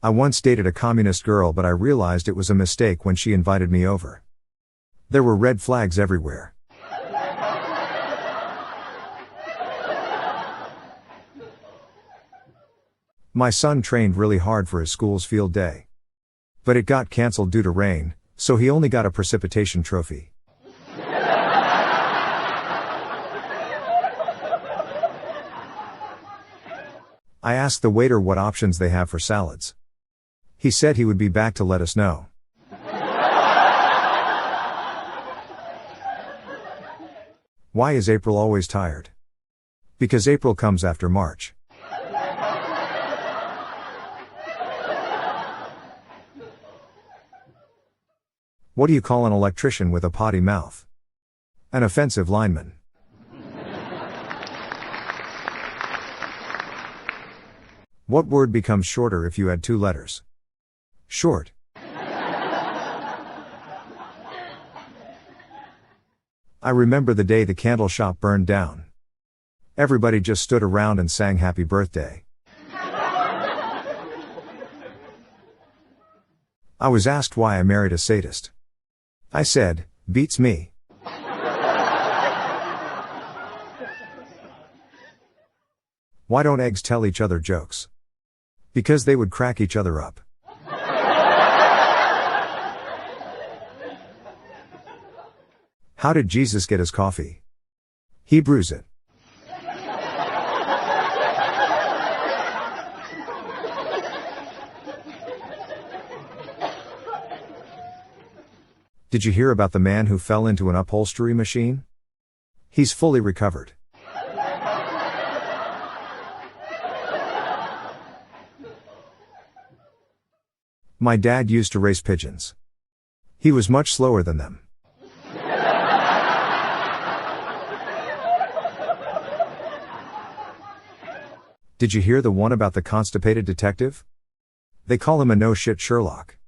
I once dated a communist girl, but I realized it was a mistake when she invited me over. There were red flags everywhere. My son trained really hard for his school's field day. But it got cancelled due to rain, so he only got a precipitation trophy. I asked the waiter what options they have for salads. He said he would be back to let us know. Why is April always tired? Because April comes after March. What do you call an electrician with a potty mouth? An offensive lineman. What word becomes shorter if you add 2 letters? Short. I remember the day the candle shop burned down. Everybody just stood around and sang happy birthday. I was asked why I married a sadist. I said, beats me. Why don't eggs tell each other jokes? Because they would crack each other up. How did Jesus get his coffee? He brews it. Did you hear about the man who fell into an upholstery machine? He's fully recovered. My dad used to race pigeons. He was much slower than them. Did you hear the one about the constipated detective? They call him a no-shit Sherlock.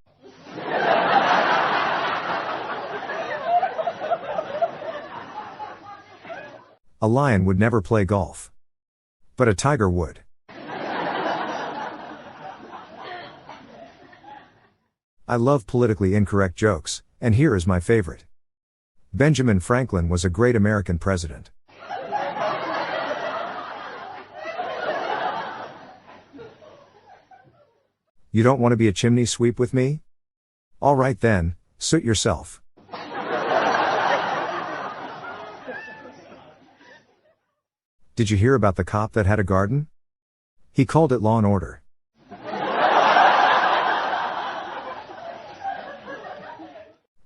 A lion would never play golf. But a tiger would. I love politically incorrect jokes, and here is my favorite. Benjamin Franklin was a great American president. You don't want to be a chimney sweep with me? All right then, suit yourself. Did you hear about the cop that had a garden? He called it Law and Order.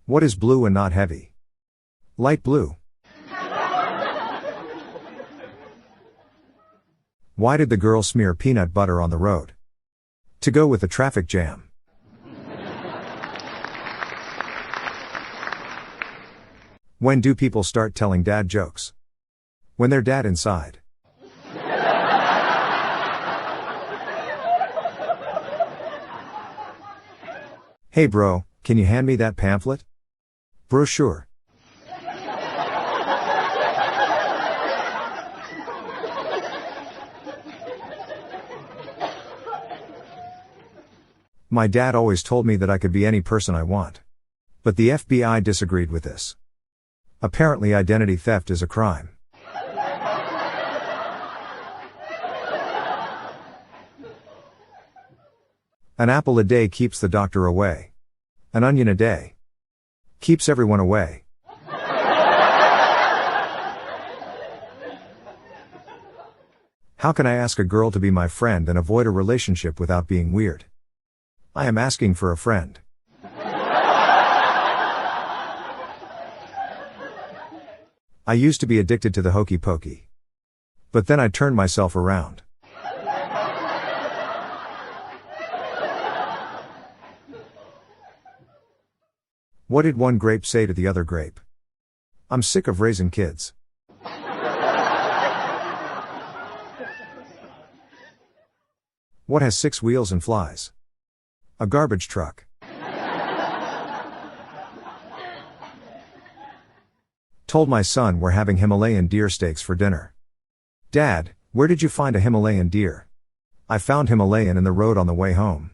What is blue and not heavy? Light blue. Why did the girl smear peanut butter on the road? To go with the traffic jam. When do people start telling dad jokes? When they're dad inside. Hey bro, can you hand me that pamphlet? Brochure. My dad always told me that I could be any person I want. But the FBI disagreed with this. Apparently identity theft is a crime. An apple a day keeps the doctor away. An onion a day keeps everyone away. How can I ask a girl to be my friend and avoid a relationship without being weird? I am asking for a friend. I used to be addicted to the hokey pokey. But then I turned myself around. What did one grape say to the other grape? I'm sick of raising kids. What has 6 wheels and flies? A garbage truck. Told my son we're having Himalayan deer steaks for dinner. Dad, where did you find a Himalayan deer? I found Himalayan in the road on the way home.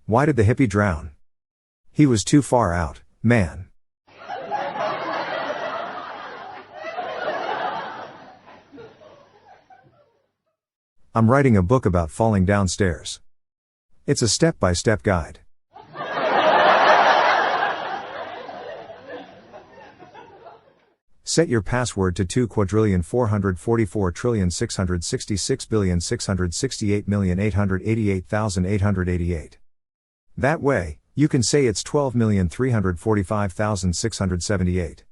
Why did the hippie drown? He was too far out, man. I'm writing a book about falling downstairs. It's a step-by-step guide. Set your password to 2,444,666,668,888,888. That way, you can say it's 12,345,678.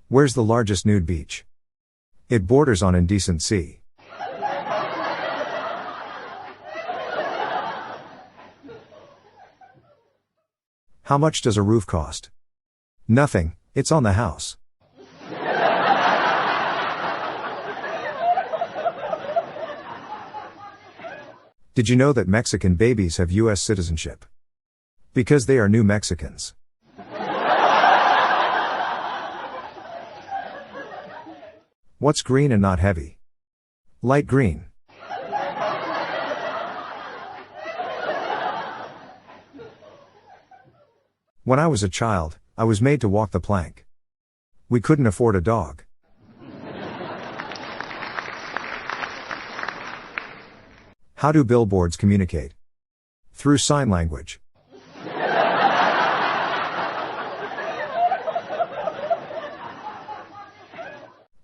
Where's the largest nude beach? It borders on indecent sea. How much does a roof cost? Nothing, it's on the house. Did you know that Mexican babies have U.S. citizenship? Because they are new Mexicans. What's green and not heavy? Light green. When I was a child, I was made to walk the plank. We couldn't afford a dog. How do billboards communicate? Through sign language.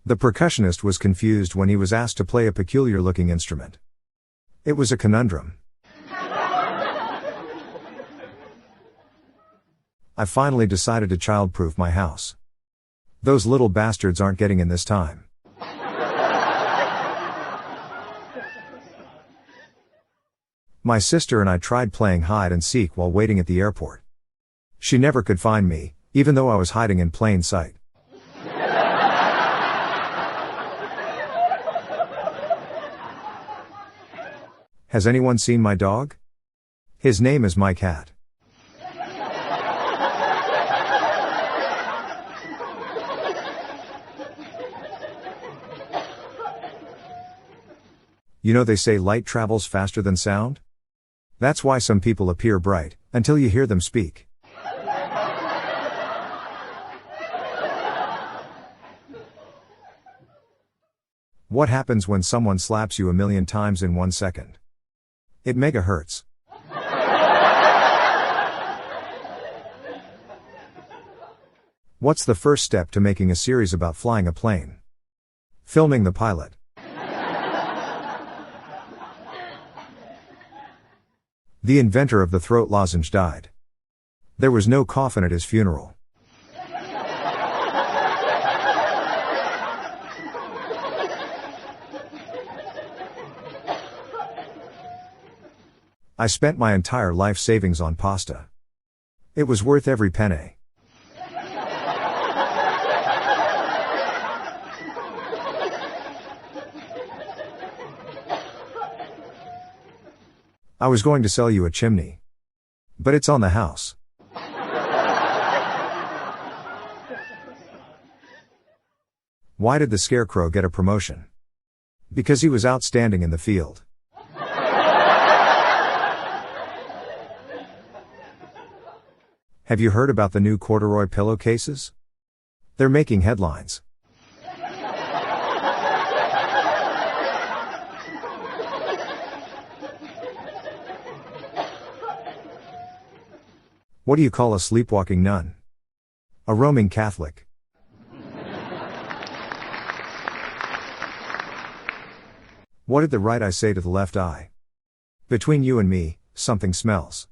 The percussionist was confused when he was asked to play a peculiar-looking instrument. It was a conundrum. I finally decided to child-proof my house. Those little bastards aren't getting in this time. My sister and I tried playing hide and seek while waiting at the airport. She never could find me, even though I was hiding in plain sight. Has anyone seen my dog? His name is my cat. You know they say light travels faster than sound? That's why some people appear bright, until you hear them speak. What happens when someone slaps you 1,000,000 times in 1 second? It mega hurts. What's the first step to making a series about flying a plane? Filming the pilot. The inventor of the throat lozenge died. There was no coffin at his funeral. I spent my entire life savings on pasta. It was worth every penny. I was going to sell you a chimney. But it's on the house. Why did the Scarecrow get a promotion? Because he was outstanding in the field. Have you heard about the new corduroy pillowcases? They're making headlines. What do you call a sleepwalking nun? A roaming Catholic. What did the right eye say to the left eye? Between you and me, something smells.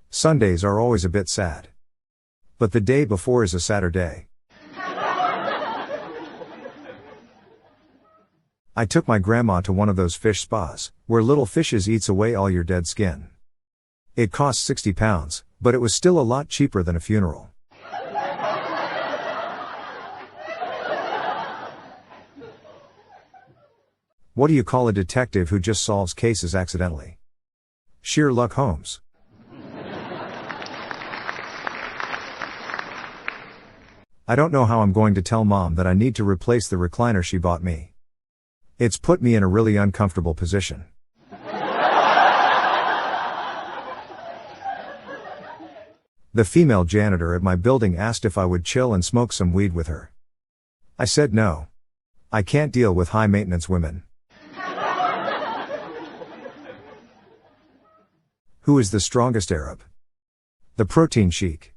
Sundays are always a bit sad. But the day before is a Saturday. I took my grandma to one of those fish spas, where little fishes eats away all your dead skin. It cost £60, but it was still a lot cheaper than a funeral. What do you call a detective who just solves cases accidentally? Sherlock Holmes. I don't know how I'm going to tell Mom that I need to replace the recliner she bought me. It's put me in a really uncomfortable position. The female janitor at my building asked if I would chill and smoke some weed with her. I said no. I can't deal with high-maintenance women. Who is the strongest Arab? The protein sheik.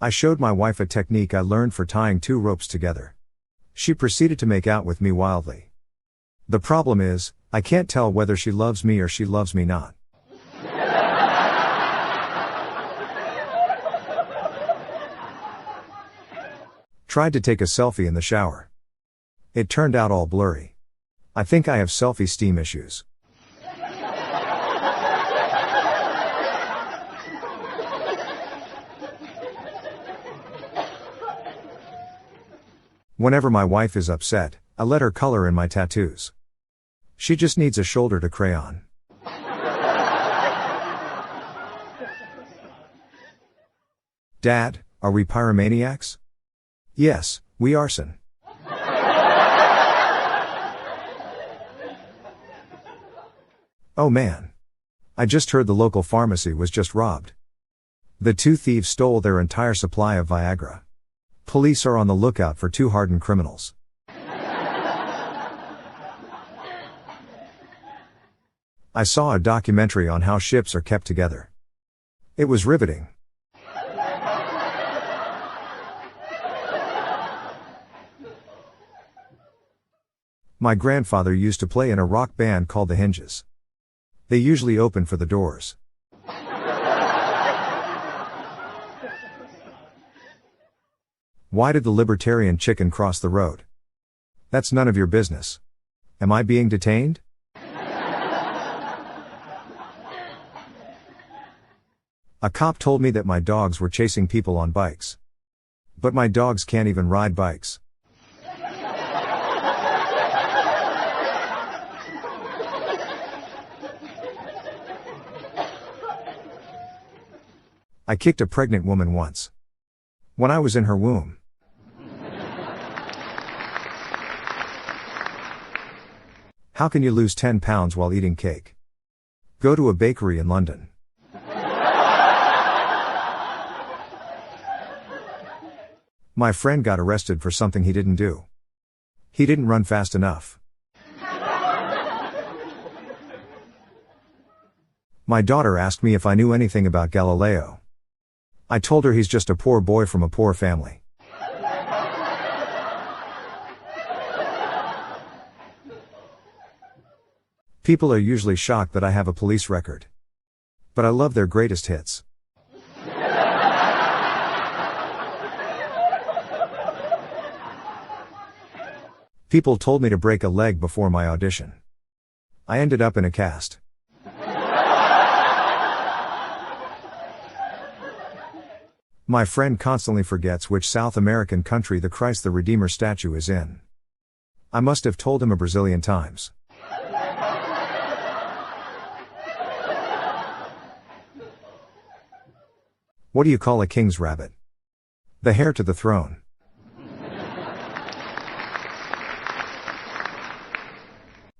I showed my wife a technique I learned for tying 2 ropes together. She proceeded to make out with me wildly. The problem is, I can't tell whether she loves me or she loves me not. Tried to take a selfie in the shower. It turned out all blurry. I think I have selfie steam issues. Whenever my wife is upset, I let her color in my tattoos. She just needs a shoulder to crayon. Dad, are we pyromaniacs? Yes, we arson. Oh man. I just heard the local pharmacy was just robbed. The 2 thieves stole their entire supply of Viagra. Police are on the lookout for 2 hardened criminals. I saw a documentary on how ships are kept together. It was riveting. My grandfather used to play in a rock band called the Hinges. They usually open for the Doors. Why did the libertarian chicken cross the road? That's none of your business. Am I being detained? A cop told me that my dogs were chasing people on bikes. But my dogs can't even ride bikes. I kicked a pregnant woman once. When I was in her womb. How can you lose 10 pounds while eating cake? Go to a bakery in London. My friend got arrested for something he didn't do. He didn't run fast enough. My daughter asked me if I knew anything about Galileo. I told her he's just a poor boy from a poor family. People are usually shocked that I have a police record. But I love their greatest hits. People told me to break a leg before my audition. I ended up in a cast. My friend constantly forgets which South American country the Christ the Redeemer statue is in. I must have told him a Brazilian times. What do you call a king's rabbit? The heir to the throne.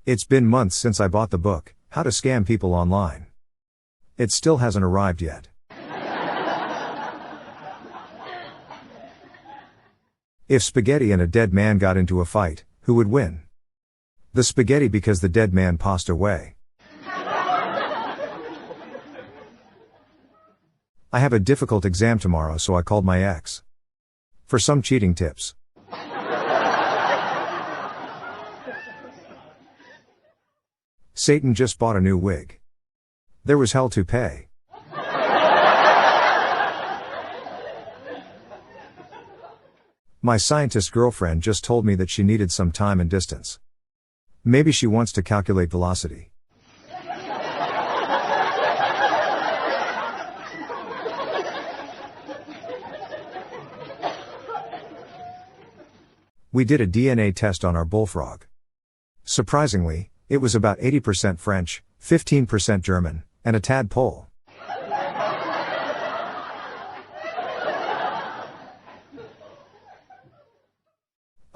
It's been months since I bought the book, How to Scam People Online. It still hasn't arrived yet. If spaghetti and a dead man got into a fight, who would win? The spaghetti, because the dead man passed away. I have a difficult exam tomorrow, so I called my ex for some cheating tips. Satan just bought a new wig. There was hell to pay. My scientist girlfriend just told me that she needed some time and distance. Maybe she wants to calculate velocity. We did a DNA test on our bullfrog. Surprisingly, it was about 80% French, 15% German, and a tad Pole.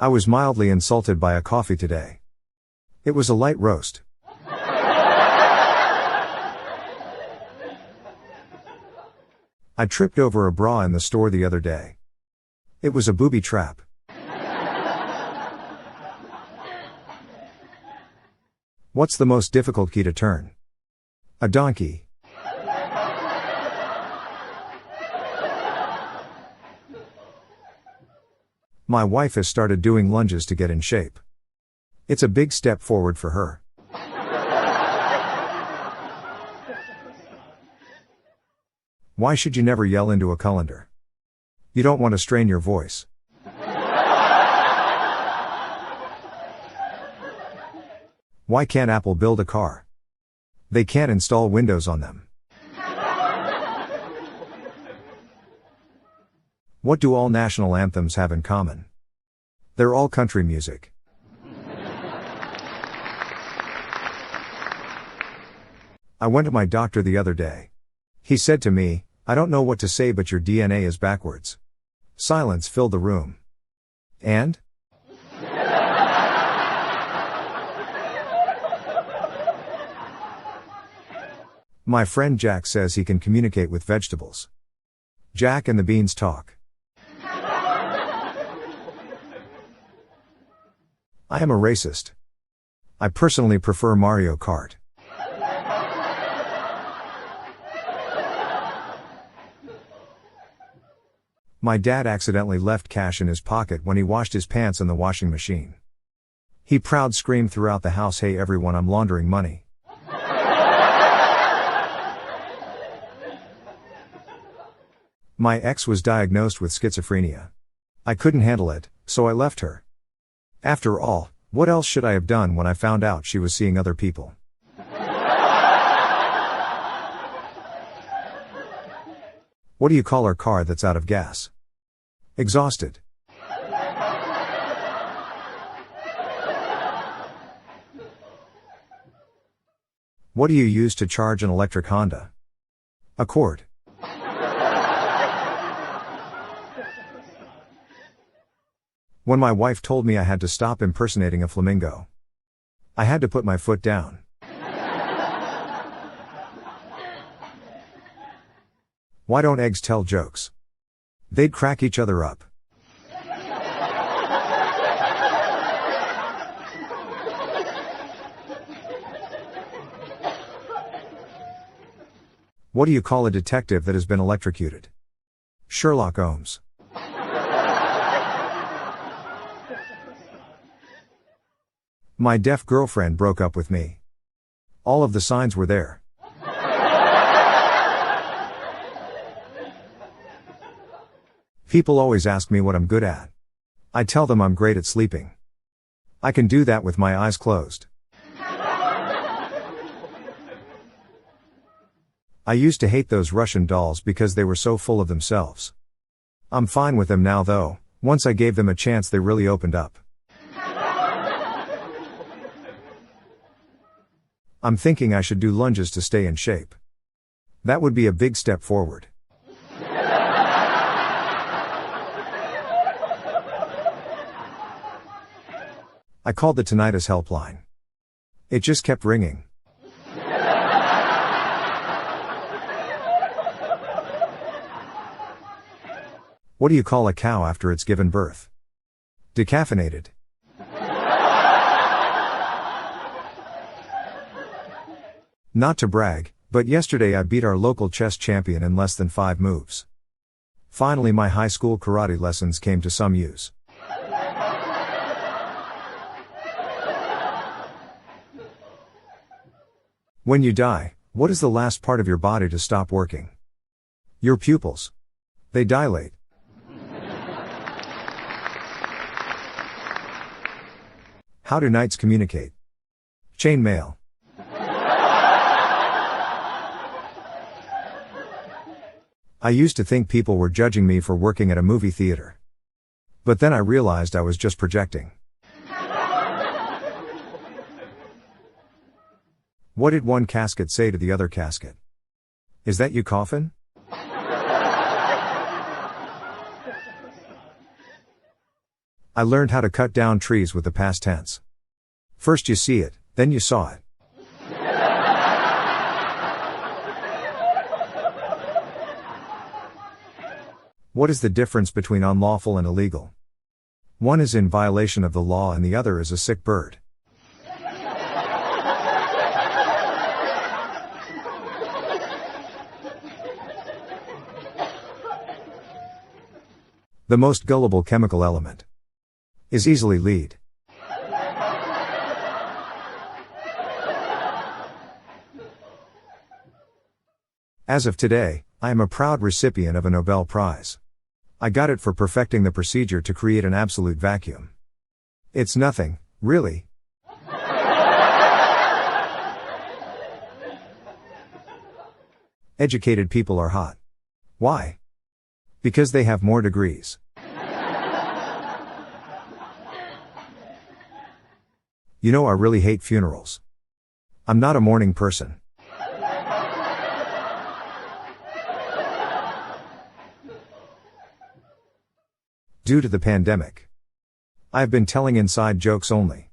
I was mildly insulted by a coffee today. It was a light roast. I tripped over a bra in the store the other day. It was a booby trap. What's the most difficult key to turn? A donkey. My wife has started doing lunges to get in shape. It's a big step forward for her. Why should you never yell into a colander? You don't want to strain your voice. Why can't Apple build a car? They can't install Windows on them. What do all national anthems have in common? They're all country music. I went to my doctor the other day. He said to me, "I don't know what to say, but your DNA is backwards." Silence filled the room. And? My friend Jack says he can communicate with vegetables. Jack and the beans talk. I am a racist. I personally prefer Mario Kart. My dad accidentally left cash in his pocket when he washed his pants in the washing machine. He proud screamed throughout the house, "Hey everyone, I'm laundering money." My ex was diagnosed with schizophrenia. I couldn't handle it, so I left her. After all, what else should I have done when I found out she was seeing other people? What do you call our car that's out of gas? Exhausted. What do you use to charge an electric Honda? A cord. When my wife told me I had to stop impersonating a flamingo, I had to put my foot down. Why don't eggs tell jokes? They'd crack each other up. What do you call a detective that has been electrocuted? Sherlock Holmes. My deaf girlfriend broke up with me. All of the signs were there. People always ask me what I'm good at. I tell them I'm great at sleeping. I can do that with my eyes closed. I used to hate those Russian dolls because they were so full of themselves. I'm fine with them now though. Once I gave them a chance, they really opened up. I'm thinking I should do lunges to stay in shape. That would be a big step forward. I called the tinnitus helpline. It just kept ringing. What do you call a cow after it's given birth? Decaffeinated. Not to brag, but yesterday I beat our local chess champion in less than 5 moves. Finally, my high school karate lessons came to some use. When you die, what is the last part of your body to stop working? Your pupils. They dilate. How do knights communicate? Chain mail. I used to think people were judging me for working at a movie theater. But then I realized I was just projecting. What did one casket say to the other casket? Is that you, coffin? I learned how to cut down trees with the past tense. First you see it, then you saw it. What is the difference between unlawful and illegal? One is in violation of the law and the other is a sick bird. The most gullible chemical element is easily lead. As of today, I am a proud recipient of a Nobel Prize. I got it for perfecting the procedure to create an absolute vacuum. It's nothing, really. Educated people are hot. Why? Because they have more degrees. You know, I really hate funerals. I'm not a mourning person. Due to the pandemic, I have been telling inside jokes only.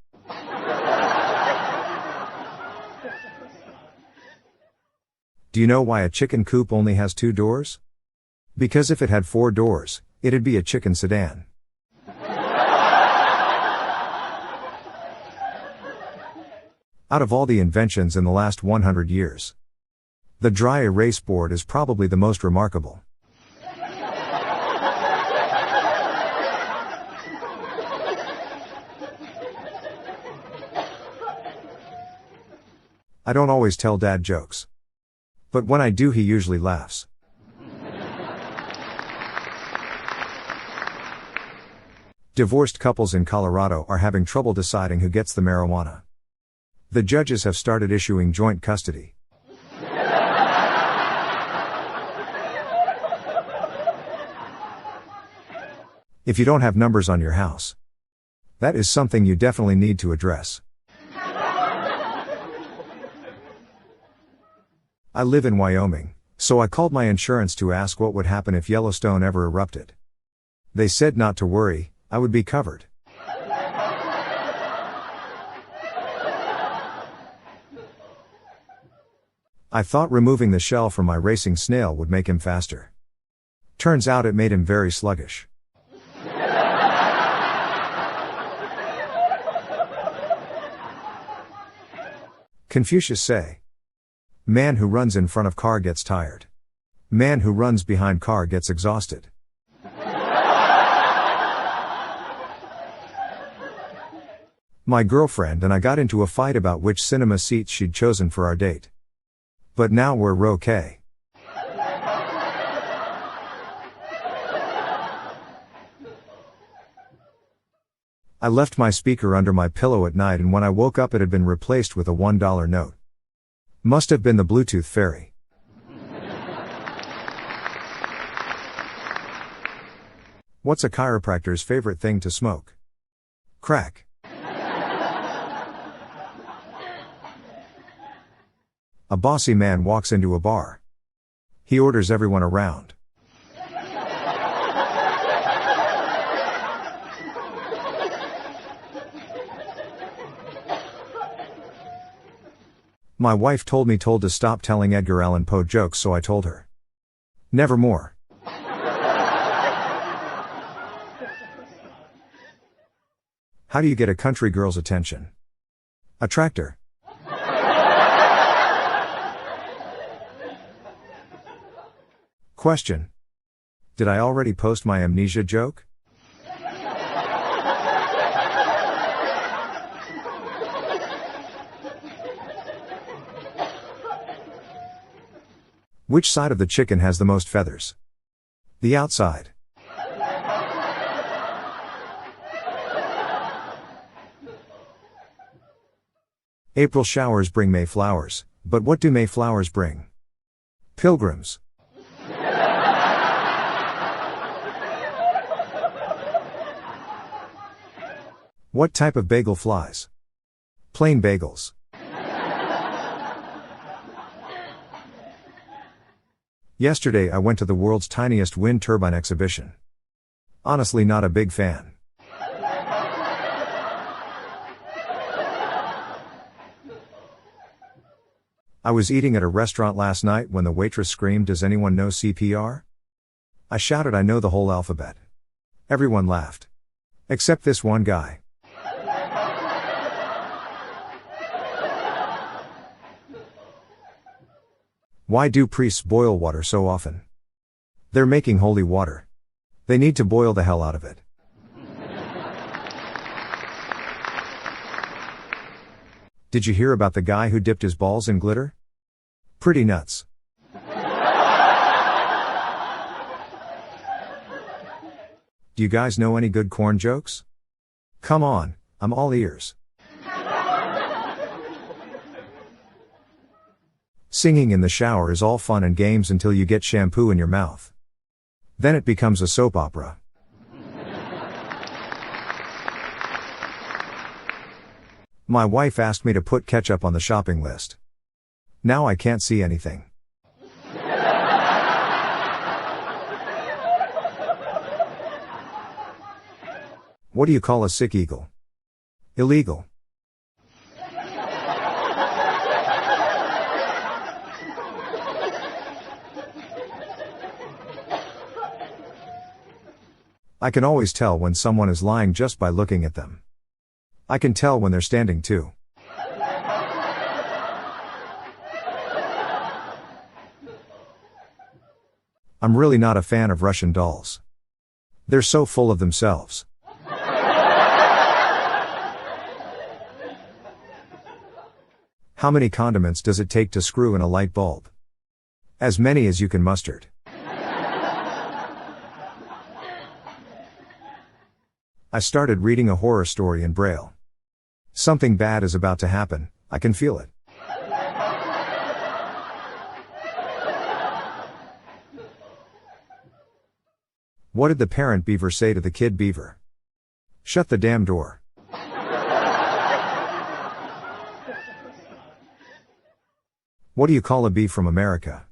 Do you know why a chicken coop only has 2 doors? Because if it had 4 doors, it'd be a chicken sedan. Out of all the inventions in the last 100 years, the dry erase board is probably the most remarkable. I don't always tell dad jokes, but when I do, he usually laughs. Divorced couples in Colorado are having trouble deciding who gets the marijuana. The judges have started issuing joint custody. If you don't have numbers on your house, that is something you definitely need to address. I live in Wyoming, so I called my insurance to ask what would happen if Yellowstone ever erupted. They said not to worry, I would be covered. I thought removing the shell from my racing snail would make him faster. Turns out it made him very sluggish. Confucius say, man who runs in front of car gets tired. Man who runs behind car gets exhausted. My girlfriend and I got into a fight about which cinema seats she'd chosen for our date. But now we're okay. I left my speaker under my pillow at night, and when I woke up it had been replaced with a $1 note. Must have been the Bluetooth fairy. What's a chiropractor's favorite thing to smoke? Crack. A bossy man walks into a bar. He orders everyone around. My wife told me to stop telling Edgar Allan Poe jokes, so I told her. Nevermore. How do you get a country girl's attention? A tractor. Question. Did I already post my amnesia joke? Which side of the chicken has the most feathers? The outside. April showers bring May flowers, but what do May flowers bring? Pilgrims. What type of bagel flies? Plain bagels. Yesterday I went to the world's tiniest wind turbine exhibition. Honestly, not a big fan. I was eating at a restaurant last night when the waitress screamed, "Does anyone know CPR?" I shouted, "I know the whole alphabet." Everyone laughed. Except this one guy. Why do priests boil water so often? They're making holy water. They need to boil the hell out of it. Did you hear about the guy who dipped his balls in glitter? Pretty nuts. Do you guys know any good corn jokes? Come on, I'm all ears. Singing in the shower is all fun and games until you get shampoo in your mouth. Then it becomes a soap opera. My wife asked me to put ketchup on the shopping list. Now I can't see anything. What do you call a sick eagle? Illegal. I can always tell when someone is lying just by looking at them. I can tell when they're standing too. I'm really not a fan of Russian dolls. They're so full of themselves. How many condiments does it take to screw in a light bulb? As many as you can muster. I started reading a horror story in Braille. Something bad is about to happen, I can feel it. What did the parent beaver say to the kid beaver? Shut the damn door. What do you call a bee from America?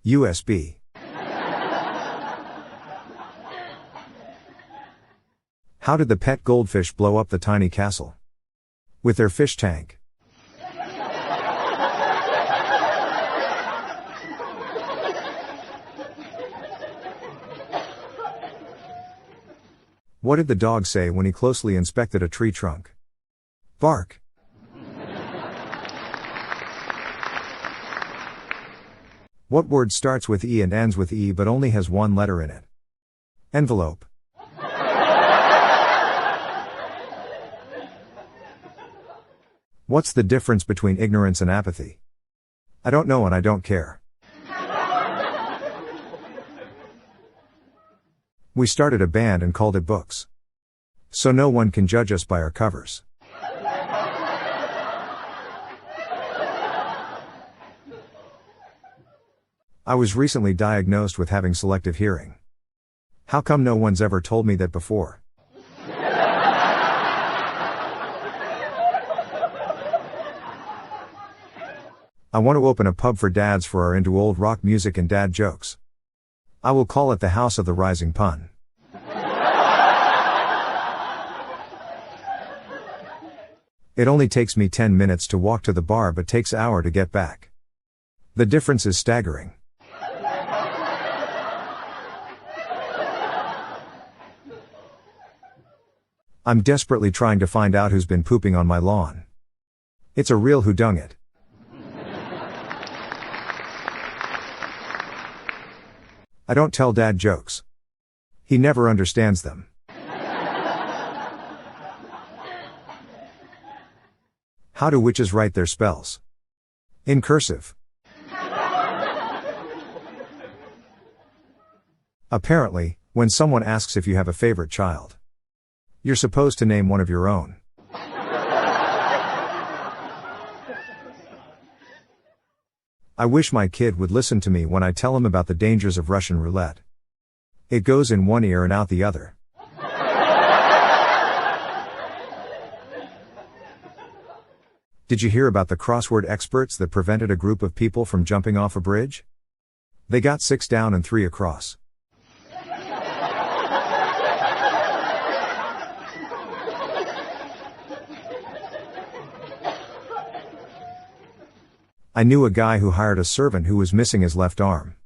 USB. How did the pet goldfish blow up the tiny castle? With their fish tank. What did the dog say when he closely inspected a tree trunk? Bark. What word starts with E and ends with E but only has one letter in it? Envelope. What's the difference between ignorance and apathy? I don't know and I don't care. We started a band and called it Books. So no one can judge us by our covers. I was recently diagnosed with having selective hearing. How come no one's ever told me that before? I want to open a pub for dads who are into old rock music and dad jokes. I will call it the House of the Rising Pun. It only takes me 10 minutes to walk to the bar but takes an hour to get back. The difference is staggering. I'm desperately trying to find out who's been pooping on my lawn. It's a real whodunit. I don't tell dad jokes. He never understands them. How do witches write their spells? In cursive. Apparently, when someone asks if you have a favorite child, you're supposed to name one of your own. I wish my kid would listen to me when I tell him about the dangers of Russian roulette. It goes in one ear and out the other. Did you hear about the crossword experts that prevented a group of people from jumping off a bridge? They got 6 down and 3 across. I knew a guy who hired a servant who was missing his left arm.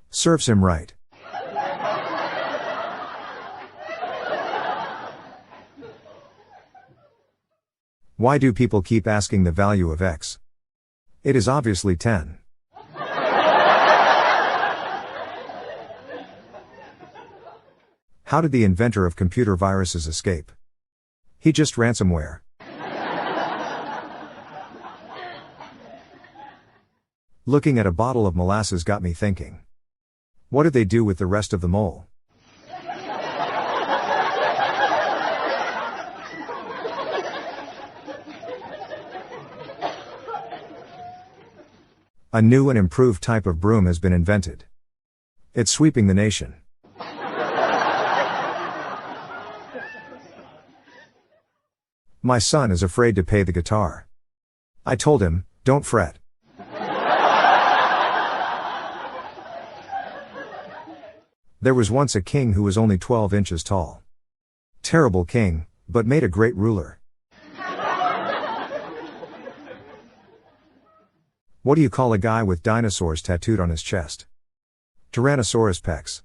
Serves him right. Why do people keep asking the value of X? It is obviously 10. How did the inventor of computer viruses escape? He just ransomware. Looking at a bottle of molasses got me thinking. What did they do with the rest of the mole? A new and improved type of broom has been invented. It's sweeping the nation. My son is afraid to pay the guitar. I told him, don't fret. There was once a king who was only 12 inches tall. Terrible king, but made a great ruler. What do you call a guy with dinosaurs tattooed on his chest? Tyrannosaurus Rex.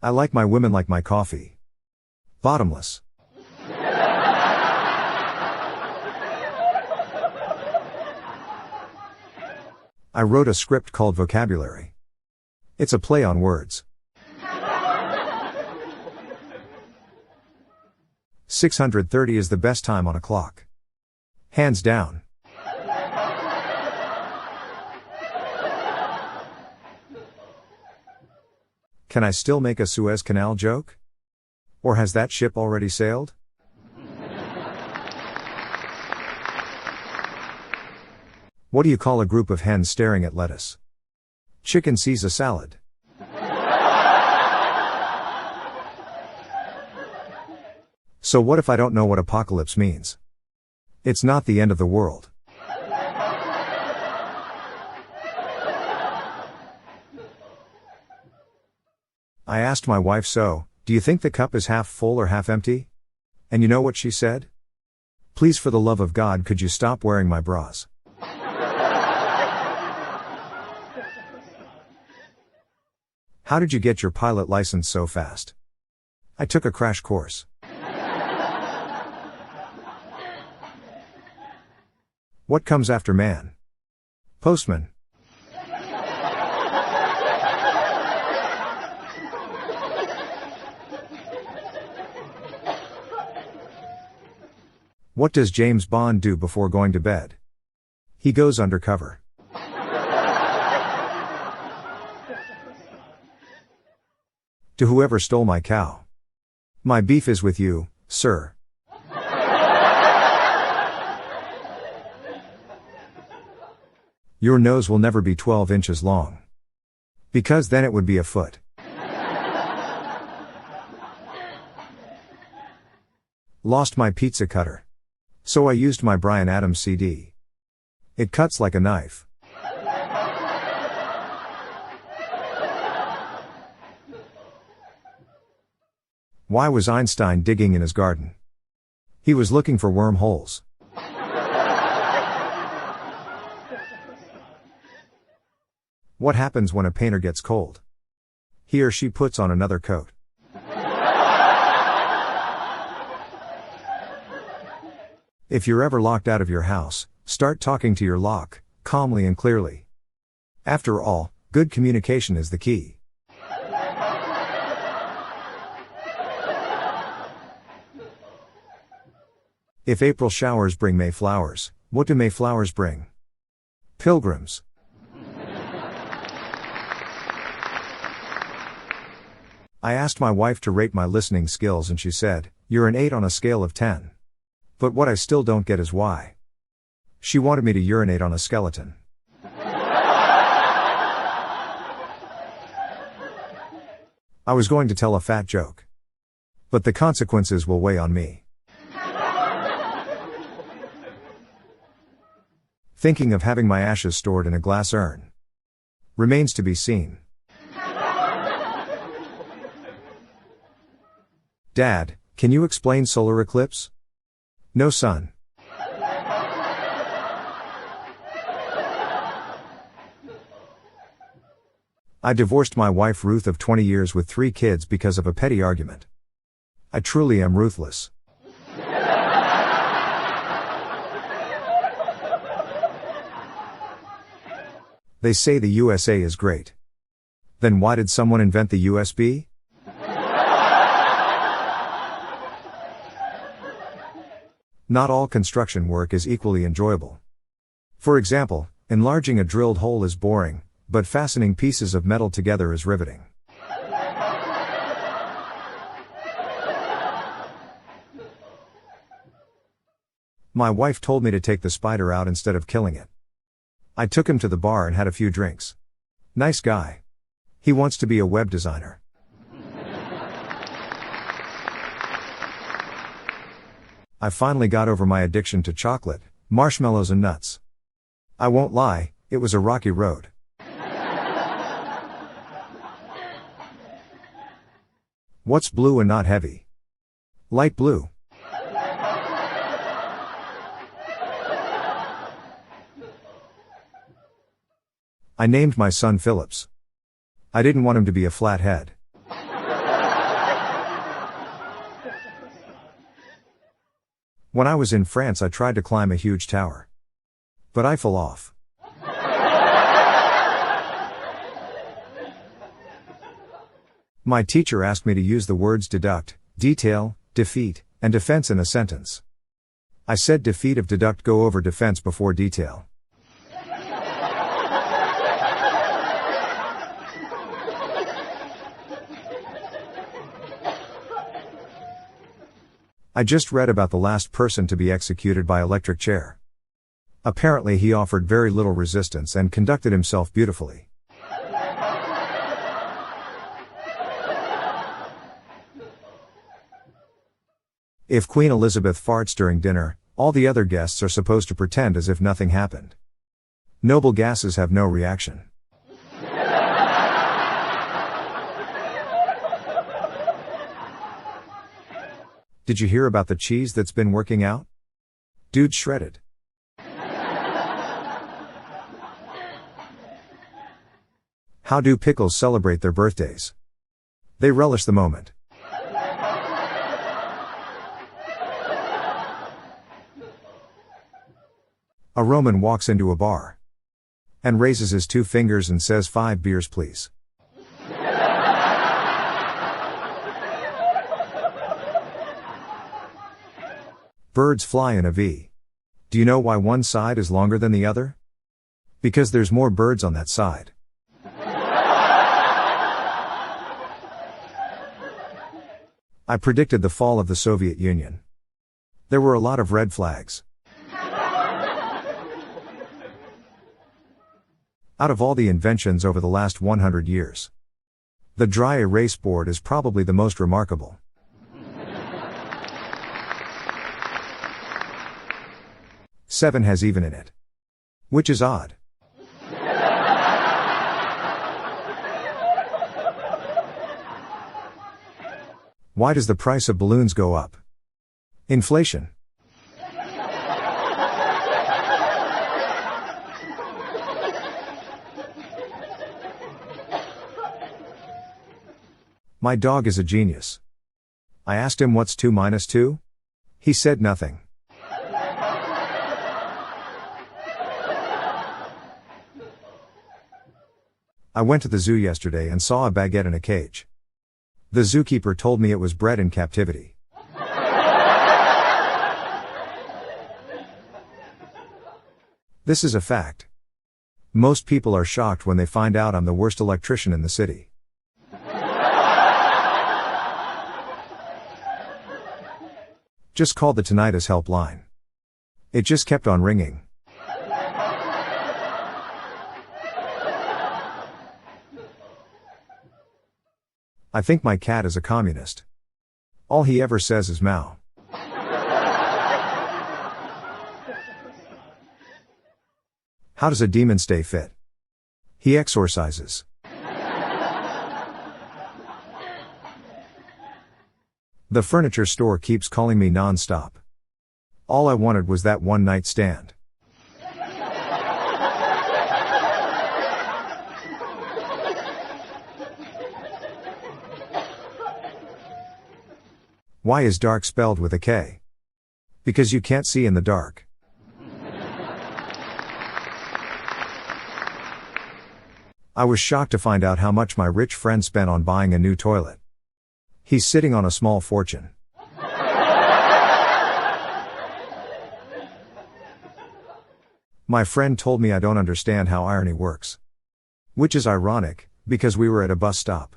I like my women like my coffee. Bottomless. I wrote a script called Vocabulary. It's a play on words. 6:30 is the best time on a clock. Hands down. Can I still make a Suez Canal joke? Or has that ship already sailed? What do you call a group of hens staring at lettuce? Chicken sees a salad. So what if I don't know what apocalypse means? It's not the end of the world. I asked my wife, so, do you think the cup is half full or half empty? And you know what she said? Please, for the love of God, could you stop wearing my bras? How did you get your pilot license so fast? I took a crash course. What comes after man? Postman. What does James Bond do before going to bed? He goes undercover. To whoever stole my cow. My beef is with you, sir. Your nose will never be 12 inches long. Because then it would be a foot. Lost my pizza cutter. So I used my Bryan Adams CD. It cuts like a knife. Why was Einstein digging in his garden? He was looking for wormholes. What happens when a painter gets cold? He or she puts on another coat. If you're ever locked out of your house, start talking to your lock, calmly and clearly. After all, good communication is the key. If April showers bring May flowers, what do May flowers bring? Pilgrims. I asked my wife to rate my listening skills and she said, "You're an 8 on a scale of 10. But what I still don't get is why. She wanted me to urinate on a skeleton. I was going to tell a fat joke. But the consequences will weigh on me. Thinking of having my ashes stored in a glass urn. Remains to be seen. Dad, can you explain solar eclipse? No son. I divorced my wife Ruth of 20 years with 3 kids because of a petty argument. I truly am ruthless. They say the USA is great. Then why did someone invent the USB? Not all construction work is equally enjoyable. For example, enlarging a drilled hole is boring, but fastening pieces of metal together is riveting. My wife told me to take the spider out instead of killing it. I took him to the bar and had a few drinks. Nice guy. He wants to be a web designer. I finally got over my addiction to chocolate, marshmallows and nuts. I won't lie, it was a rocky road. What's blue and not heavy? Light blue. I named my son Phillips. I didn't want him to be a flathead. When I was in France, I tried to climb a huge tower. But I fell off. My teacher asked me to use the words deduct, detail, defeat, and defense in a sentence. I said defeat of deduct go over defense before detail. I just read about the last person to be executed by electric chair. Apparently he offered very little resistance and conducted himself beautifully. If Queen Elizabeth farts during dinner, all the other guests are supposed to pretend as if nothing happened. Noble gases have no reaction. Did you hear about the cheese that's been working out? Dude shredded. How do pickles celebrate their birthdays? They relish the moment. A Roman walks into a bar and raises his 2 fingers and says 5 beers please. Birds fly in a V. Do you know why one side is longer than the other? Because there's more birds on that side. I predicted the fall of the Soviet Union. There were a lot of red flags. Out of all the inventions over the last 100 years, the dry erase board is probably the most remarkable. Seven has even in it. Which is odd. Why does the price of balloons go up? Inflation. My dog is a genius. I asked him what's 2 minus 2? He said nothing. I went to the zoo yesterday and saw a baguette in a cage. The zookeeper told me it was bred in captivity. This is a fact. Most people are shocked when they find out I'm the worst electrician in the city. Just called the tinnitus helpline. It just kept on ringing. I think my cat is a communist. All he ever says is meow. How does a demon stay fit? He exorcises. The furniture store keeps calling me non-stop. All I wanted was that one night stand. Why is dark spelled with a K? Because you can't see in the dark. I was shocked to find out how much my rich friend spent on buying a new toilet. He's sitting on a small fortune. My friend told me I don't understand how irony works. Which is ironic, because we were at a bus stop.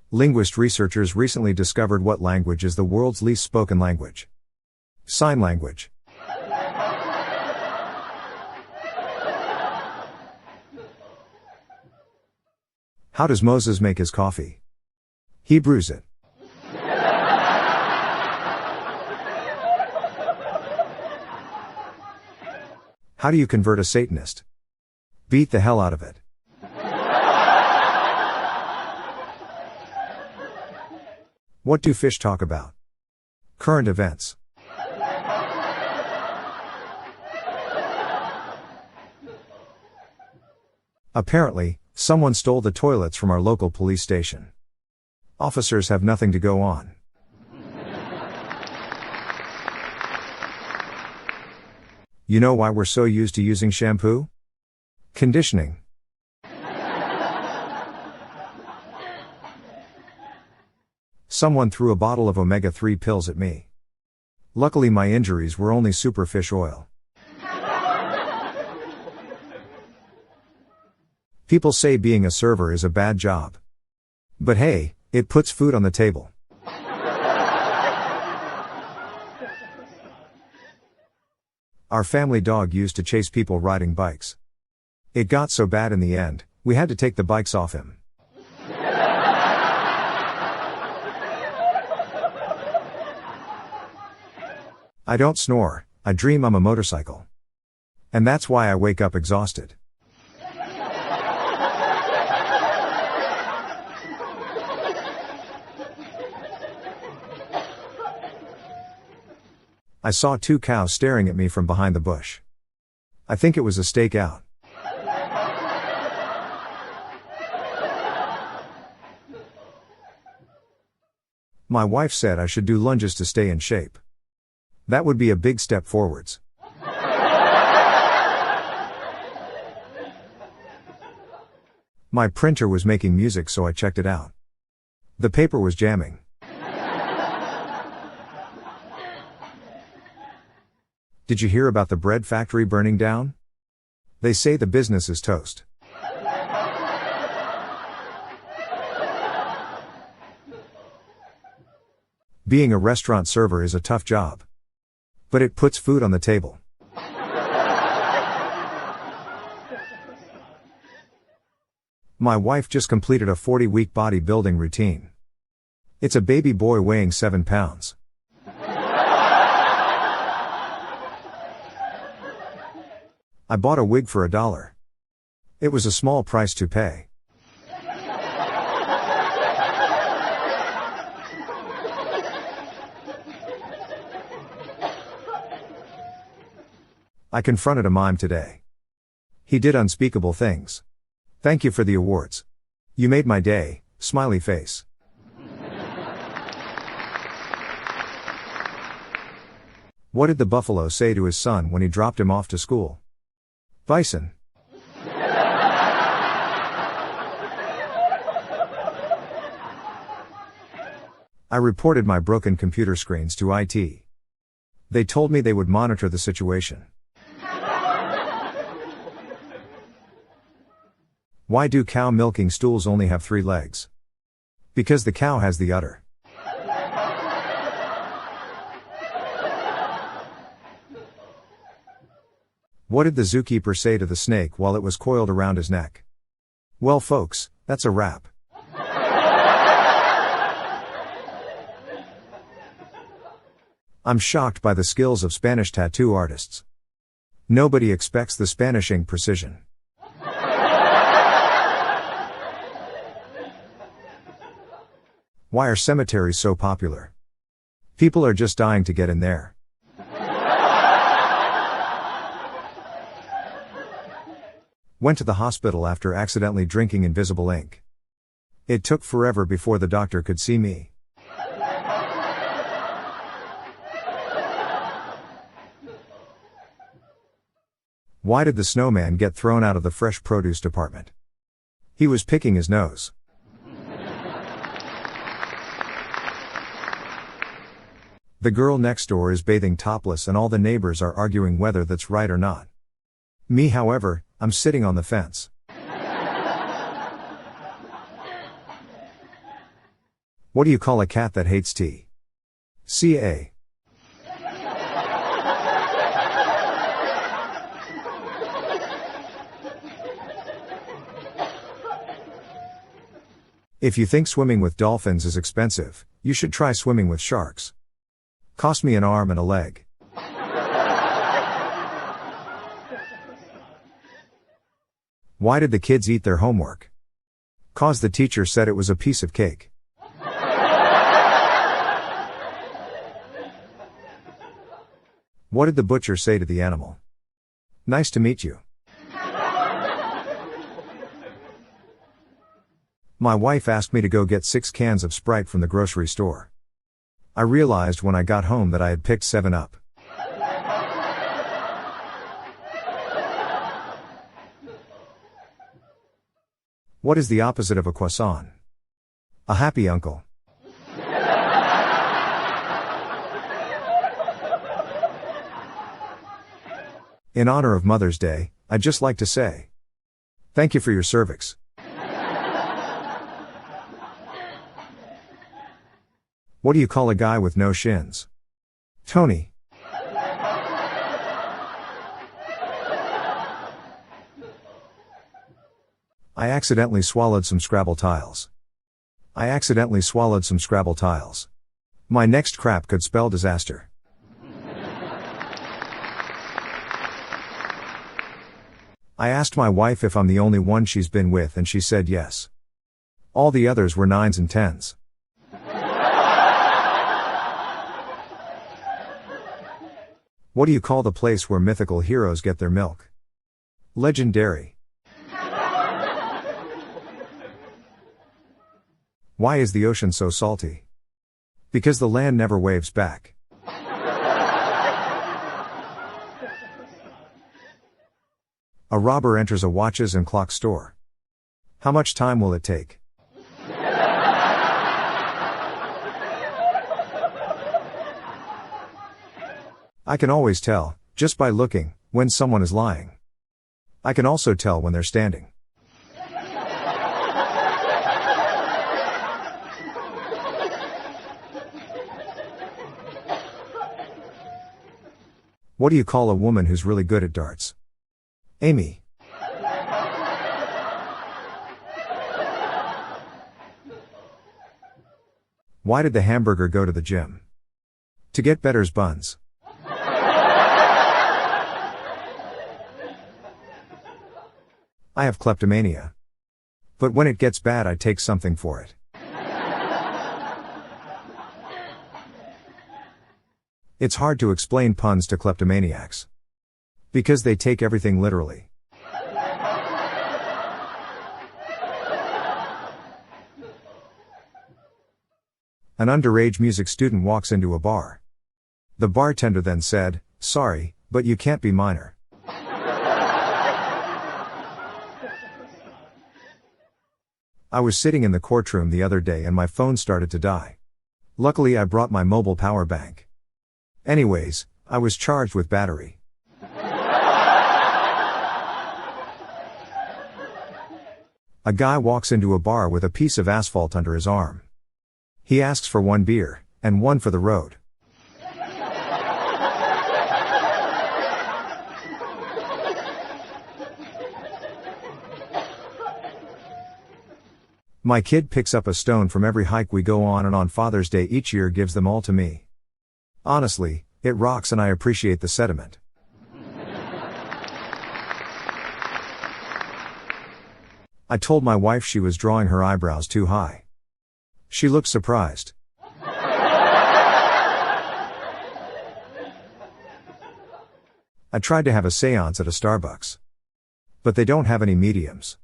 Linguist researchers recently discovered what language is the world's least spoken language. Sign language. How does Moses make his coffee? He brews it. How do you convert a Satanist? Beat the hell out of it. What do fish talk about? Current events. Apparently, someone stole the toilets from our local police station. Officers have nothing to go on. You know why we're so used to using shampoo? Conditioning. Someone threw a bottle of omega-3 pills at me. Luckily my injuries were only superfish oil. People say being a server is a bad job. But hey, it puts food on the table. Our family dog used to chase people riding bikes. It got so bad in the end, we had to take the bikes off him. I don't snore, I dream I'm a motorcycle. And that's why I wake up exhausted. I saw two cows staring at me from behind the bush. I think it was a stakeout. My wife said I should do lunges to stay in shape. That would be a big step forwards. My printer was making music, so I checked it out. The paper was jamming. Did you hear about the bread factory burning down? They say the business is toast. Being a restaurant server is a tough job. But it puts food on the table. My wife just completed a 40-week bodybuilding routine. It's a baby boy weighing 7 pounds. I bought a wig for $1. It was a small price to pay. I confronted a mime today. He did unspeakable things. Thank you for the awards. You made my day, smiley face. What did the buffalo say to his son when he dropped him off to school? Bison. I reported my broken computer screens to IT. They told me they would monitor the situation. Why do cow milking stools only have 3 legs? Because the cow has the udder. What did the zookeeper say to the snake while it was coiled around his neck? Well folks, that's a wrap. I'm shocked by the skills of Spanish tattoo artists. Nobody expects the Spanishing precision. Why are cemeteries so popular? People are just dying to get in there. Went to the hospital after accidentally drinking invisible ink. It took forever before the doctor could see me. Why did the snowman get thrown out of the fresh produce department? He was picking his nose. The girl next door is bathing topless and all the neighbors are arguing whether that's right or not. Me, however, I'm sitting on the fence. What do you call a cat that hates tea? CA. If you think swimming with dolphins is expensive, you should try swimming with sharks. Cost me an arm and a leg. Why did the kids eat their homework? 'Cause the teacher said it was a piece of cake. What did the butcher say to the animal? Nice to meet you. My wife asked me to go get 6 cans of Sprite from the grocery store. I realized when I got home that I had picked 7 up. What is the opposite of a croissant? A happy uncle. In honor of Mother's Day, I'd just like to say, thank you for your cervix. What do you call a guy with no shins? Tony. I accidentally swallowed some Scrabble tiles. I accidentally swallowed some Scrabble tiles. My next crap could spell disaster. I asked my wife if I'm the only one she's been with and she said yes. All the others were 9s and 10s. What do you call the place where mythical heroes get their milk? Legendary. Why is the ocean so salty? Because the land never waves back. A robber enters a watches and clock store. How much time will it take? I can always tell, just by looking, when someone is lying. I can also tell when they're standing. What do you call a woman who's really good at darts? Amy. Why did the hamburger go to the gym? To get Better's buns. I have kleptomania. But when it gets bad I take something for it. It's hard to explain puns to kleptomaniacs. Because they take everything literally. An underage music student walks into a bar. The bartender then said, "Sorry, but you can't be minor." I was sitting in the courtroom the other day and my phone started to die. Luckily I brought my mobile power bank. Anyways, I was charged with battery. A guy walks into a bar with a piece of asphalt under his arm. He asks for 1 beer, and 1 for the road. My kid picks up a stone from every hike we go on and on Father's Day each year gives them all to me. Honestly, it rocks and I appreciate the sentiment. I told my wife she was drawing her eyebrows too high. She looked surprised. I tried to have a seance at a Starbucks. But they don't have any mediums.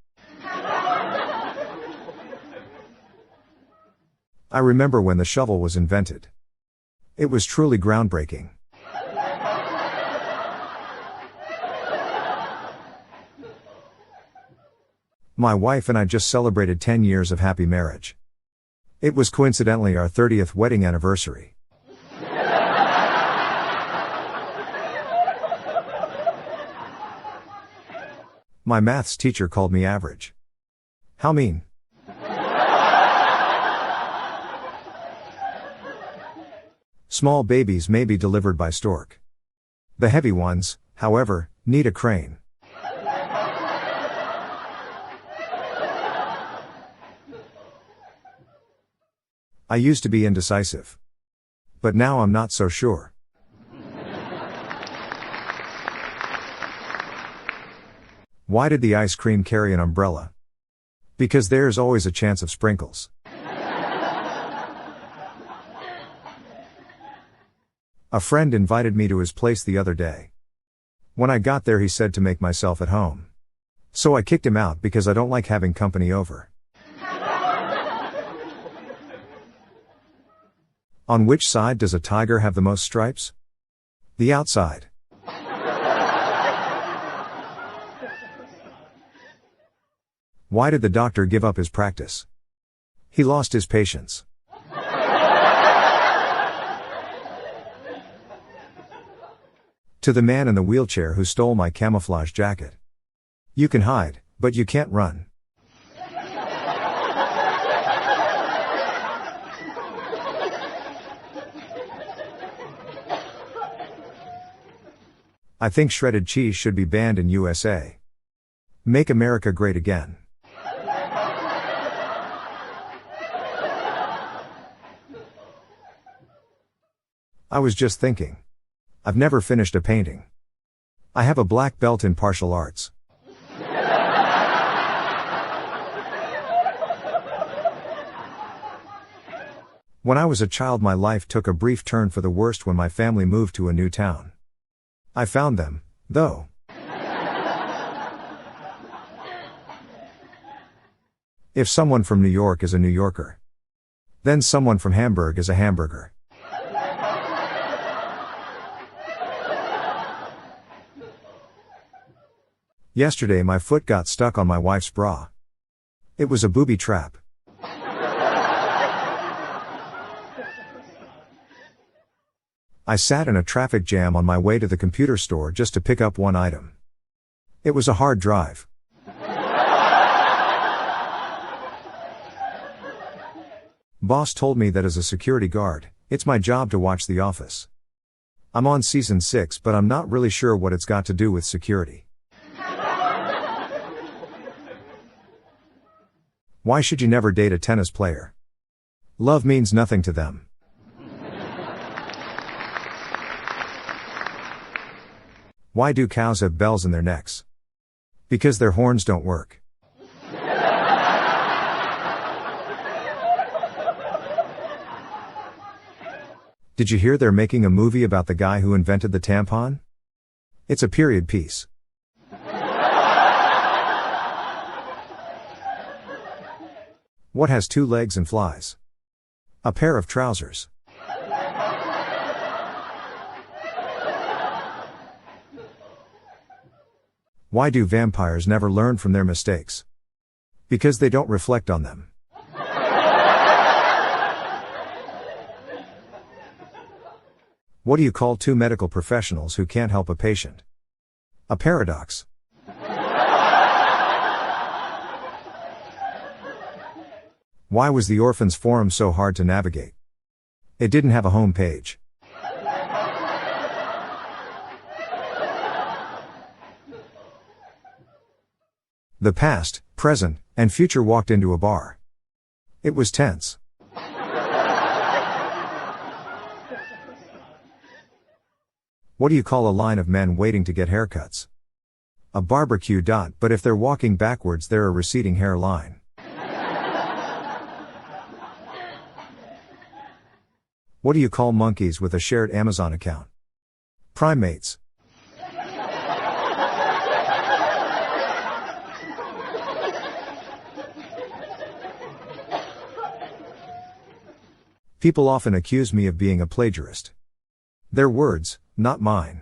I remember when the shovel was invented. It was truly groundbreaking. My wife and I just celebrated 10 years of happy marriage. It was coincidentally our 30th wedding anniversary. My maths teacher called me average. How mean. Small babies may be delivered by stork. The heavy ones, however, need a crane. I used to be indecisive. But now I'm not so sure. Why did the ice cream carry an umbrella? Because there's always a chance of sprinkles. A friend invited me to his place the other day. When I got there he said to make myself at home. So I kicked him out because I don't like having company over. On which side does a tiger have the most stripes? The outside. Why did the doctor give up his practice? He lost his patience. To the man in the wheelchair who stole my camouflage jacket. You can hide, but you can't run. I think shredded cheese should be banned in USA. Make America great again. I was just thinking. I've never finished a painting. I have a black belt in martial arts. When I was a child my life took a brief turn for the worst when my family moved to a new town. I found them, though. If someone from New York is a New Yorker, then someone from Hamburg is a hamburger. Yesterday my foot got stuck on my wife's bra. It was a booby trap. I sat in a traffic jam on my way to the computer store just to pick up one item. It was a hard drive. Boss told me that as a security guard, it's my job to watch the office. I'm on season 6 but I'm not really sure what it's got to do with security. Why should you never date a tennis player? Love means nothing to them. Why do cows have bells in their necks? Because their horns don't work. Did you hear they're making a movie about the guy who invented the tampon? It's a period piece. What has 2 legs and flies? A pair of trousers. Why do vampires never learn from their mistakes? Because they don't reflect on them. What do you call 2 medical professionals who can't help a patient? A paradox. Why was the Orphans Forum so hard to navigate? It didn't have a home page. The past, present, and future walked into a bar. It was tense. What do you call a line of men waiting to get haircuts? A barbecue dot, but if they're walking backwards they're a receding hairline. What do you call monkeys with a shared Amazon account? Primates. People often accuse me of being a plagiarist. Their words, not mine.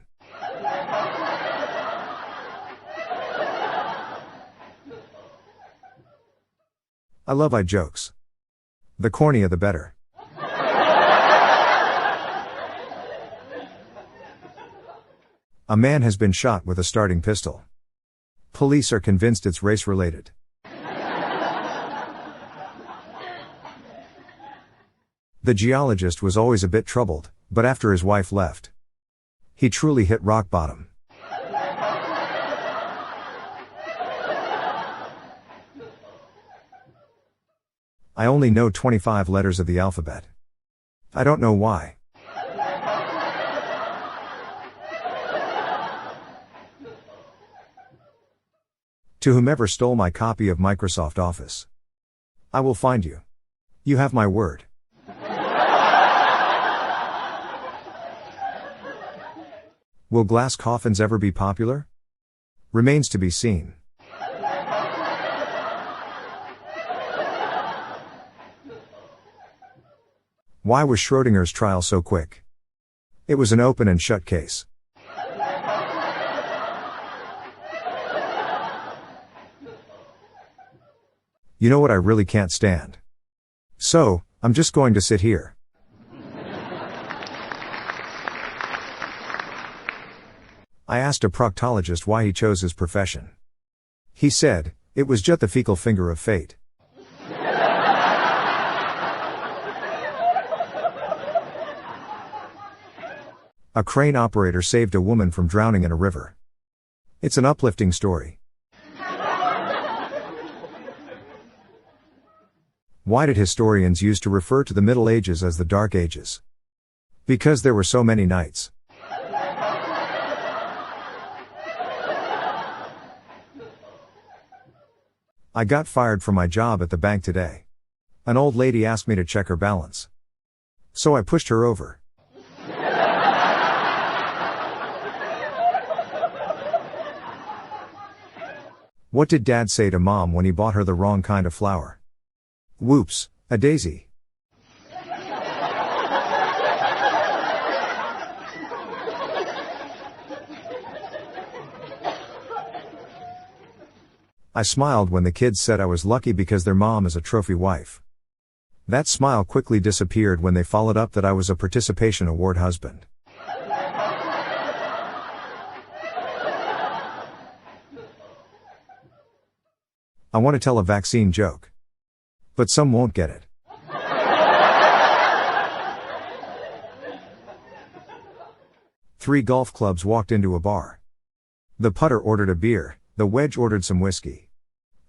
I love jokes. The cornier the better. A man has been shot with a starting pistol. Police are convinced it's race-related. The geologist was always a bit troubled, but after his wife left, he truly hit rock bottom. I only know 25 letters of the alphabet. I don't know why. To whomever stole my copy of Microsoft Office, I will find you. You have my word. Will glass coffins ever be popular? Remains to be seen. Why was Schrödinger's trial so quick? It was an open and shut case. You know what I really can't stand? So, I'm just going to sit here. I asked a proctologist why he chose his profession. He said, it was just the fecal finger of fate. A crane operator saved a woman from drowning in a river. It's an uplifting story. Why did historians used to refer to the Middle Ages as the Dark Ages? Because there were so many nights. I got fired from my job at the bank today. An old lady asked me to check her balance. So I pushed her over. What did Dad say to Mom when he bought her the wrong kind of flower? Whoops, a daisy. I smiled when the kids said I was lucky because their mom is a trophy wife. That smile quickly disappeared when they followed up that I was a participation award husband. I want to tell a vaccine joke. But some won't get it. Three golf clubs walked into a bar. The putter ordered a beer, the wedge ordered some whiskey.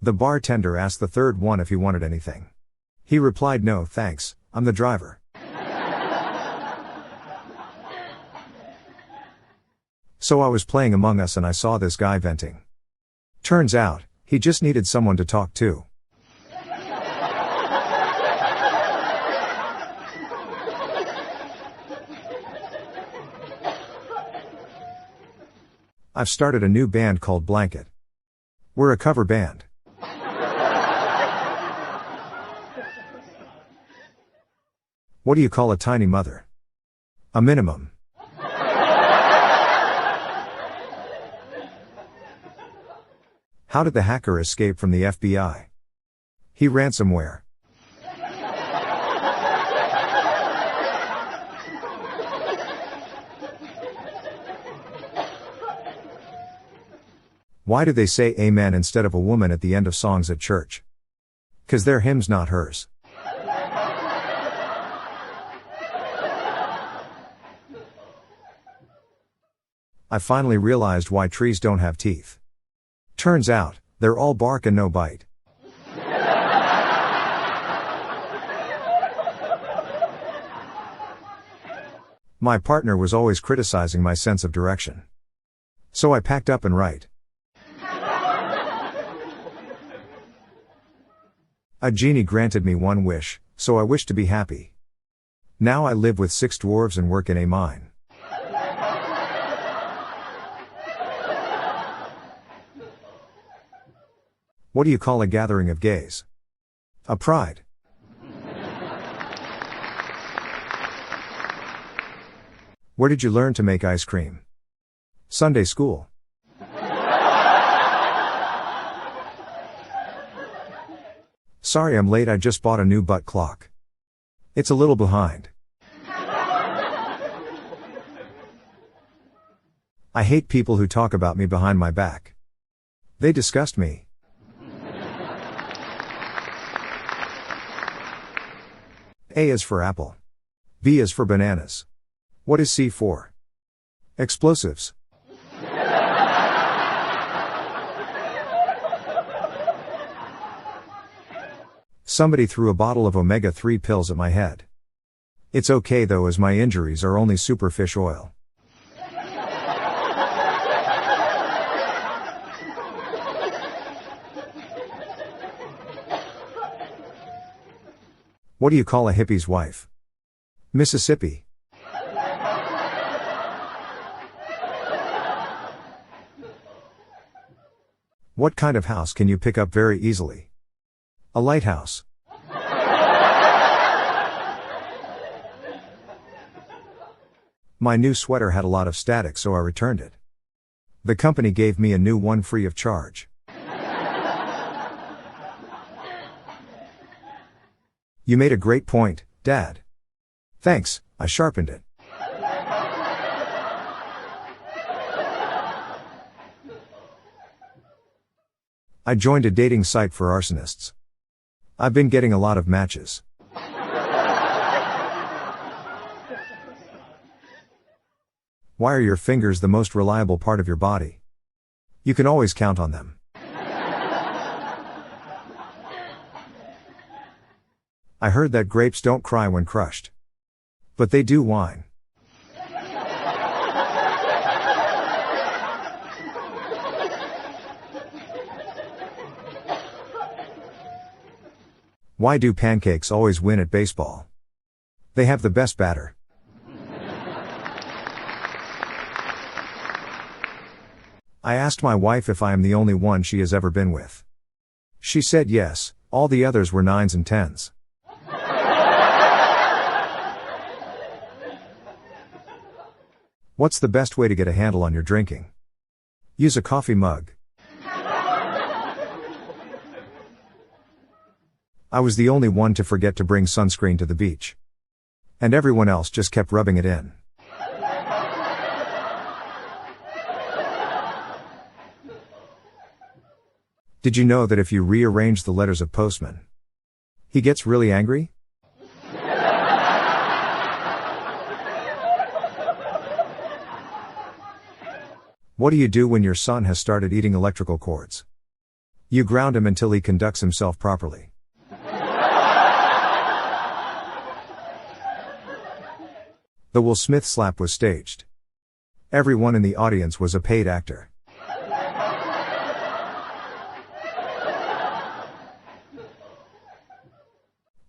The bartender asked the third one if he wanted anything. He replied, no thanks, I'm the driver. So I was playing Among Us and I saw this guy venting. Turns out, he just needed someone to talk to. I've started a new band called Blanket. We're a cover band. What do you call a tiny mother? A minimum. How did the hacker escape from the FBI? He ransomware. Why do they say amen instead of a woman at the end of songs at church? 'Cause their hymn's not hers. I finally realized why trees don't have teeth. Turns out, they're all bark and no bite. My partner was always criticizing my sense of direction. So I packed up and right. A genie granted me one wish, so I wished to be happy. Now I live with 6 dwarves and work in a mine. What do you call a gathering of gays? A pride. Where did you learn to make ice cream? Sunday school. Sorry I'm late, I just bought a new butt clock. It's a little behind. I hate people who talk about me behind my back. They disgust me. A is for apple. B is for bananas. What is C for? Explosives. Somebody threw a bottle of omega-3 pills at my head. It's okay though, as my injuries are only superfish oil. What do you call a hippie's wife? Mississippi. What kind of house can you pick up very easily? A lighthouse. My new sweater had a lot of static, so I returned it. The company gave me a new one free of charge. You made a great point, Dad. Thanks, I sharpened it. I joined a dating site for arsonists. I've been getting a lot of matches. Why are your fingers the most reliable part of your body? You can always count on them. I heard that grapes don't cry when crushed. But they do whine. Why do Pancakes always win at baseball? They have the best batter. I asked my wife if I am the only one she has ever been with. She said yes, all the others were 9s and 10s. What's the best way to get a handle on your drinking? Use a coffee mug. I was the only one to forget to bring sunscreen to the beach. And everyone else just kept rubbing it in. Did you know that if you rearrange the letters of postman, he gets really angry? What do you do when your son has started eating electrical cords? You ground him until he conducts himself properly. The Will Smith slap was staged. Everyone in the audience was a paid actor.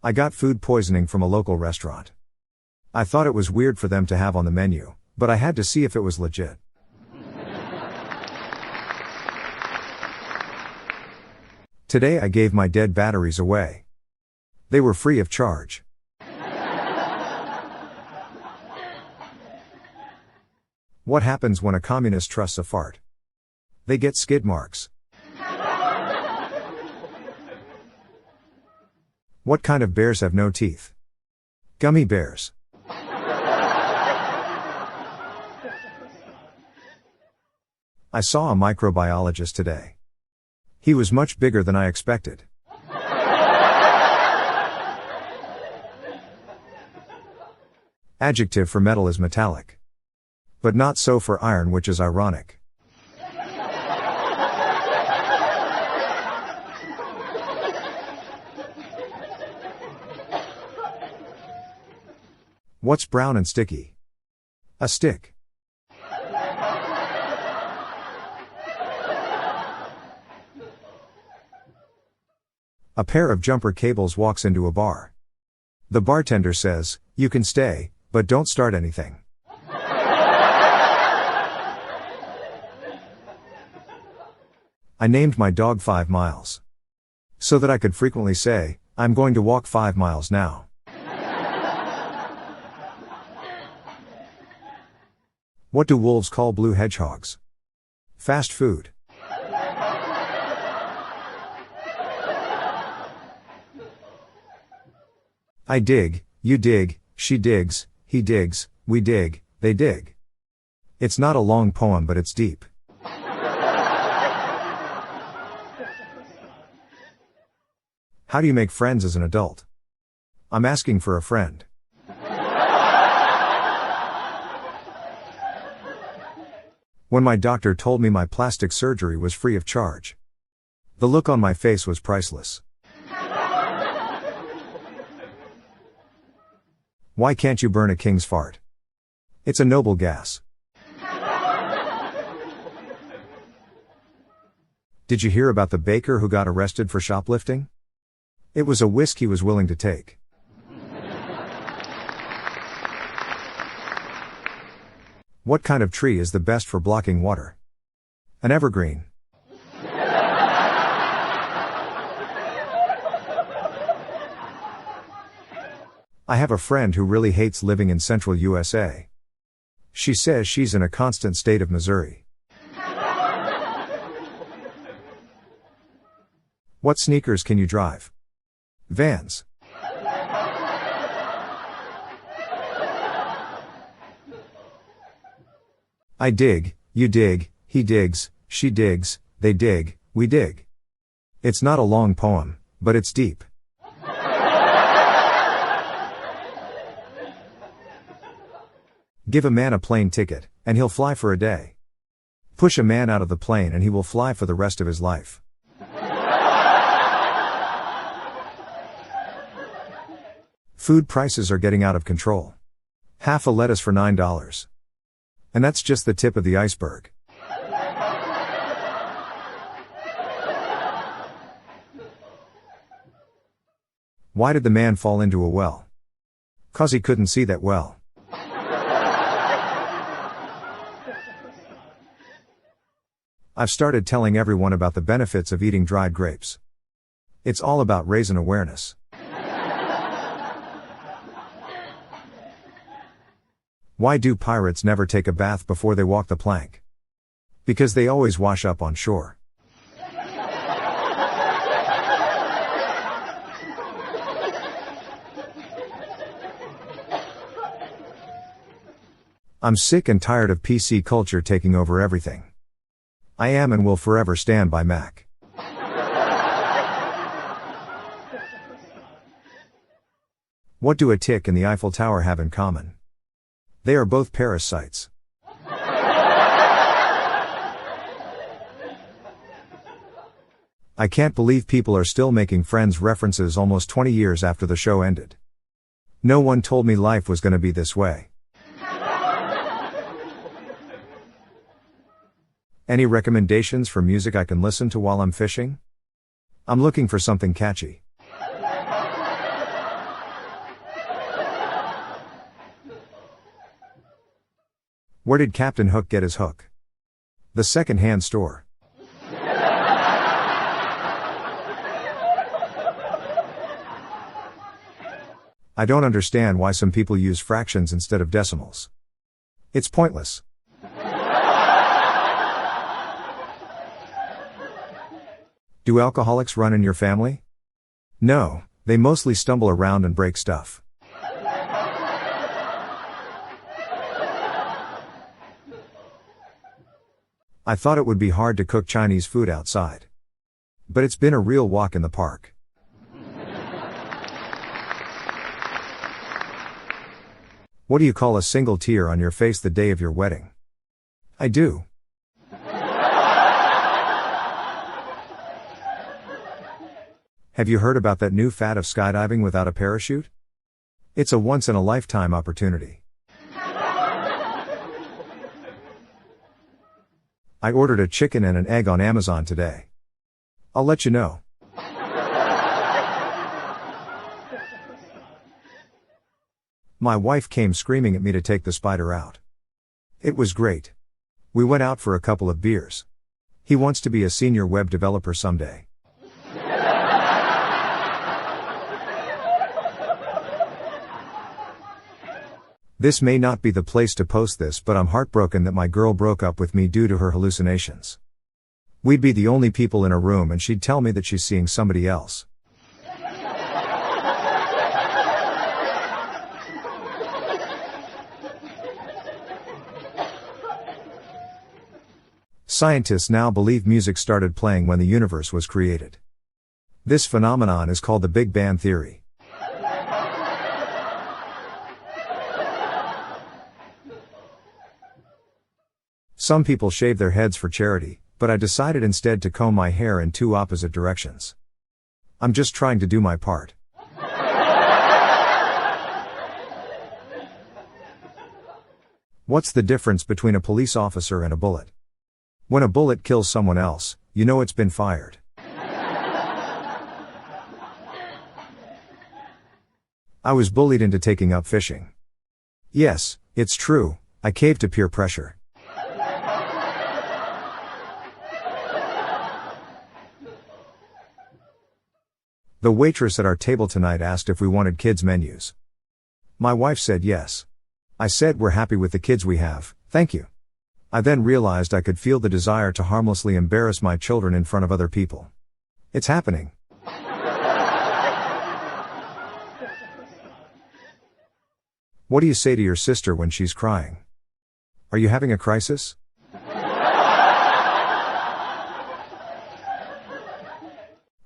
I got food poisoning from a local restaurant. I thought it was weird for them to have on the menu, but I had to see if it was legit. Today I gave my dead batteries away. They were free of charge. What happens when a communist trusts a fart? They get skid marks. What kind of bears have no teeth? Gummy bears. I saw a microbiologist today. He was much bigger than I expected. Adjective for metal is metallic. But not so for iron, which is ironic. What's brown and sticky? A stick. A pair of jumper cables walks into a bar. The bartender says, "You can stay, but don't start anything." I named my dog 5 Miles. So that I could frequently say, "I'm going to walk 5 miles now." What do wolves call blue hedgehogs? Fast food. I dig, you dig, she digs, he digs, we dig, they dig. It's not a long poem, but it's deep. How do you make friends as an adult? I'm asking for a friend. When my doctor told me my plastic surgery was free of charge, the look on my face was priceless. Why can't you burn a king's fart? It's a noble gas. Did you hear about the baker who got arrested for shoplifting? It was a risk he was willing to take. What kind of tree is the best for blocking water? An evergreen. I have a friend who really hates living in central USA. She says she's in a constant state of Missouri. What sneakers can you drive? Vans. I dig, you dig, he digs, she digs, they dig, we dig. It's not a long poem, but it's deep. Give a man a plane ticket, and he'll fly for a day. Push a man out of the plane and he will fly for the rest of his life. Food prices are getting out of control. Half a lettuce for $9. And that's just the tip of the iceberg. Why did the man fall into a well? 'Cause he couldn't see that well. I've started telling everyone about the benefits of eating dried grapes. It's all about raising awareness. Why do pirates never take a bath before they walk the plank? Because they always wash up on shore. I'm sick and tired of PC culture taking over everything. I am and will forever stand by Mac. What do a tick and the Eiffel Tower have in common? They are both parasites. I can't believe people are still making Friends references almost 20 years after the show ended. No one told me life was going to be this way. Any recommendations for music I can listen to while I'm fishing? I'm looking for something catchy. Where did Captain Hook get his hook? The second-hand store. I don't understand why some people use fractions instead of decimals. It's pointless. Do alcoholics run in your family? No, they mostly stumble around and break stuff. I thought it would be hard to cook Chinese food outside. But it's been a real walk in the park. What do you call a single tear on your face the day of your wedding? I do. Have you heard about that new fad of skydiving without a parachute? It's a once-in-a-lifetime opportunity. I ordered a chicken and an egg on Amazon today. I'll let you know. My wife came screaming at me to take the spider out. It was great. We went out for a couple of beers. He wants to be a senior web developer someday. This may not be the place to post this, but I'm heartbroken that my girl broke up with me due to her hallucinations. We'd be the only people in a room and she'd tell me that she's seeing somebody else. Scientists now believe music started playing when the universe was created. This phenomenon is called the Big Bang Theory. Some people shave their heads for charity, but I decided instead to comb my hair in two opposite directions. I'm just trying to do my part. What's the difference between a police officer and a bullet? When a bullet kills someone else, you know it's been fired. I was bullied into taking up fishing. Yes, it's true, I caved to peer pressure. The waitress at our table tonight asked if we wanted kids' menus. My wife said yes. I said we're happy with the kids we have, thank you. I then realized I could feel the desire to harmlessly embarrass my children in front of other people. It's happening. What do you say to your sister when she's crying? Are you having a crisis?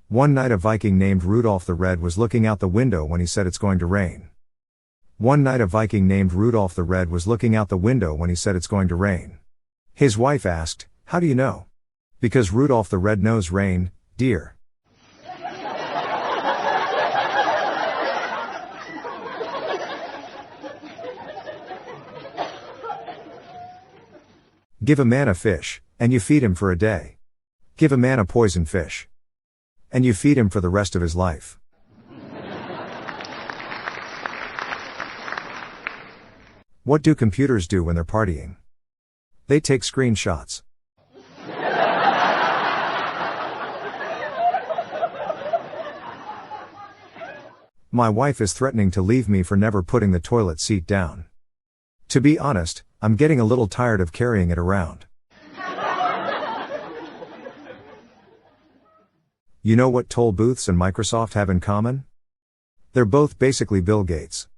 One night a Viking named Rudolph the Red was looking out the window when he said it's going to rain. One night a Viking named Rudolph the Red was looking out the window when he said it's going to rain. His wife asked, "How do you know?" "Because Rudolph the Red knows rain, dear." Give a man a fish, and you feed him for a day. Give a man a poison fish, and you feed him for the rest of his life. What do computers do when they're partying? They take screenshots. My wife is threatening to leave me for never putting the toilet seat down. To be honest, I'm getting a little tired of carrying it around. You know what toll booths and Microsoft have in common? They're both basically Bill Gates.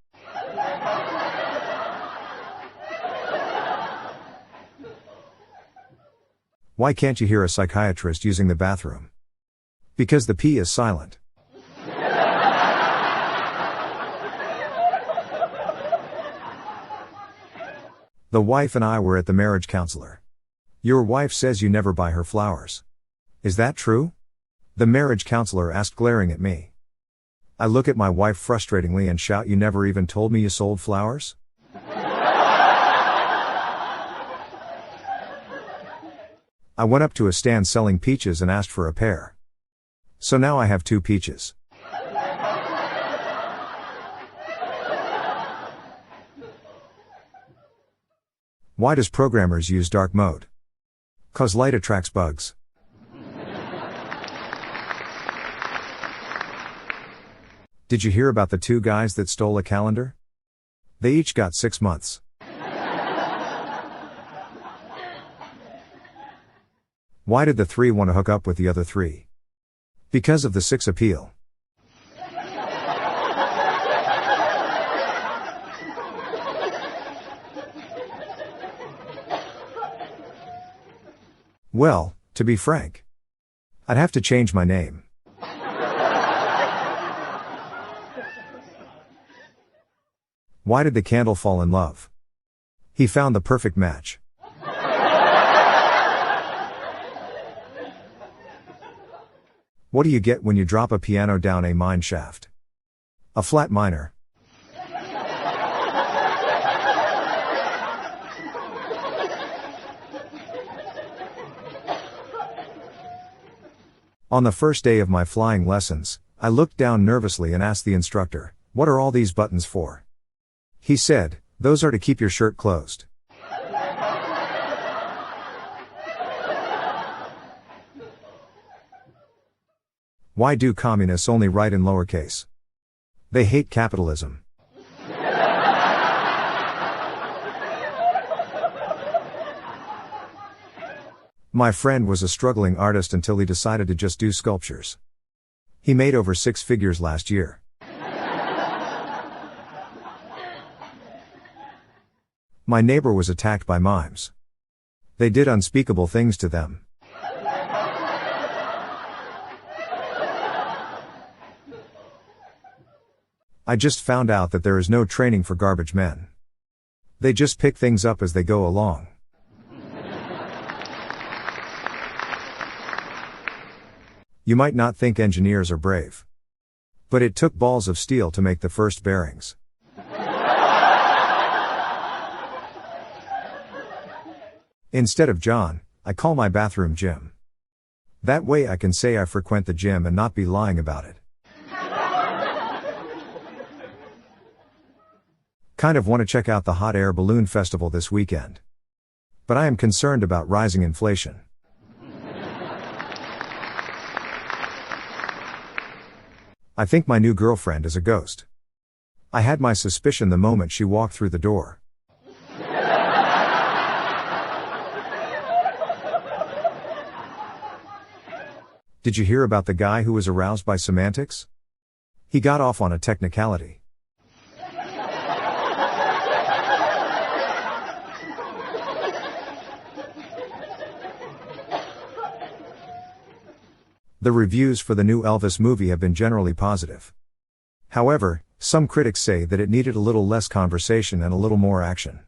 Why can't you hear a psychiatrist using the bathroom? Because the P is silent. The wife and I were at the marriage counselor. Your wife says you never buy her flowers. Is that true? The marriage counselor asked, glaring at me. I look at my wife frustratingly and shout, "You never even told me you sold flowers?" I went up to a stand selling peaches and asked for a pair. So now I have 2 peaches. Why does programmers use dark mode? 'Cause light attracts bugs. Did you hear about the 2 guys that stole a calendar? They each got 6 months. Why did the 3 want to hook up with the other 3? Because of the 6 appeal. Well, to be frank, I'd have to change my name. Why did the candle fall in love? He found the perfect match. What do you get when you drop a piano down a mine shaft? A flat minor. On the first day of my flying lessons, I looked down nervously and asked the instructor, "What are all these buttons for?" He said, "Those are to keep your shirt closed." Why do communists only write in lowercase? They hate capitalism. My friend was a struggling artist until he decided to just do sculptures. He made over 6 figures last year. My neighbor was attacked by mimes. They did unspeakable things to them. I just found out that there is no training for garbage men. They just pick things up as they go along. You might not think engineers are brave. But it took balls of steel to make the first bearings. Instead of John, I call my bathroom Jim. That way I can say I frequent the gym and not be lying about it. Kind of want to check out the hot air balloon festival this weekend. But I am concerned about rising inflation. I think my new girlfriend is a ghost. I had my suspicion the moment she walked through the door. Did you hear about the guy who was aroused by semantics? He got off on a technicality. The reviews for the new Elvis movie have been generally positive. However, some critics say that it needed a little less conversation and a little more action.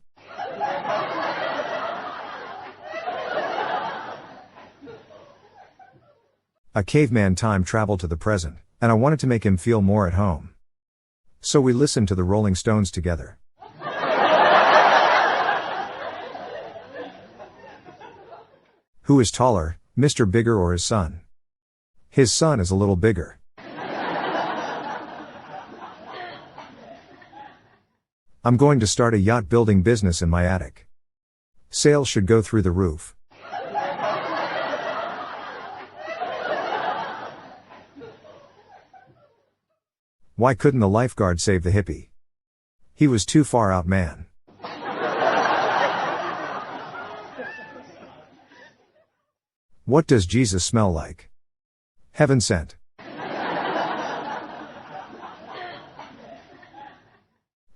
A caveman time traveled to the present, and I wanted to make him feel more at home. So we listened to the Rolling Stones together. Who is taller, Mr. Bigger or his son? His son is a little bigger. I'm going to start a yacht building business in my attic. Sales should go through the roof. Why couldn't the lifeguard save the hippie? He was too far out, man. What does Jesus smell like? Heaven sent.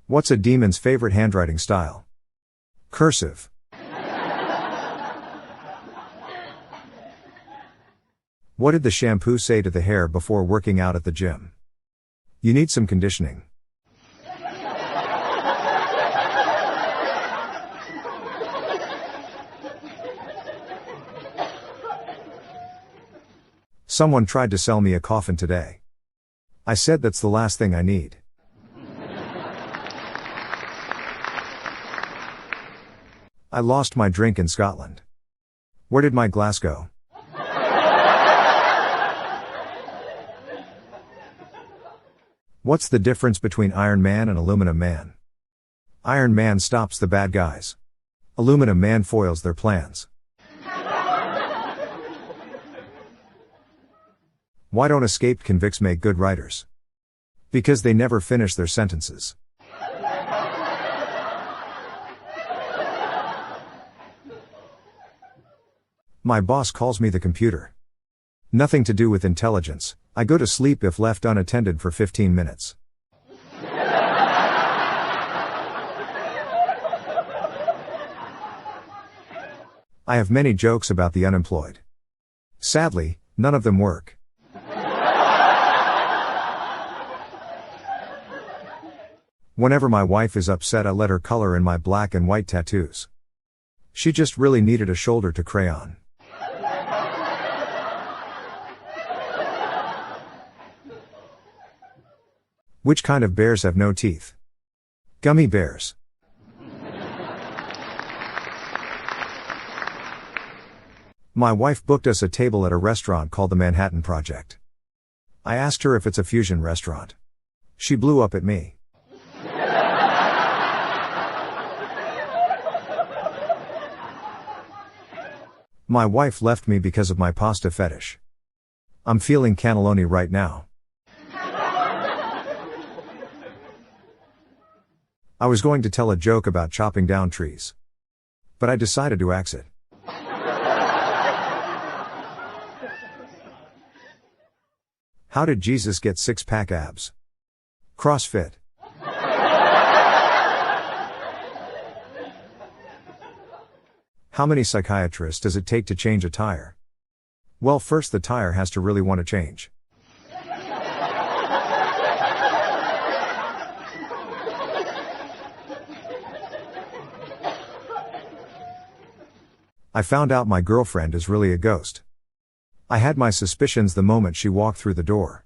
What's a demon's favorite handwriting style? Cursive. What did the shampoo say to the hair before working out at the gym? You need some conditioning. Someone tried to sell me a coffin today. I said that's the last thing I need. I lost my drink in Scotland. Where did my glass go? What's the difference between Iron Man and Aluminum Man? Iron Man stops the bad guys. Aluminum Man foils their plans. Why don't escaped convicts make good writers? Because they never finish their sentences. My boss calls me the computer. Nothing to do with intelligence. I go to sleep if left unattended for 15 minutes. I have many jokes about the unemployed. Sadly, none of them work. Whenever my wife is upset, I let her color in my black and white tattoos. She just really needed a shoulder to crayon. Which kind of bears have no teeth? Gummy bears. My wife booked us a table at a restaurant called the Manhattan Project. I asked her if it's a fusion restaurant. She blew up at me. My wife left me because of my pasta fetish. I'm feeling cannelloni right now. I was going to tell a joke about chopping down trees, but I decided to axe it. How did Jesus get six-pack abs? CrossFit. How many psychiatrists does it take to change a tire? Well, first the tire has to really want to change. I found out my girlfriend is really a ghost. I had my suspicions the moment she walked through the door.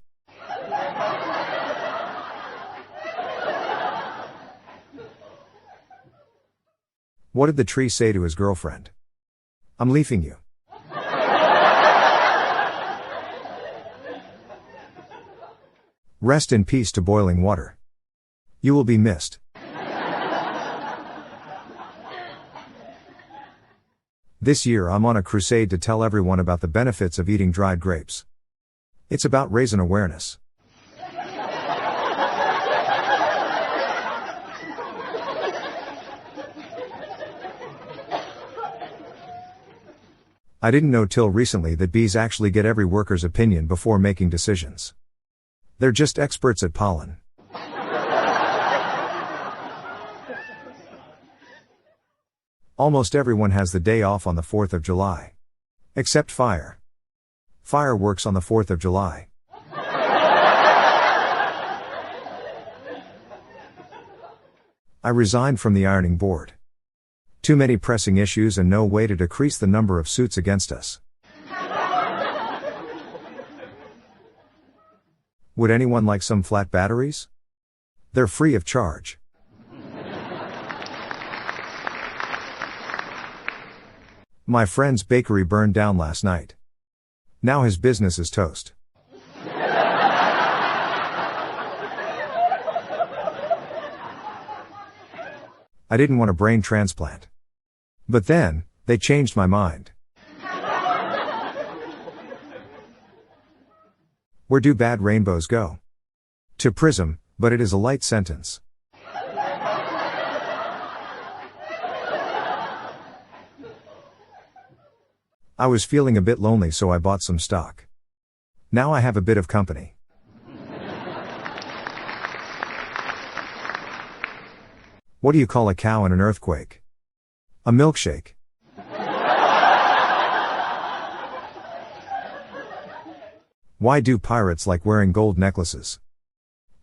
What did the tree say to his girlfriend? I'm leaving you. Rest in peace to boiling water. You will be missed. This year I'm on a crusade to tell everyone about the benefits of eating dried grapes. It's about raising awareness. I didn't know till recently that bees actually get every worker's opinion before making decisions. They're just experts at pollen. Almost everyone has the day off on the 4th of July. Except fire. Fire works on the 4th of July. I resigned from the ironing board. Too many pressing issues and no way to decrease the number of suits against us. Would anyone like some flat batteries? They're free of charge. My friend's bakery burned down last night. Now his business is toast. I didn't want a brain transplant. But then, they changed my mind. Where do bad rainbows go? To Prism, but it is a light sentence. I was feeling a bit lonely, so I bought some stock. Now I have a bit of company. What do you call a cow in an earthquake? A milkshake. Why do pirates like wearing gold necklaces?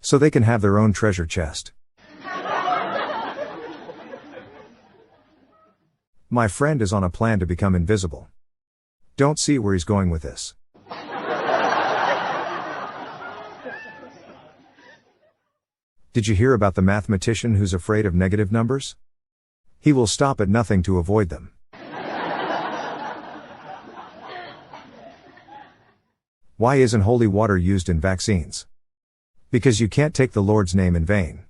So they can have their own treasure chest. My friend is on a plan to become invisible. Don't see where he's going with this. Did you hear about the mathematician who's afraid of negative numbers? He will stop at nothing to avoid them. Why isn't holy water used in vaccines? Because you can't take the Lord's name in vain.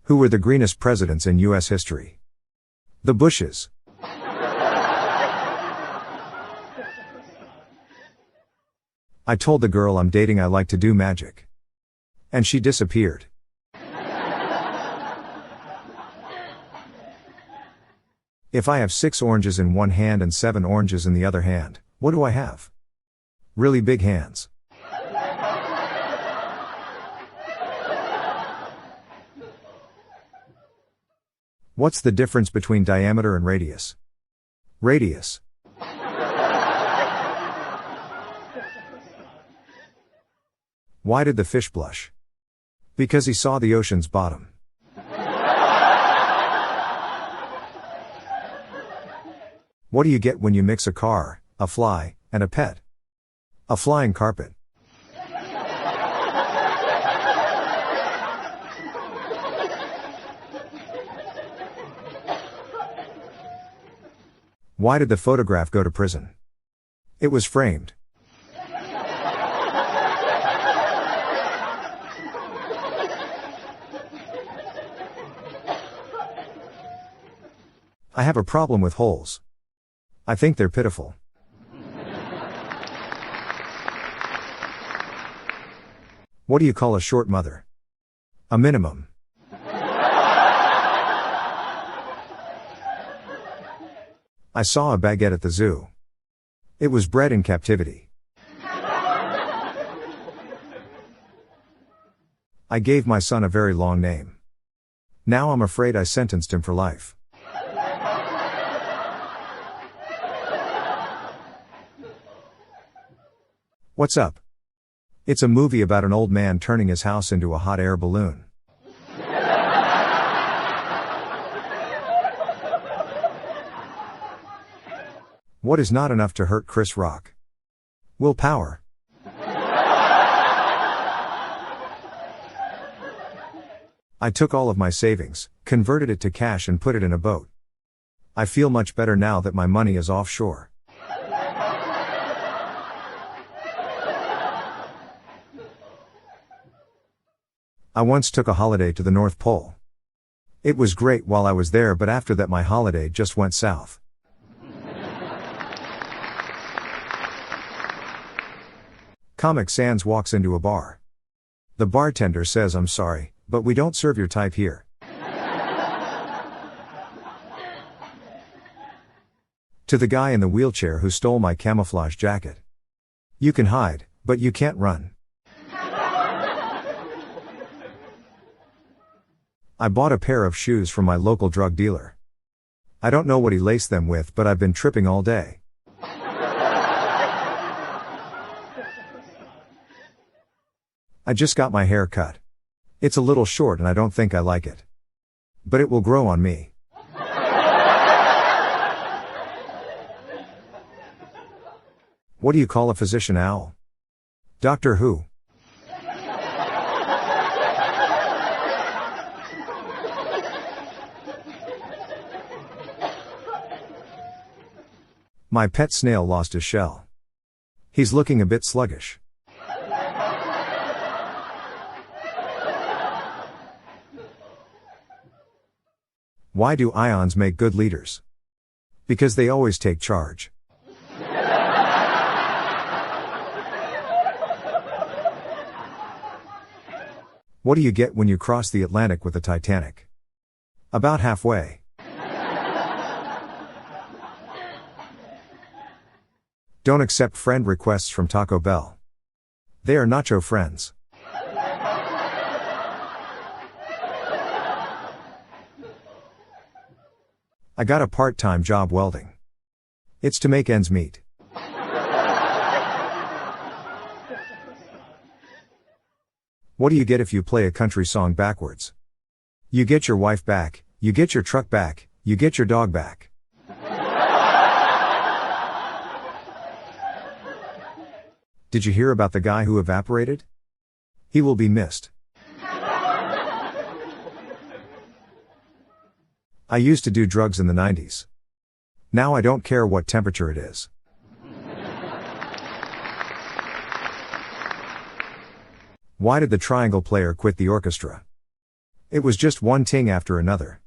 Who were the greenest presidents in U.S. history? The Bushes. I told the girl I'm dating I like to do magic. And she disappeared. If I have 6 oranges in one hand and 7 oranges in the other hand, what do I have? Really big hands. What's the difference between diameter and radius? Radius. Why did the fish blush? Because he saw the ocean's bottom. What do you get when you mix a car, a fly, and a pet? A flying carpet. Why did the photograph go to prison? It was framed. I have a problem with holes. I think they're pitiful. What do you call a short mother? A minimum. I saw a baguette at the zoo. It was bred in captivity. I gave my son a very long name. Now I'm afraid I sentenced him for life. What's up? It's a movie about an old man turning his house into a hot air balloon. What is not enough to hurt Chris Rock? Willpower. I took all of my savings, converted it to cash and put it in a boat. I feel much better now that my money is offshore. I once took a holiday to the North Pole. It was great while I was there, but after that my holiday just went south. Comic Sans walks into a bar. The bartender says, "I'm sorry, but we don't serve your type here." To the guy in the wheelchair who stole my camouflage jacket. You can hide, but you can't run. I bought a pair of shoes from my local drug dealer. I don't know what he laced them with, but I've been tripping all day. I just got my hair cut. It's a little short and I don't think I like it. But it will grow on me. What do you call a physician owl? Doctor Who. My pet snail lost his shell. He's looking a bit sluggish. Why do ions make good leaders? Because they always take charge. What do you get when you cross the Atlantic with the Titanic? About halfway. Don't accept friend requests from Taco Bell. They are nacho friends. I got a part-time job welding. It's to make ends meet. What do you get if you play a country song backwards? You get your wife back, you get your truck back, you get your dog back. Did you hear about the guy who evaporated? He will be missed. I used to do drugs in the 90s. Now I don't care what temperature it is. Why did the triangle player quit the orchestra? It was just one ting after another.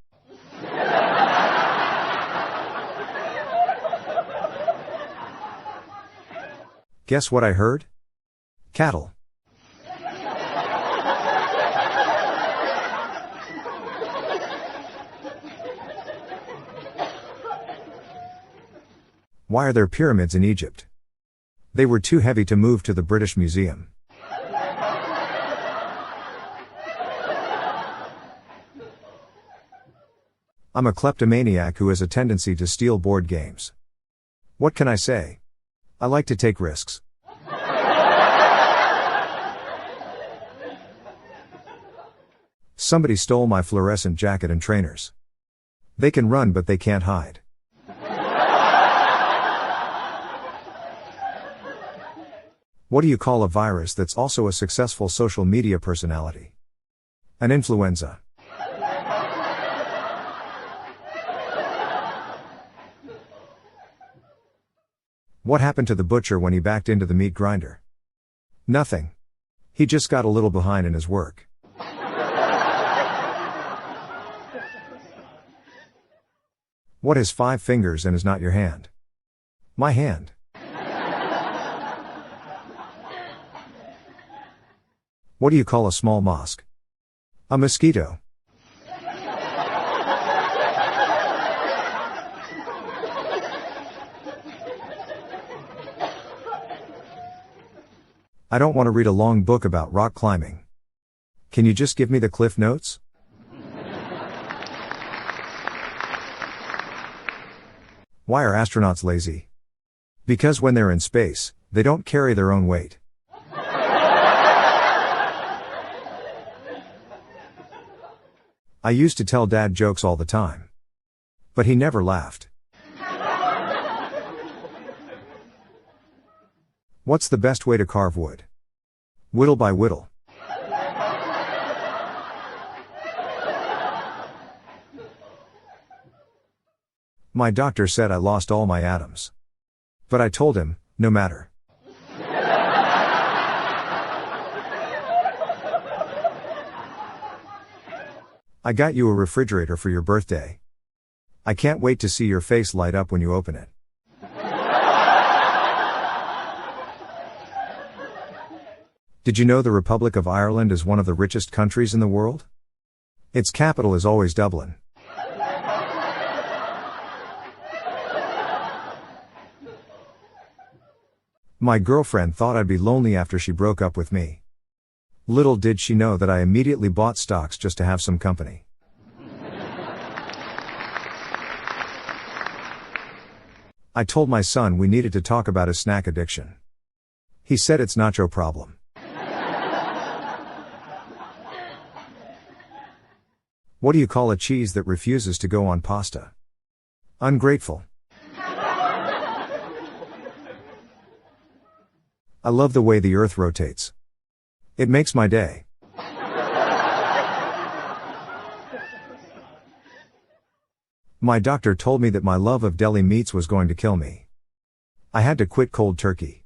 Guess what I heard? Cattle. Why are there pyramids in Egypt? They were too heavy to move to the British Museum. I'm a kleptomaniac who has a tendency to steal board games. What can I say? I like to take risks. Somebody stole my fluorescent jacket and trainers. They can run but they can't hide. What do you call a virus that's also a successful social media personality? An influenza. What happened to the butcher when he backed into the meat grinder? Nothing. He just got a little behind in his work. What has 5 fingers and is not your hand? My hand. What do you call a small mosque? A mosquito. I don't want to read a long book about rock climbing. Can you just give me the Cliff Notes? Why are astronauts lazy? Because when they're in space, they don't carry their own weight. I used to tell Dad jokes all the time. But he never laughed. What's the best way to carve wood? Whittle by whittle. My doctor said I lost all my atoms. But I told him, no matter. I got you a refrigerator for your birthday. I can't wait to see your face light up when you open it. Did you know the Republic of Ireland is one of the richest countries in the world? Its capital is always Dublin. My girlfriend thought I'd be lonely after she broke up with me. Little did she know that I immediately bought stocks just to have some company. I told my son we needed to talk about his snack addiction. He said it's nacho problem. What do you call a cheese that refuses to go on pasta? Ungrateful. I love the way the earth rotates. It makes my day. My doctor told me that my love of deli meats was going to kill me. I had to quit cold turkey.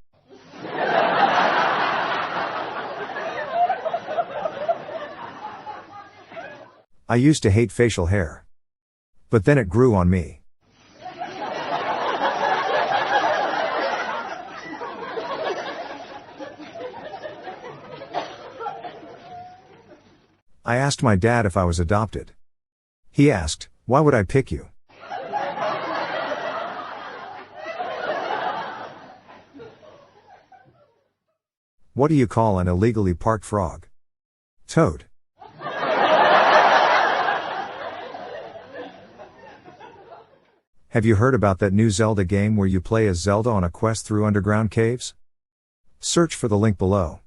I used to hate facial hair. But then it grew on me. I asked my dad if I was adopted. He asked, "Why would I pick you?" What do you call an illegally parked frog? Toad. Have you heard about that new Zelda game where you play as Zelda on a quest through underground caves? Search for the link below.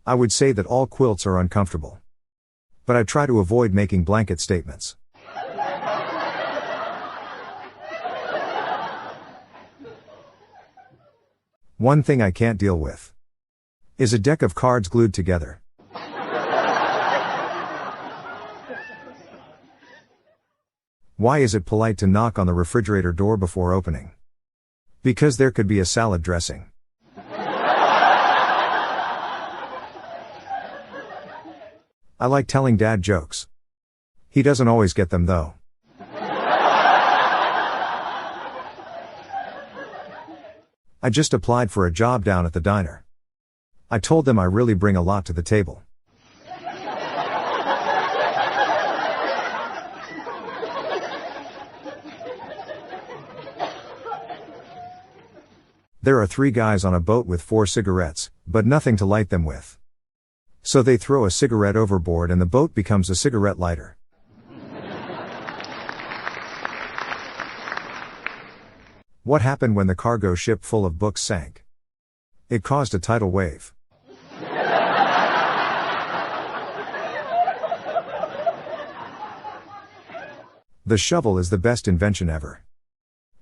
I would say that all quilts are uncomfortable. But I try to avoid making blanket statements. One thing I can't deal with is a deck of cards glued together. Why is it polite to knock on the refrigerator door before opening? Because there could be a salad dressing. I like telling Dad jokes. He doesn't always get them though. I just applied for a job down at the diner. I told them I really bring a lot to the table. There are 3 guys on a boat with 4 cigarettes, but nothing to light them with. So they throw a cigarette overboard and the boat becomes a cigarette lighter. What happened when the cargo ship full of books sank? It caused a tidal wave. The shovel is the best invention ever.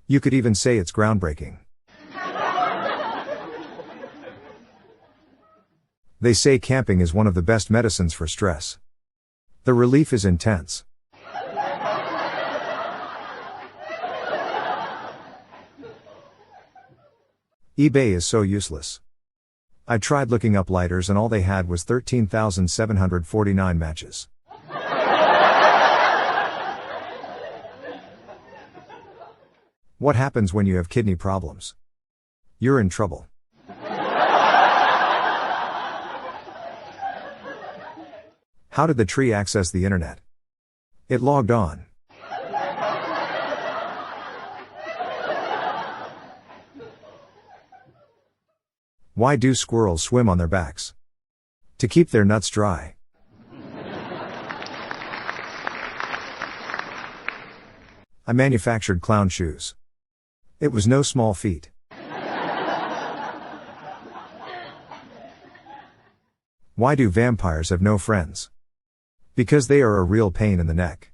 You could even say it's groundbreaking. They say camping is one of the best medicines for stress. The relief is intense. eBay is so useless. I tried looking up lighters and all they had was 13,749 matches. What happens when you have kidney problems? You're in trouble. How did the tree access the internet? It logged on. Why do squirrels swim on their backs? To keep their nuts dry. I manufactured clown shoes. It was no small feat. Why do vampires have no friends? Because they are a real pain in the neck.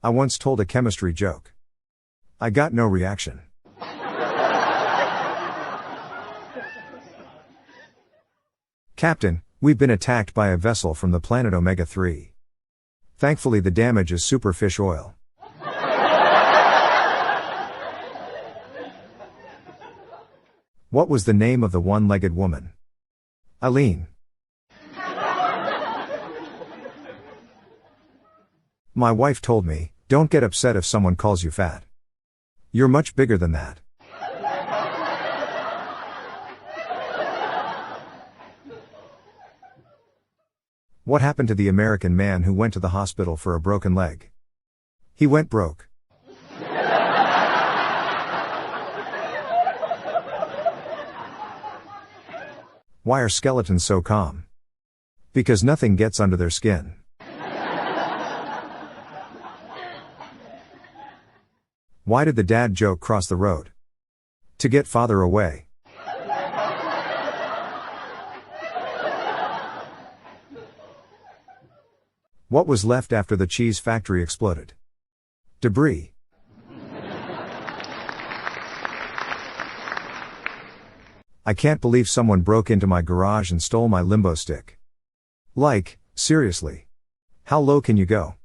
I once told a chemistry joke. I got no reaction. Captain, we've been attacked by a vessel from the planet Omega-3. Thankfully the damage is super fish oil. What was the name of the one-legged woman? Eileen. My wife told me, don't get upset if someone calls you fat. You're much bigger than that. What happened to the American man who went to the hospital for a broken leg? He went broke. Why are skeletons so calm? Because nothing gets under their skin. Why did the dad joke cross the road? To get father away. What was left after the cheese factory exploded? Debris. I can't believe someone broke into my garage and stole my limbo stick. Like, seriously. How low can you go?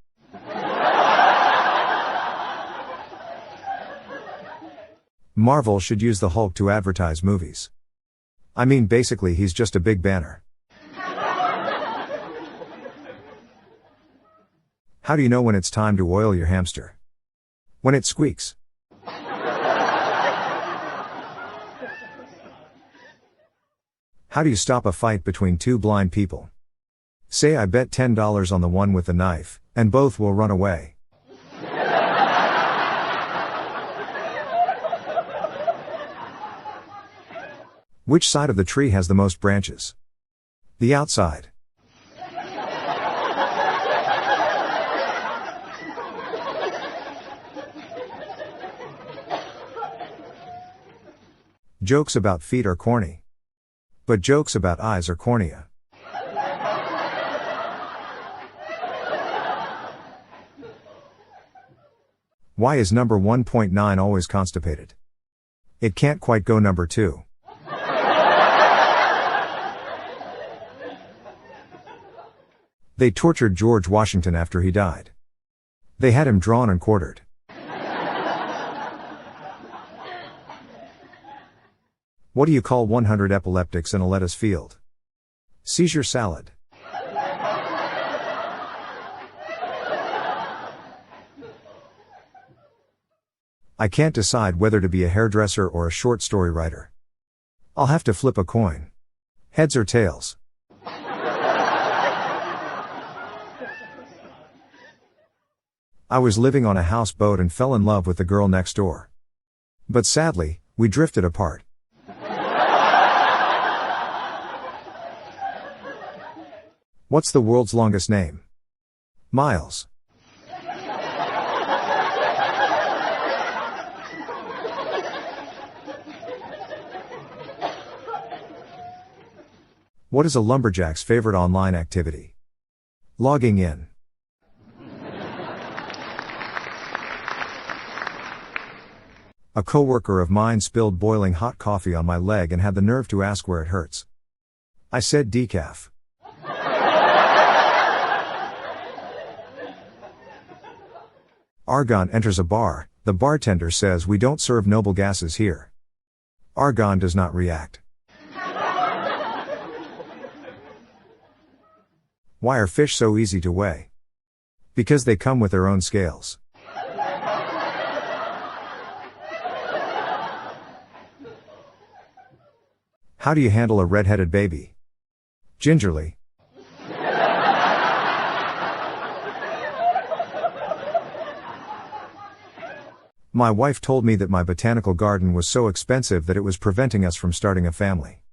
Marvel should use the Hulk to advertise movies. I mean, basically he's just a big banner. How do you know when it's time to oil your hamster? When it squeaks. How do you stop a fight between two blind people? Say I bet $10 on the one with the knife, and both will run away. Which side of the tree has the most branches? The outside. Jokes about feet are corny. But jokes about eyes are cornea. Why is number 1.9 always constipated? It can't quite go number 2. They tortured George Washington after he died. They had him drawn and quartered. What do you call 100 epileptics in a lettuce field? Seizure salad. I can't decide whether to be a hairdresser or a short story writer. I'll have to flip a coin. Heads or tails? I was living on a houseboat and fell in love with the girl next door. But sadly, we drifted apart. What's the world's longest name? Miles. What is a lumberjack's favorite online activity? Logging in. A coworker of mine spilled boiling hot coffee on my leg and had the nerve to ask where it hurts. I said decaf. Argon enters a bar, the bartender says we don't serve noble gases here. Argon does not react. Why are fish so easy to weigh? Because they come with their own scales. How do you handle a red-headed baby? Gingerly. My wife told me that my botanical garden was so expensive that it was preventing us from starting a family.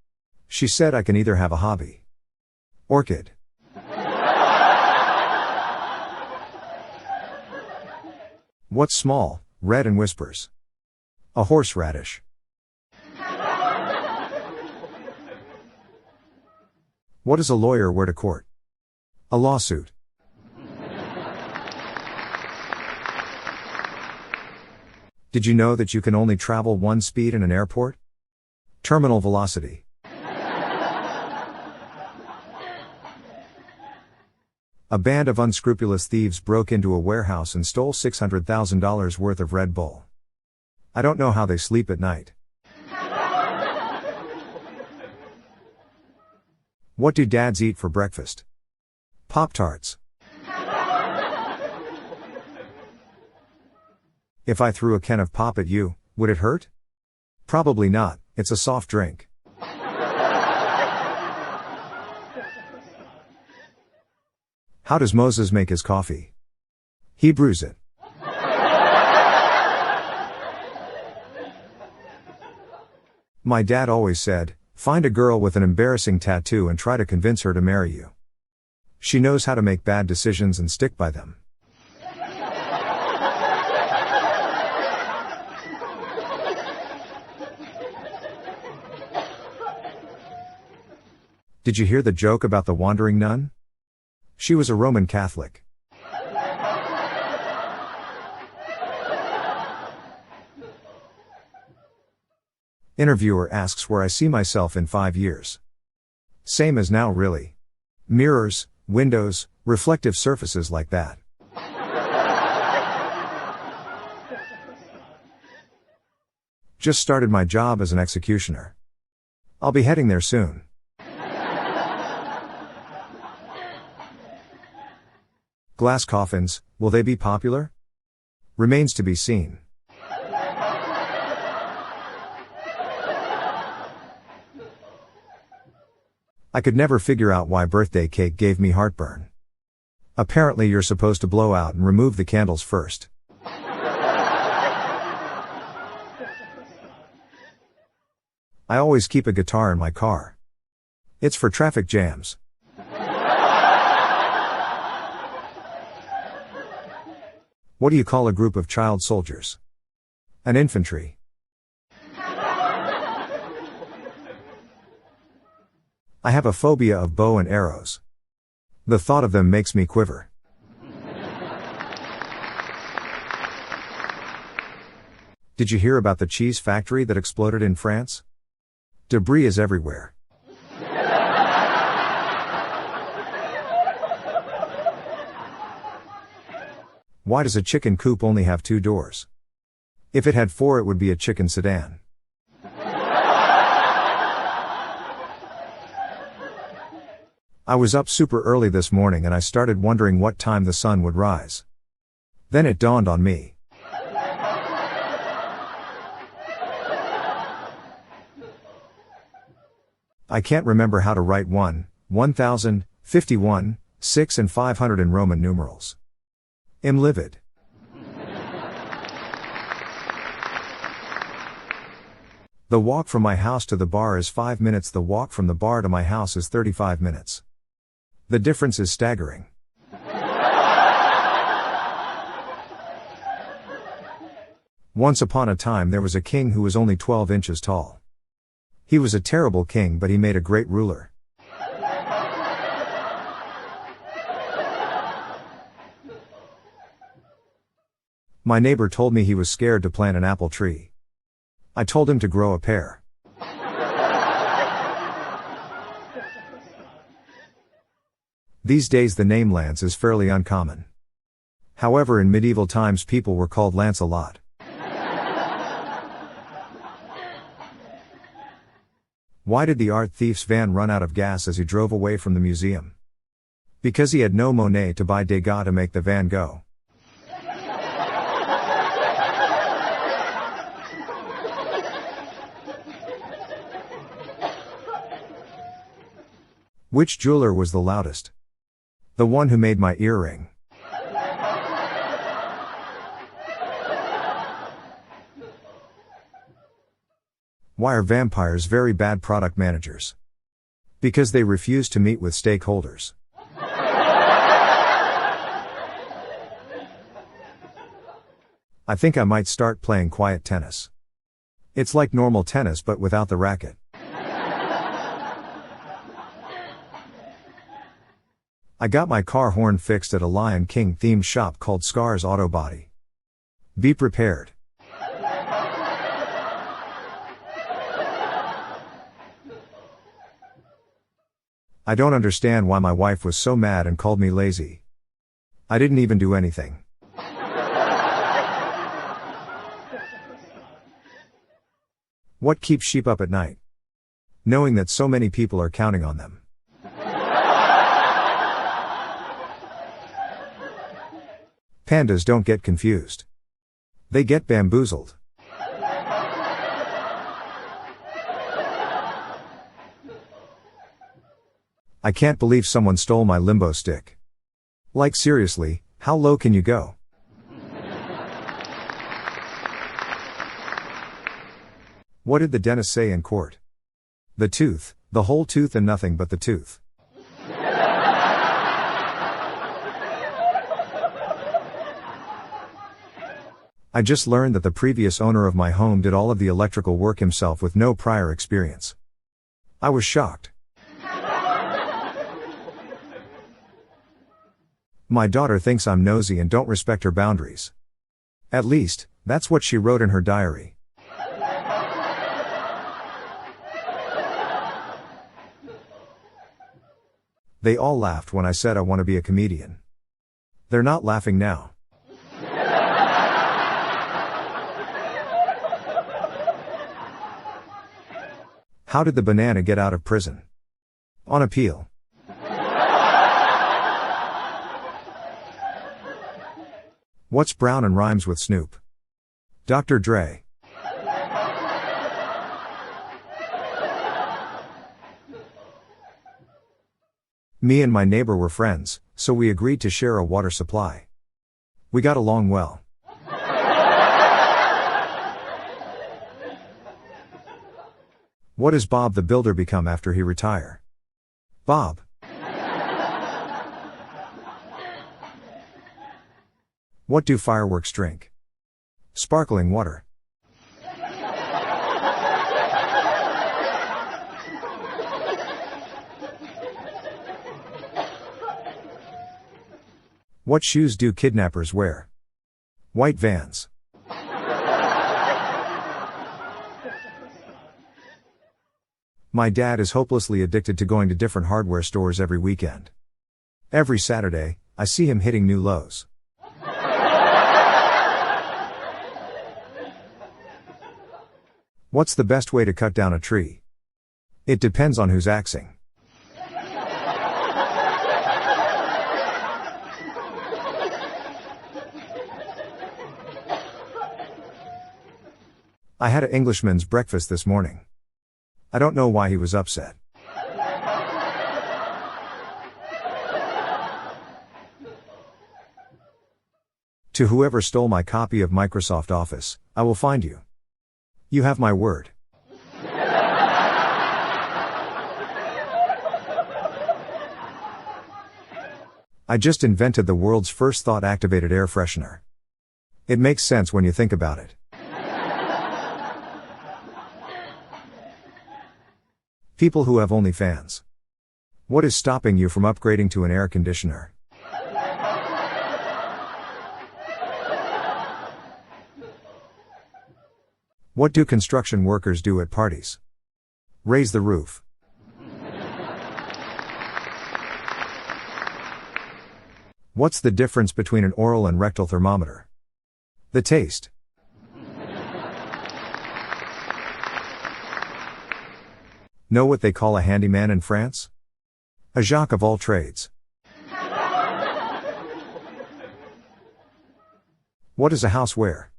She said I can either have a hobby. Orchid. What's small, red and whispers? A horseradish. What does a lawyer wear to court? A lawsuit. Did you know that you can only travel one speed in an airport? Terminal velocity. A band of unscrupulous thieves broke into a warehouse and stole $600,000 worth of Red Bull. I don't know how they sleep at night. What do dads eat for breakfast? Pop-Tarts. If I threw a can of pop at you, would it hurt? Probably not, it's a soft drink. How does Moses make his coffee? He brews it. My dad always said, find a girl with an embarrassing tattoo and try to convince her to marry you. She knows how to make bad decisions and stick by them. Did you hear the joke about the wandering nun? She was a Roman Catholic. Interviewer asks where I see myself in 5 years. Same as now, really. Mirrors, windows, reflective surfaces like that. Just started my job as an executioner. I'll be heading there soon. Glass coffins, will they be popular? Remains to be seen. I could never figure out why birthday cake gave me heartburn. Apparently you're supposed to blow out and remove the candles first. I always keep a guitar in my car. It's for traffic jams. What do you call a group of child soldiers? An infantry. I have a phobia of bow and arrows. The thought of them makes me quiver. Did you hear about the cheese factory that exploded in France? Debris is everywhere. Why does a chicken coop only have 2 doors? If it had 4, it would be a chicken sedan. I was up super early this morning and I started wondering what time the sun would rise. Then it dawned on me. I can't remember how to write 1, 1000, 51, 6 and 500 in Roman numerals. I'm livid. The walk from my house to the bar is 5 minutes. The walk from the bar to my house is 35 minutes. The difference is staggering. Once upon a time there was a king who was only 12 inches tall. He was a terrible king, but he made a great ruler. My neighbor told me he was scared to plant an apple tree. I told him to grow a pear. These days the name Lance is fairly uncommon. However, in medieval times people were called Lancelot. Why did the art thief's van run out of gas as he drove away from the museum? Because he had no Monet to buy Degas to make the van go. Which jeweler was the loudest? The one who made my earring. Why are vampires very bad product managers? Because they refuse to meet with stakeholders. I think I might start playing quiet tennis. It's like normal tennis but without the racket. I got my car horn fixed at a Lion King themed shop called Scar's Auto Body. Be prepared. I don't understand why my wife was so mad and called me lazy. I didn't even do anything. What keeps sheep up at night? Knowing that so many people are counting on them. Pandas don't get confused. They get bamboozled. I can't believe someone stole my limbo stick. Like seriously, how low can you go? What did the dentist say in court? The tooth, the whole tooth and nothing but the tooth. I just learned that the previous owner of my home did all of the electrical work himself with no prior experience. I was shocked. My daughter thinks I'm nosy and don't respect her boundaries. At least, that's what she wrote in her diary. They all laughed when I said I want to be a comedian. They're not laughing now. How did the banana get out of prison? On appeal. What's brown and rhymes with Snoop? Dr. Dre. Me and my neighbor were friends, so we agreed to share a water supply. We got along well. What does Bob the Builder become after he retire? Bob. What do fireworks drink? Sparkling water. What shoes do kidnappers wear? White Vans. My dad is hopelessly addicted to going to different hardware stores every weekend. Every Saturday, I see him hitting new lows. What's the best way to cut down a tree? It depends on who's axing. I had an Englishman's breakfast this morning. I don't know why he was upset. To whoever stole my copy of Microsoft Office, I will find you. You have my word. I just invented the world's first thought-activated air freshener. It makes sense when you think about it. People who have only fans. What is stopping you from upgrading to an air conditioner? What do construction workers do at parties? Raise the roof. What's the difference between an oral and rectal thermometer? The taste. Know what they call a handyman in France? A Jacques of all trades. What is a house where?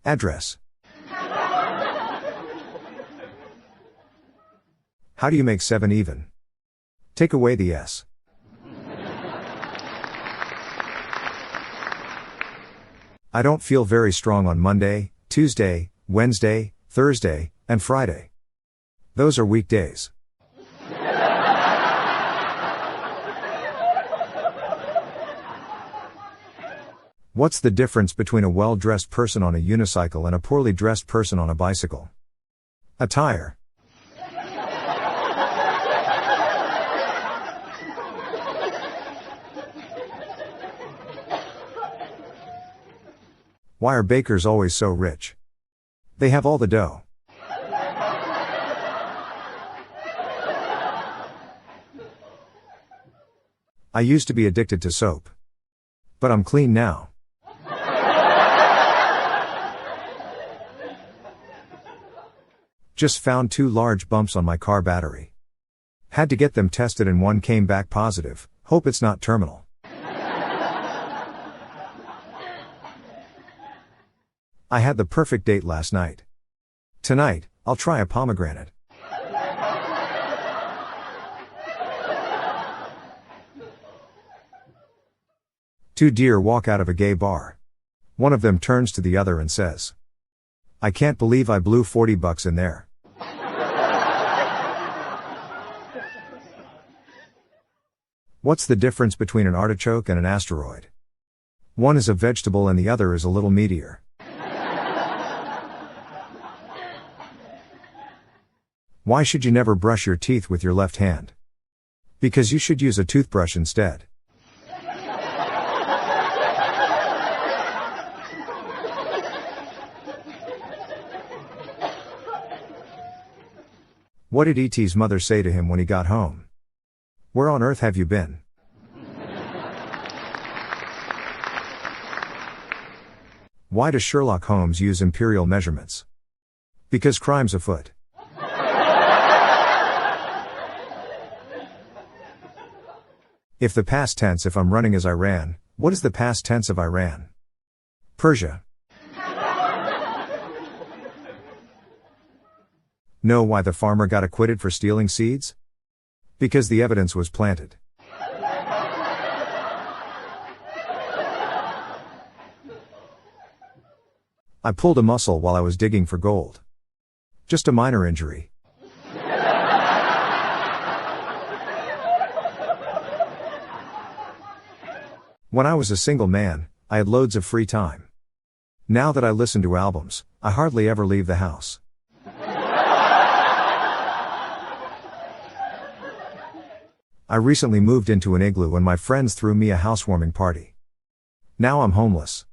Address. How do you make 7 even? Take away the S. I don't feel very strong on Monday, Tuesday, Wednesday, Thursday, and Friday. Those are weekdays. What's the difference between a well-dressed person on a unicycle and a poorly dressed person on a bicycle? Attire. Why are bakers always so rich? They have all the dough. I used to be addicted to soap. But I'm clean now. Just found 2 large bumps on my car battery. Had to get them tested and one came back positive. Hope it's not terminal. I had the perfect date last night. Tonight, I'll try a pomegranate. Two deer walk out of a gay bar. One of them turns to the other and says, "I can't believe I blew $40 in there." What's the difference between an artichoke and an asteroid? One is a vegetable and the other is a little meteor. Why should you never brush your teeth with your left hand? Because you should use a toothbrush instead. What did E.T.'s mother say to him when he got home? "Where on earth have you been?" Why does Sherlock Holmes use imperial measurements? Because crime's afoot. If the past tense if I'm running as I ran, what is the past tense of I ran? Persia. Know why the farmer got acquitted for stealing seeds? Because the evidence was planted. I pulled a muscle while I was digging for gold. Just a minor injury. When I was a single man, I had loads of free time. Now that I listen to albums, I hardly ever leave the house. I recently moved into an igloo and my friends threw me a housewarming party. Now I'm homeless.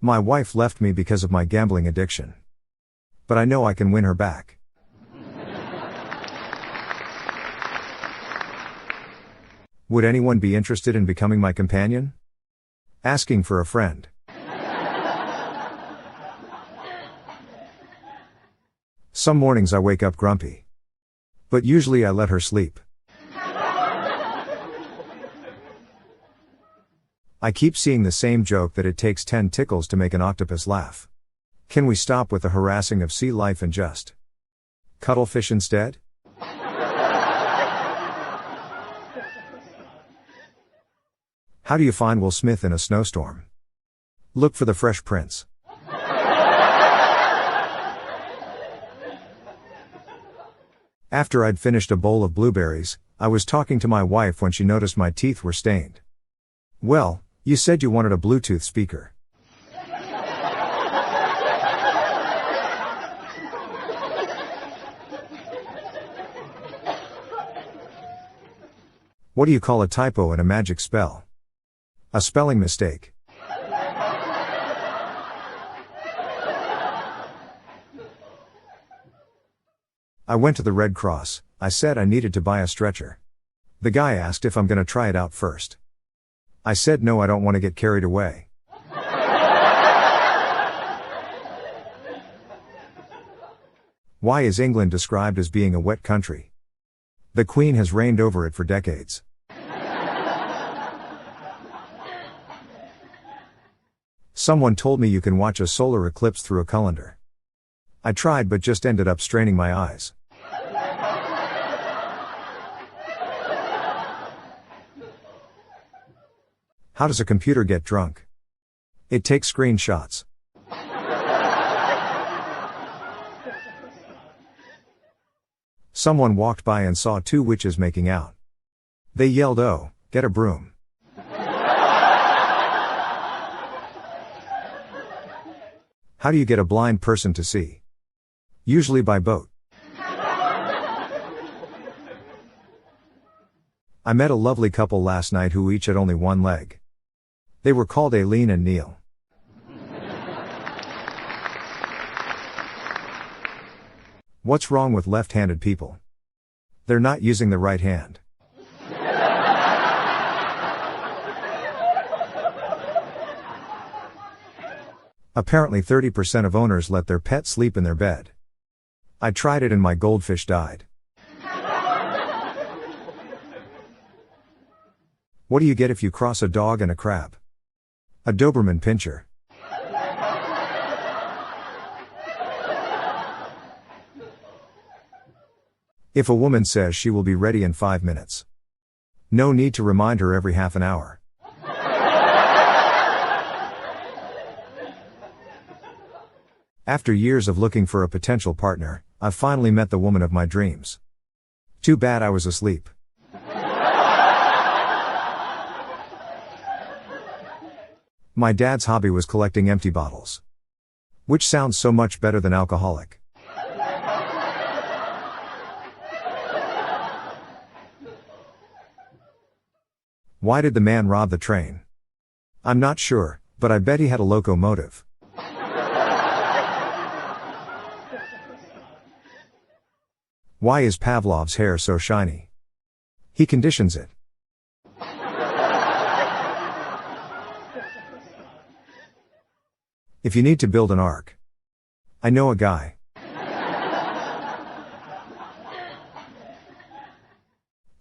My wife left me because of my gambling addiction. But I know I can win her back. Would anyone be interested in becoming my companion? Asking for a friend. Some mornings I wake up grumpy. But usually I let her sleep. I keep seeing the same joke that it takes 10 tickles to make an octopus laugh. Can we stop with the harassing of sea life and just cuddle fish instead? How do you find Will Smith in a snowstorm? Look for the Fresh Prince. After I'd finished a bowl of blueberries, I was talking to my wife when she noticed my teeth were stained. "Well, you said you wanted a Bluetooth speaker." What do you call a typo and a magic spell? A spelling mistake. I went to the Red Cross. I said I needed to buy a stretcher. The guy asked if I'm gonna try it out first. I said no, I don't want to get carried away. Why is England described as being a wet country? The Queen has reigned over it for decades. Someone told me you can watch a solar eclipse through a colander. I tried but just ended up straining my eyes. How does a computer get drunk? It takes screenshots. Someone walked by and saw two witches making out. They yelled, "Oh, get a broom." How do you get a blind person to see? Usually by boat. I met a lovely couple last night who each had only one leg. They were called Aileen and Neil. What's wrong with left-handed people? They're not using the right hand. Apparently 30% of owners let their pet sleep in their bed. I tried it and my goldfish died. What do you get if you cross a dog and a crab? A Doberman Pinscher. If a woman says she will be ready in 5 minutes, no need to remind her every half an hour. After years of looking for a potential partner, I've finally met the woman of my dreams. Too bad I was asleep. My dad's hobby was collecting empty bottles. Which sounds so much better than alcoholic. Why did the man rob the train? I'm not sure, but I bet he had a locomotive. Why is Pavlov's hair so shiny? He conditions it. If you need to build an ark, I know a guy.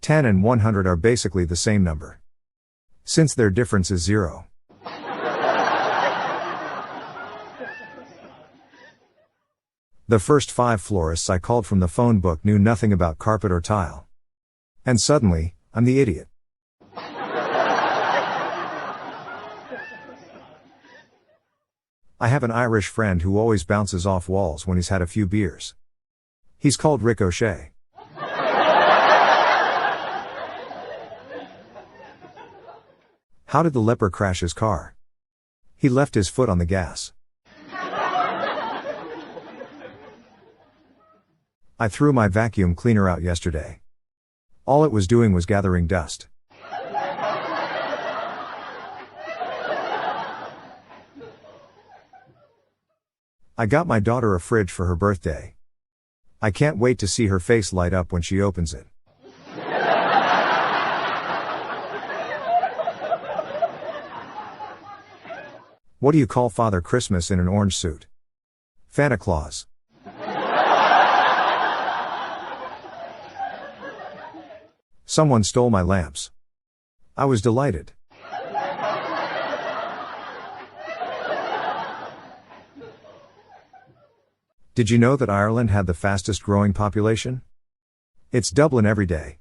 "10 and 100 are basically the same number, since their difference is 0. The first 5 florists I called from the phone book knew nothing about carpet or tile. And suddenly, I'm the idiot. I have an Irish friend who always bounces off walls when he's had a few beers. He's called Ricochet. How did the leper crash his car? He left his foot on the gas. I threw my vacuum cleaner out yesterday. All it was doing was gathering dust. I got my daughter a fridge for her birthday. I can't wait to see her face light up when she opens it. What do you call Father Christmas in an orange suit? Santa Claus. Someone stole my lamps. I was delighted. Did you know that Ireland had the fastest growing population? It's Dublin every day.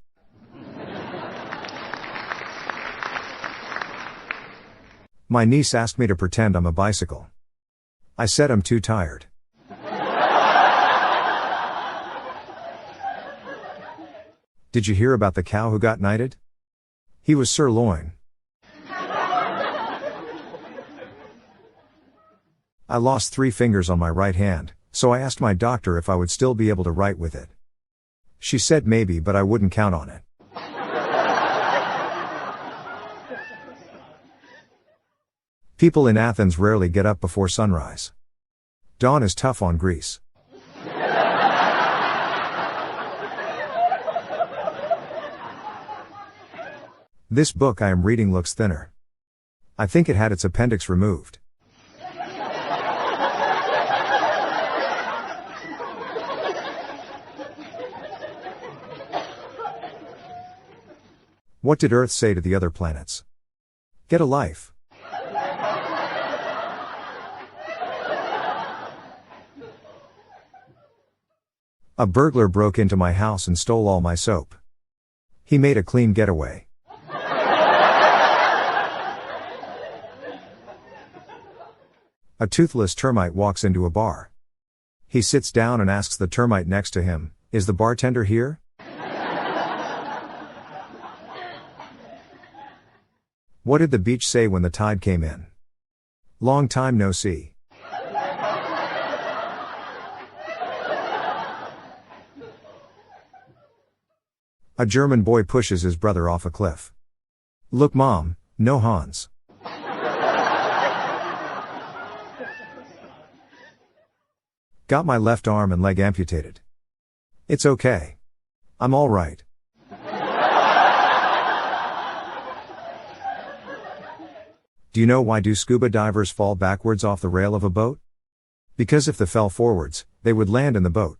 My niece asked me to pretend I'm a bicycle. I said I'm too tired. Did you hear about the cow who got knighted? He was sirloin. I lost 3 fingers on my right hand, so I asked my doctor if I would still be able to write with it. She said maybe, but I wouldn't count on it. People in Athens rarely get up before sunrise. Dawn is tough on Greece. This book I am reading looks thinner. I think it had its appendix removed. What did Earth say to the other planets? Get a life. A burglar broke into my house and stole all my soap. He made a clean getaway. A toothless termite walks into a bar. He sits down and asks the termite next to him, "Is the bartender here?" What did the beach say when the tide came in? Long time no see. A German boy pushes his brother off a cliff. "Look, Mom, no Hans." Got my left arm and leg amputated. It's okay. I'm all right. Do you know why do scuba divers fall backwards off the rail of a boat? Because if they fell forwards, they would land in the boat.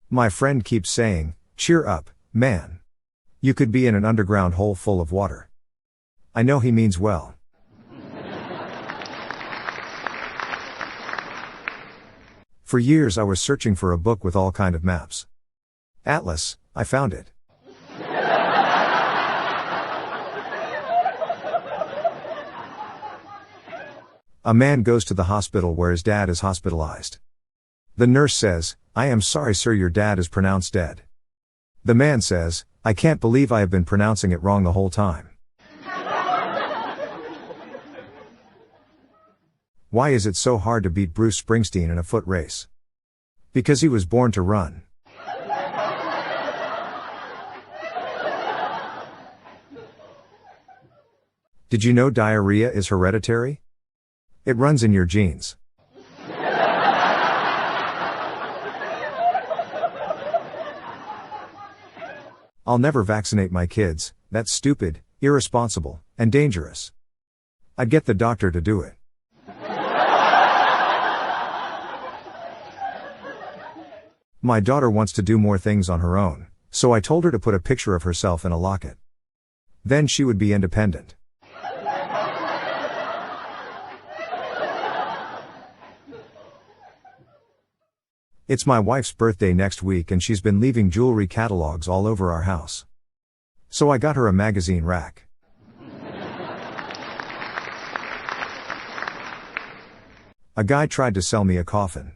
My friend keeps saying, "Cheer up, man. You could be in an underground hole full of water." I know he means well. For years I was searching for a book with all kind of maps. Atlas, I found it. A man goes to the hospital where his dad is hospitalized. The nurse says, "I am sorry sir, your dad is pronounced dead." The man says, "I can't believe I have been pronouncing it wrong the whole time." Why is it so hard to beat Bruce Springsteen in a foot race? Because he was born to run. Did you know diarrhea is hereditary? It runs in your genes. I'll never vaccinate my kids, that's stupid, irresponsible, and dangerous. I'd get the doctor to do it. My daughter wants to do more things on her own, so I told her to put a picture of herself in a locket. Then she would be independent. It's my wife's birthday next week and she's been leaving jewelry catalogs all over our house. So I got her a magazine rack. A guy tried to sell me a coffin.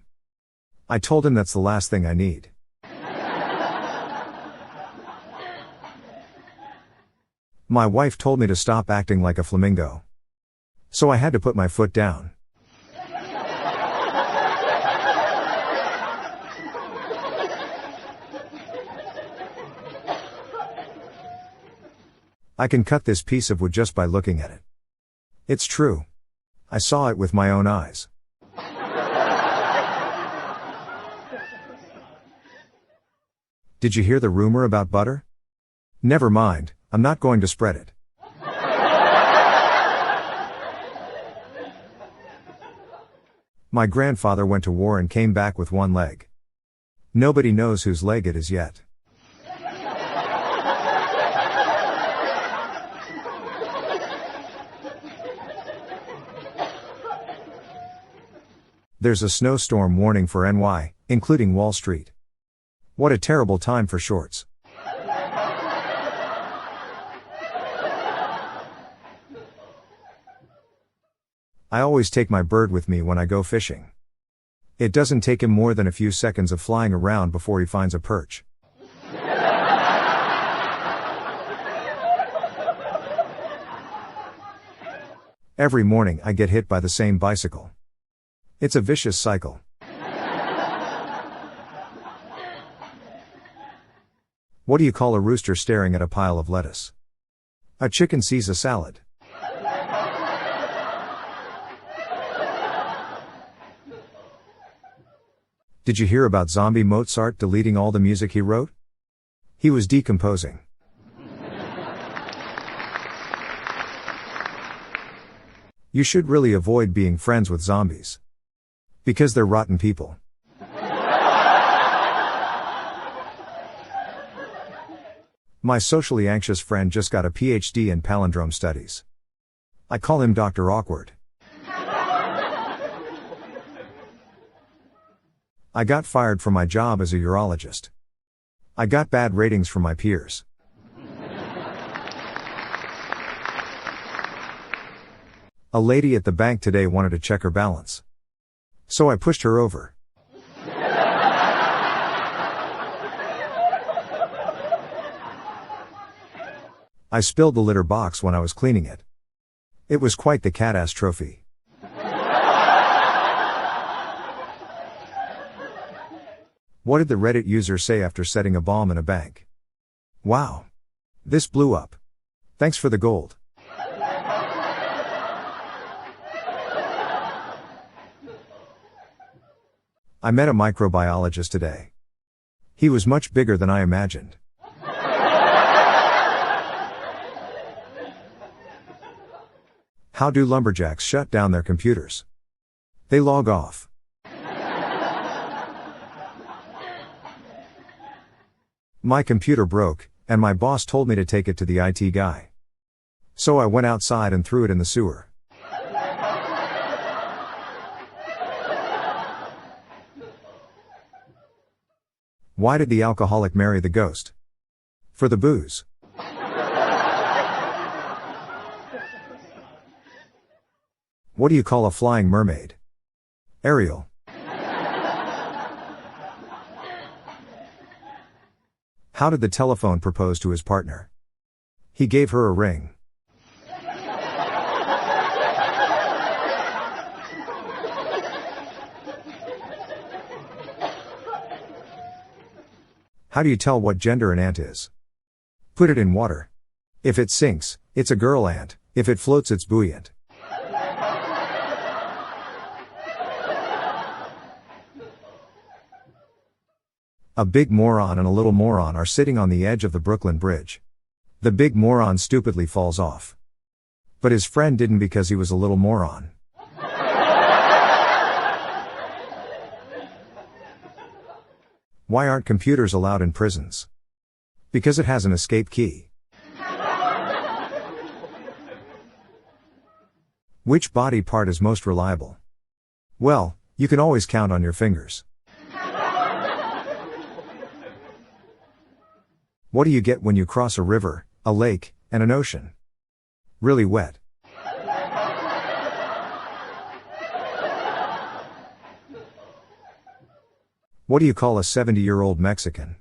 I told him that's the last thing I need. My wife told me to stop acting like a flamingo. So I had to put my foot down. I can cut this piece of wood just by looking at it. It's true. I saw it with my own eyes. Did you hear the rumor about butter? Never mind, I'm not going to spread it. My grandfather went to war and came back with one leg. Nobody knows whose leg it is yet. There's a snowstorm warning for NY, including Wall Street. What a terrible time for shorts. I always take my bird with me when I go fishing. It doesn't take him more than a few seconds of flying around before he finds a perch. Every morning I get hit by the same bicycle. It's a vicious cycle. What do you call a rooster staring at a pile of lettuce? A chicken sees a salad. Did you hear about zombie Mozart deleting all the music he wrote? He was decomposing. You should really avoid being friends with zombies. Because they're rotten people. My socially anxious friend just got a PhD in palindrome studies. I call him Dr. Awkward. I got fired from my job as a urologist. I got bad ratings from my peers. A lady at the bank today wanted to check her balance. So I pushed her over. I spilled the litter box when I was cleaning it. It was quite the cat-ass trophy. What did the Reddit user say after setting a bomb in a bank? Wow. This blew up. Thanks for the gold. I met a microbiologist today. He was much bigger than I imagined. How do lumberjacks shut down their computers? They log off. My computer broke, and my boss told me to take it to the IT guy. So I went outside and threw it in the sewer. Why did the alcoholic marry the ghost? For the booze. What do you call a flying mermaid? Ariel. How did the telephone propose to his partner? He gave her a ring. How do you tell what gender an ant is? Put it in water. If it sinks, it's a girl ant. If it floats, it's buoyant. A big moron and a little moron are sitting on the edge of the Brooklyn Bridge. The big moron stupidly falls off. But his friend didn't because he was a little moron. Why aren't computers allowed in prisons? Because it has an escape key. Which body part is most reliable? Well, you can always count on your fingers. What do you get when you cross a river, a lake, and an ocean? Really wet. What do you call a 70-year-old Mexican?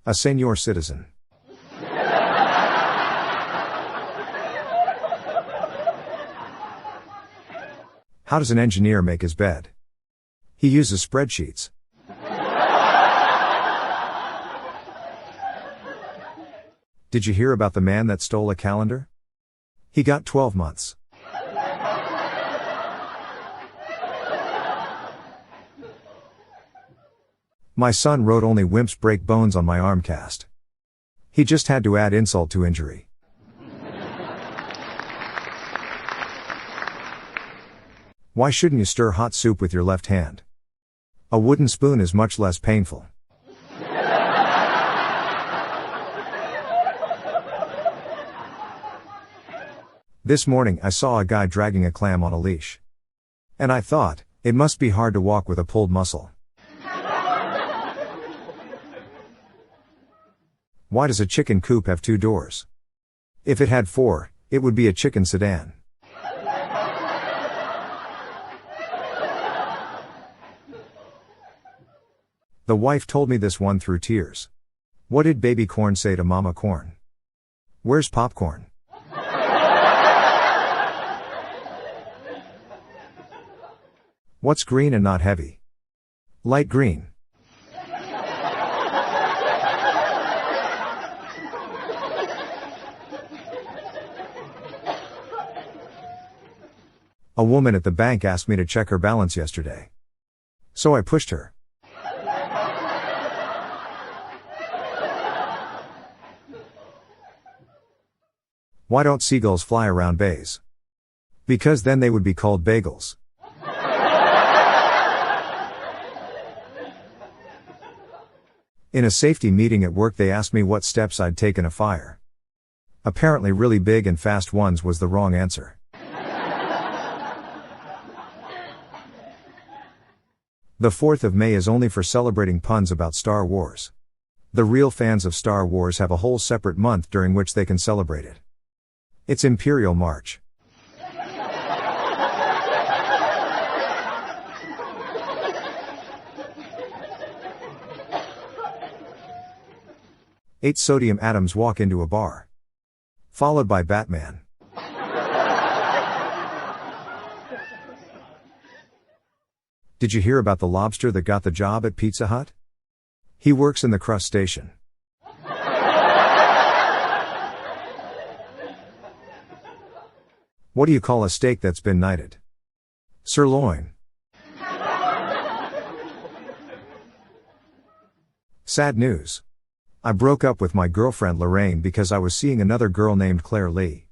A senior citizen. How does an engineer make his bed? He uses spreadsheets. Did you hear about the man that stole a calendar? He got 12 months. My son wrote "Only wimps break bones" on my arm cast. He just had to add insult to injury. Why shouldn't you stir hot soup with your left hand? A wooden spoon is much less painful. This morning I saw a guy dragging a clam on a leash. And I thought, it must be hard to walk with a pulled muscle. Why does a chicken coop have 2 doors? If it had 4, it would be a chicken sedan. The wife told me this one through tears. What did baby corn say to mama corn? Where's popcorn? What's green and not heavy? Light green. A woman at the bank asked me to check her balance yesterday. So I pushed her. Why don't seagulls fly around bays? Because then they would be called bagels. In a safety meeting at work they asked me what steps I'd take in a fire. Apparently really big and fast ones was the wrong answer. The 4th of May is only for celebrating puns about Star Wars. The real fans of Star Wars have a whole separate month during which they can celebrate it. It's Imperial March. 8 sodium atoms walk into a bar. Followed by Batman. Did you hear about the lobster that got the job at Pizza Hut? He works in the crustacean. What do you call a steak that's been knighted? Sirloin. Sad news. I broke up with my girlfriend Lorraine because I was seeing another girl named Claire Lee.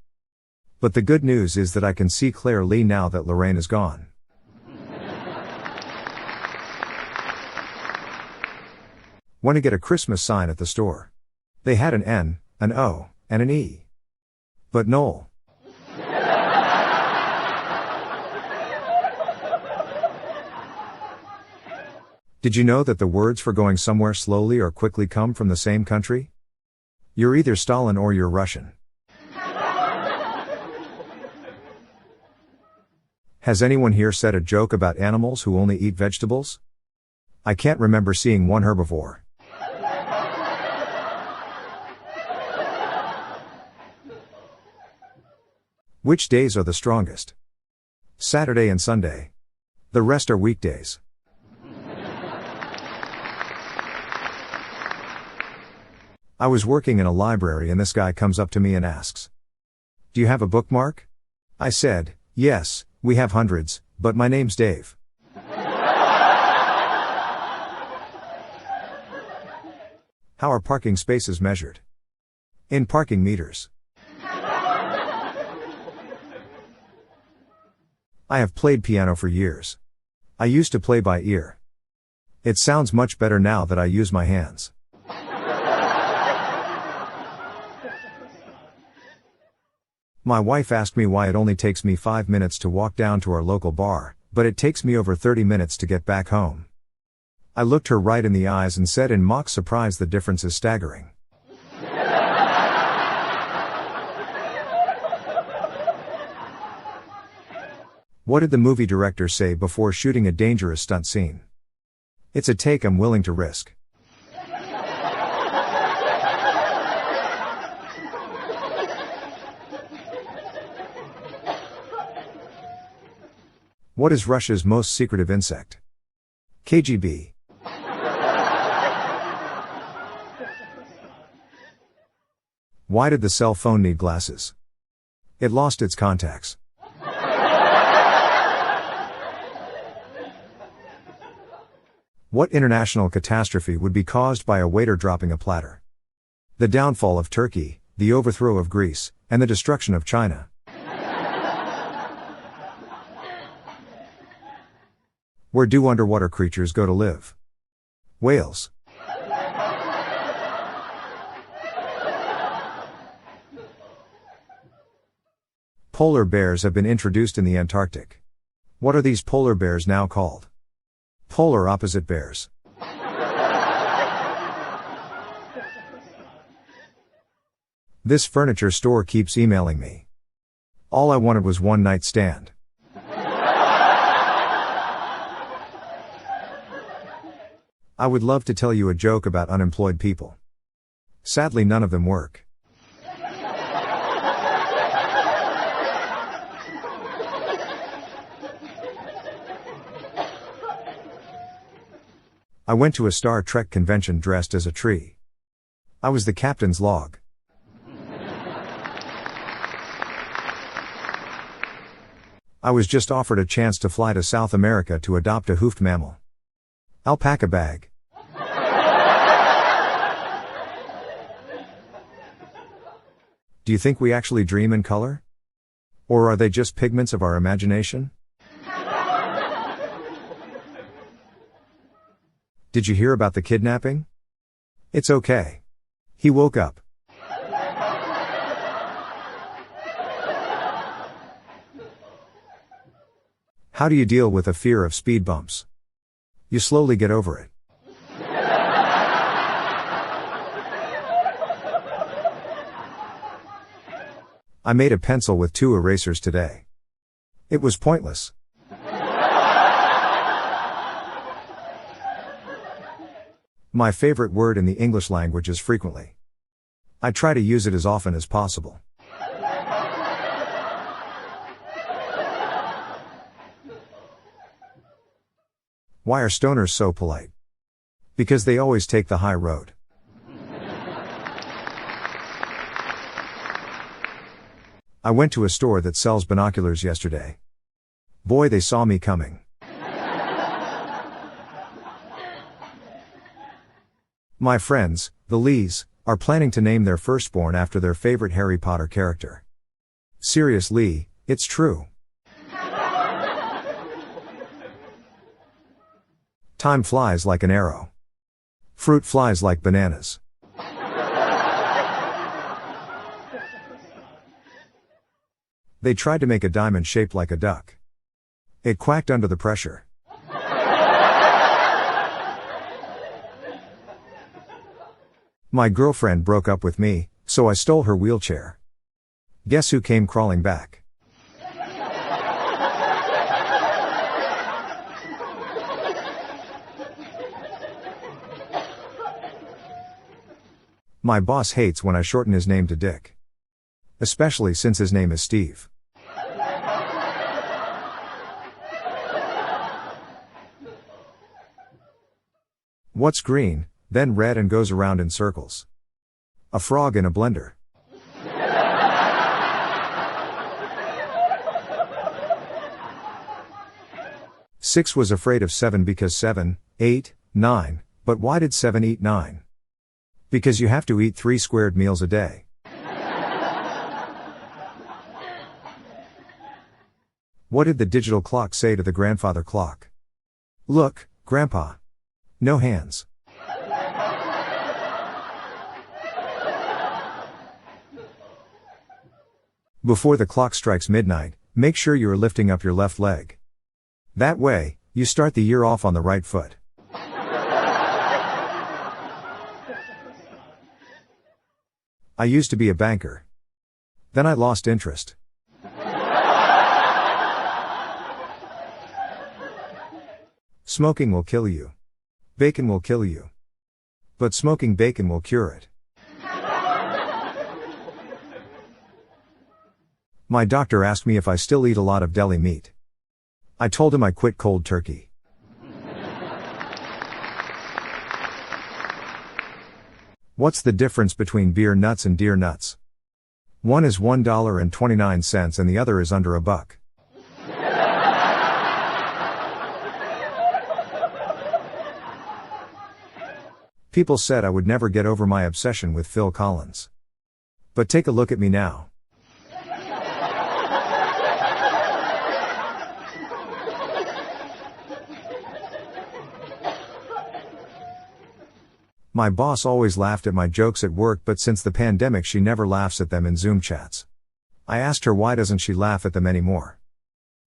But the good news is that I can see Claire Lee now that Lorraine is gone. Want to get a Christmas sign at the store? They had an N, an O, and an E. But Noel. Did you know that the words for going somewhere slowly or quickly come from the same country? You're either Stalin or you're Russian. Has anyone here said a joke about animals who only eat vegetables? I can't remember seeing one herbivore. Which days are the strongest? Saturday and Sunday. The rest are weekdays. I was working in a library and this guy comes up to me and asks, "Do you have a bookmark?" I said, "Yes, we have hundreds, but my name's Dave." How are parking spaces measured? In parking meters. I have played piano for years. I used to play by ear. It sounds much better now that I use my hands. My wife asked me why it only takes me 5 minutes to walk down to our local bar, but it takes me over 30 minutes to get back home. I looked her right in the eyes and said in mock surprise, the difference is staggering. What did the movie director say before shooting a dangerous stunt scene? It's a take I'm willing to risk. What is Russia's most secretive insect? KGB. Why did the cell phone need glasses? It lost its contacts. What international catastrophe would be caused by a waiter dropping a platter? The downfall of Turkey, the overthrow of Greece, and the destruction of China. Where do underwater creatures go to live? Whales. Polar bears have been introduced in the Antarctic. What are these polar bears now called? Polar opposite bears. This furniture store keeps emailing me. All I wanted was one night stand. I would love to tell you a joke about unemployed people. Sadly, none of them work. I went to a Star Trek convention dressed as a tree. I was the captain's log. I was just offered a chance to fly to South America to adopt a hoofed mammal. Alpaca bag. Do you think we actually dream in color? Or are they just pigments of our imagination? Did you hear about the kidnapping? It's okay. He woke up. How do you deal with a fear of speed bumps? You slowly get over it. I made a pencil with 2 erasers today. It was pointless. My favorite word in the English language is frequently. I try to use it as often as possible. Why are stoners so polite? Because they always take the high road. I went to a store that sells binoculars yesterday. Boy, they saw me coming. My friends, the Lees, are planning to name their firstborn after their favorite Harry Potter character. Seriously, it's true. Time flies like an arrow. Fruit flies like bananas. They tried to make a diamond shaped like a duck. It quacked under the pressure. My girlfriend broke up with me, so I stole her wheelchair. Guess who came crawling back? My boss hates when I shorten his name to Dick. Especially since his name is Steve. What's green, then red and goes around in circles? A frog in a blender. Six was afraid of 7 because 7, 8, 9, but why did 7 eat 9? Because you have to eat 3 squared meals a day. What did the digital clock say to the grandfather clock? Look, Grandpa. No hands. Before the clock strikes midnight, make sure you are lifting up your left leg. That way, you start the year off on the right foot. I used to be a banker. Then I lost interest. Smoking will kill you. Bacon will kill you. But smoking bacon will cure it. My doctor asked me if I still eat a lot of deli meat. I told him I quit cold turkey. What's the difference between beer nuts and deer nuts? One is $1.29 and the other is under $1. People said I would never get over my obsession with Phil Collins. But take a look at me now. My boss always laughed at my jokes at work, but since the pandemic she never laughs at them in Zoom chats. I asked her why doesn't she laugh at them anymore.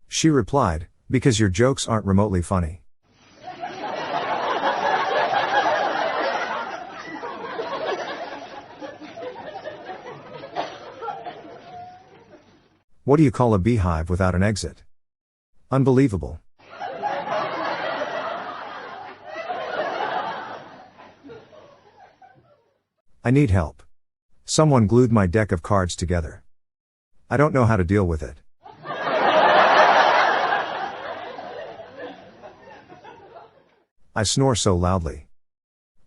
She replied, because your jokes aren't remotely funny. What do you call a beehive without an exit? Unbelievable. I need help. Someone glued my deck of cards together. I don't know how to deal with it. I snore so loudly.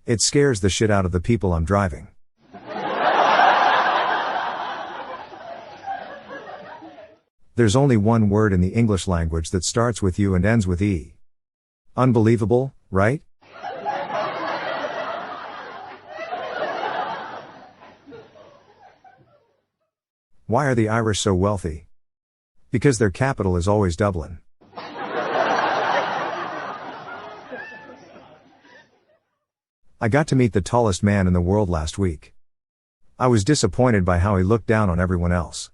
It scares the shit out of the people I'm driving. There's only one word in the English language that starts with U and ends with E. Unbelievable, right? Why are the Irish so wealthy? Because their capital is always Dublin. I got to meet the tallest man in the world last week. I was disappointed by how he looked down on everyone else.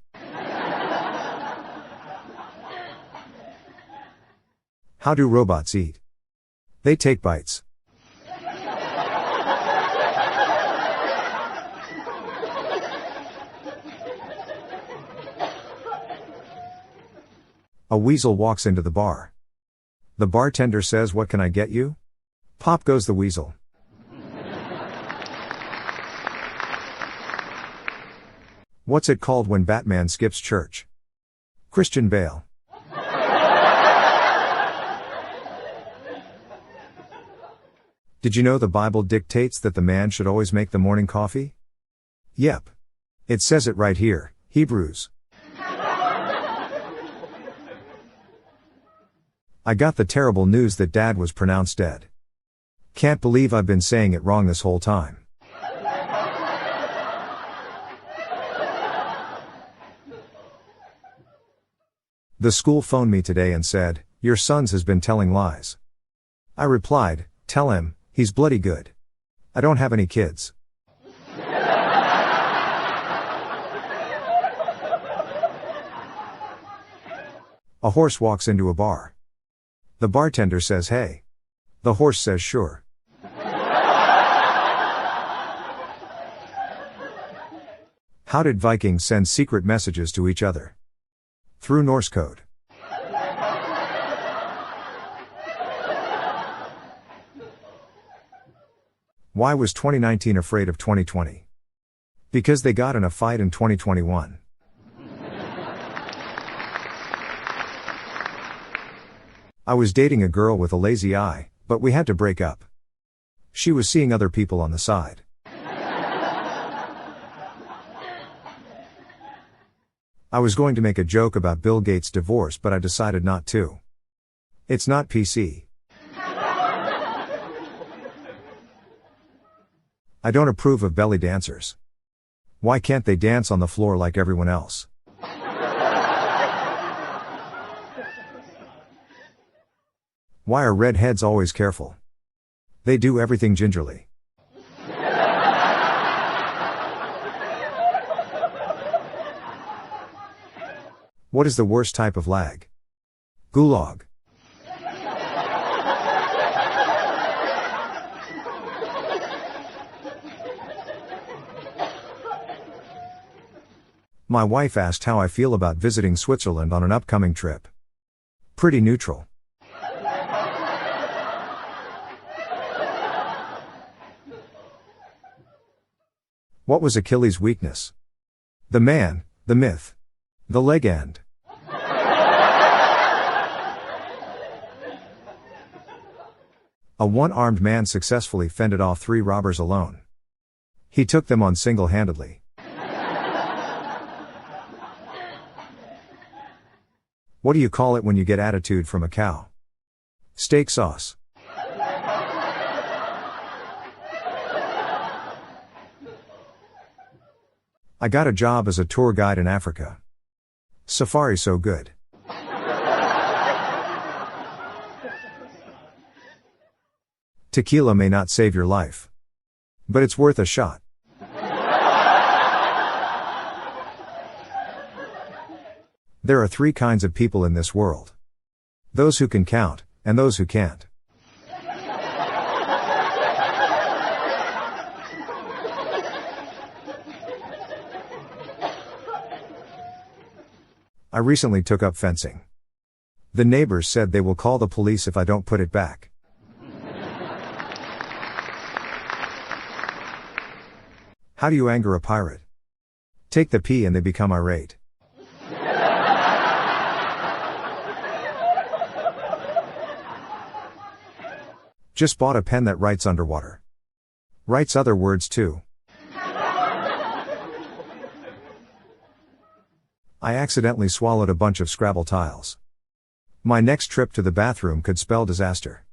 How do robots eat? They take bites. A weasel walks into the bar. The bartender says, "What can I get you?" Pop goes the weasel. What's it called when Batman skips church? Christian Bale. Did you know the Bible dictates that the man should always make the morning coffee? Yep. It says it right here, Hebrews. I got the terrible news that Dad was pronounced dead. Can't believe I've been saying it wrong this whole time. The school phoned me today and said, "Your son's has been telling lies." I replied, "Tell him, he's bloody good. I don't have any kids." A horse walks into a bar. The bartender says, "Hey." The horse says, "Sure." How did Vikings send secret messages to each other? Through Norse code. Why was 2019 afraid of 2020? Because they got in a fight in 2021. I was dating a girl with a lazy eye, but we had to break up. She was seeing other people on the side. I was going to make a joke about Bill Gates' divorce, but I decided not to. It's not PC. I don't approve of belly dancers. Why can't they dance on the floor like everyone else? Why are redheads always careful? They do everything gingerly. What is the worst type of lag? Gulag. My wife asked how I feel about visiting Switzerland on an upcoming trip. Pretty neutral. What was Achilles' weakness? The man, the myth. The leg end. A one-armed man successfully fended off 3 robbers alone. He took them on single-handedly. What do you call it when you get attitude from a cow? Steak sauce. I got a job as a tour guide in Africa. Safari so good. Tequila may not save your life, but it's worth a shot. There are 3 kinds of people in this world. Those who can count, and those who can't. I recently took up fencing. The neighbors said they will call the police if I don't put it back. How do you anger a pirate? Take the P and they become irate. Just bought a pen that writes underwater. Writes other words too. I accidentally swallowed a bunch of Scrabble tiles. My next trip to the bathroom could spell disaster.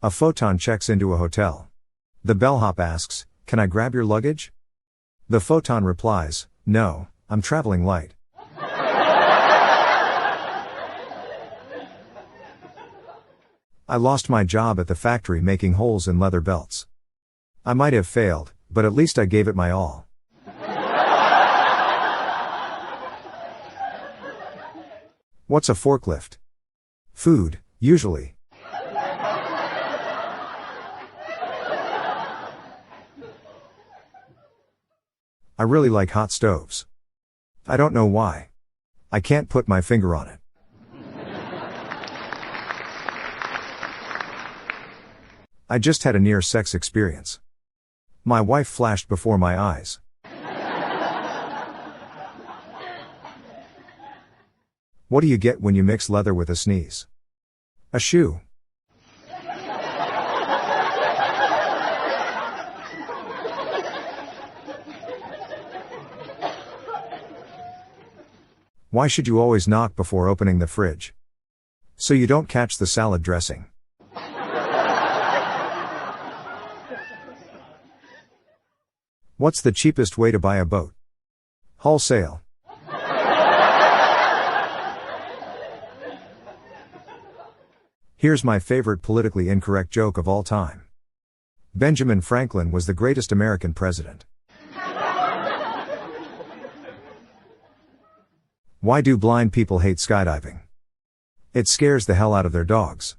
A photon checks into a hotel. The bellhop asks, Can I grab your luggage? The photon replies, no, I'm traveling light. I lost my job at the factory making holes in leather belts. I might have failed, but at least I gave it my all. What's a forklift? Food, usually. I really like hot stoves. I don't know why. I can't put my finger on it. I just had a near-sex experience. My wife flashed before my eyes. What do you get when you mix leather with a sneeze? A shoe. Why should you always knock before opening the fridge? So you don't catch the salad dressing. What's the cheapest way to buy a boat? Wholesale. Here's my favorite politically incorrect joke of all time. Benjamin Franklin was the greatest American president. Why do blind people hate skydiving? It scares the hell out of their dogs.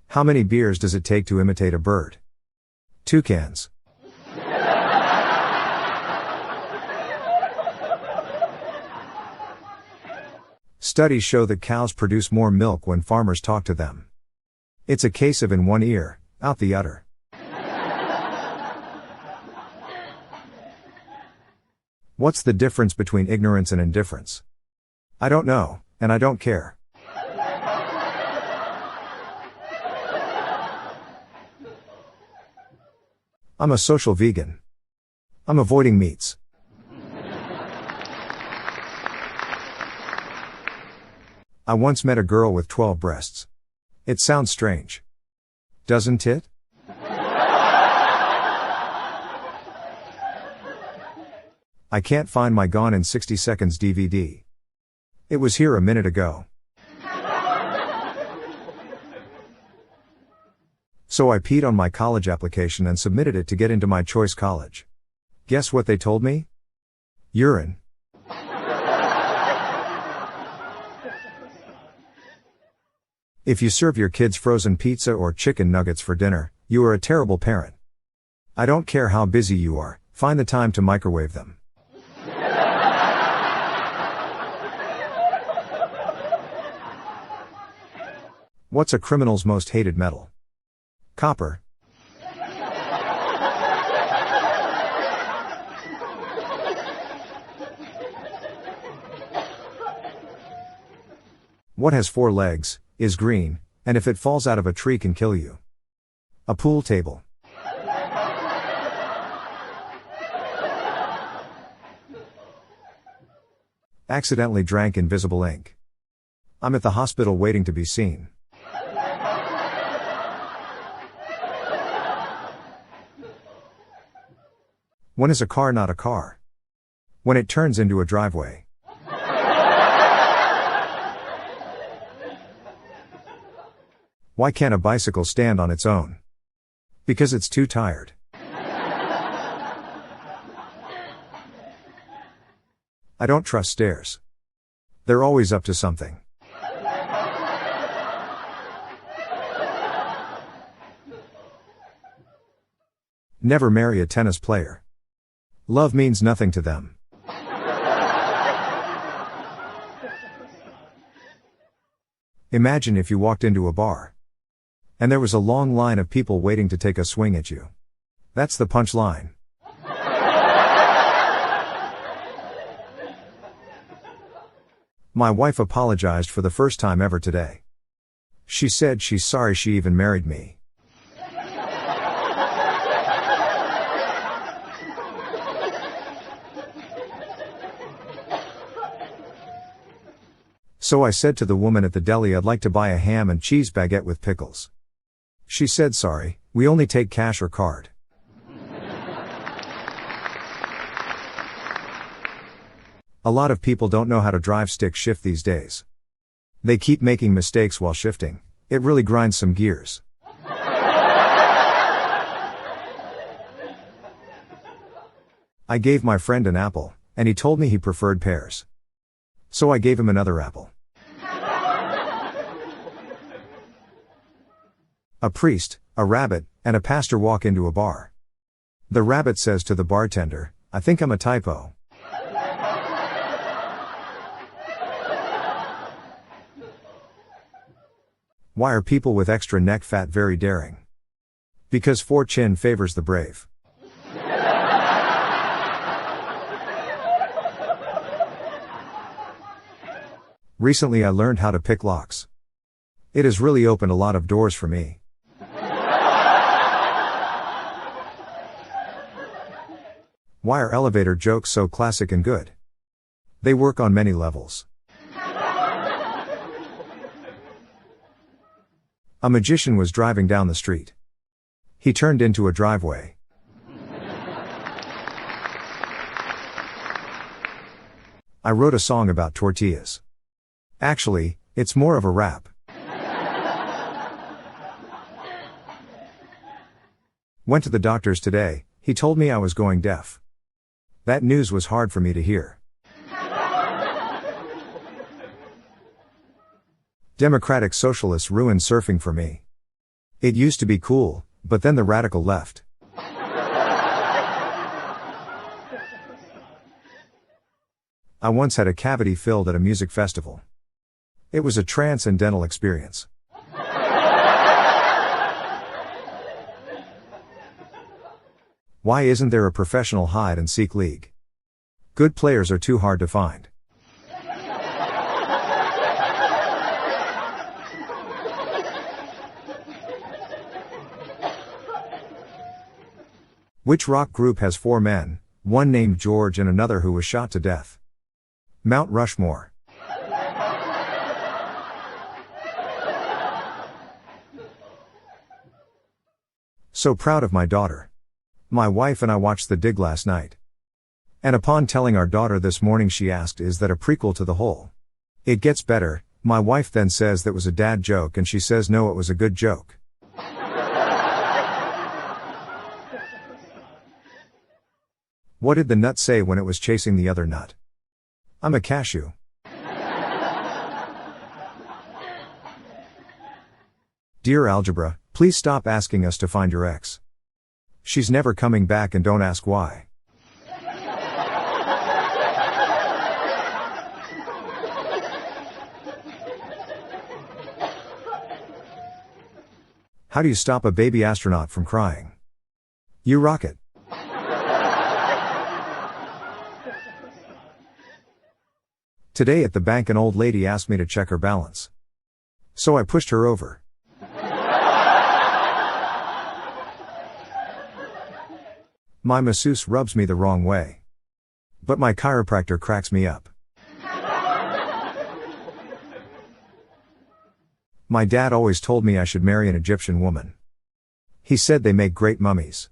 How many beers does it take to imitate a bird? 2 cans. Studies show that cows produce more milk when farmers talk to them. It's a case of in one ear, out the other. What's the difference between ignorance and indifference? I don't know, and I don't care. I'm a social vegan. I'm avoiding meats. I once met a girl with 12 breasts. It sounds strange. Doesn't it? I can't find my Gone in 60 Seconds DVD. It was here a minute ago. So I peed on my college application and submitted it to get into my choice college. Guess what they told me? Urine. If you serve your kids frozen pizza or chicken nuggets for dinner, you are a terrible parent. I don't care how busy you are, find the time to microwave them. What's a criminal's most hated metal? Copper. What has 4 legs, is green, and if it falls out of a tree can kill you? A pool table. Accidentally drank invisible ink. I'm at the hospital waiting to be seen. When is a car not a car? When it turns into a driveway. Why can't a bicycle stand on its own? Because it's too tired. I don't trust stairs. They're always up to something. Never marry a tennis player. Love means nothing to them. Imagine if you walked into a bar. And there was a long line of people waiting to take a swing at you. That's the punchline. My wife apologized for the first time ever today. She said she's sorry she even married me. So I said to the woman at the deli I'd like to buy a ham and cheese baguette with pickles. She said sorry, we only take cash or card. A lot of people don't know how to drive stick shift these days. They keep making mistakes while shifting. It really grinds some gears. I gave my friend an apple, and he told me he preferred pears. So I gave him another apple. A priest, a rabbit, and a pastor walk into a bar. The rabbit says to the bartender, "I think I'm a typo." Why are people with extra neck fat very daring? Because fortune favors the brave. Recently I learned how to pick locks. It has really opened a lot of doors for me. Why are elevator jokes so classic and good? They work on many levels. A magician was driving down the street. He turned into a driveway. I wrote a song about tortillas. Actually, it's more of a rap. Went to the doctor's today, he told me I was going deaf. That news was hard for me to hear. Democratic socialists ruined surfing for me. It used to be cool, but then the radical left. I once had a cavity filled at a music festival. It was a transcendental experience. Why isn't there a professional hide and seek league? Good players are too hard to find. Which rock group has 4 men, one named George and another who was shot to death? Mount Rushmore. So proud of my daughter. My wife and I watched The Dig last night. And upon telling our daughter this morning, she asked, "Is that a prequel to The Hole?" It gets better. My wife then says that was a dad joke, and she says no, it was a good joke. What did the nut say when it was chasing the other nut? "I'm a cashew." Dear Algebra, please stop asking us to find your ex. She's never coming back, and don't ask why. How do you stop a baby astronaut from crying? You rock it. Today at the bank, an old lady asked me to check her balance. So I pushed her over. My masseuse rubs me the wrong way. But my chiropractor cracks me up. My dad always told me I should marry an Egyptian woman. He said they make great mummies.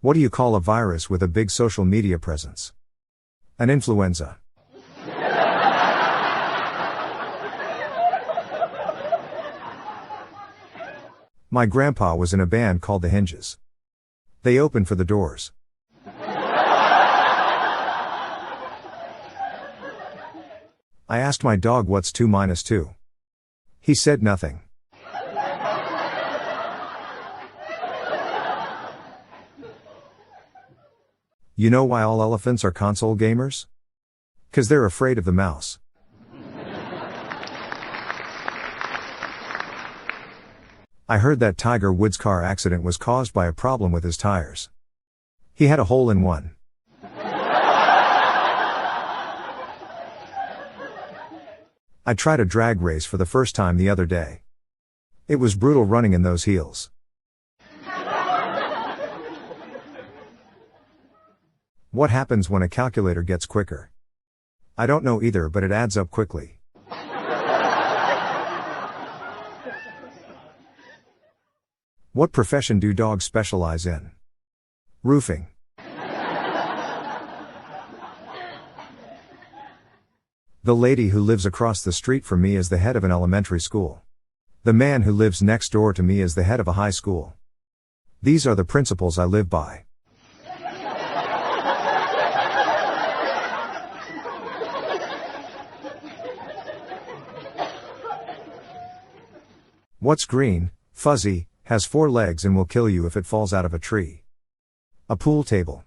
What do you call a virus with a big social media presence? An influenza. My grandpa was in a band called the Hinges. They opened for the Doors. I asked my dog what's 2 minus 2. He said nothing. You know why all elephants are console gamers? 'Cause they're afraid of the mouse. I heard that Tiger Woods' car accident was caused by a problem with his tires. He had a hole in one. I tried a drag race for the first time the other day. It was brutal running in those heels. What happens when a calculator gets quicker? I don't know either, but it adds up quickly. What profession do dogs specialize in? Roofing. The lady who lives across the street from me is the head of an elementary school. The man who lives next door to me is the head of a high school. These are the principles I live by. What's green, fuzzy, has 4 legs and will kill you if it falls out of a tree? A pool table.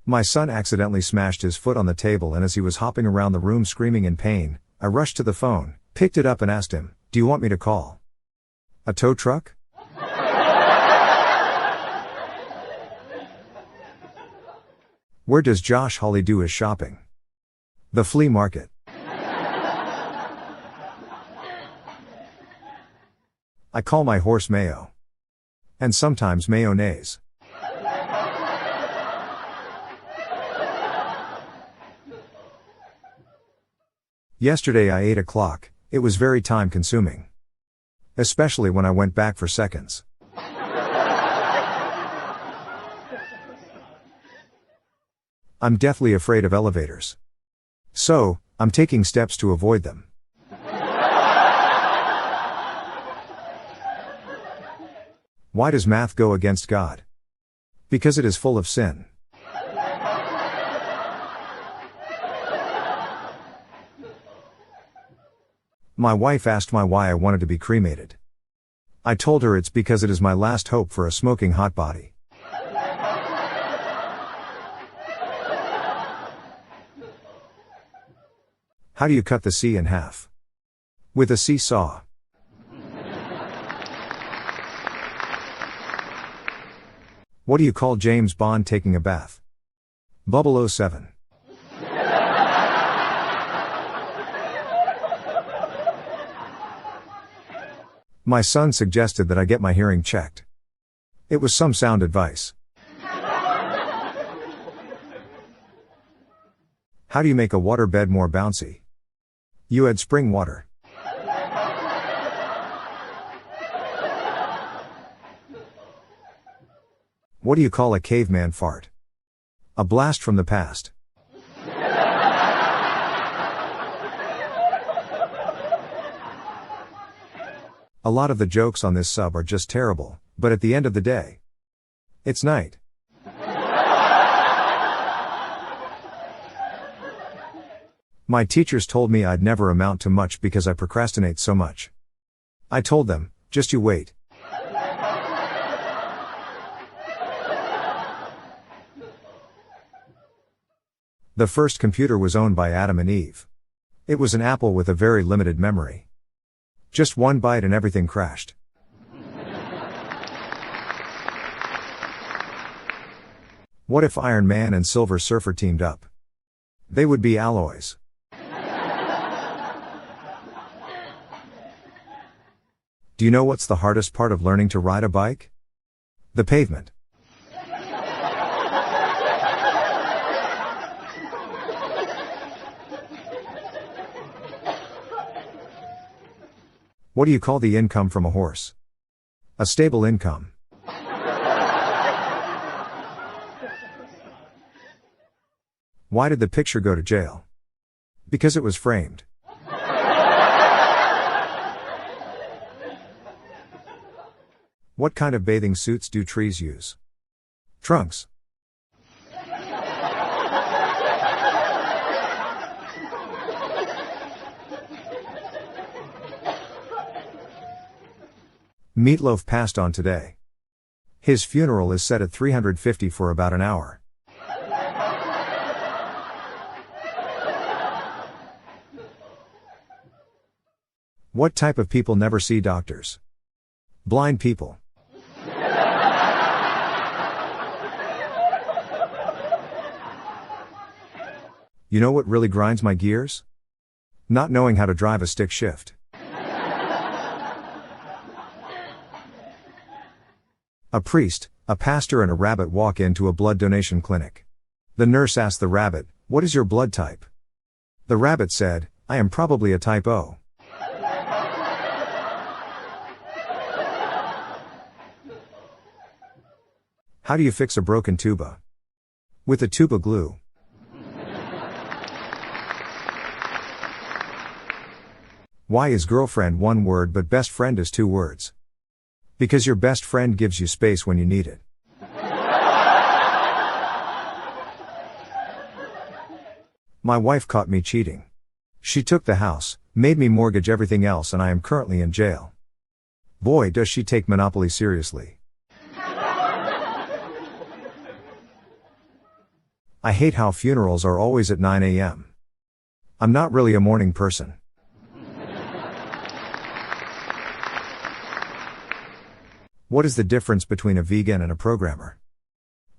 My son accidentally smashed his foot on the table, and as he was hopping around the room screaming in pain, I rushed to the phone, picked it up and asked him, "Do you want me to call a tow truck?" Where does Josh Hawley do his shopping? The flea market. I call my horse Mayo. And sometimes mayonnaise. Yesterday I ate a clock. It was very time consuming. Especially when I went back for seconds. I'm deathly afraid of elevators. So, I'm taking steps to avoid them. Why does math go against God? Because it is full of sin. My wife asked me why I wanted to be cremated. I told her it's because it is my last hope for a smoking hot body. How do you cut the C in half? With a seesaw. What do you call James Bond taking a bath? 007. My son suggested that I get my hearing checked. It was some sound advice. How do you make a waterbed more bouncy? You add spring water. What do you call a caveman fart? A blast from the past. A lot of the jokes on this sub are just terrible, but at the end of the day, it's night. My teachers told me I'd never amount to much because I procrastinate so much. I told them, just you wait. The first computer was owned by Adam and Eve. It was an Apple with a very limited memory. Just 1 byte and everything crashed. What if Iron Man and Silver Surfer teamed up? They would be alloys. Do you know what's the hardest part of learning to ride a bike? The pavement. What do you call the income from a horse? A stable income. Why did the picture go to jail? Because it was framed. What kind of bathing suits do trees use? Trunks. Meatloaf passed on today. His funeral is set at 350 for about an hour. What type of people never see doctors? Blind people. You know what really grinds my gears? Not knowing how to drive a stick shift. A priest, a pastor and a rabbit walk into a blood donation clinic. The nurse asked the rabbit, "What is your blood type?" The rabbit said, "I am probably a type O." How do you fix a broken tuba? With a tuba glue. Why is girlfriend one word but best friend is two words? Because your best friend gives you space when you need it. My wife caught me cheating. She took the house, made me mortgage everything else, and I am currently in jail. Boy, does she take Monopoly seriously. I hate how funerals are always at 9 a.m. I'm not really a morning person. What is the difference between a vegan and a programmer?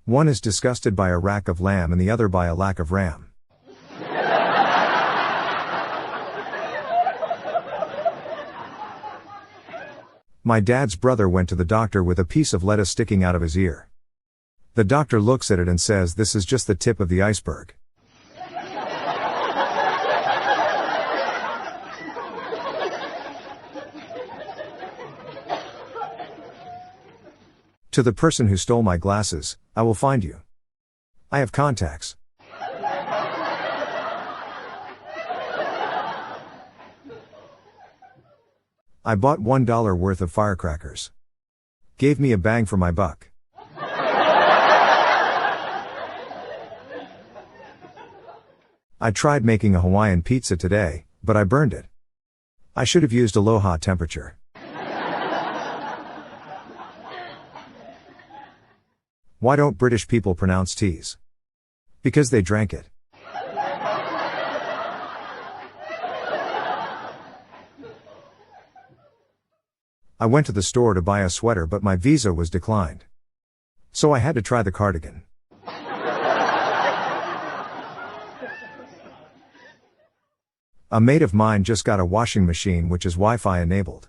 One is disgusted by a rack of lamb and the other by a lack of RAM. My dad's brother went to the doctor with a piece of lettuce sticking out of his ear. The doctor looks at it and says, "This is just the tip of the iceberg." To the person who stole my glasses, I will find you. I have contacts. I bought $1 worth of firecrackers. Gave me a bang for my buck. I tried making a Hawaiian pizza today, but I burned it. I should have used Aloha temperature. Why don't British people pronounce teas? Because they drank it. I went to the store to buy a sweater, but my visa was declined. So I had to try the cardigan. A mate of mine just got a washing machine which is Wi-Fi enabled.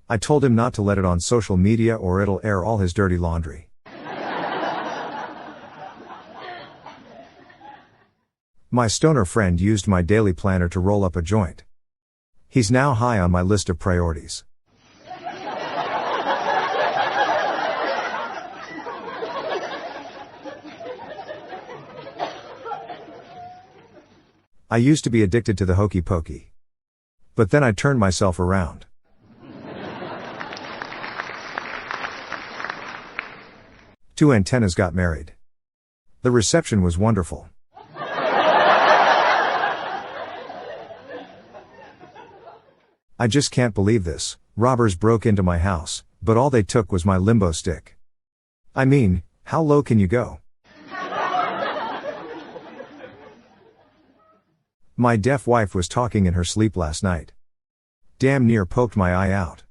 I told him not to let it on social media or it'll air all his dirty laundry. My stoner friend used my daily planner to roll up a joint. He's now high on my list of priorities. I used to be addicted to the hokey pokey. But then I turned myself around. Two antennas got married. The reception was wonderful. I just can't believe this. Robbers broke into my house, but all they took was my limbo stick. I mean, how low can you go? My deaf wife was talking in her sleep last night. Damn near poked my eye out.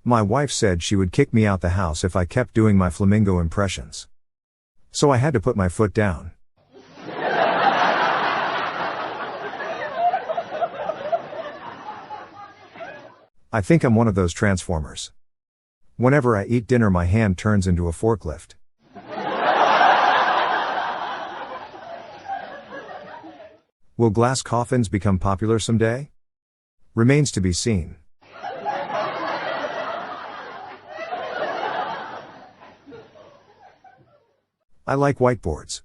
My wife said she would kick me out the house if I kept doing my flamingo impressions. So I had to put my foot down. I think I'm one of those transformers. Whenever I eat dinner, my hand turns into a forklift. Will glass coffins become popular someday? Remains to be seen. I like whiteboards.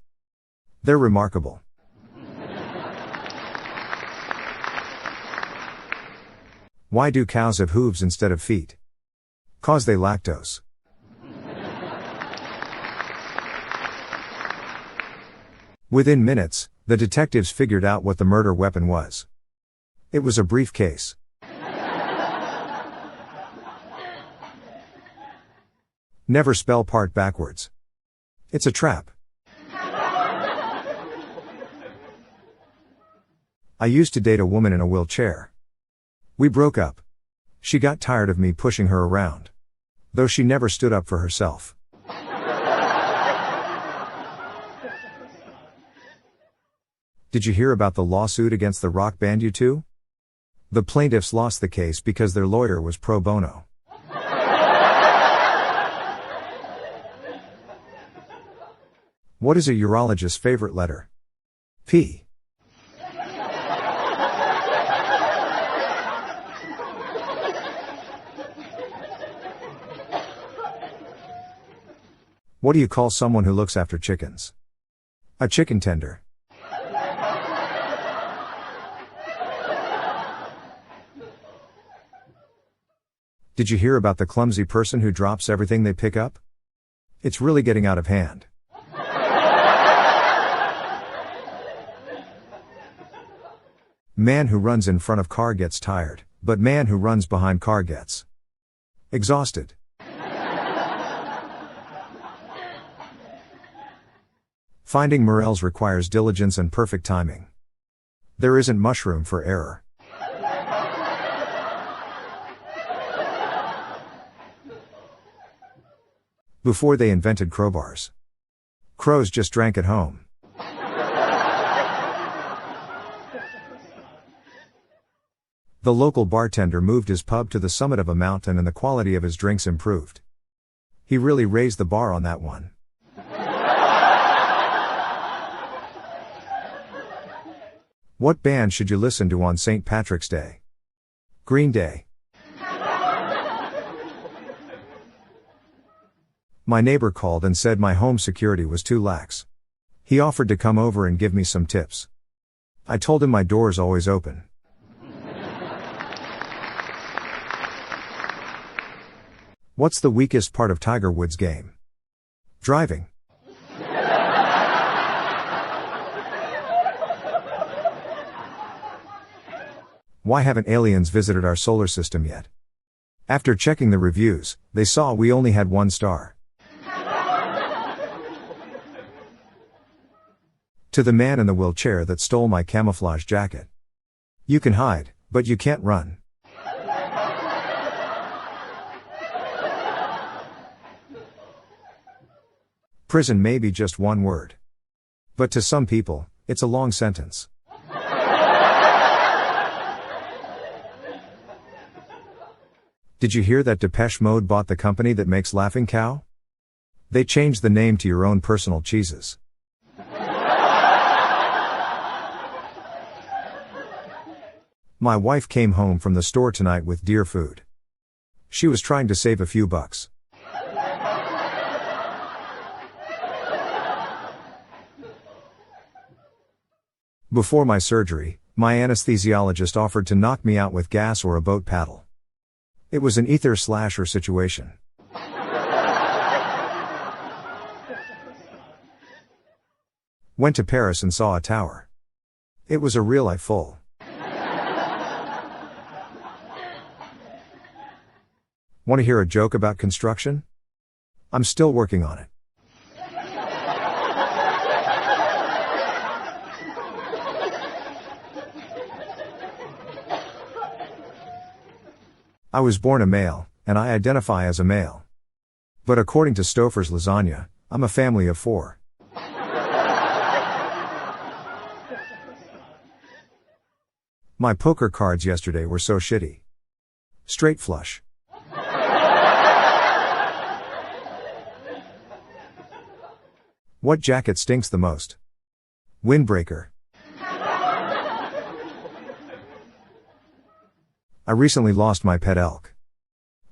They're remarkable. Why do cows have hooves instead of feet? 'Cause they lactose. Within minutes, the detectives figured out what the murder weapon was. It was a briefcase. Never spell part backwards. It's a trap. I used to date a woman in a wheelchair. We broke up. She got tired of me pushing her around. Though she never stood up for herself. Did you hear about the lawsuit against the rock band U2? The plaintiffs lost the case because their lawyer was pro bono. What is a urologist's favorite letter? P. What do you call someone who looks after chickens? A chicken tender. Did you hear about the clumsy person who drops everything they pick up? It's really getting out of hand. Man who runs in front of car gets tired, but man who runs behind car gets exhausted. Finding morels requires diligence and perfect timing. There isn't much room for error. Before they invented crowbars, crows just drank at home. The local bartender moved his pub to the summit of a mountain and the quality of his drinks improved. He really raised the bar on that one. What band should you listen to on St. Patrick's Day? Green Day. My neighbor called and said my home security was too lax. He offered to come over and give me some tips. I told him my door's always open. What's the weakest part of Tiger Woods' game? Driving. Why haven't aliens visited our solar system yet? After checking the reviews, they saw we only had 1 star. To the man in the wheelchair that stole my camouflage jacket. You can hide, but you can't run. Prison may be just one word. But to some people, it's a long sentence. Did you hear that Depeche Mode bought the company that makes Laughing Cow? They changed the name to your own personal cheeses. My wife came home from the store tonight with deer food. She was trying to save a few bucks. Before my surgery, my anesthesiologist offered to knock me out with gas or a boat paddle. It was an ether slasher situation. Went to Paris and saw a tower. It was a real Eiffel. Want to hear a joke about construction? I'm still working on it. I was born a male, and I identify as a male. But according to Stouffer's lasagna, I'm a family of 4. My poker cards yesterday were so shitty. Straight flush. What jacket stinks the most? Windbreaker. I recently lost my pet elk.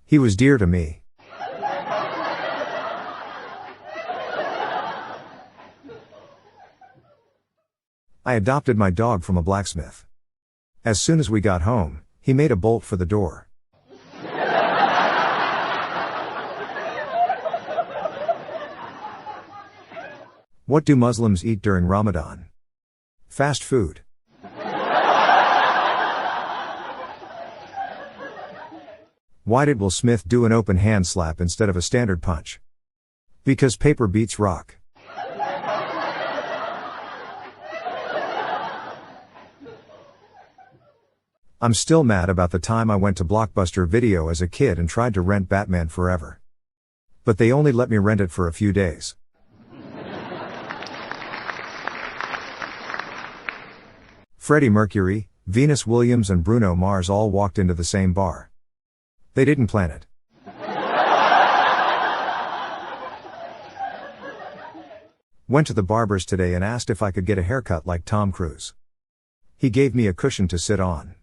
He was dear to me. I adopted my dog from a blacksmith. As soon as we got home, he made a bolt for the door. What do Muslims eat during Ramadan? Fast food. Why did Will Smith do an open hand slap instead of a standard punch? Because paper beats rock. I'm still mad about the time I went to Blockbuster Video as a kid and tried to rent Batman Forever. But they only let me rent it for a few days. Freddie Mercury, Venus Williams and Bruno Mars all walked into the same bar. They didn't plan it. Went to the barber's today and asked if I could get a haircut like Tom Cruise. He gave me a cushion to sit on.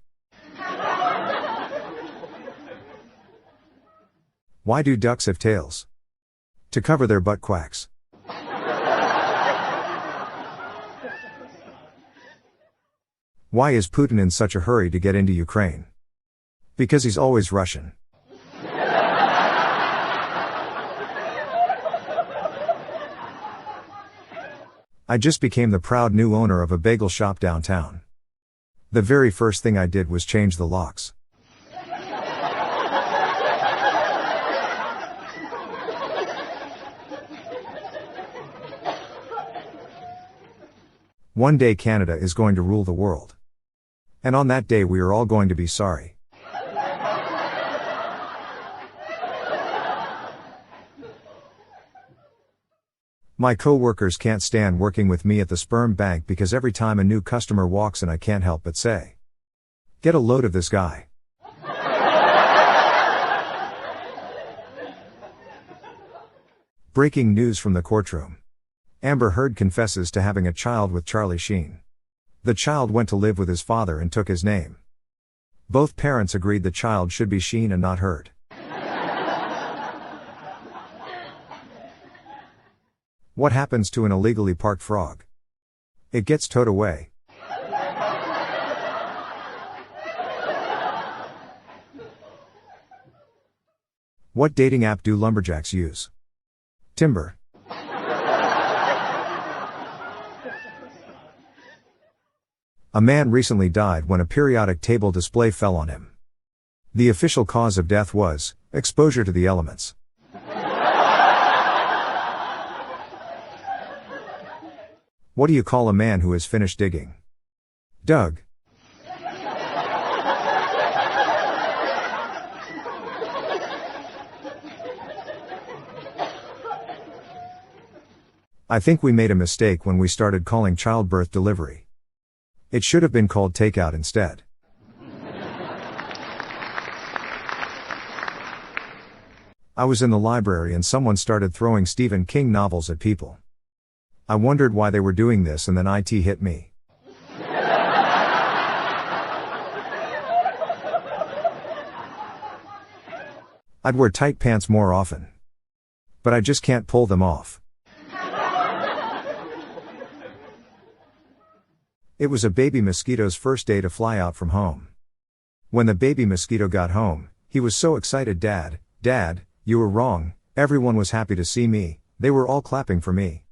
Why do ducks have tails? To cover their butt quacks. Why is Putin in such a hurry to get into Ukraine? Because he's always Russian. I just became the proud new owner of a bagel shop downtown. The very first thing I did was change the locks. One day Canada is going to rule the world. And on that day we are all going to be sorry. My co-workers can't stand working with me at the sperm bank because every time a new customer walks in I can't help but say, "Get a load of this guy." Breaking news from the courtroom. Amber Heard confesses to having a child with Charlie Sheen. The child went to live with his father and took his name. Both parents agreed the child should be Sheen and not Heard. What happens to an illegally parked frog? It gets towed away. What dating app do lumberjacks use? Timber. A man recently died when a periodic table display fell on him. The official cause of death was exposure to the elements. What do you call a man who has finished digging? Dug. I think we made a mistake when we started calling childbirth delivery. It should have been called takeout instead. I was in the library and someone started throwing Stephen King novels at people. I wondered why they were doing this and then IT hit me. I'd wear tight pants more often. But I just can't pull them off. It was a baby mosquito's first day to fly out from home. When the baby mosquito got home, he was so excited. Dad, you were wrong, everyone was happy to see me, they were all clapping for me.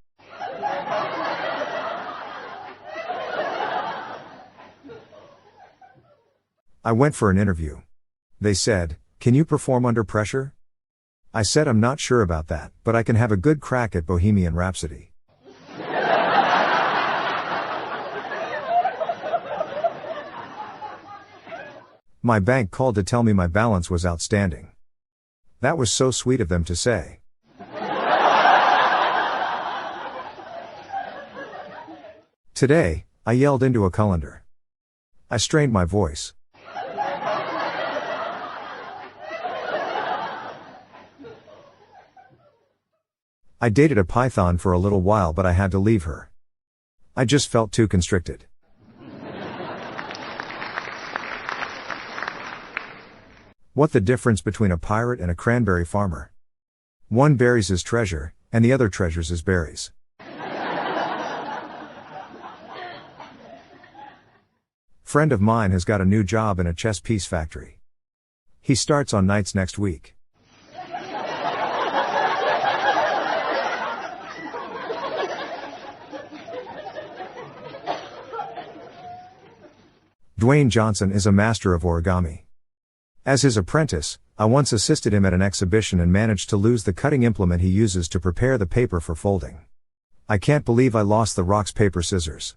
I went for an interview. They said, "Can you perform under pressure?" I said I'm not sure about that, but I can have a good crack at Bohemian Rhapsody. My bank called to tell me my balance was outstanding. That was so sweet of them to say. Today, I yelled into a colander. I strained my voice. I dated a python for a little while but I had to leave her. I just felt too constricted. What the difference between a pirate and a cranberry farmer? One buries his treasure, and the other treasures his berries. Friend of mine has got a new job in a chess piece factory. He starts on nights next week. Dwayne Johnson is a master of origami. As his apprentice, I once assisted him at an exhibition and managed to lose the cutting implement he uses to prepare the paper for folding. I can't believe I lost the rocks, paper, scissors.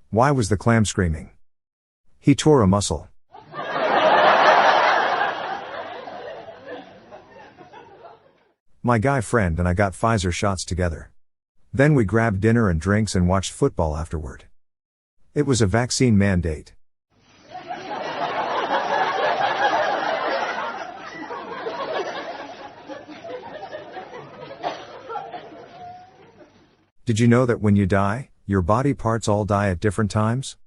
Why was the clam screaming? He tore a muscle. My guy friend and I got Pfizer shots together. Then we grabbed dinner and drinks and watched football afterward. It was a vaccine mandate. Did you know that when you die, your body parts all die at different times?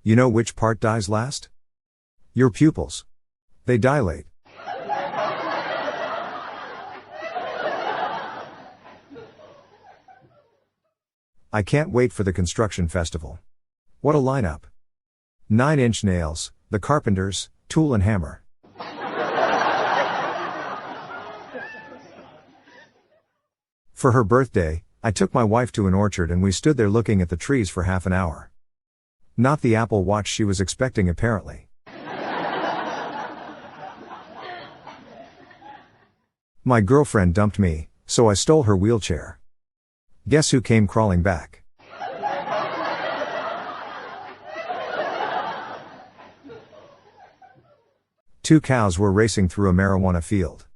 You know which part dies last? Your pupils. They dilate. I can't wait for the construction festival. What a lineup. 9-inch nails, the carpenters, tool and hammer. For her birthday, I took my wife to an orchard and we stood there looking at the trees for half an hour. Not the Apple Watch she was expecting apparently. My girlfriend dumped me, so I stole her wheelchair. Guess who came crawling back? Two cows were racing through a marijuana field.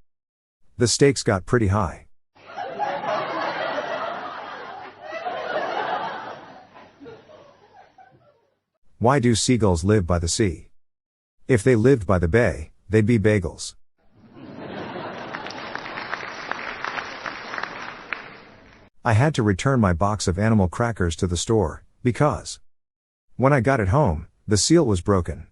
The stakes got pretty high. Why do seagulls live by the sea? If they lived by the bay, they'd be bagels. I had to return my box of animal crackers to the store, because when I got it home, the seal was broken.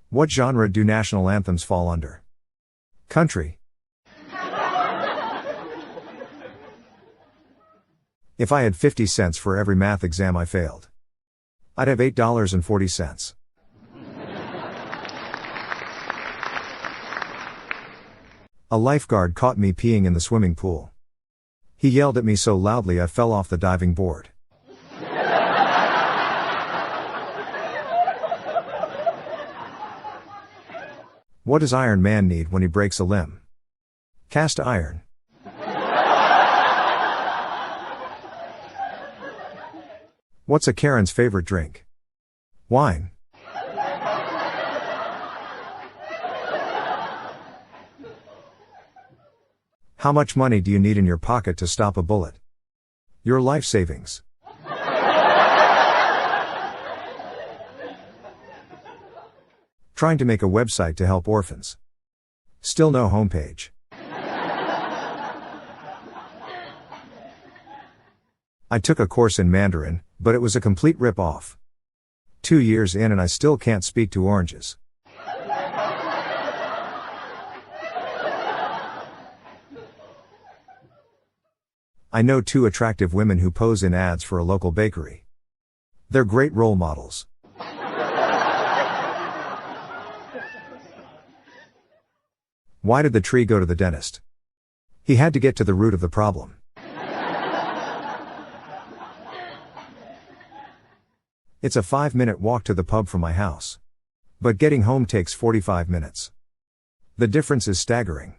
What genre do national anthems fall under? Country. If I had 50 cents for every math exam I failed, I'd have $8.40. A lifeguard caught me peeing in the swimming pool. He yelled at me so loudly I fell off the diving board. What does Iron Man need when he breaks a limb? Cast iron. What's a Karen's favorite drink? Wine. How much money do you need in your pocket to stop a bullet? Your life savings. Trying to make a website to help orphans. Still no homepage. I took a course in Mandarin, but it was a complete rip-off. 2 years in and I still can't speak to oranges. I know 2 attractive women who pose in ads for a local bakery. They're great role models. Why did the tree go to the dentist? He had to get to the root of the problem. It's a 5-minute walk to the pub from my house. But getting home takes 45 minutes. The difference is staggering.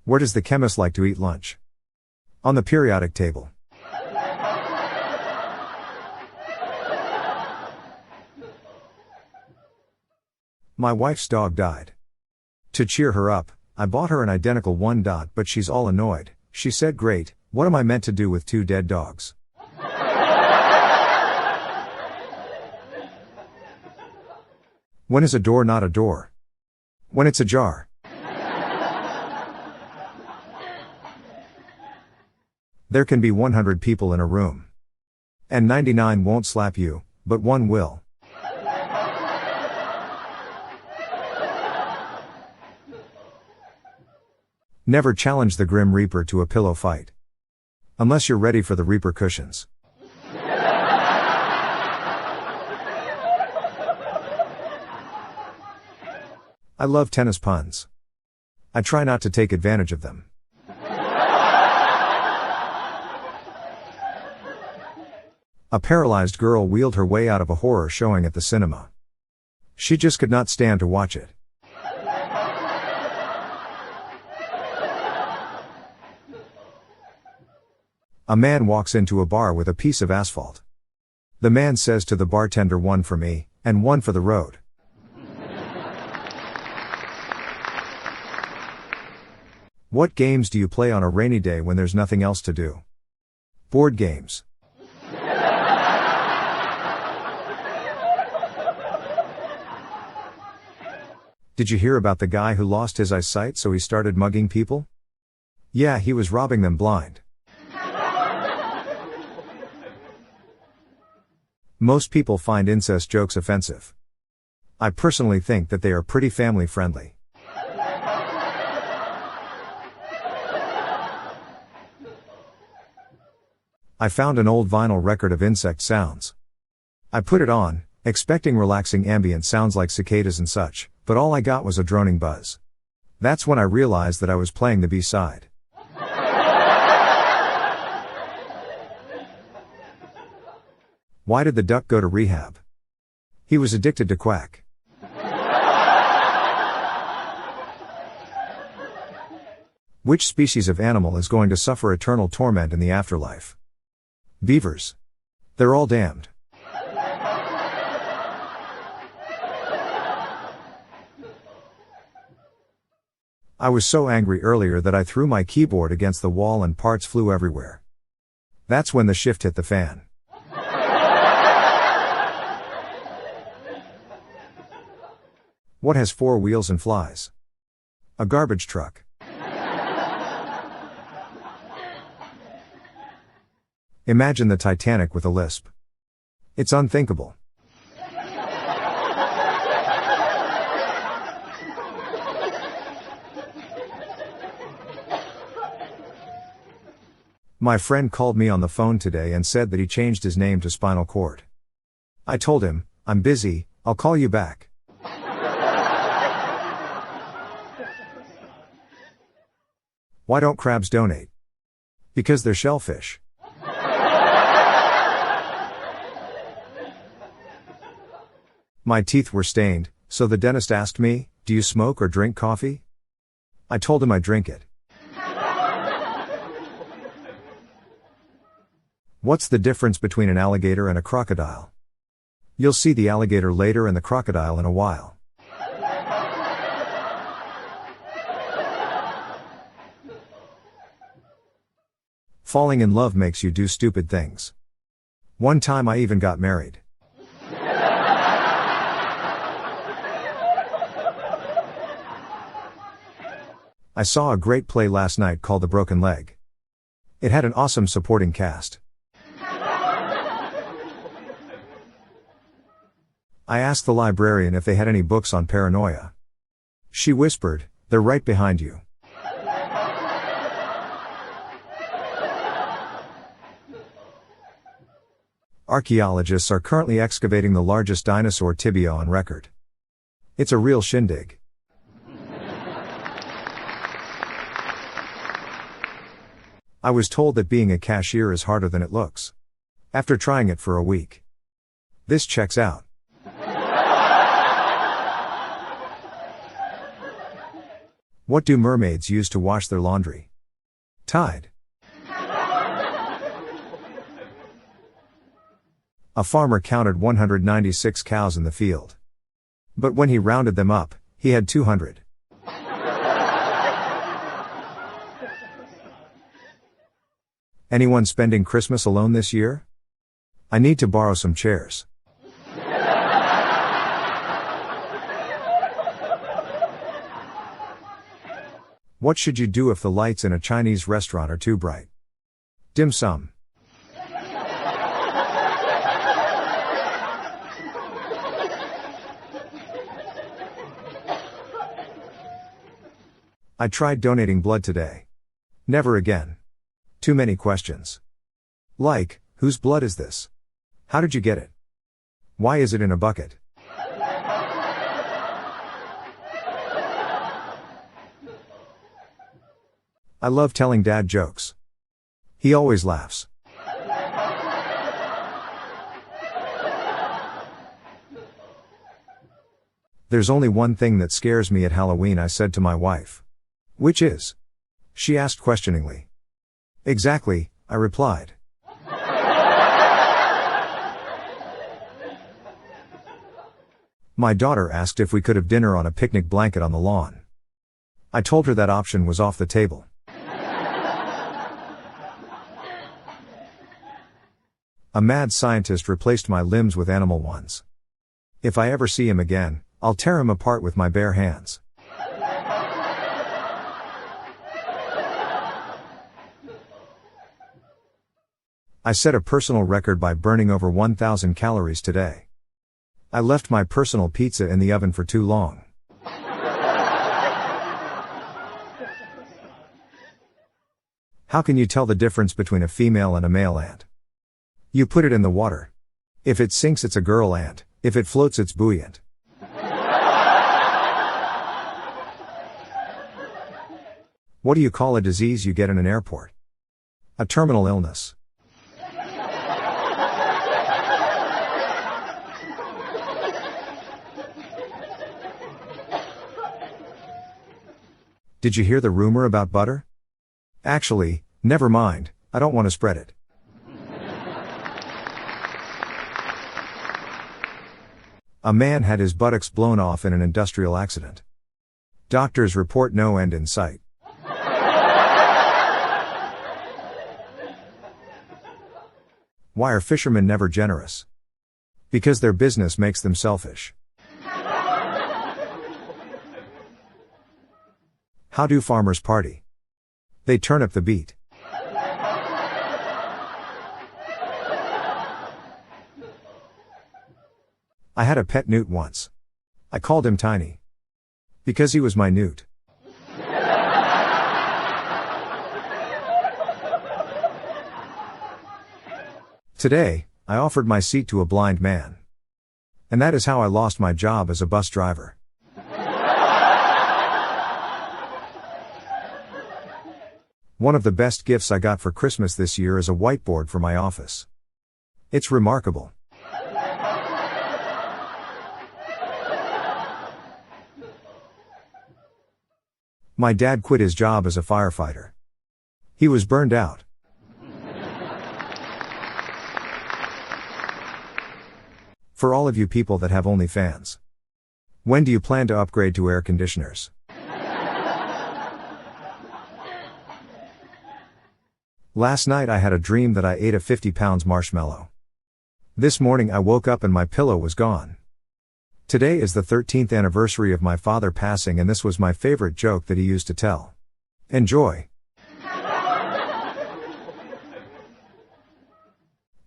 Where does the chemist like to eat lunch? On the periodic table. My wife's dog died. To cheer her up, I bought her an identical one. But she's all annoyed. She said, "Great, what am I meant to do with 2 dead dogs?" When is a door not a door? When it's ajar. There can be 100 people in a room. And 99 won't slap you, but 1 will. Never challenge the Grim Reaper to a pillow fight. Unless you're ready for the repercussions. I love tennis puns. I try not to take advantage of them. A paralyzed girl wheeled her way out of a horror showing at the cinema. She just could not stand to watch it. A man walks into a bar with a piece of asphalt. The man says to the bartender, "One for me, and one for the road." What games do you play on a rainy day when there's nothing else to do? Board games. Did you hear about the guy who lost his eyesight so he started mugging people? Yeah, he was robbing them blind. Most people find incest jokes offensive. I personally think that they are pretty family friendly. I found an old vinyl record of insect sounds. I put it on, expecting relaxing ambient sounds like cicadas and such, but all I got was a droning buzz. That's when I realized that I was playing the B-side. Why did the duck go to rehab? He was addicted to quack. Which species of animal is going to suffer eternal torment in the afterlife? Beavers. They're all damned. I was so angry earlier that I threw my keyboard against the wall and parts flew everywhere. That's when the shift hit the fan. What has 4 wheels and flies? A garbage truck. Imagine the Titanic with a lisp. It's unthinkable. My friend called me on the phone today and said that he changed his name to Spinal Cord. I told him, "I'm busy, I'll call you back." Why don't crabs donate? Because they're shellfish. My teeth were stained, so the dentist asked me, "Do you smoke or drink coffee?" I told him I drink it. What's the difference between an alligator and a crocodile? You'll see the alligator later and the crocodile in a while. Falling in love makes you do stupid things. One time I even got married. I saw a great play last night called The Broken Leg. It had an awesome supporting cast. I asked the librarian if they had any books on paranoia. She whispered, "They're right behind you." Archaeologists are currently excavating the largest dinosaur tibia on record. It's a real shindig. I was told that being a cashier is harder than it looks. After trying it for a week. This checks out. What do mermaids use to wash their laundry? Tide. A farmer counted 196 cows in the field. But when he rounded them up, he had 200. Anyone spending Christmas alone this year? I need to borrow some chairs. What should you do if the lights in a Chinese restaurant are too bright? Dim sum. I tried donating blood today. Never again. Too many questions. Like, whose blood is this? How did you get it? Why is it in a bucket? I love telling dad jokes. He always laughs. There's only one thing that scares me at Halloween, I said to my wife. Which is? She asked questioningly. Exactly, I replied. My daughter asked if we could have dinner on a picnic blanket on the lawn. I told her that option was off the table. A mad scientist replaced my limbs with animal ones. If I ever see him again, I'll tear him apart with my bare hands. I set a personal record by burning over 1,000 calories today. I left my personal pizza in the oven for too long. How can you tell the difference between a female and a male ant? You put it in the water. If it sinks, it's a girl ant. If it floats, it's buoyant. What do you call a disease you get in an airport? A terminal illness. Did you hear the rumor about butter? Actually, never mind, I don't want to spread it. A man had his buttocks blown off in an industrial accident. Doctors report no end in sight. Why are fishermen never generous? Because their business makes them selfish. How do farmers party? They turn up the beat. I had a pet newt once. I called him Tiny. Because he was my newt. Today, I offered my seat to a blind man. And that is how I lost my job as a bus driver. One of the best gifts I got for Christmas this year is a whiteboard for my office. It's remarkable. My dad quit his job as a firefighter. He was burned out. For all of you people that have OnlyFans, when do you plan to upgrade to air conditioners? Last night I had a dream that I ate a 50-pound marshmallow. This morning I woke up and my pillow was gone. Today is the 13th anniversary of my father passing, and this was my favorite joke that he used to tell. Enjoy.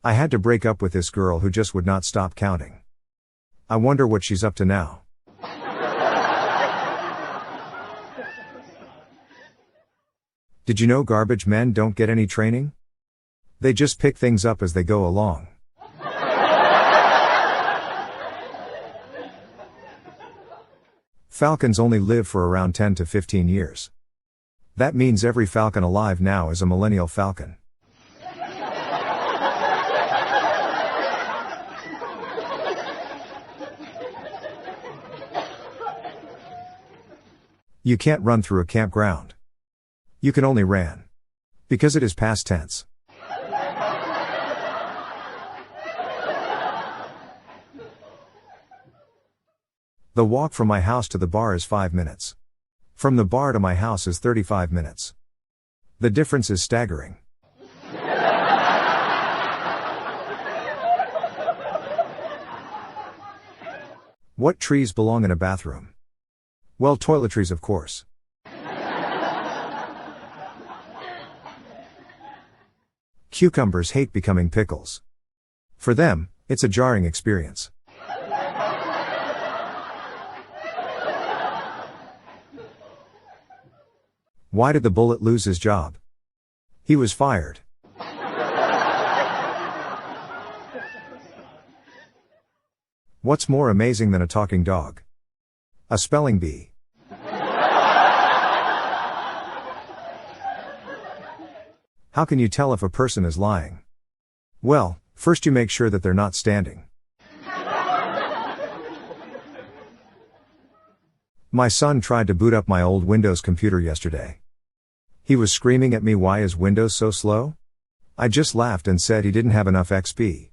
I had to break up with this girl who just would not stop counting. I wonder what she's up to now. Did you know garbage men don't get any training? They just pick things up as they go along. Falcons only live for around 10 to 15 years. That means every falcon alive now is a millennial falcon. You can't run through a campground. You can only ran. Because it is past tense. The walk from my house to the bar is 5 minutes. From the bar to my house is 35 minutes. The difference is staggering. What trees belong in a bathroom? Well, toiletries, of course. Cucumbers hate becoming pickles. For them, it's a jarring experience. Why did the bullet lose his job? He was fired. What's more amazing than a talking dog? A spelling bee. How can you tell if a person is lying? Well, first you make sure that they're not standing. My son tried to boot up my old Windows computer yesterday. He was screaming at me, "Why is Windows so slow?" I just laughed and said he didn't have enough XP.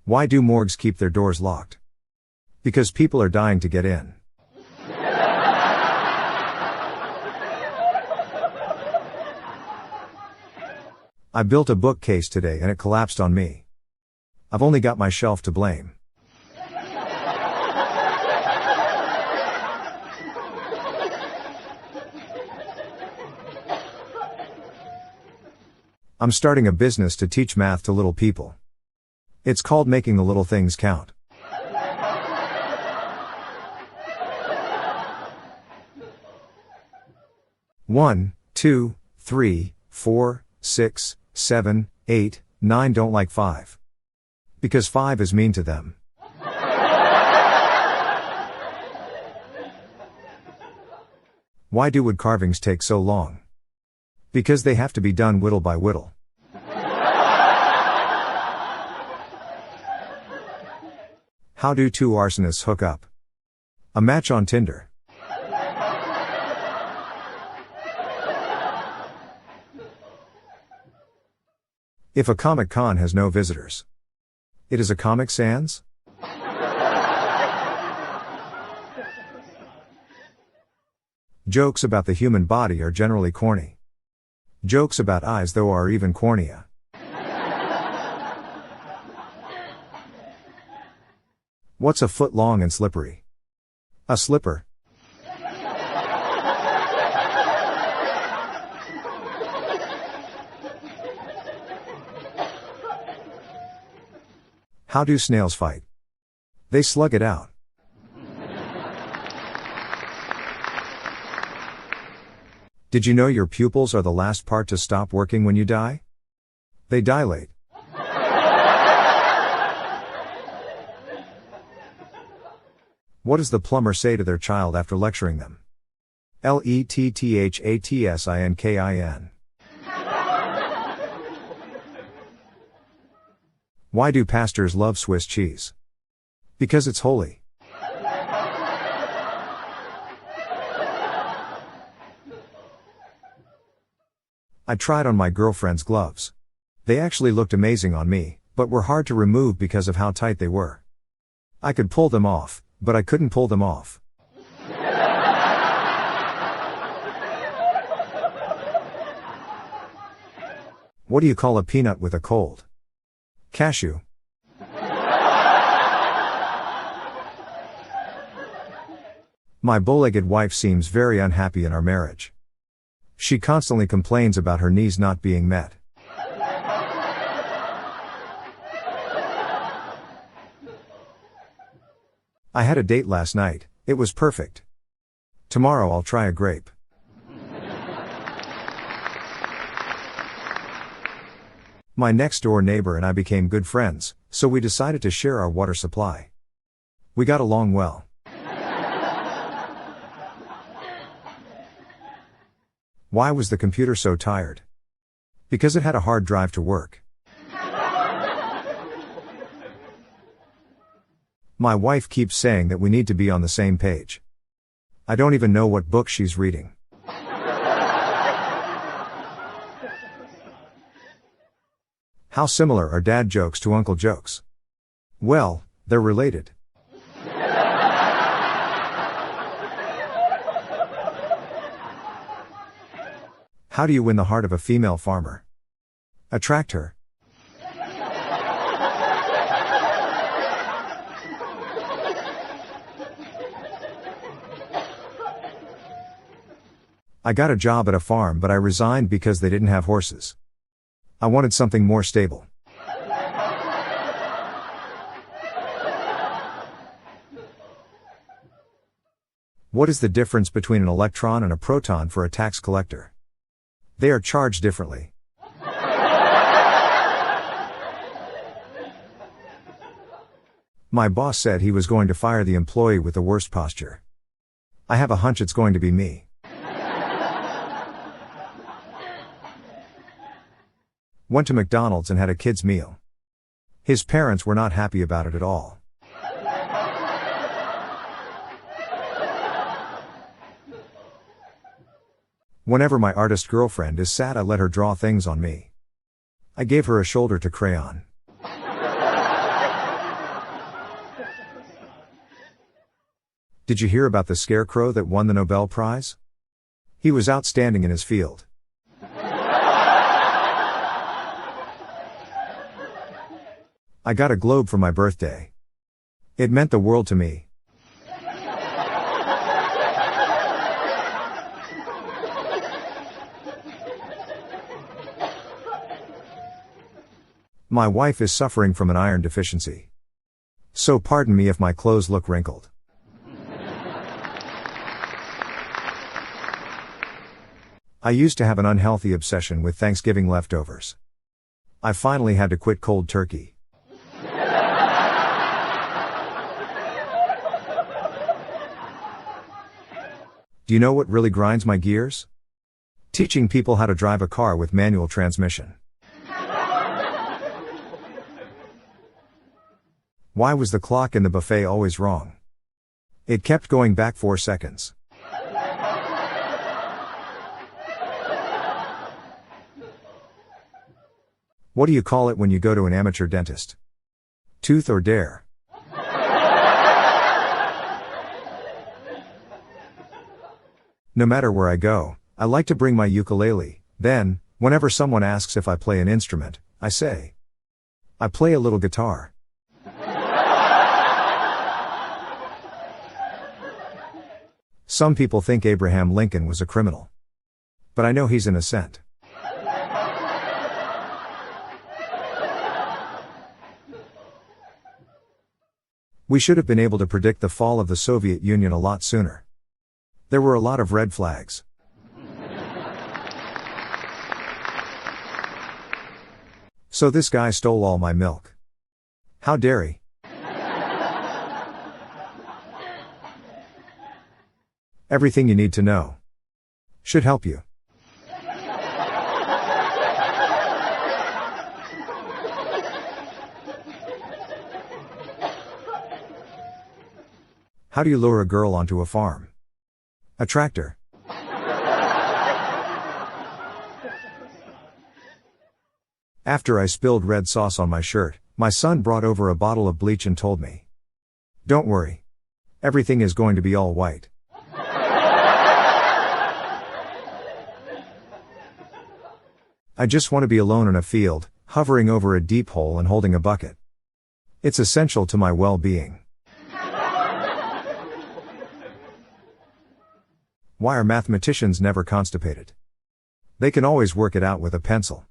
Why do morgues keep their doors locked? Because people are dying to get in. I built a bookcase today and it collapsed on me. I've only got my shelf to blame. I'm starting a business to teach math to little people. It's called Making the Little Things Count. One, 2, 3, 4, 6, 7, 8, 9 don't like 5. Because 5 is mean to them. Why do wood carvings take so long? Because they have to be done whittle by whittle. How do two arsonists hook up? A match on Tinder. If a Comic Con has no visitors, it is a Comic Sans? Jokes about the human body are generally corny. Jokes about eyes, though, are even cornier. What's a foot long and slippery? A slipper. How do snails fight? They slug it out. Did you know your pupils are the last part to stop working when you die? They dilate. What does the plumber say to their child after lecturing them? Letthatsinkin. Why do pastors love Swiss cheese? Because it's holy. I tried on my girlfriend's gloves. They actually looked amazing on me, but were hard to remove because of how tight they were. I could pull them off, but I couldn't pull them off. What do you call a peanut with a cold? Cashew. My bow-legged wife seems very unhappy in our marriage. She constantly complains about her needs not being met. I had a date last night, it was perfect. Tomorrow I'll try a grape. My next door neighbor and I became good friends, so we decided to share our water supply. We got along well. Why was the computer so tired? Because it had a hard drive to work. My wife keeps saying that we need to be on the same page. I don't even know what book she's reading. How similar are dad jokes to uncle jokes? Well, they're related. How do you win the heart of a female farmer? Attract her. I got a job at a farm, but I resigned because they didn't have horses. I wanted something more stable. What is the difference between an electron and a proton for a tax collector? They are charged differently. My boss said he was going to fire the employee with the worst posture. I have a hunch it's going to be me. Went to McDonald's and had a kid's meal. His parents were not happy about it at all. Whenever my artist girlfriend is sad, I let her draw things on me. I gave her a shoulder to crayon. Did you hear about the Scarecrow that won the Nobel Prize? He was outstanding in his field. I got a globe for my birthday. It meant the world to me. My wife is suffering from an iron deficiency. So pardon me if my clothes look wrinkled. I used to have an unhealthy obsession with Thanksgiving leftovers. I finally had to quit cold turkey. Do you know what really grinds my gears? Teaching people how to drive a car with manual transmission. Why was the clock in the buffet always wrong? It kept going back 4 seconds. What do you call it when you go to an amateur dentist? Tooth or dare? No matter where I go, I like to bring my ukulele. Then, whenever someone asks if I play an instrument, I say, I play a little guitar. Some people think Abraham Lincoln was a criminal. But I know he's innocent. We should have been able to predict the fall of the Soviet Union a lot sooner. There were a lot of red flags. So this guy stole all my milk. How dare he? Everything you need to know. Should help you. How do you lure a girl onto a farm? A tractor. After I spilled red sauce on my shirt, my son brought over a bottle of bleach and told me, "Don't worry. Everything is going to be all white." I just want to be alone in a field, hovering over a deep hole and holding a bucket. It's essential to my well-being. Why are mathematicians never constipated? They can always work it out with a pencil.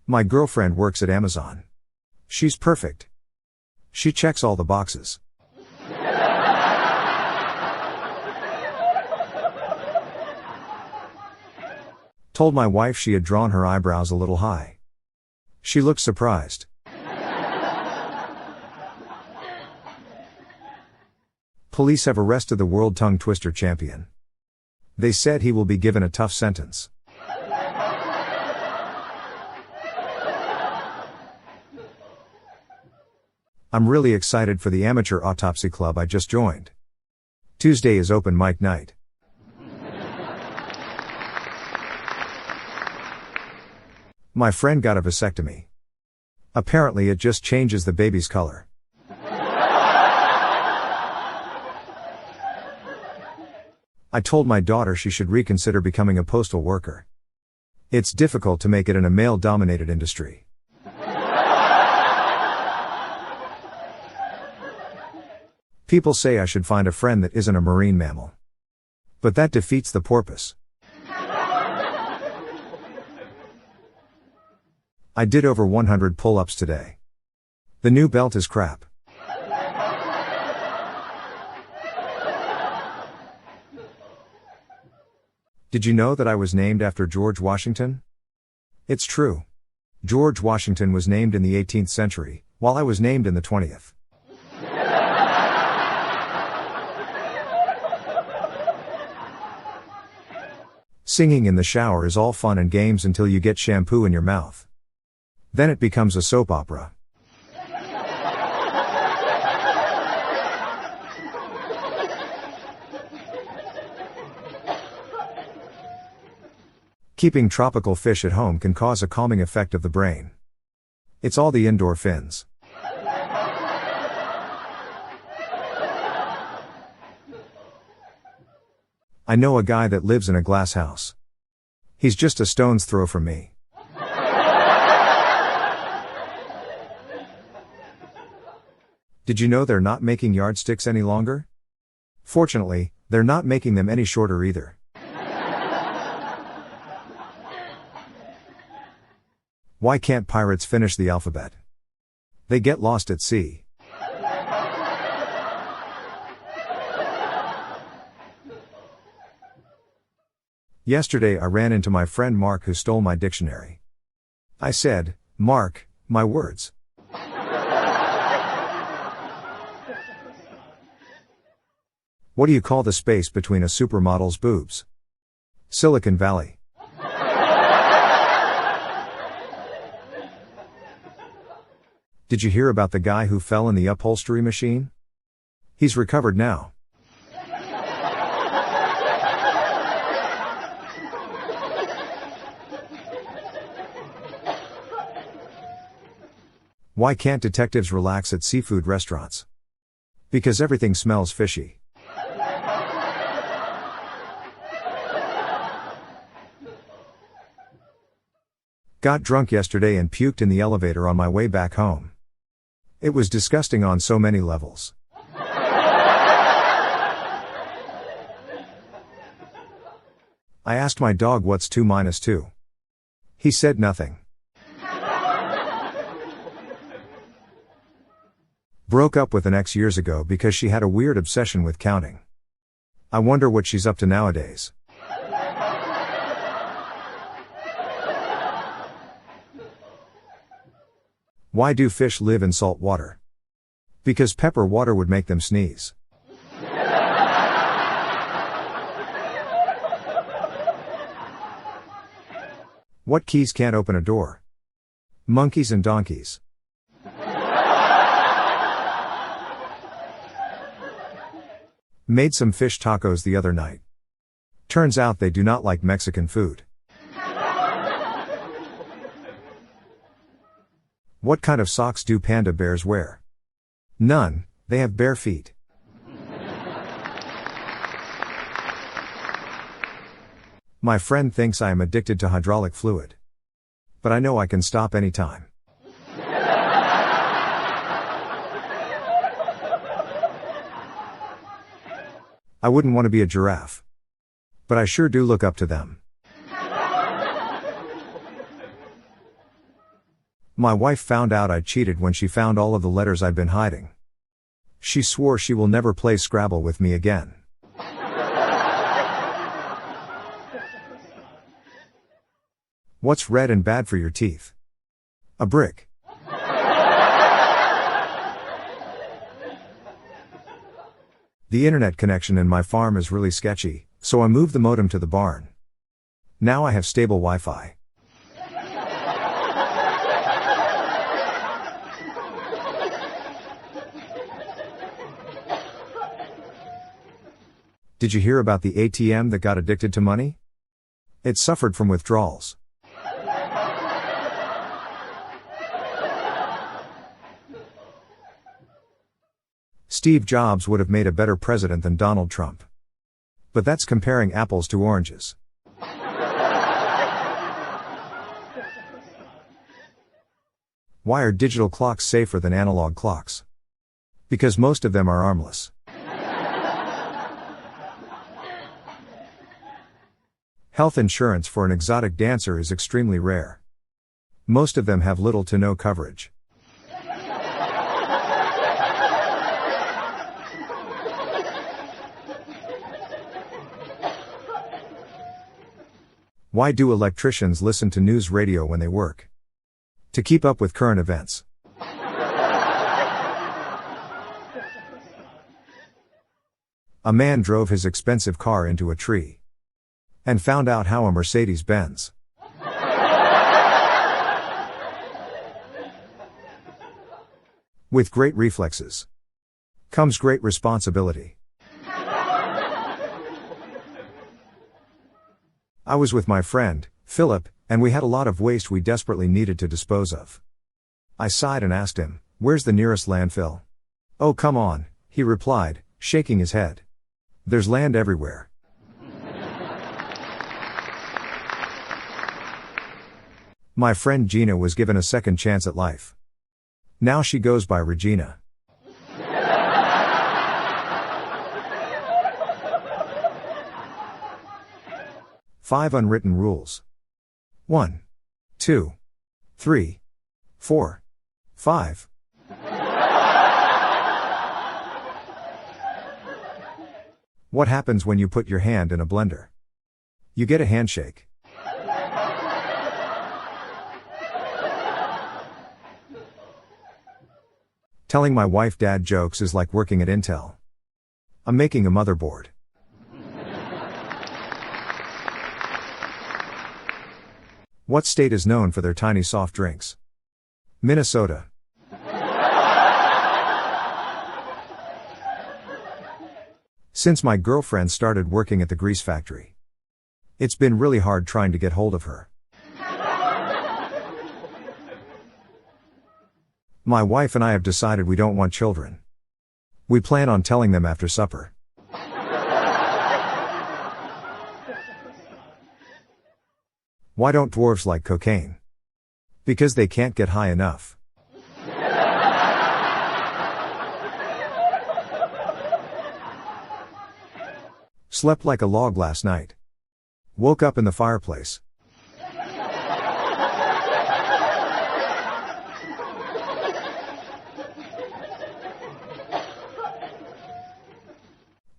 My girlfriend works at Amazon. She's perfect. She checks all the boxes. Told my wife she had drawn her eyebrows a little high. She looked surprised. Police have arrested the world tongue twister champion. They said he will be given a tough sentence. I'm really excited for the amateur autopsy club I just joined. Tuesday is open mic night. My friend got a vasectomy. Apparently it just changes the baby's color. I told my daughter she should reconsider becoming a postal worker. It's difficult to make it in a male-dominated industry. People say I should find a friend that isn't a marine mammal. But that defeats the purpose. I did over 100 pull-ups today. The new belt is crap. Did you know that I was named after George Washington? It's true. George Washington was named in the 18th century, while I was named in the 20th. Singing in the shower is all fun and games until you get shampoo in your mouth. Then it becomes a soap opera. Keeping tropical fish at home can cause a calming effect of the brain. It's all the indoor fins. I know a guy that lives in a glass house. He's just a stone's throw from me. Did you know they're not making yardsticks any longer? Fortunately, they're not making them any shorter either. Why can't pirates finish the alphabet? They get lost at sea. Yesterday I ran into my friend Mark who stole my dictionary. I said, "Mark, my words." What do you call the space between a supermodel's boobs? Silicon Valley. Did you hear about the guy who fell in the upholstery machine? He's recovered now. Why can't detectives relax at seafood restaurants? Because everything smells fishy. Got drunk yesterday and puked in the elevator on my way back home. It was disgusting on so many levels. I asked my dog what's 2 minus 2. He said nothing. Broke up with an ex years ago because she had a weird obsession with counting. I wonder what she's up to nowadays. Why do fish live in salt water? Because pepper water would make them sneeze. What keys can't open a door? Monkeys and donkeys. Made some fish tacos the other night. Turns out they do not like Mexican food. What kind of socks do panda bears wear? None, they have bare feet. My friend thinks I am addicted to hydraulic fluid. But I know I can stop anytime. I wouldn't want to be a giraffe. But I sure do look up to them. My wife found out I cheated when she found all of the letters I'd been hiding. She swore she will never play Scrabble with me again. What's red and bad for your teeth? A brick. The internet connection in my farm is really sketchy, so I moved the modem to the barn. Now I have stable Wi-Fi. Did you hear about the ATM that got addicted to money? It suffered from withdrawals. Steve Jobs would have made a better president than Donald Trump. But that's comparing apples to oranges. Why are digital clocks safer than analog clocks? Because most of them are armless. Health insurance for an exotic dancer is extremely rare. Most of them have little to no coverage. Why do electricians listen to news radio when they work? To keep up with current events. A man drove his expensive car into a tree. And found out how a Mercedes-Benz. With great reflexes comes great responsibility. I was with my friend, Philip, and we had a lot of waste we desperately needed to dispose of. I sighed and asked him, "Where's the nearest landfill?" "Oh, come on," he replied, shaking his head. "There's land everywhere." My friend Gina was given a second chance at life. Now she goes by Regina. Five unwritten rules. 1, 2, 3, 4, 5. What happens when you put your hand in a blender? You get a handshake. Telling my wife dad jokes is like working at Intel. I'm making a motherboard. What state is known for their tiny soft drinks? Minnesota. Since my girlfriend started working at the grease factory, it's been really hard trying to get hold of her. My wife and I have decided we don't want children. We plan on telling them after supper. Why don't dwarves like cocaine? Because they can't get high enough. Slept like a log last night. Woke up in the fireplace.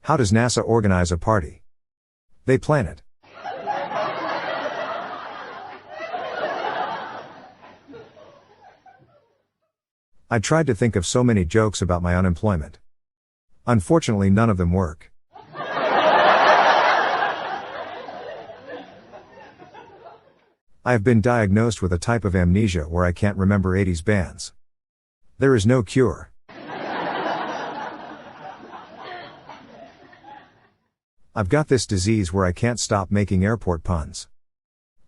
How does NASA organize a party? They plan it. I tried to think of so many jokes about my unemployment. Unfortunately, none of them work. I have been diagnosed with a type of amnesia where I can't remember 80s bands. There is no cure. I've got this disease where I can't stop making airport puns.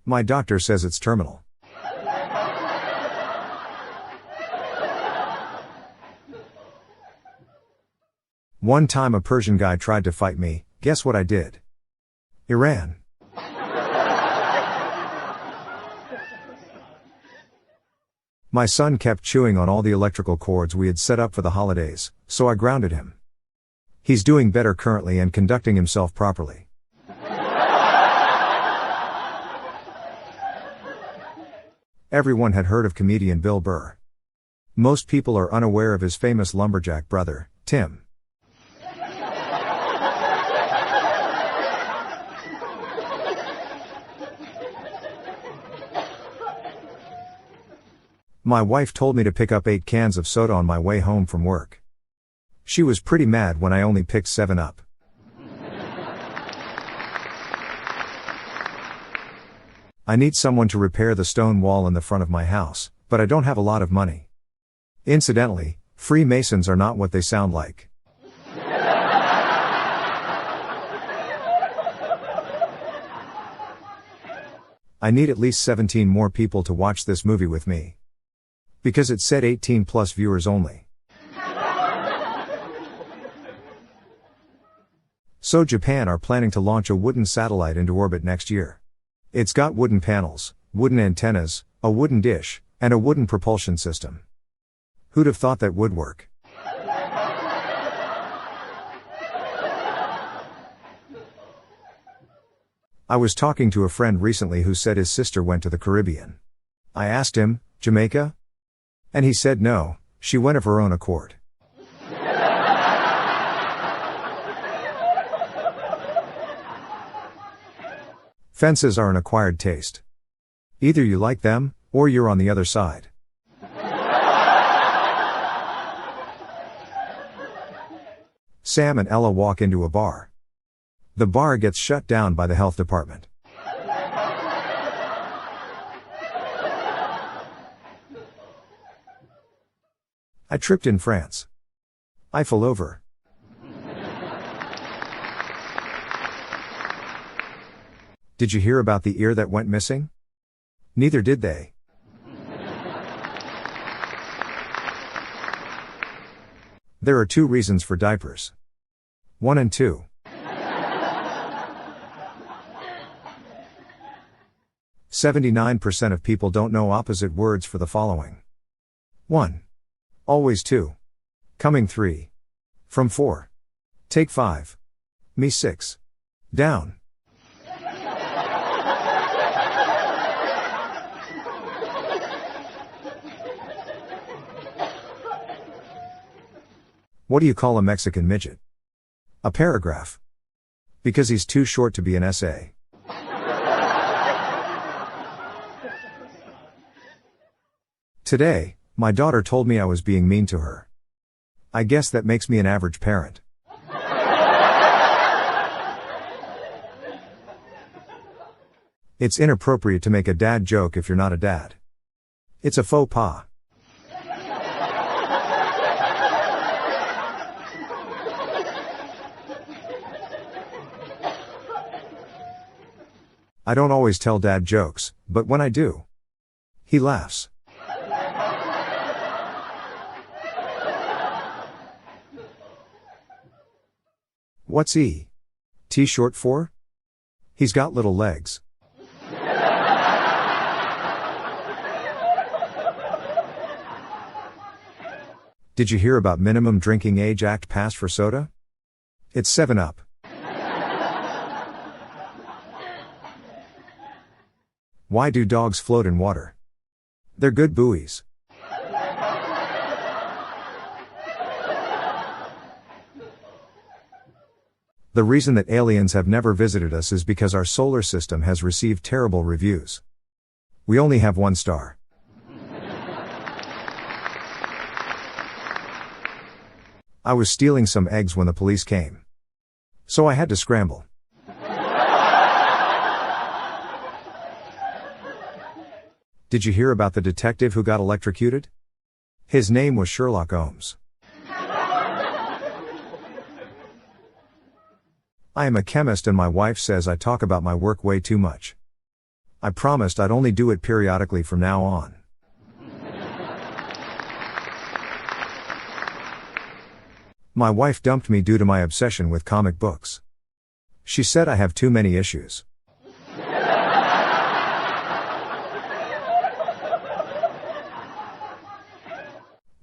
My doctor says it's terminal. One time a Persian guy tried to fight me, guess what I did? Iran. My son kept chewing on all the electrical cords we had set up for the holidays, so I grounded him. He's doing better currently and conducting himself properly. Everyone had heard of comedian Bill Burr. Most people are unaware of his famous lumberjack brother, Tim. My wife told me to pick up 8 cans of soda on my way home from work. She was pretty mad when I only picked 7 up. I need someone to repair the stone wall in the front of my house, but I don't have a lot of money. Incidentally, Freemasons are not what they sound like. I need at least 17 more people to watch this movie with me. Because it said 18 plus viewers only. So Japan are planning to launch a wooden satellite into orbit next year. It's got wooden panels, wooden antennas, a wooden dish, and a wooden propulsion system. Who'd have thought that would work? I was talking to a friend recently who said his sister went to the Caribbean. I asked him, Jamaica? And he said no, she went of her own accord. Fences are an acquired taste. Either you like them, or you're on the other side. Sam and Ella walk into a bar. The bar gets shut down by the health department. I tripped in France. Eiffel over. Did you hear about the ear that went missing? Neither did they. There are 2 reasons for diapers. 1 and 2. "79% of people don't know opposite words for the following. 1. Always 2. Coming 3. From 4. Take 5. Me 6. Down." What do you call a Mexican midget? A paragraph. Because he's too short to be an essay. Today, my daughter told me I was being mean to her. I guess that makes me an average parent. It's inappropriate to make a dad joke if you're not a dad. It's a faux pas. I don't always tell dad jokes, but when I do, he laughs. What's E.T. short for? He's got little legs. Did you hear about minimum drinking age act passed for soda? It's 7-Up. Why do dogs float in water? They're good buoys. The reason that aliens have never visited us is because our solar system has received terrible reviews. We only have 1 star. I was stealing some eggs when the police came. So I had to scramble. Did you hear about the detective who got electrocuted? His name was Sherlock Holmes. I am a chemist and my wife says I talk about my work way too much. I promised I'd only do it periodically from now on. My wife dumped me due to my obsession with comic books. She said I have too many issues.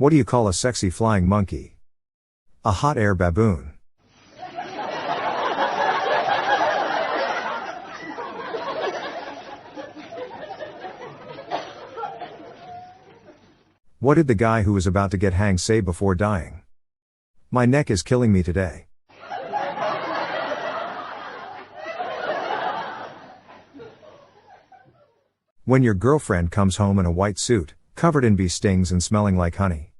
What do you call a sexy flying monkey? A hot air baboon. What did the guy who was about to get hanged say before dying? My neck is killing me today. When your girlfriend comes home in a white suit, covered in bee stings and smelling like honey,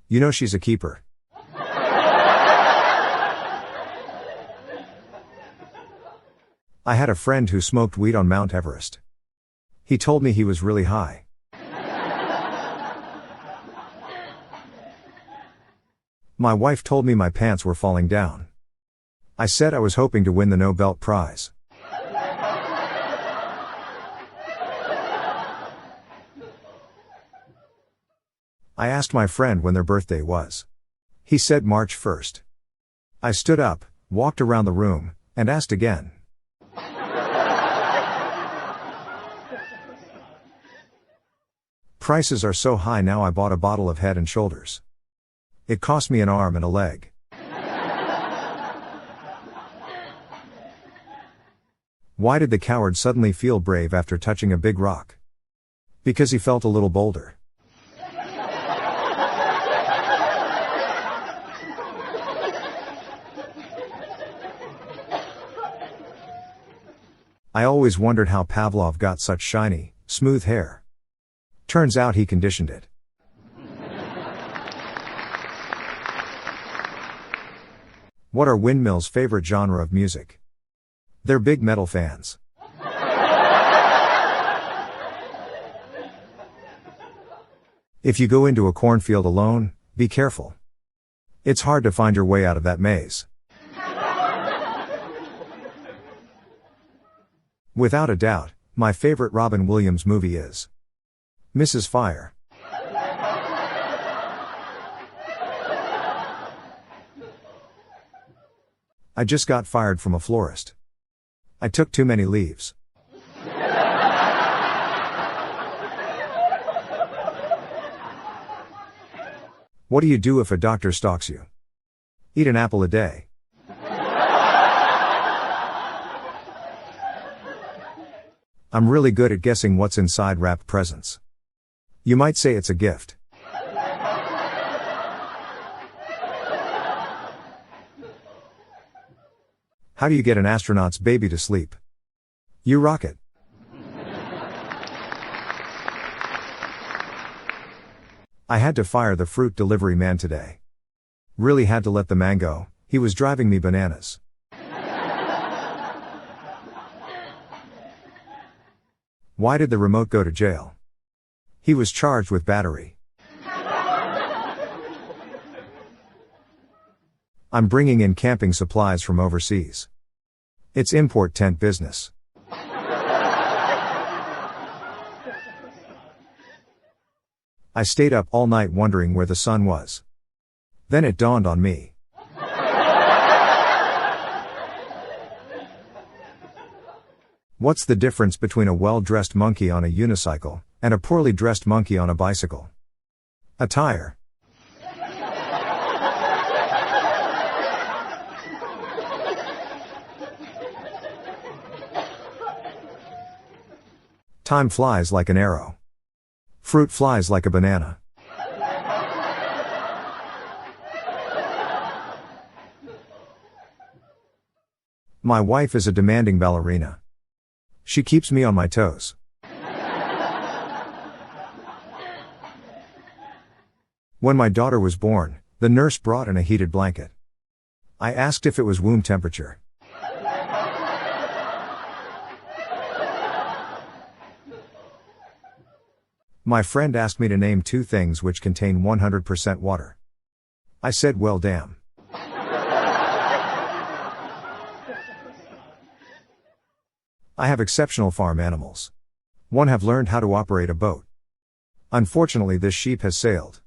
you know she's a keeper. I had a friend who smoked weed on Mount Everest. He told me he was really high. My wife told me my pants were falling down. I said I was hoping to win the Nobel Prize. I asked my friend when their birthday was. He said March 1st. I stood up, walked around the room, and asked again. Prices are so high now I bought a bottle of Head and Shoulders. It cost me an arm and a leg. Why did the coward suddenly feel brave after touching a big rock? Because he felt a little bolder. I always wondered how Pavlov got such shiny, smooth hair. Turns out he conditioned it. What are windmills' favorite genre of music? They're big metal fans. If you go into a cornfield alone, be careful. It's hard to find your way out of that maze. Without a doubt, my favorite Robin Williams movie is Mrs. Fire. I just got fired from a florist. I took too many leaves. What do you do if a doctor stalks you? Eat an apple a day. I'm really good at guessing what's inside wrapped presents. You might say it's a gift. How do you get an astronaut's baby to sleep? You rock it. I had to fire the fruit delivery man today. Really had to let the man go, he was driving me bananas. Why did the remote go to jail? He was charged with battery. I'm bringing in camping supplies from overseas. It's import tent business. I stayed up all night wondering where the sun was. Then it dawned on me. What's the difference between a well-dressed monkey on a unicycle and a poorly dressed monkey on a bicycle? A tire. Time flies like an arrow. Fruit flies like a banana. My wife is a demanding ballerina. She keeps me on my toes. When my daughter was born, the nurse brought in a heated blanket. I asked if it was womb temperature. My friend asked me to name 2 things which contain 100% water. I said, well, damn. I have exceptional farm animals. One have learned how to operate a boat. Unfortunately, this sheep has sailed.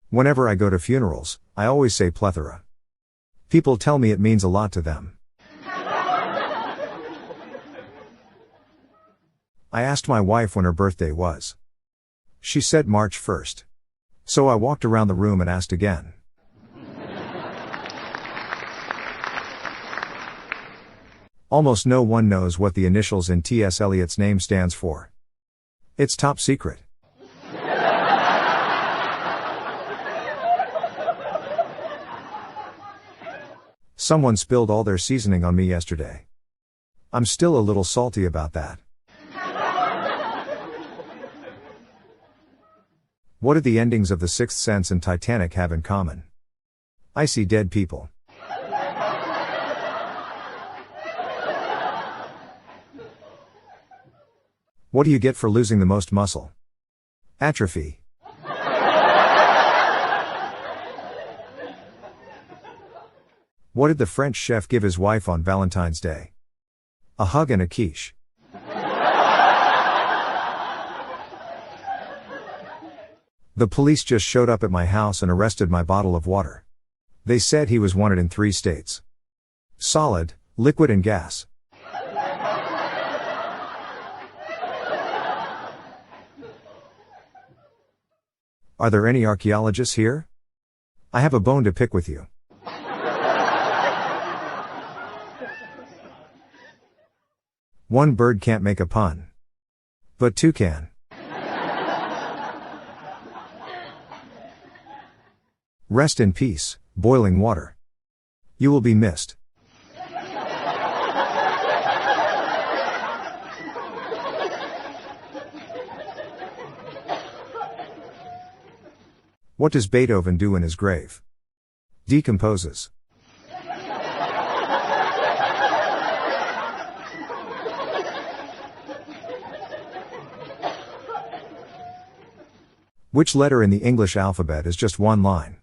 Whenever I go to funerals, I always say plethora. People tell me it means a lot to them. I asked my wife when her birthday was. She said March 1st. So I walked around the room and asked again. Almost no one knows what the initials in T.S. Eliot's name stands for. It's top secret. Someone spilled all their seasoning on me yesterday. I'm still a little salty about that. What did the endings of The Sixth Sense and Titanic have in common? I see dead people. What do you get for losing the most muscle? Atrophy. What did the French chef give his wife on Valentine's Day? A hug and a quiche. The police just showed up at my house and arrested my bottle of water. They said he was wanted in 3 states. Solid, liquid and gas. Are there any archaeologists here? I have a bone to pick with you. One bird can't make a pun. But 2 can. Rest in peace, boiling water. You will be missed. What does Beethoven do in his grave? Decomposes. Which letter in the English alphabet is just 1 line?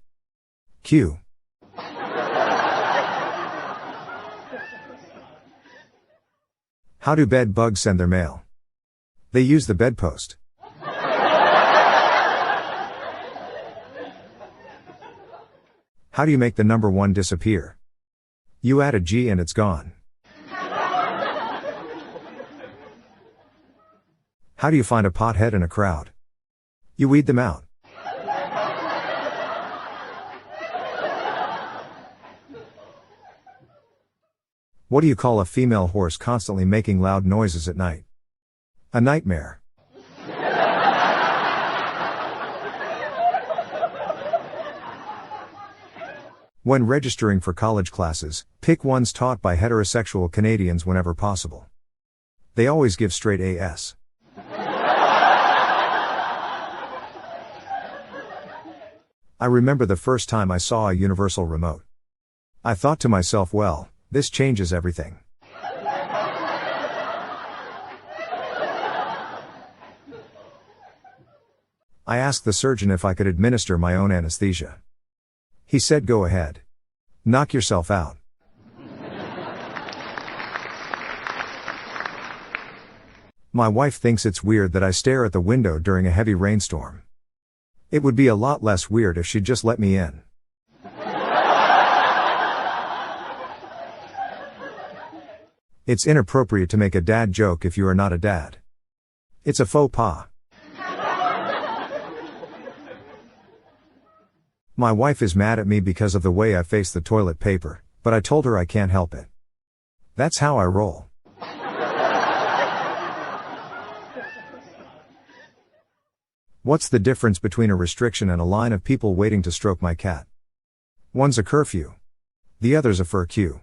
Q. How do bed bugs send their mail? They use the bedpost. How do you make the number 1 disappear? You add a G and it's gone. How do you find a pothead in a crowd? You weed them out. What do you call a female horse constantly making loud noises at night? A nightmare. When registering for college classes, pick ones taught by heterosexual Canadians whenever possible. They always give straight A's. I remember the first time I saw a universal remote. I thought to myself, well, this changes everything. I asked the surgeon if I could administer my own anesthesia. He said, go ahead. Knock yourself out. My wife thinks it's weird that I stare at the window during a heavy rainstorm. It would be a lot less weird if she'd just let me in. It's inappropriate to make a dad joke if you are not a dad. It's a faux pas. My wife is mad at me because of the way I face the toilet paper, but I told her I can't help it. That's how I roll. What's the difference between a restriction and a line of people waiting to stroke my cat? One's a curfew. The other's a fur queue.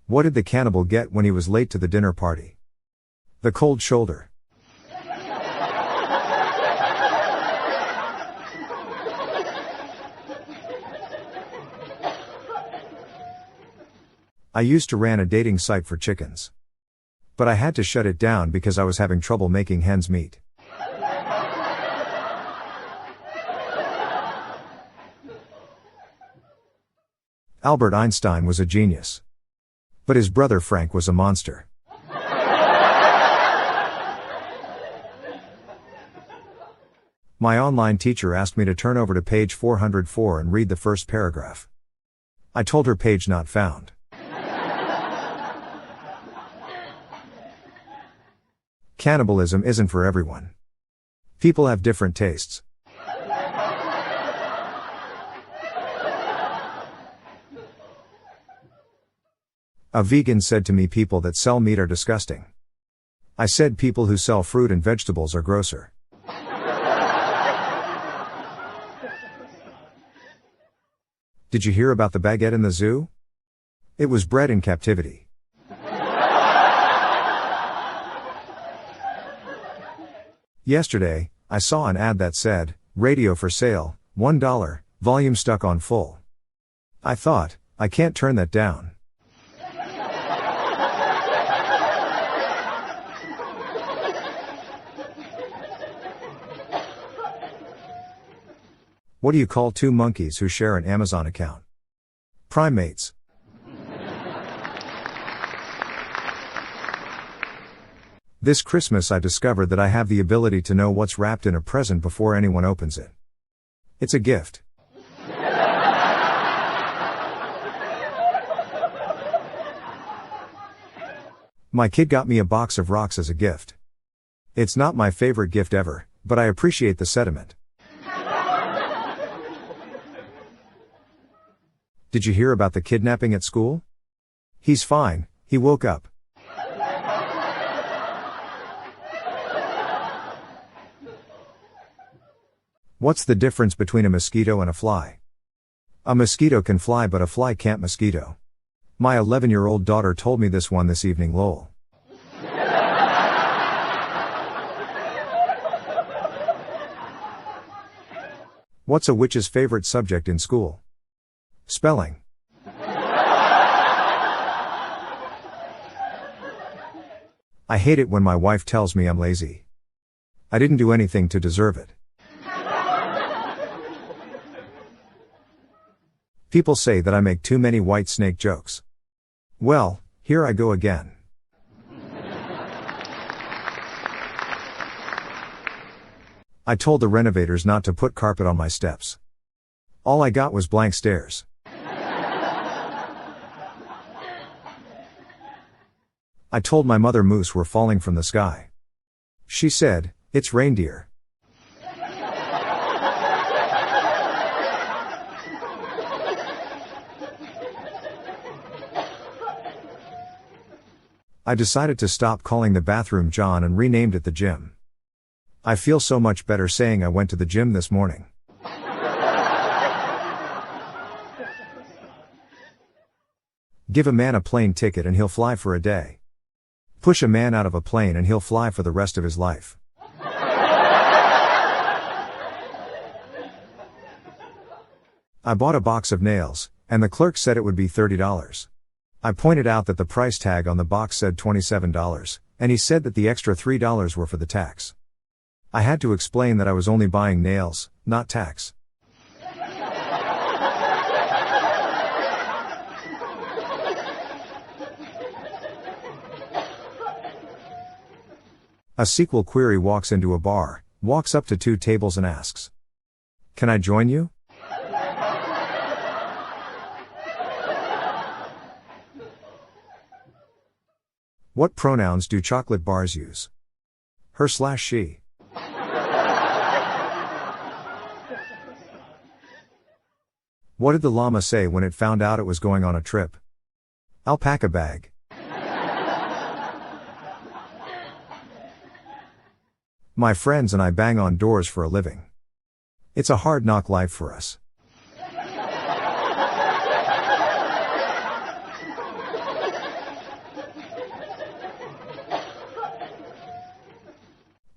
What did the cannibal get when he was late to the dinner party? The cold shoulder. I used to run a dating site for chickens. But I had to shut it down because I was having trouble making hens meet. Albert Einstein was a genius. But his brother Frank was a monster. My online teacher asked me to turn over to page 404 and read the first paragraph. I told her page not found. Cannibalism isn't for everyone. People have different tastes. A vegan said to me, people that sell meat are disgusting. I said, people who sell fruit and vegetables are grosser. Did you hear about the baguette in the zoo? It was bred in captivity. Yesterday, I saw an ad that said, radio for sale, $1, volume stuck on full. I thought, I can't turn that down. What do you call two monkeys who share an Amazon account? Primates. This Christmas I discovered that I have the ability to know what's wrapped in a present before anyone opens it. It's a gift. My kid got me a box of rocks as a gift. It's not my favorite gift ever, but I appreciate the sentiment. Did you hear about the kidnapping at school? He's fine, he woke up. What's the difference between a mosquito and a fly? A mosquito can fly but a fly can't mosquito. My 11-year-old daughter told me this one this evening, lol. What's a witch's favorite subject in school? Spelling. I hate it when my wife tells me I'm lazy. I didn't do anything to deserve it. People say that I make too many white snake jokes. Well, here I go again. I told the renovators not to put carpet on my steps. All I got was blank stares. I told my mother moose were falling from the sky. She said, "It's reindeer." I decided to stop calling the bathroom John and renamed it the gym. I feel so much better saying I went to the gym this morning. Give a man a plane ticket and he'll fly for a day. Push a man out of a plane and he'll fly for the rest of his life. I bought a box of nails, and the clerk said it would be $30. I pointed out that the price tag on the box said $27, and he said that the extra $3 were for the tax. I had to explain that I was only buying nails, not tax. A SQL query walks into a bar, walks up to 2 tables and asks, "Can I join you?" What pronouns do chocolate bars use? Her/she. What did the llama say when it found out it was going on a trip? Alpaca bag. My friends and I bang on doors for a living. It's a hard knock life for us.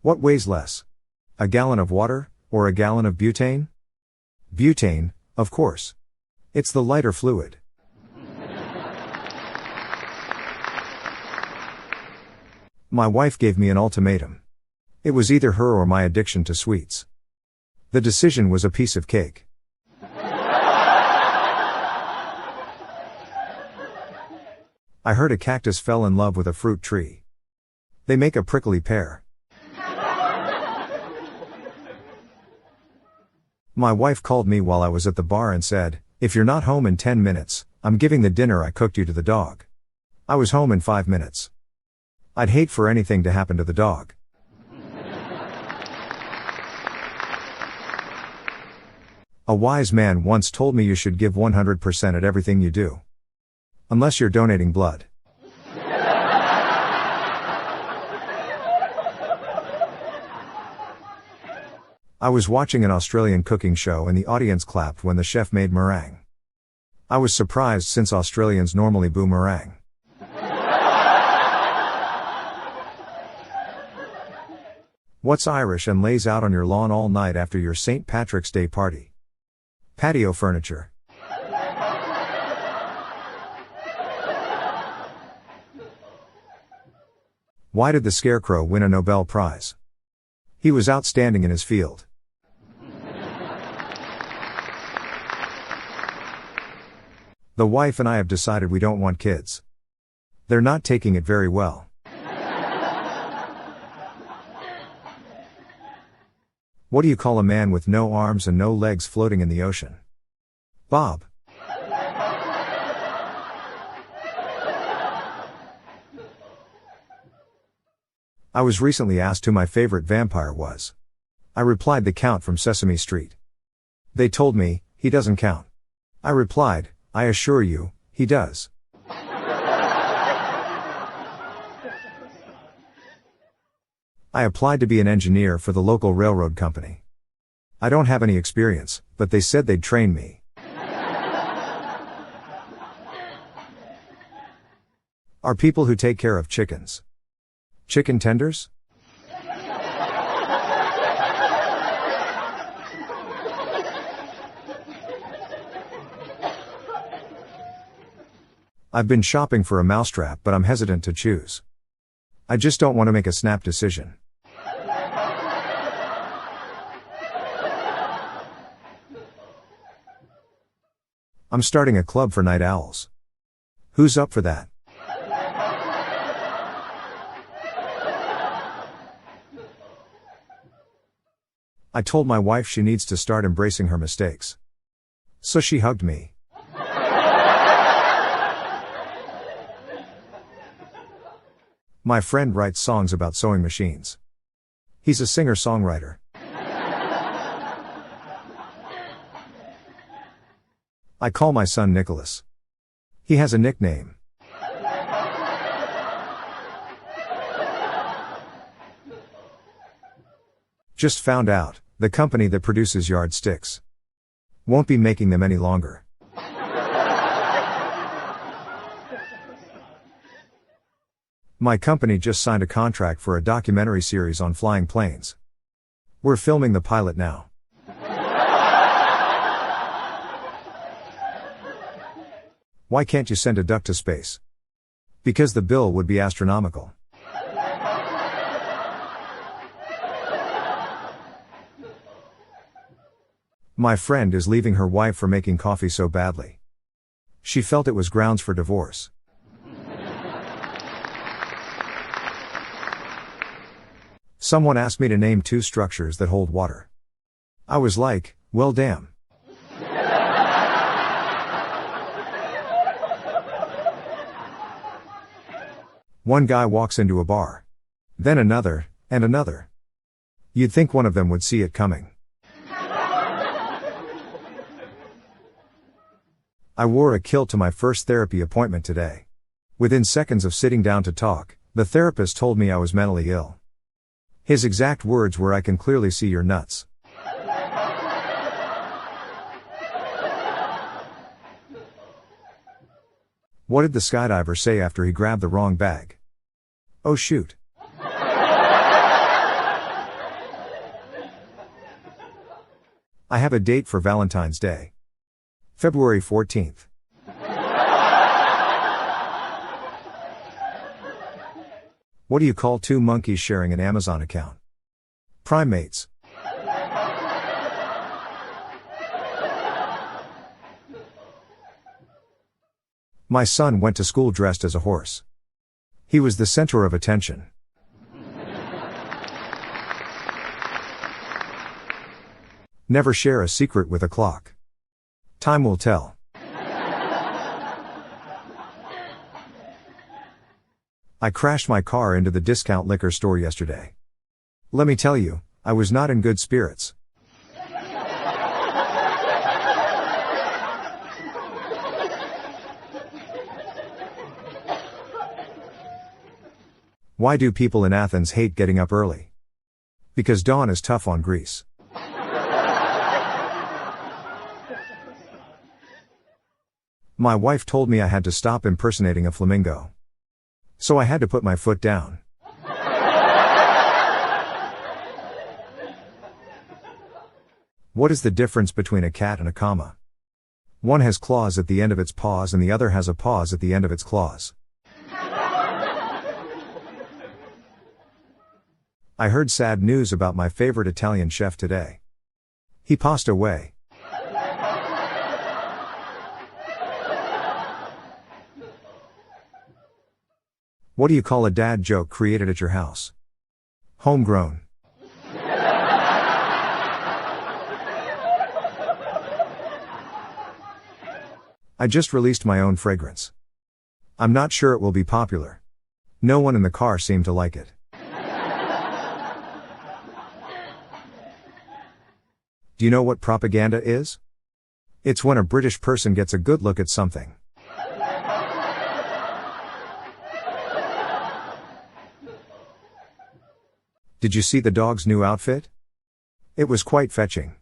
What weighs less? A gallon of water, or a gallon of butane? Butane, of course. It's the lighter fluid. My wife gave me an ultimatum. It was either her or my addiction to sweets. The decision was a piece of cake. I heard a cactus fell in love with a fruit tree. They make a prickly pear. My wife called me while I was at the bar and said, "If you're not home in 10 minutes, I'm giving the dinner I cooked you to the dog." I was home in 5 minutes. I'd hate for anything to happen to the dog. A wise man once told me you should give 100% at everything you do. Unless you're donating blood. I was watching an Australian cooking show and the audience clapped when the chef made meringue. I was surprised since Australians normally boo meringue. What's Irish and lays out on your lawn all night after your St. Patrick's Day party? Patio furniture. Why did the Scarecrow win a Nobel Prize? He was outstanding in his field. The wife and I have decided we don't want kids. They're not taking it very well. What do you call a man with no arms and no legs floating in the ocean? Bob. I was recently asked who my favorite vampire was. I replied the Count from Sesame Street. They told me, he doesn't count. I replied, I assure you, he does. I applied to be an engineer for the local railroad company. I don't have any experience, but they said they'd train me. Are people who take care of chickens chicken tenders? I've been shopping for a mousetrap, but I'm hesitant to choose. I just don't want to make a snap decision. I'm starting a club for night owls. Who's up for that? I told my wife she needs to start embracing her mistakes. So she hugged me. My friend writes songs about sewing machines. He's a singer-songwriter. I call my son Nicholas. He has a nickname. Just found out, the company that produces yardsticks won't be making them any longer. My company just signed a contract for a documentary series on flying planes. We're filming the pilot now. Why can't you send a duck to space? Because the bill would be astronomical. My friend is leaving her wife for making coffee so badly. She felt it was grounds for divorce. Someone asked me to name 2 structures that hold water. I was like, well damn. One guy walks into a bar. Then another, and another. You'd think one of them would see it coming. I wore a kilt to my first therapy appointment today. Within seconds of sitting down to talk, the therapist told me I was mentally ill. His exact words were, "I can clearly see your nuts." What did the skydiver say after he grabbed the wrong bag? Oh shoot. I have a date for Valentine's Day. February 14th. What do you call 2 monkeys sharing an Amazon account? Primates. My son went to school dressed as a horse. He was the center of attention. Never share a secret with a clock. Time will tell. I crashed my car into the discount liquor store yesterday. Let me tell you, I was not in good spirits. Why do people in Athens hate getting up early? Because dawn is tough on Greece. My wife told me I had to stop impersonating a flamingo. So I had to put my foot down. What is the difference between a cat and a comma? One has claws at the end of its paws and the other has a pause at the end of its claws. I heard sad news about my favorite Italian chef today. He passed away. What do you call a dad joke created at your house? Homegrown. I just released my own fragrance. I'm not sure it will be popular. No one in the car seemed to like it. Do you know what propaganda is? It's when a British person gets a good look at something. Did you see the dog's new outfit? It was quite fetching.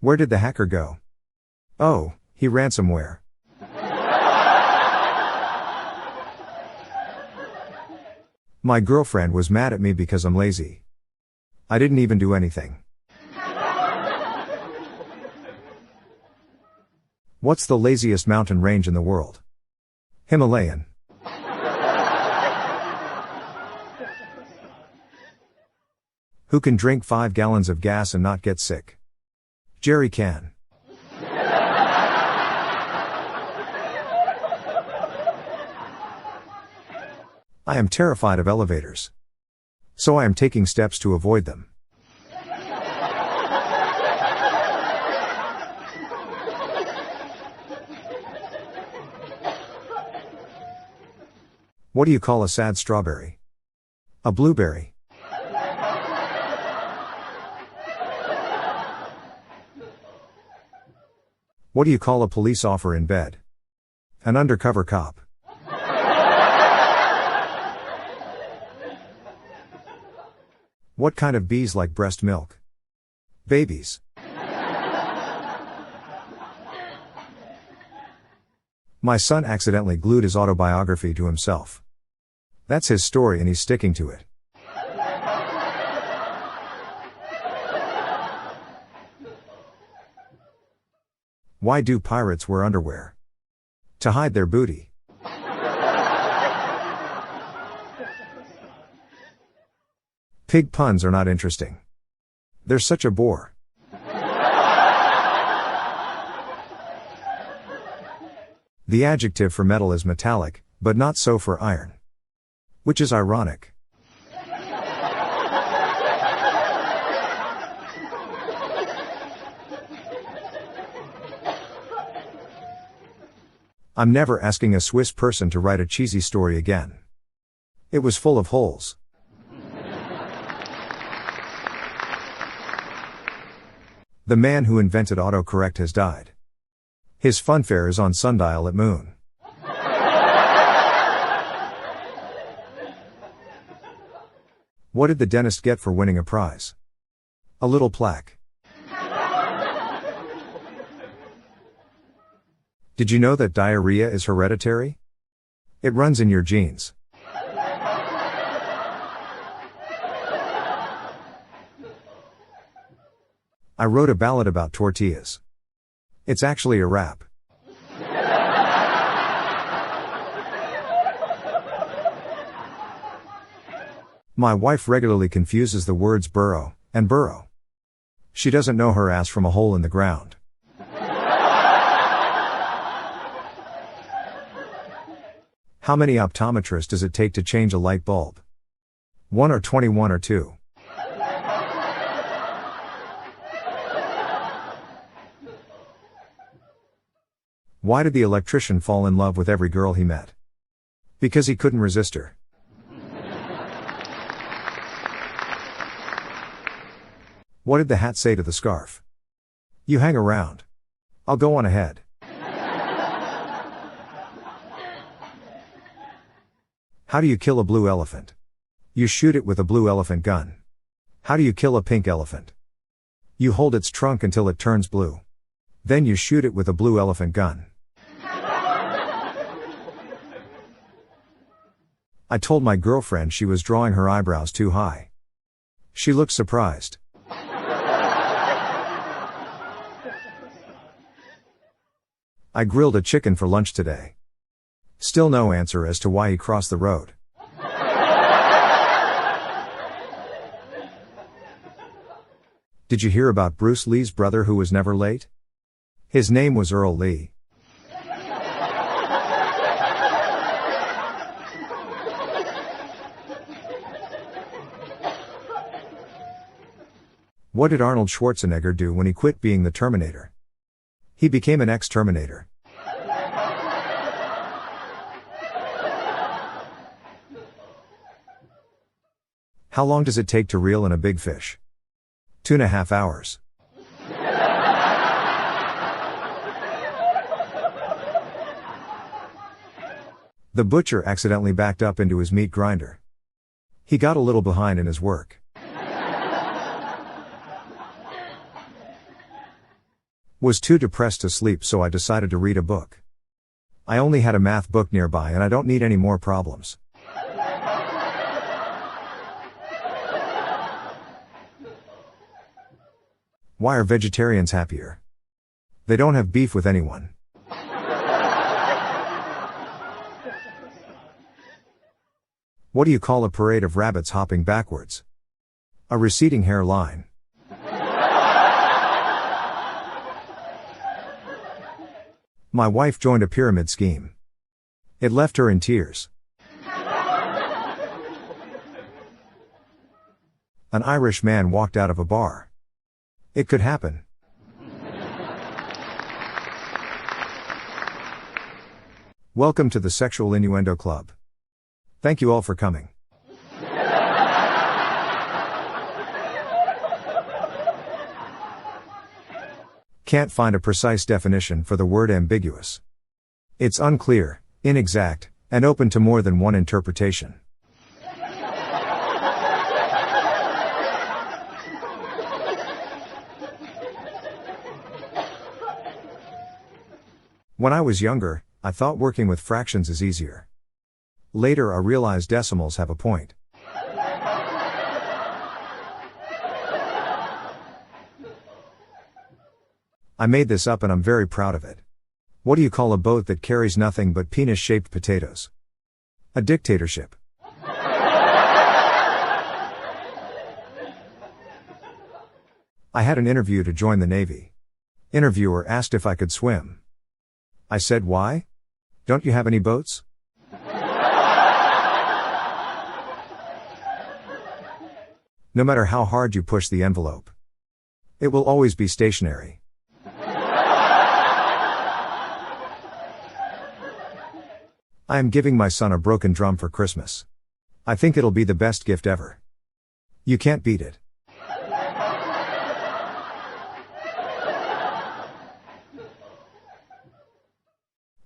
Where did the hacker go? Oh, he ransomware. My girlfriend was mad at me because I'm lazy. I didn't even do anything. What's the laziest mountain range in the world? Himalayan. Who can drink 5 gallons of gas and not get sick? Jerry can. I am terrified of elevators. So I am taking steps to avoid them. What do you call a sad strawberry? A blueberry. What do you call a police officer in bed? An undercover cop. What kind of bees like breast milk? Babies. My son accidentally glued his autobiography to himself. That's his story and he's sticking to it. Why do pirates wear underwear? To hide their booty. Pig puns are not interesting. They're such a bore. The adjective for metal is metallic, but not so for iron. Which is ironic. I'm never asking a Swiss person to write a cheesy story again. It was full of holes. The man who invented autocorrect has died. His funfair is on sundial at Moon. What did the dentist get for winning a prize? A little plaque. Did you know that diarrhea is hereditary? It runs in your genes. I wrote a ballad about tortillas. It's actually a rap. My wife regularly confuses the words burrow and burrow. She doesn't know her ass from a hole in the ground. How many optometrists does it take to change a light bulb? 1 or 21 or 2? Why did the electrician fall in love with every girl he met? Because he couldn't resist her. What did the hat say to the scarf? You hang around. I'll go on ahead. How do you kill a blue elephant? You shoot it with a blue elephant gun. How do you kill a pink elephant? You hold its trunk until it turns blue. Then you shoot it with a blue elephant gun. I told my girlfriend she was drawing her eyebrows too high. She looked surprised. I grilled a chicken for lunch today. Still no answer as to why he crossed the road. Did you hear about Bruce Lee's brother who was never late? His name was Earl Lee. What did Arnold Schwarzenegger do when he quit being the Terminator? He became an ex-Terminator. How long does it take to reel in a big fish? 2.5 hours. The butcher accidentally backed up into his meat grinder. He got a little behind in his work. Was too depressed to sleep, so I decided to read a book. I only had a math book nearby and I don't need any more problems. Why are vegetarians happier? They don't have beef with anyone. What do you call a parade of rabbits hopping backwards? A receding hairline. My wife joined a pyramid scheme. It left her in tears. An Irish man walked out of a bar. It could happen. Welcome to the Sexual Innuendo Club. Thank you all for coming. Can't find a precise definition for the word ambiguous. It's unclear, inexact, and open to more than one interpretation. When I was younger, I thought working with fractions is easier. Later I realized decimals have a point. I made this up and I'm very proud of it. What do you call a boat that carries nothing but penis-shaped potatoes? A dictatorship. I had an interview to join the Navy. Interviewer asked if I could swim. I said, why? Don't you have any boats? No matter how hard you push the envelope, it will always be stationary. I am giving my son a broken drum for Christmas. I think it'll be the best gift ever. You can't beat it.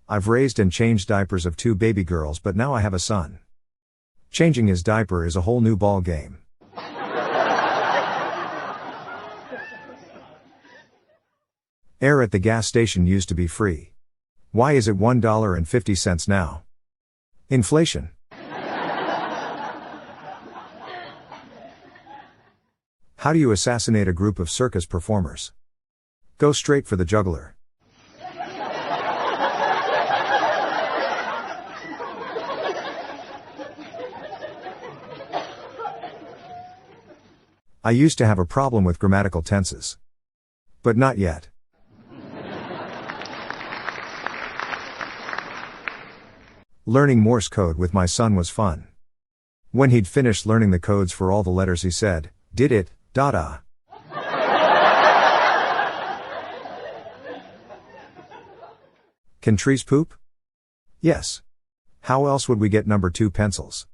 I've raised and changed diapers of 2 baby girls, but now I have a son. Changing his diaper is a whole new ball game. Air at the gas station used to be free. Why is it $1.50 now? Inflation. How do you assassinate a group of circus performers? Go straight for the jugular. I used to have a problem with grammatical tenses. But not yet. Learning Morse code with my son was fun. When he'd finished learning the codes for all the letters, he said, "Did it, Dada." Can trees poop? Yes. How else would we get number 2 pencils?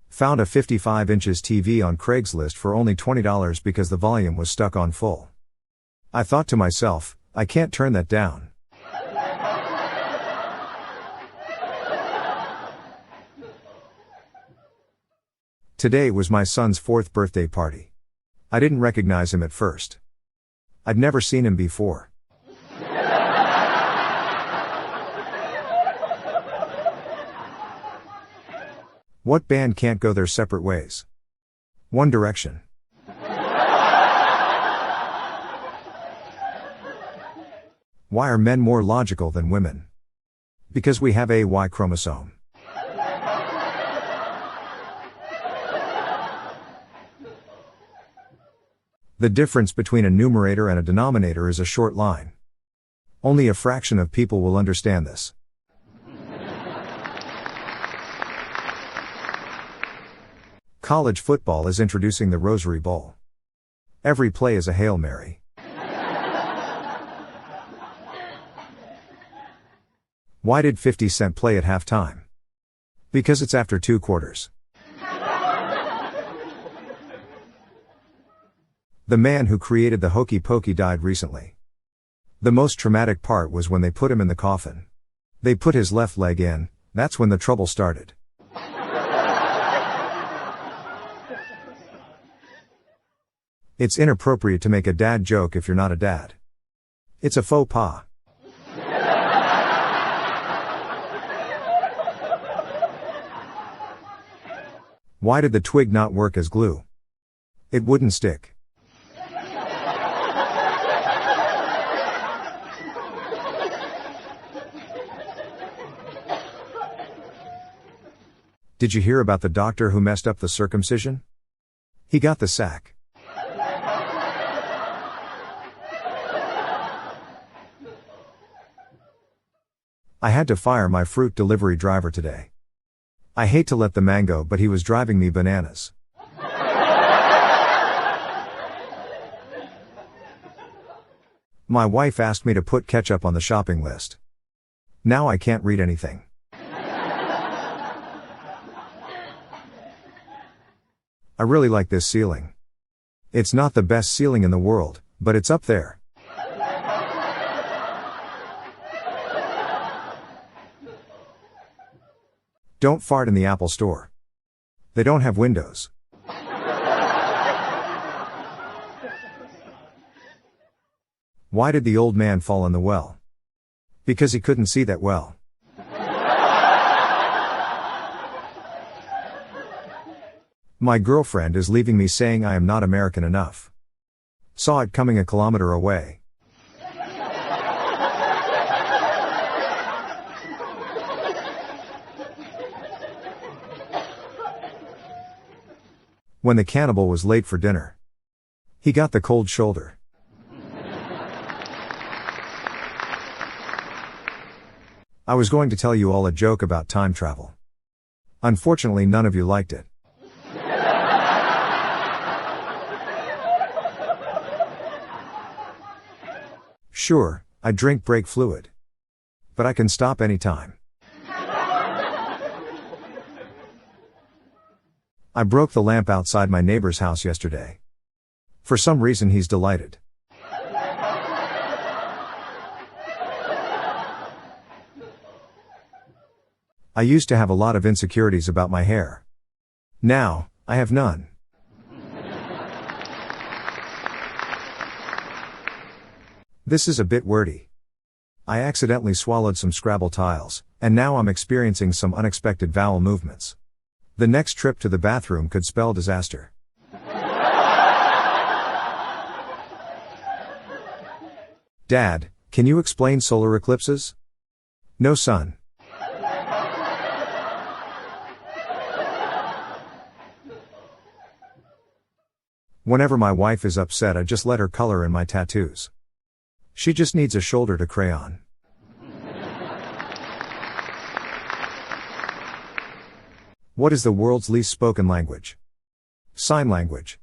Found a 55 inches TV on Craigslist for only $20 because the volume was stuck on full. I thought to myself, I can't turn that down. Today was my son's 4th birthday party. I didn't recognize him at first. I'd never seen him before. What band can't go their separate ways? One Direction. Why are men more logical than women? Because we have a Y chromosome. The difference between a numerator and a denominator is a short line. Only a fraction of people will understand this. College football is introducing the Rosary Bowl. Every play is a Hail Mary. Why did 50 Cent play at halftime? Because it's after 2 quarters. The man who created the hokey pokey died recently. The most traumatic part was when they put him in the coffin. They put his left leg in, that's when the trouble started. It's inappropriate to make a dad joke if you're not a dad. It's a faux pas. Why did the twig not work as glue? It wouldn't stick. Did you hear about the doctor who messed up the circumcision? He got the sack. I had to fire my fruit delivery driver today. I hate to let the man go, but he was driving me bananas. My wife asked me to put ketchup on the shopping list. Now I can't read anything. I really like this ceiling. It's not the best ceiling in the world, but it's up there. Don't fart in the Apple Store. They don't have windows. Why did the old man fall in the well? Because he couldn't see that well. My girlfriend is leaving me saying I am not American enough. Saw it coming a kilometer away. When the cannibal was late for dinner, he got the cold shoulder. I was going to tell you all a joke about time travel. Unfortunately, none of you liked it. Sure, I drink brake fluid. But I can stop anytime. I broke the lamp outside my neighbor's house yesterday. For some reason he's delighted. I used to have a lot of insecurities about my hair. Now, I have none. This is a bit wordy. I accidentally swallowed some Scrabble tiles, and now I'm experiencing some unexpected vowel movements. The next trip to the bathroom could spell disaster. Dad, can you explain solar eclipses? No, son. Whenever my wife is upset, I just let her color in my tattoos. She just needs a shoulder to crayon. What is the world's least spoken language? Sign language.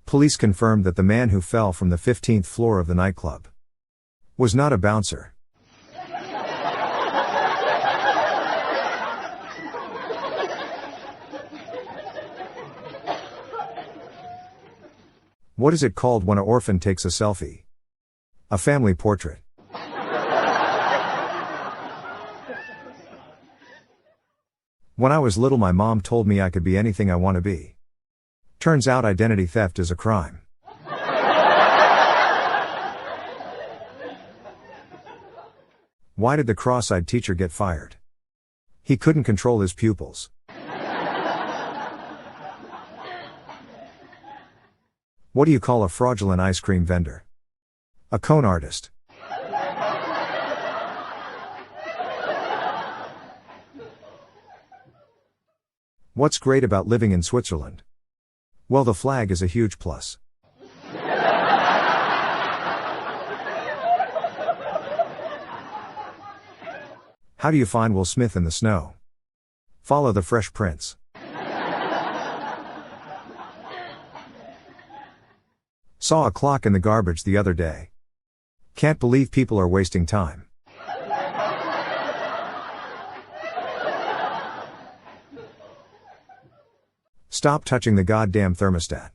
Police confirmed that the man who fell from the 15th floor of the nightclub was not a bouncer. What is it called when an orphan takes a selfie? A family portrait. When I was little, my mom told me I could be anything I want to be. Turns out identity theft is a crime. Why did the cross-eyed teacher get fired? He couldn't control his pupils. What do you call a fraudulent ice cream vendor? A cone artist. What's great about living in Switzerland? Well, the flag is a huge plus. How do you find Will Smith in the snow? Follow the Fresh Prince. Saw a clock in the garbage the other day. Can't believe people are wasting time. Stop touching the goddamn thermostat.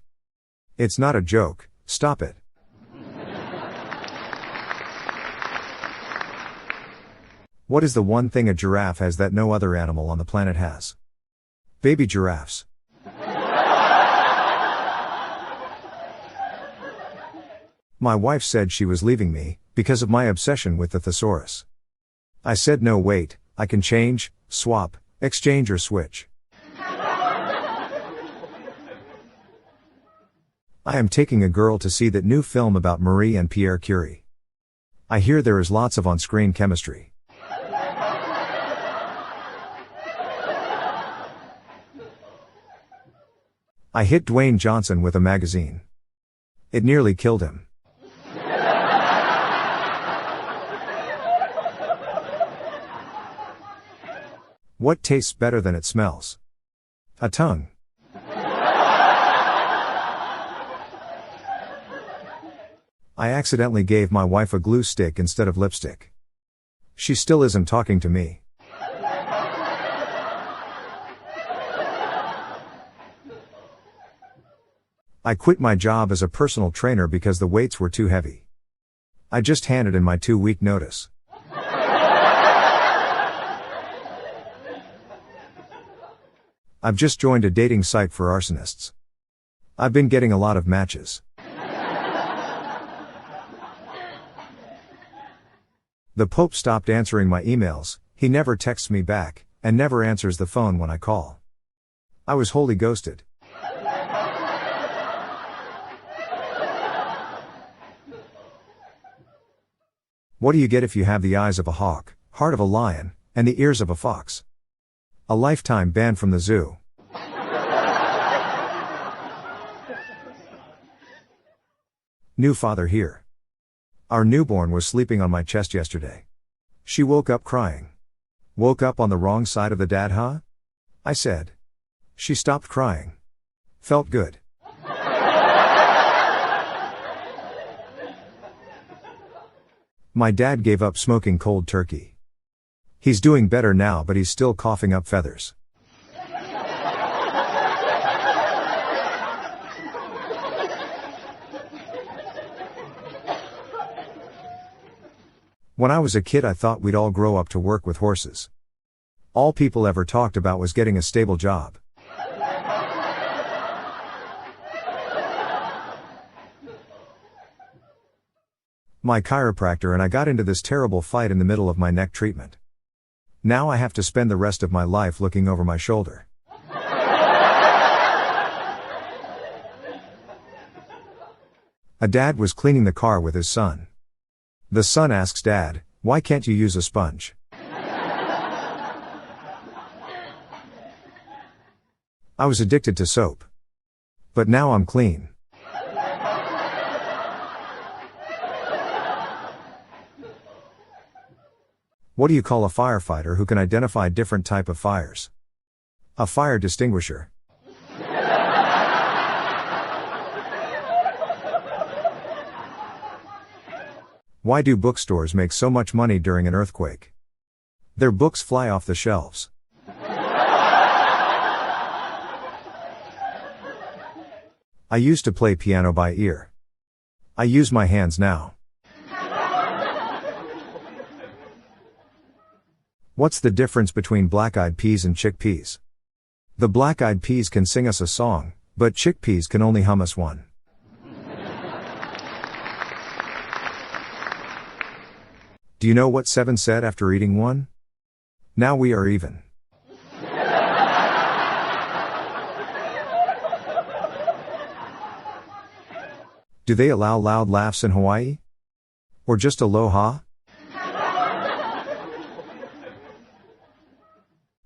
It's not a joke, stop it. What is the one thing a giraffe has that no other animal on the planet has? Baby giraffes. My wife said she was leaving me because of my obsession with the thesaurus. I said no, wait, I can change, swap, exchange or switch. I am taking a girl to see that new film about Marie and Pierre Curie. I hear there is lots of on-screen chemistry. I hit Dwayne Johnson with a magazine. It nearly killed him. What tastes better than it smells? A tongue. I accidentally gave my wife a glue stick instead of lipstick. She still isn't talking to me. I quit my job as a personal trainer because the weights were too heavy. I just handed in my 2-week notice. I've just joined a dating site for arsonists. I've been getting a lot of matches. The Pope stopped answering my emails, he never texts me back, and never answers the phone when I call. I was wholly ghosted. What do you get if you have the eyes of a hawk, heart of a lion, and the ears of a fox? A lifetime ban from the zoo. New father here. Our newborn was sleeping on my chest yesterday. She woke up crying. Woke up on the wrong side of the dad, huh? I said. She stopped crying. Felt good. My dad gave up smoking cold turkey. He's doing better now, but he's still coughing up feathers. When I was a kid, I thought we'd all grow up to work with horses. All people ever talked about was getting a stable job. My chiropractor and I got into this terrible fight in the middle of my neck treatment. Now I have to spend the rest of my life looking over my shoulder. A dad was cleaning the car with his son. The son asks Dad, "Why can't you use a sponge?" I was addicted to soap. But now I'm clean. What do you call a firefighter who can identify different type of fires? A fire distinguisher. Why do bookstores make so much money during an earthquake? Their books fly off the shelves. I used to play piano by ear. I use my hands now. What's the difference between black-eyed peas and chickpeas? The black-eyed peas can sing us a song, but chickpeas can only hum us one. Do you know what 7 said after eating 1? Now we are even. Do they allow loud laughs in Hawaii? Or just aloha?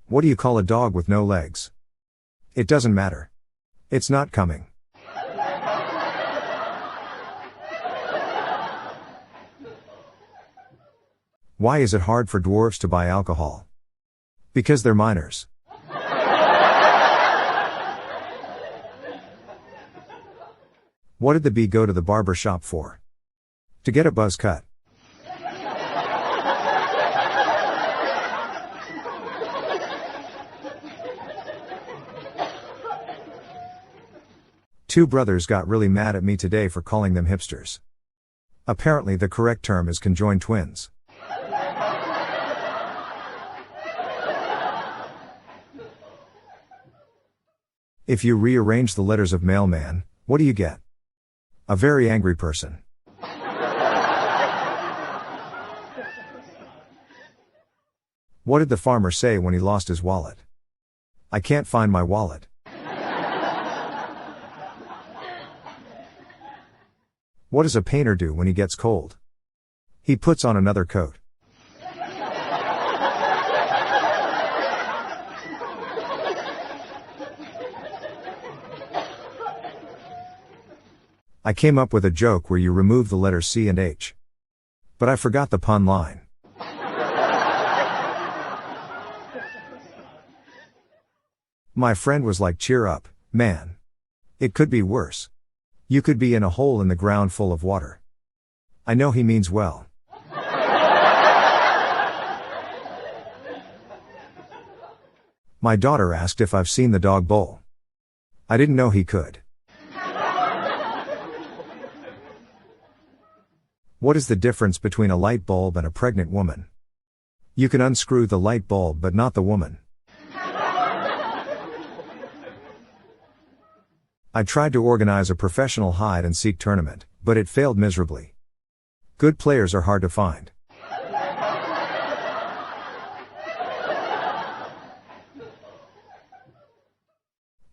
What do you call a dog with no legs? It doesn't matter. It's not coming. Why is it hard for dwarves to buy alcohol? Because they're minors. What did the bee go to the barber shop for? To get a buzz cut. Two brothers got really mad at me today for calling them hipsters. Apparently the correct term is conjoined twins. If you rearrange the letters of mailman, what do you get? A very angry person. What did the farmer say when he lost his wallet? I can't find my wallet. What does a painter do when he gets cold? He puts on another coat. I came up with a joke where you remove the letters C and H. But I forgot the pun line. My friend was like, cheer up, man. It could be worse. You could be in a hole in the ground full of water. I know he means well. My daughter asked if I've seen the dog bowl. I didn't know he could. What is the difference between a light bulb and a pregnant woman? You can unscrew the light bulb but not the woman. I tried to organize a professional hide and seek tournament, but it failed miserably. Good players are hard to find.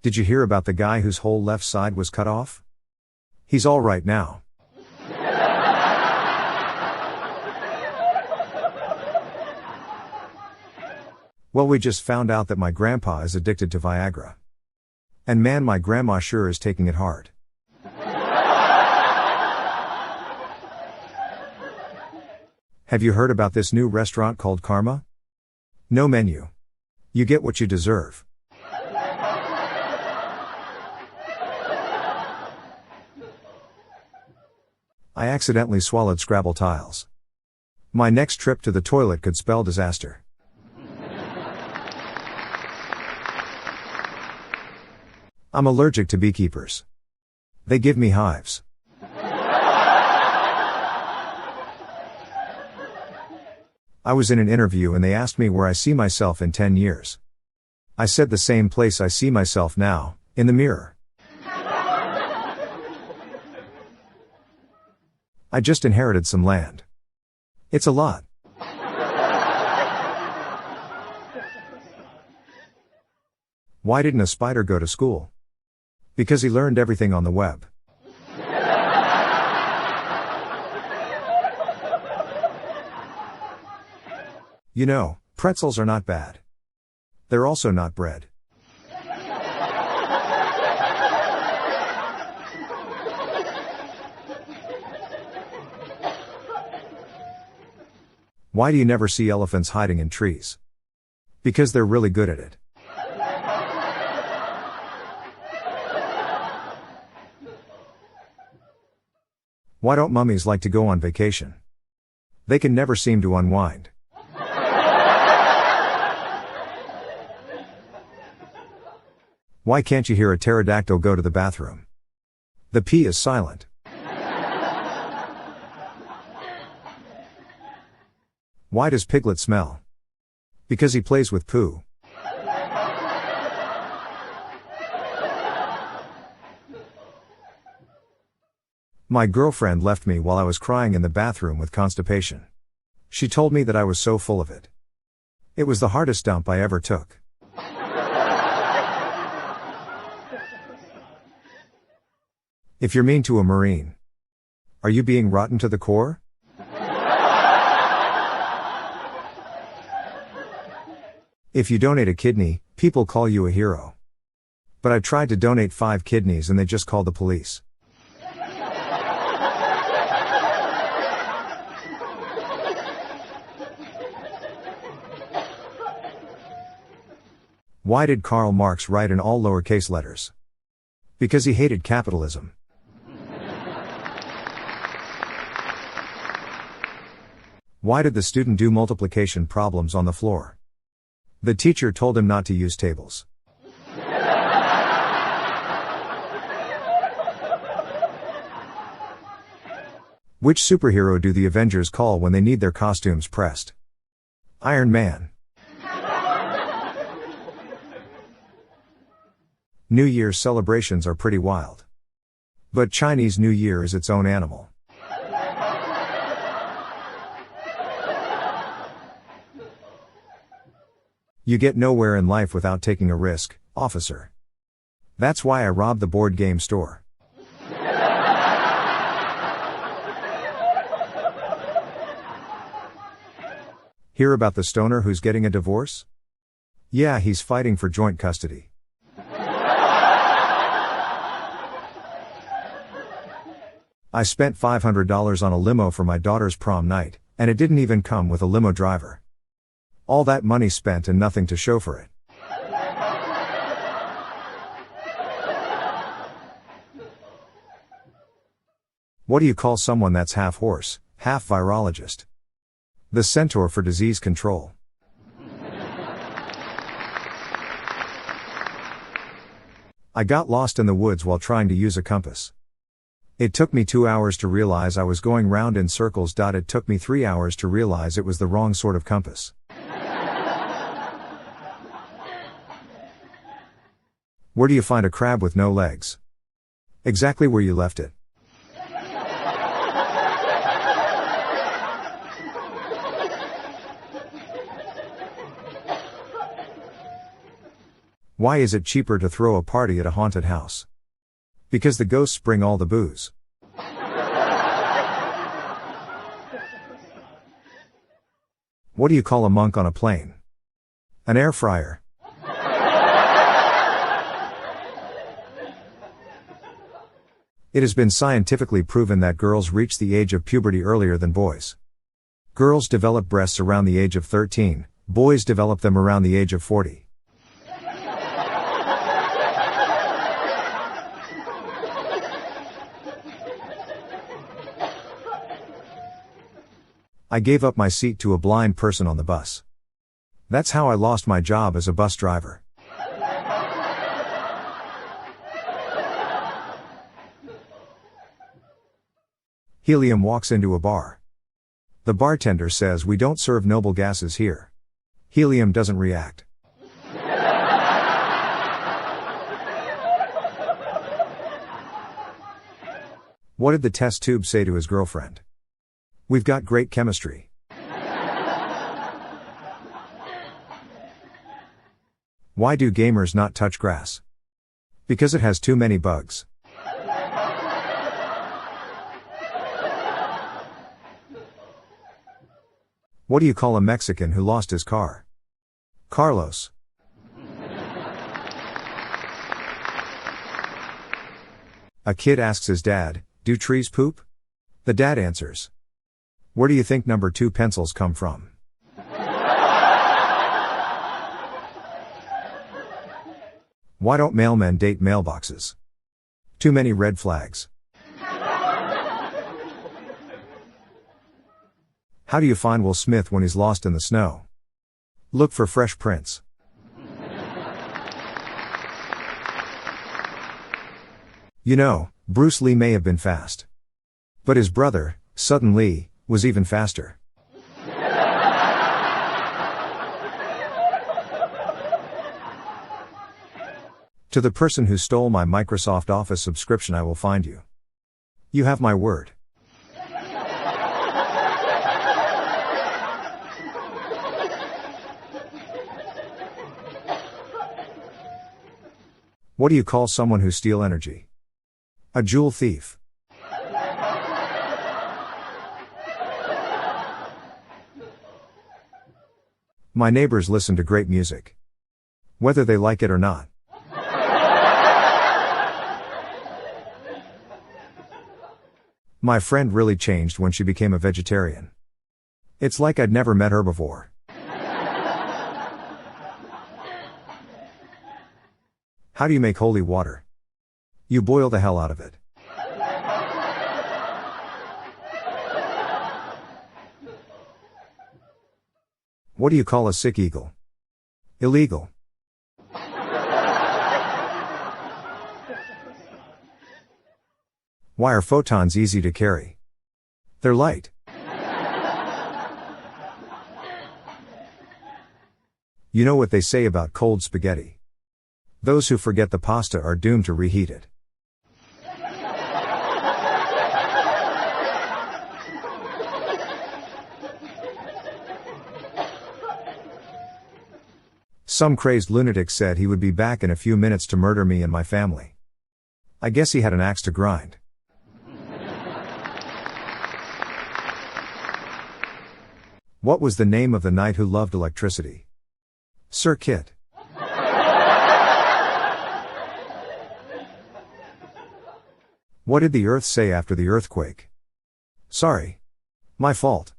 Did you hear about the guy whose whole left side was cut off? He's all right now. Well, we just found out that my grandpa is addicted to Viagra. And man, my grandma sure is taking it hard. Have you heard about this new restaurant called Karma? No menu. You get what you deserve. I accidentally swallowed Scrabble tiles. My next trip to the toilet could spell disaster. I'm allergic to beekeepers. They give me hives. I was in an interview and they asked me where I see myself in 10 years. I said the same place I see myself now, in the mirror. I just inherited some land. It's a lot. Why didn't a spider go to school? Because he learned everything on the web. You know, pretzels are not bad. They're also not bread. Why do you never see elephants hiding in trees? Because they're really good at it. Why don't mummies like to go on vacation? They can never seem to unwind. Why can't you hear a pterodactyl go to the bathroom? The P is silent. Why does Piglet smell? Because he plays with poo. My girlfriend left me while I was crying in the bathroom with constipation. She told me that I was so full of it. It was the hardest dump I ever took. If you're mean to a Marine, are you being rotten to the core? If you donate a kidney, people call you a hero. But I tried to donate 5 kidneys and they just called the police. Why did Karl Marx write in all lowercase letters? Because he hated capitalism. Why did the student do multiplication problems on the floor? The teacher told him not to use tables. Which superhero do the Avengers call when they need their costumes pressed? Iron Man. New Year's celebrations are pretty wild. But Chinese New Year is its own animal. You get nowhere in life without taking a risk, officer. That's why I robbed the board game store. Hear about the stoner who's getting a divorce? Yeah, he's fighting for joint custody. I spent $500 on a limo for my daughter's prom night, and it didn't even come with a limo driver. All that money spent and nothing to show for it. What do you call someone that's half horse, half virologist? The centaur for disease control. I got lost in the woods while trying to use a compass. It took me 2 hours to realize I was going round in circles. It took me 3 hours to realize it was the wrong sort of compass. Where do you find a crab with no legs? Exactly where you left it. Why is it cheaper to throw a party at a haunted house? Because the ghosts bring all the booze. What do you call a monk on a plane? An air fryer. It has been scientifically proven that girls reach the age of puberty earlier than boys. Girls develop breasts around the age of 13, boys develop them around the age of 40. I gave up my seat to a blind person on the bus. That's how I lost my job as a bus driver. Helium walks into a bar. The bartender says, "We don't serve noble gases here." Helium doesn't react. What did the test tube say to his girlfriend? "We've got great chemistry." Why do gamers not touch grass? Because it has too many bugs. What do you call a Mexican who lost his car? Carlos. A kid asks his dad, "Do trees poop?" The dad answers, "Where do you think number 2 pencils come from?" Why don't mailmen date mailboxes? Too many red flags. How do you find Will Smith when he's lost in the snow? Look for fresh prints. You know, Bruce Lee may have been fast. But his brother, Sudden Lee, was even faster. To the person who stole my Microsoft Office subscription, I will find you. You have my word. What do you call someone who steals energy? A jewel thief. My neighbors listen to great music. Whether they like it or not. My friend really changed when she became a vegetarian. It's like I'd never met her before. How do you make holy water? You boil the hell out of it. What do you call a sick eagle? Illegal. Why are photons easy to carry? They're light. You know what they say about cold spaghetti? Those who forget the pasta are doomed to reheat it. Some crazed lunatic said he would be back in a few minutes to murder me and my family. I guess he had an axe to grind. What was the name of the knight who loved electricity? Sir Kit. What did the earth say after the earthquake? Sorry. My fault.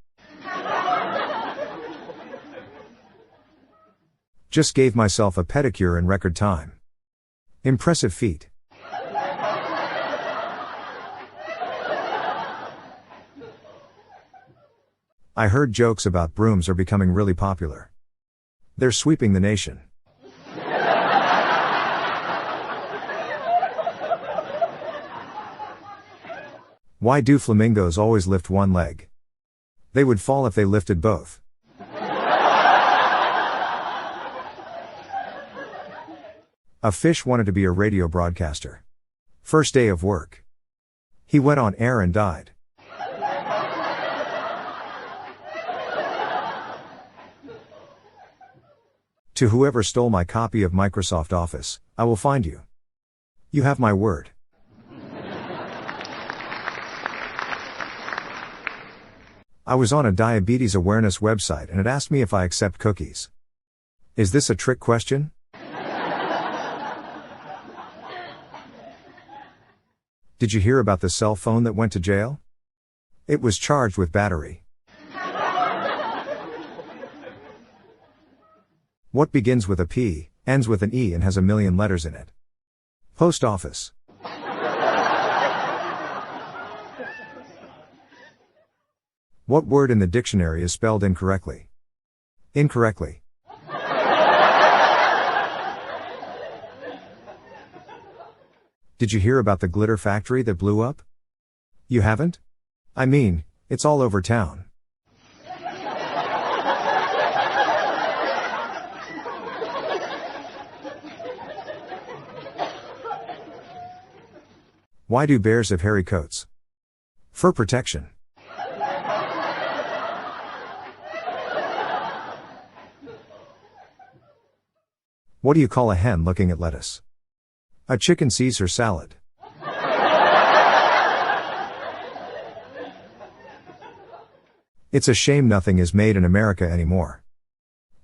Just gave myself a pedicure in record time. Impressive feat. I heard jokes about brooms are becoming really popular. They're sweeping the nation. Why do flamingos always lift one leg? They would fall if they lifted both. A fish wanted to be a radio broadcaster. First day of work. He went on air and died. To whoever stole my copy of Microsoft Office, I will find you. You have my word. I was on a diabetes awareness website and it asked me if I accept cookies. Is this a trick question? Did you hear about the cell phone that went to jail? It was charged with battery. What begins with a P, ends with an E and has a million letters in it? Post office. What word in the dictionary is spelled incorrectly? Incorrectly. Did you hear about the glitter factory that blew up? You haven't? I mean, it's all over town. Why do bears have hairy coats? Fur protection. What do you call a hen looking at lettuce? A chicken Caesar salad. It's a shame nothing is made in America anymore.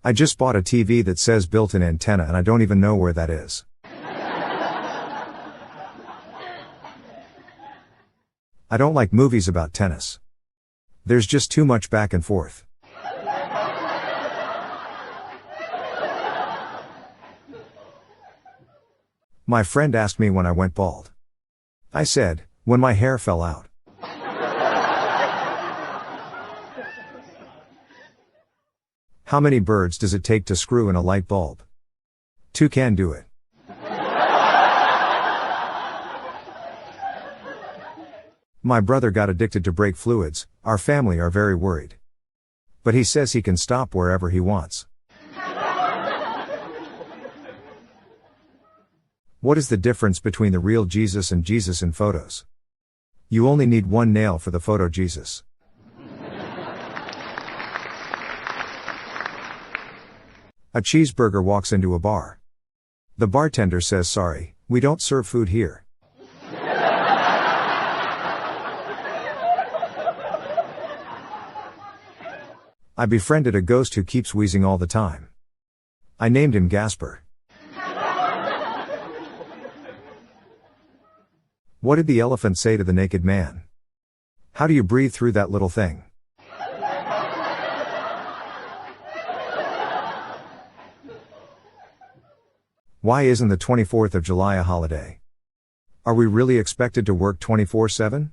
I just bought a TV that says built-in antenna and I don't even know where that is. I don't like movies about tennis. There's just too much back and forth. My friend asked me when I went bald. I said, when my hair fell out. How many birds does it take to screw in a light bulb? 2 can do it. My brother got addicted to brake fluids, our family are very worried. But he says he can stop wherever he wants. What is the difference between the real Jesus and Jesus in photos? You only need one nail for the photo Jesus. A cheeseburger walks into a bar. The bartender says, "Sorry, we don't serve food here." I befriended a ghost who keeps wheezing all the time. I named him Gasper. What did the elephant say to the naked man? How do you breathe through that little thing? Why isn't the 24th of July a holiday? Are we really expected to work 24/7?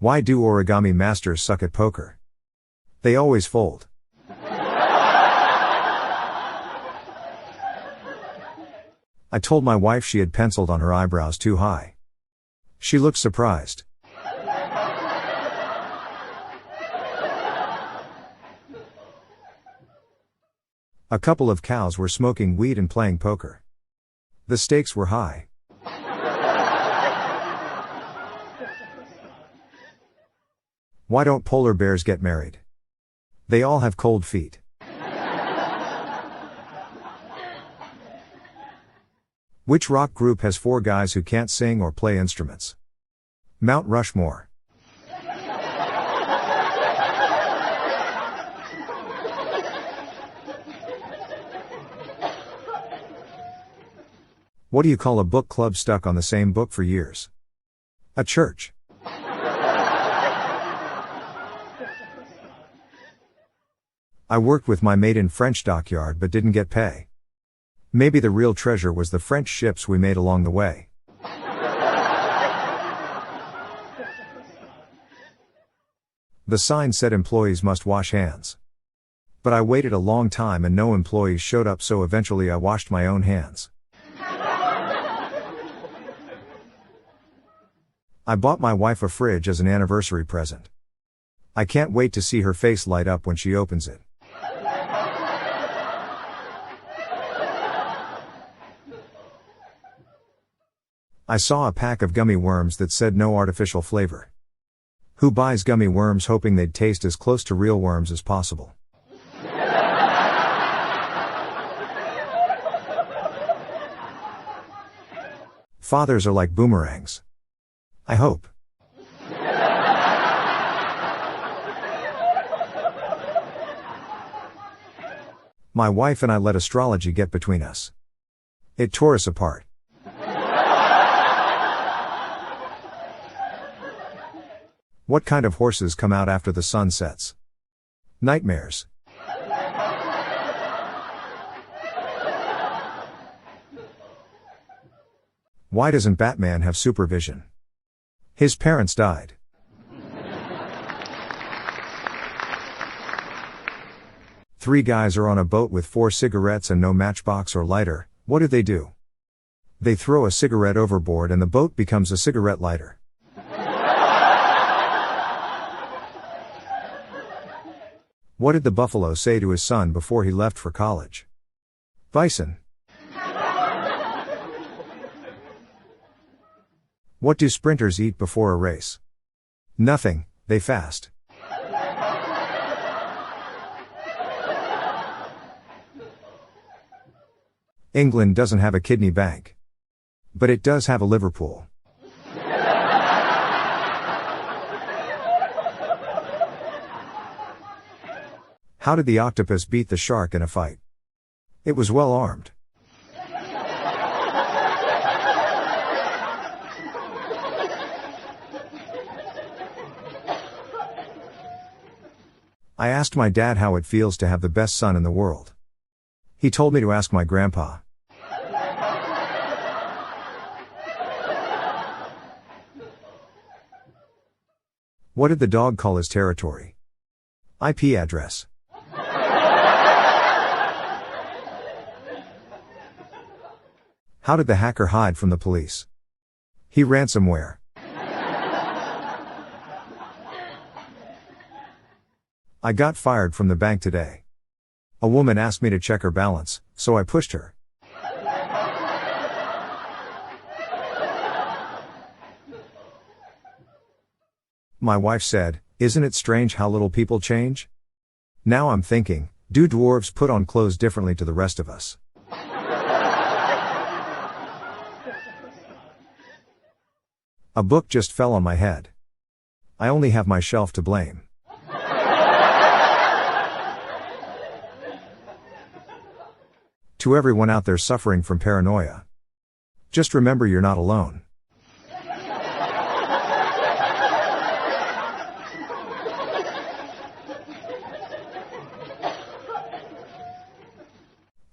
Why do origami masters suck at poker? They always fold. I told my wife she had penciled on her eyebrows too high. She looked surprised. A couple of cows were smoking weed and playing poker. The stakes were high. Why don't polar bears get married? They all have cold feet. Which rock group has 4 guys who can't sing or play instruments? Mount Rushmore. What do you call a book club stuck on the same book for years? A church. I worked with my mate in French dockyard but didn't get pay. Maybe the real treasure was the French ships we made along the way. The sign said employees must wash hands. But I waited a long time and no employees showed up, so eventually I washed my own hands. I bought my wife a fridge as an anniversary present. I can't wait to see her face light up when she opens it. I saw a pack of gummy worms that said no artificial flavor. Who buys gummy worms hoping they'd taste as close to real worms as possible? Fathers are like boomerangs. I hope. My wife and I let astrology get between us. It tore us apart. What kind of horses come out after the sun sets? Nightmares. Why doesn't Batman have supervision? His parents died. Three guys are on a boat with 4 cigarettes and no matchbox or lighter. What do? They throw a cigarette overboard and the boat becomes a cigarette lighter. What did the buffalo say to his son before he left for college? Bison. What do sprinters eat before a race? Nothing, they fast. England doesn't have a kidney bank. But it does have a Liverpool. How did the octopus beat the shark in a fight? It was well armed. I asked my dad how it feels to have the best son in the world. He told me to ask my grandpa. What did the dog call his territory? IP address. How did the hacker hide from the police? He ransomware. I got fired from the bank today. A woman asked me to check her balance, so I pushed her. My wife said, "Isn't it strange how little people change?" Now I'm thinking, do dwarves put on clothes differently to the rest of us? A book just fell on my head. I only have my shelf to blame. To everyone out there suffering from paranoia, just remember you're not alone.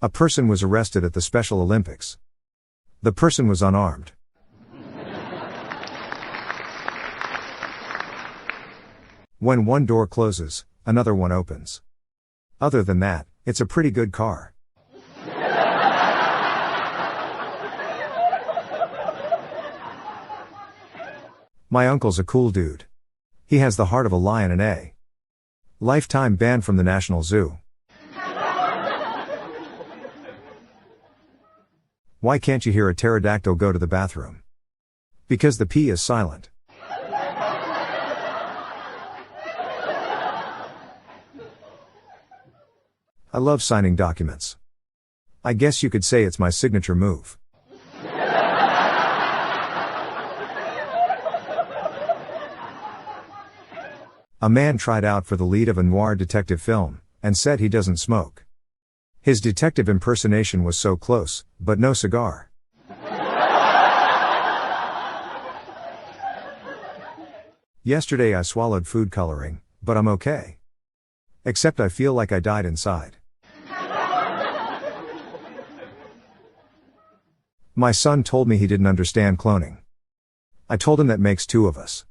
A person was arrested at the Special Olympics. The person was unarmed. When one door closes, another one opens. Other than that, it's a pretty good car. My uncle's a cool dude. He has the heart of a lion and a lifetime ban from the National Zoo. Why can't you hear a pterodactyl go to the bathroom? Because the P is silent. I love signing documents. I guess you could say it's my signature move. A man tried out for the lead of a noir detective film, and said he doesn't smoke. His detective impersonation was so close, but no cigar. Yesterday I swallowed food coloring, but I'm okay. Except I feel like I died inside. My son told me he didn't understand cloning. I told him that makes two of us.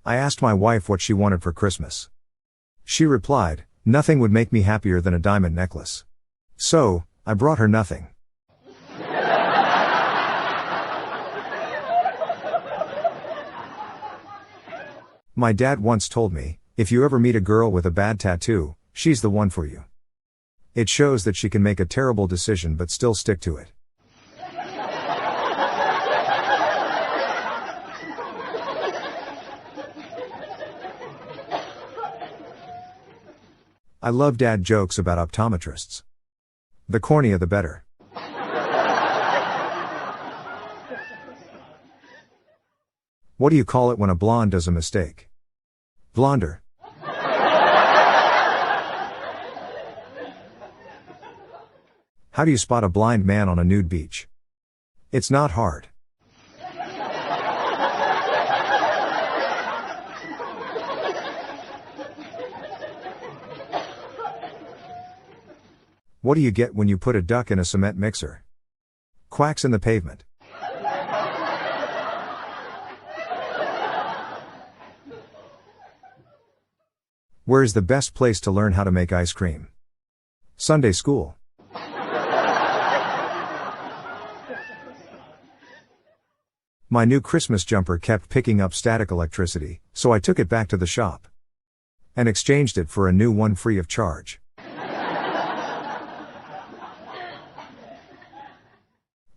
I asked my wife what she wanted for Christmas. She replied, "Nothing would make me happier than a diamond necklace." So, I brought her nothing. My dad once told me, if you ever meet a girl with a bad tattoo, she's the one for you. It shows that she can make a terrible decision but still stick to it. I love dad jokes about optometrists. The cornier the better. What do you call it when a blonde does a mistake? Blonder. How do you spot a blind man on a nude beach? It's not hard. What do you get when you put a duck in a cement mixer? Quacks in the pavement. Where is the best place to learn how to make ice cream? Sunday school. My new Christmas jumper kept picking up static electricity, so I took it back to the shop and exchanged it for a new one free of charge.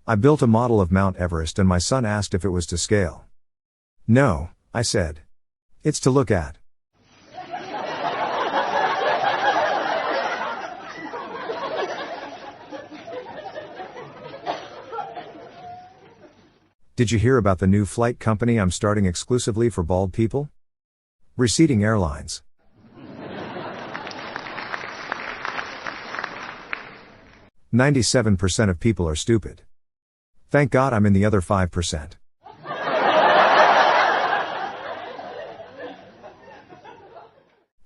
I built a model of Mount Everest and my son asked if it was to scale. No, I said. It's to look at. Did you hear about the new flight company I'm starting exclusively for bald people? Receding Airlines. "97% of people are stupid. Thank God I'm in the other 5%.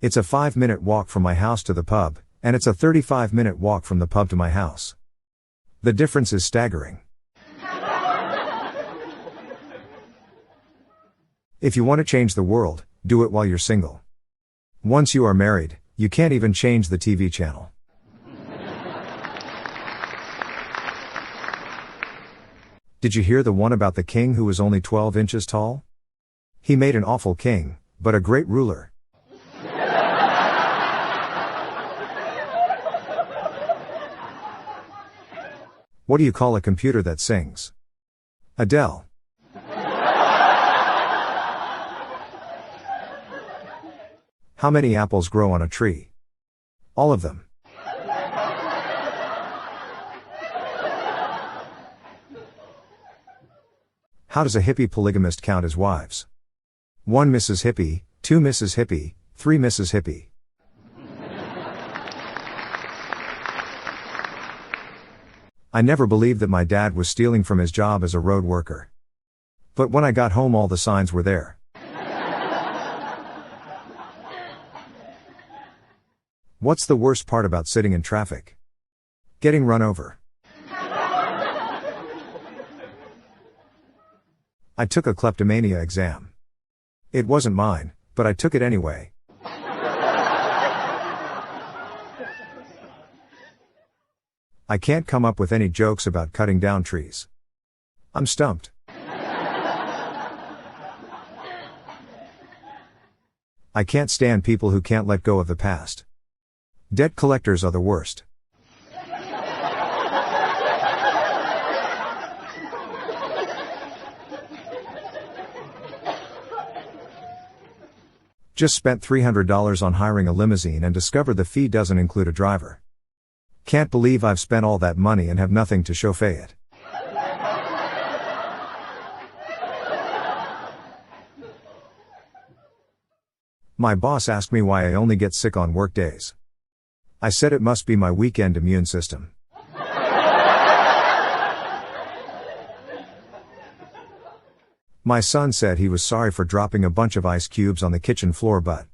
It's a 5-minute walk from my house to the pub, and it's a 35-minute walk from the pub to my house. The difference is staggering. If you want to change the world, do it while you're single. Once you are married, you can't even change the TV channel." Did you hear the one about the king who was only 12 inches tall? He made an awful king, but a great ruler. What do you call a computer that sings? Adele. How many apples grow on a tree? All of them. How does a hippie polygamist count his wives? 1 Mrs. Hippie, 2 Mrs. Hippie, 3 Mrs. Hippie. I never believed that my dad was stealing from his job as a road worker. But when I got home all the signs were there. What's the worst part about sitting in traffic? Getting run over. I took a kleptomania exam. It wasn't mine, but I took it anyway. I can't come up with any jokes about cutting down trees. I'm stumped. I can't stand people who can't let go of the past. Debt collectors are the worst. Just spent $300 on hiring a limousine and discovered the fee doesn't include a driver. Can't believe I've spent all that money and have nothing to chauffeur it. My boss asked me why I only get sick on work days. I said it must be my weekend immune system. My son said he was sorry for dropping a bunch of ice cubes on the kitchen floor, but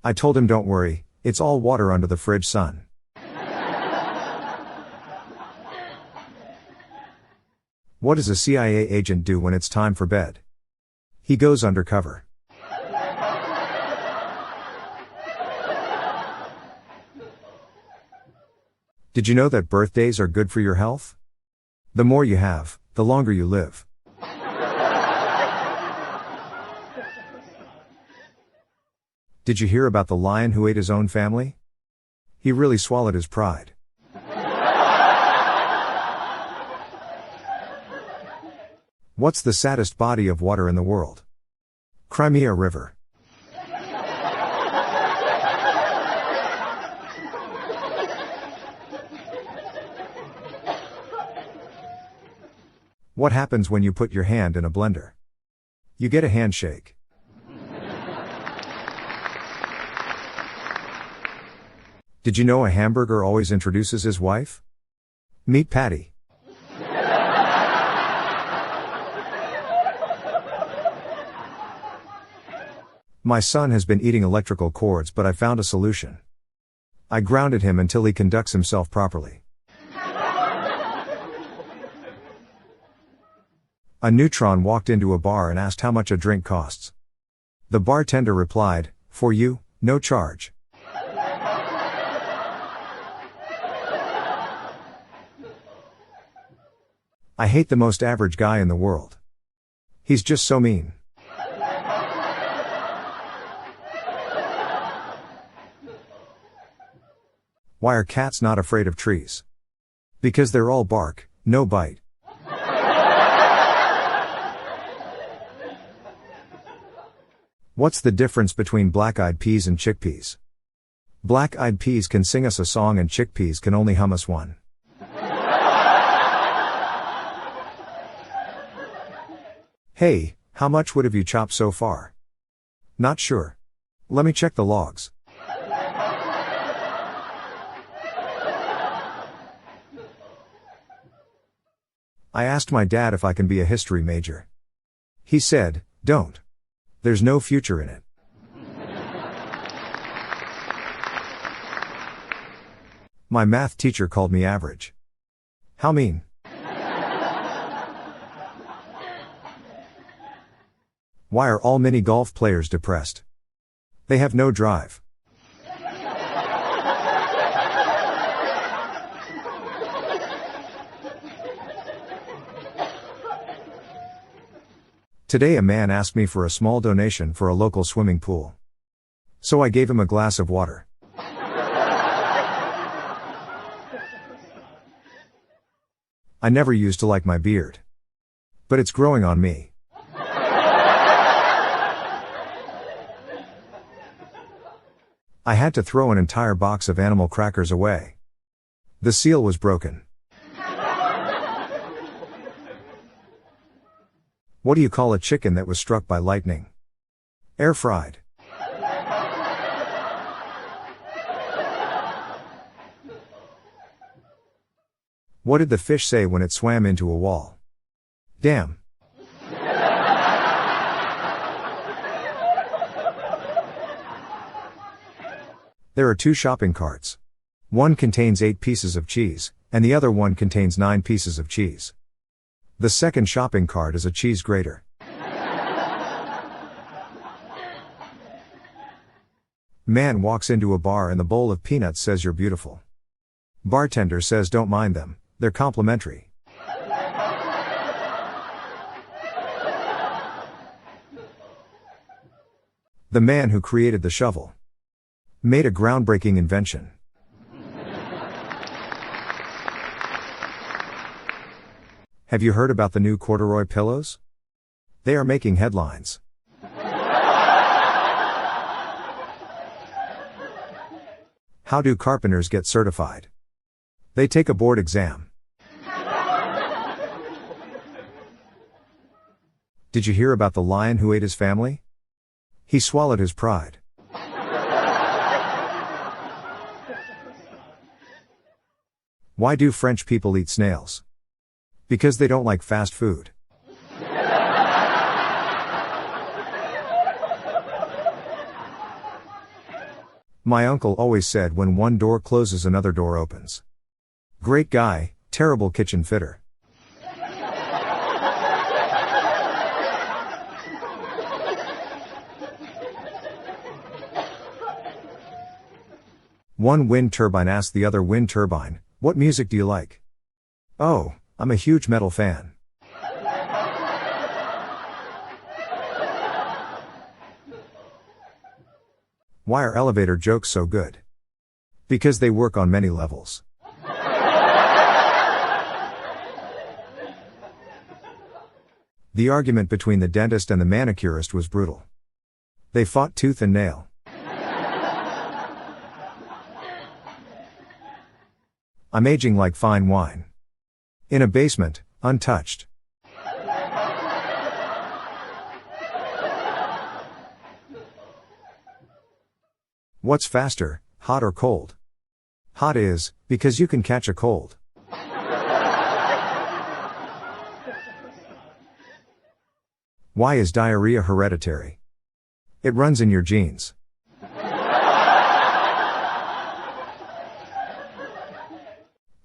I told him don't worry, it's all water under the fridge, son. What does a CIA agent do when it's time for bed? He goes undercover. Did you know that birthdays are good for your health? The more you have, the longer you live. Did you hear about the lion who ate his own family? He really swallowed his pride. What's the saddest body of water in the world? Crimea River. What happens when you put your hand in a blender? You get a handshake. Did you know a hamburger always introduces his wife? Meet Patty. My son has been eating electrical cords, but I found a solution. I grounded him until he conducts himself properly. A neutron walked into a bar and asked how much a drink costs. The bartender replied, "For you, no charge." I hate the most average guy in the world. He's just so mean. Why are cats not afraid of trees? Because they're all bark, no bite. What's the difference between black-eyed peas and chickpeas? Black-eyed peas can sing us a song and chickpeas can only hum us one. Hey, how much wood have you chopped so far? Not sure. Let me check the logs. I asked my dad if I can be a history major. He said, "Don't. There's no future in it." My math teacher called me average. How mean. Why are all mini golf players depressed? They have no drive. Today a man asked me for a small donation for a local swimming pool. So I gave him a glass of water. I never used to like my beard. But it's growing on me. I had to throw an entire box of animal crackers away. The seal was broken. What do you call a chicken that was struck by lightning? Air fried. What did the fish say when it swam into a wall? Damn. There are two shopping carts. One contains 8 pieces of cheese, and the other one contains 9 pieces of cheese. The second shopping cart is a cheese grater. Man walks into a bar and the bowl of peanuts says you're beautiful. Bartender says don't mind them, they're complimentary. The man who created the shovel made a groundbreaking invention. Have you heard about the new corduroy pillows? They are making headlines. How do carpenters get certified? They take a board exam. Did you hear about the lion who ate his family? He swallowed his pride. Why do French people eat snails? Because they don't like fast food. My uncle always said when one door closes another door opens. Great guy, terrible kitchen fitter. One wind turbine asked the other wind turbine, "What music do you like?" "Oh, I'm a huge metal fan." Why are elevator jokes so good? Because they work on many levels. The argument between the dentist and the manicurist was brutal. They fought tooth and nail. I'm aging like fine wine. In a basement, untouched. What's faster, hot or cold? Hot is, because you can catch a cold. Why is diarrhea hereditary? It runs in your genes.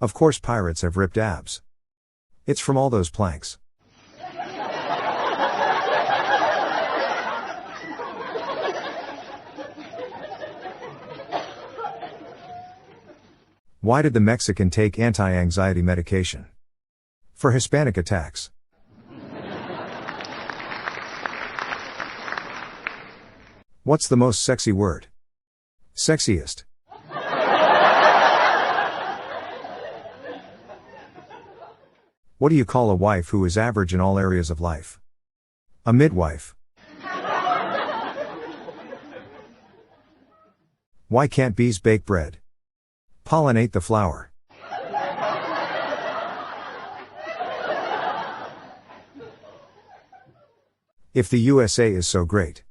Of course pirates have ripped abs. It's from all those planks. Why did the Mexican take anti-anxiety medication? For Hispanic attacks. What's the most sexy word? Sexiest. What do you call a wife who is average in all areas of life? A midwife. Why can't bees bake bread? Pollinate the flower. If the USA is so great,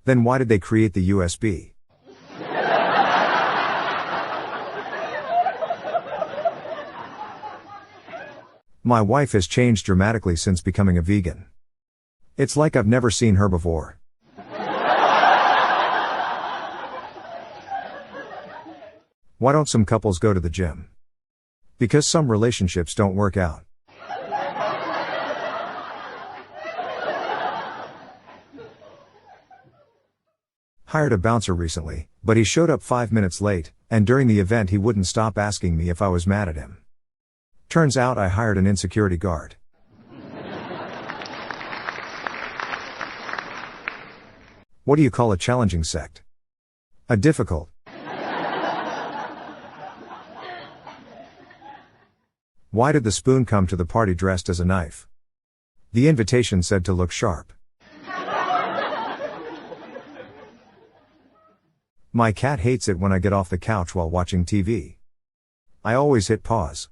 then why did they create the USB? My wife has changed dramatically since becoming a vegan. It's like I've never seen her before. Why don't some couples go to the gym? Because some relationships don't work out. Hired a bouncer recently, but he showed up 5 minutes late, and during the event he wouldn't stop asking me if I was mad at him. Turns out I hired an insecurity guard. What do you call a challenging sect? A difficult. Why did the spoon come to the party dressed as a knife? The invitation said to look sharp. My cat hates it when I get off the couch while watching TV. I always hit pause.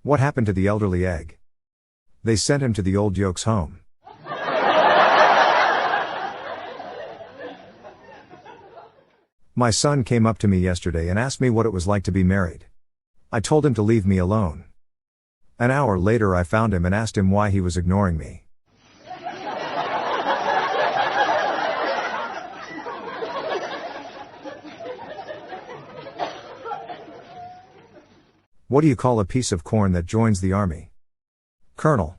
What happened to the elderly egg? They sent him to the old yolk's home. My son came up to me yesterday and asked me what it was like to be married. I told him to leave me alone. An hour later I found him and asked him why he was ignoring me. What do you call a piece of corn that joins the army? Colonel.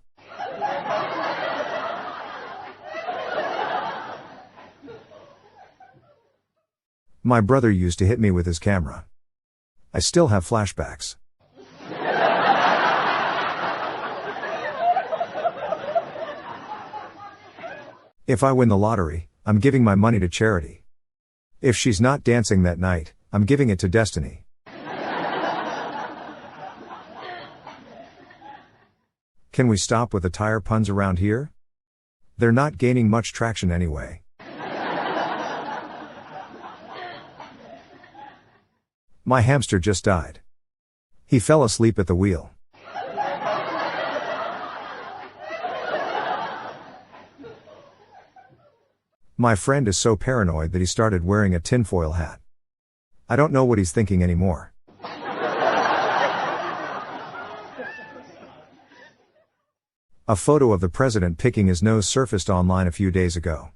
My brother used to hit me with his camera. I still have flashbacks. If I win the lottery, I'm giving my money to charity. If she's not dancing that night, I'm giving it to destiny. Can we stop with the tire puns around here? They're not gaining much traction anyway. My hamster just died. He fell asleep at the wheel. My friend is so paranoid that he started wearing a tinfoil hat. I don't know what he's thinking anymore. A photo of the president picking his nose surfaced online a few days ago.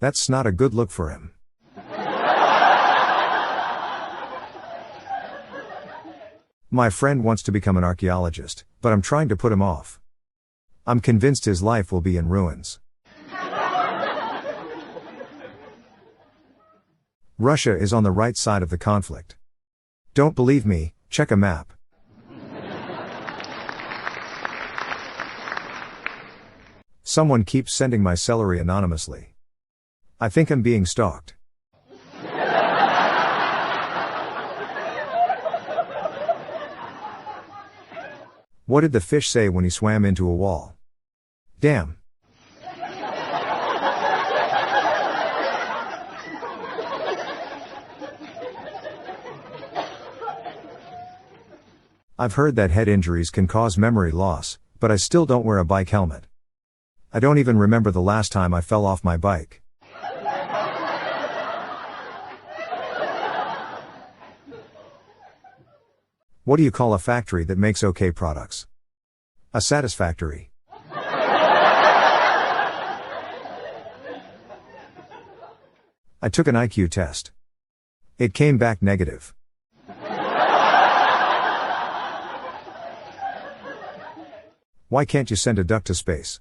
That's not a good look for him. My friend wants to become an archaeologist, but I'm trying to put him off. I'm convinced his life will be in ruins. Russia is on the right side of the conflict. Don't believe me? Check a map. Someone keeps sending my celery anonymously. I think I'm being stalked. What did the fish say when he swam into a wall? Damn. I've heard that head injuries can cause memory loss, but I still don't wear a bike helmet. I don't even remember the last time I fell off my bike. What do you call a factory that makes okay products? A satisfactory. I took an IQ test. It came back negative. Why can't you send a duck to space?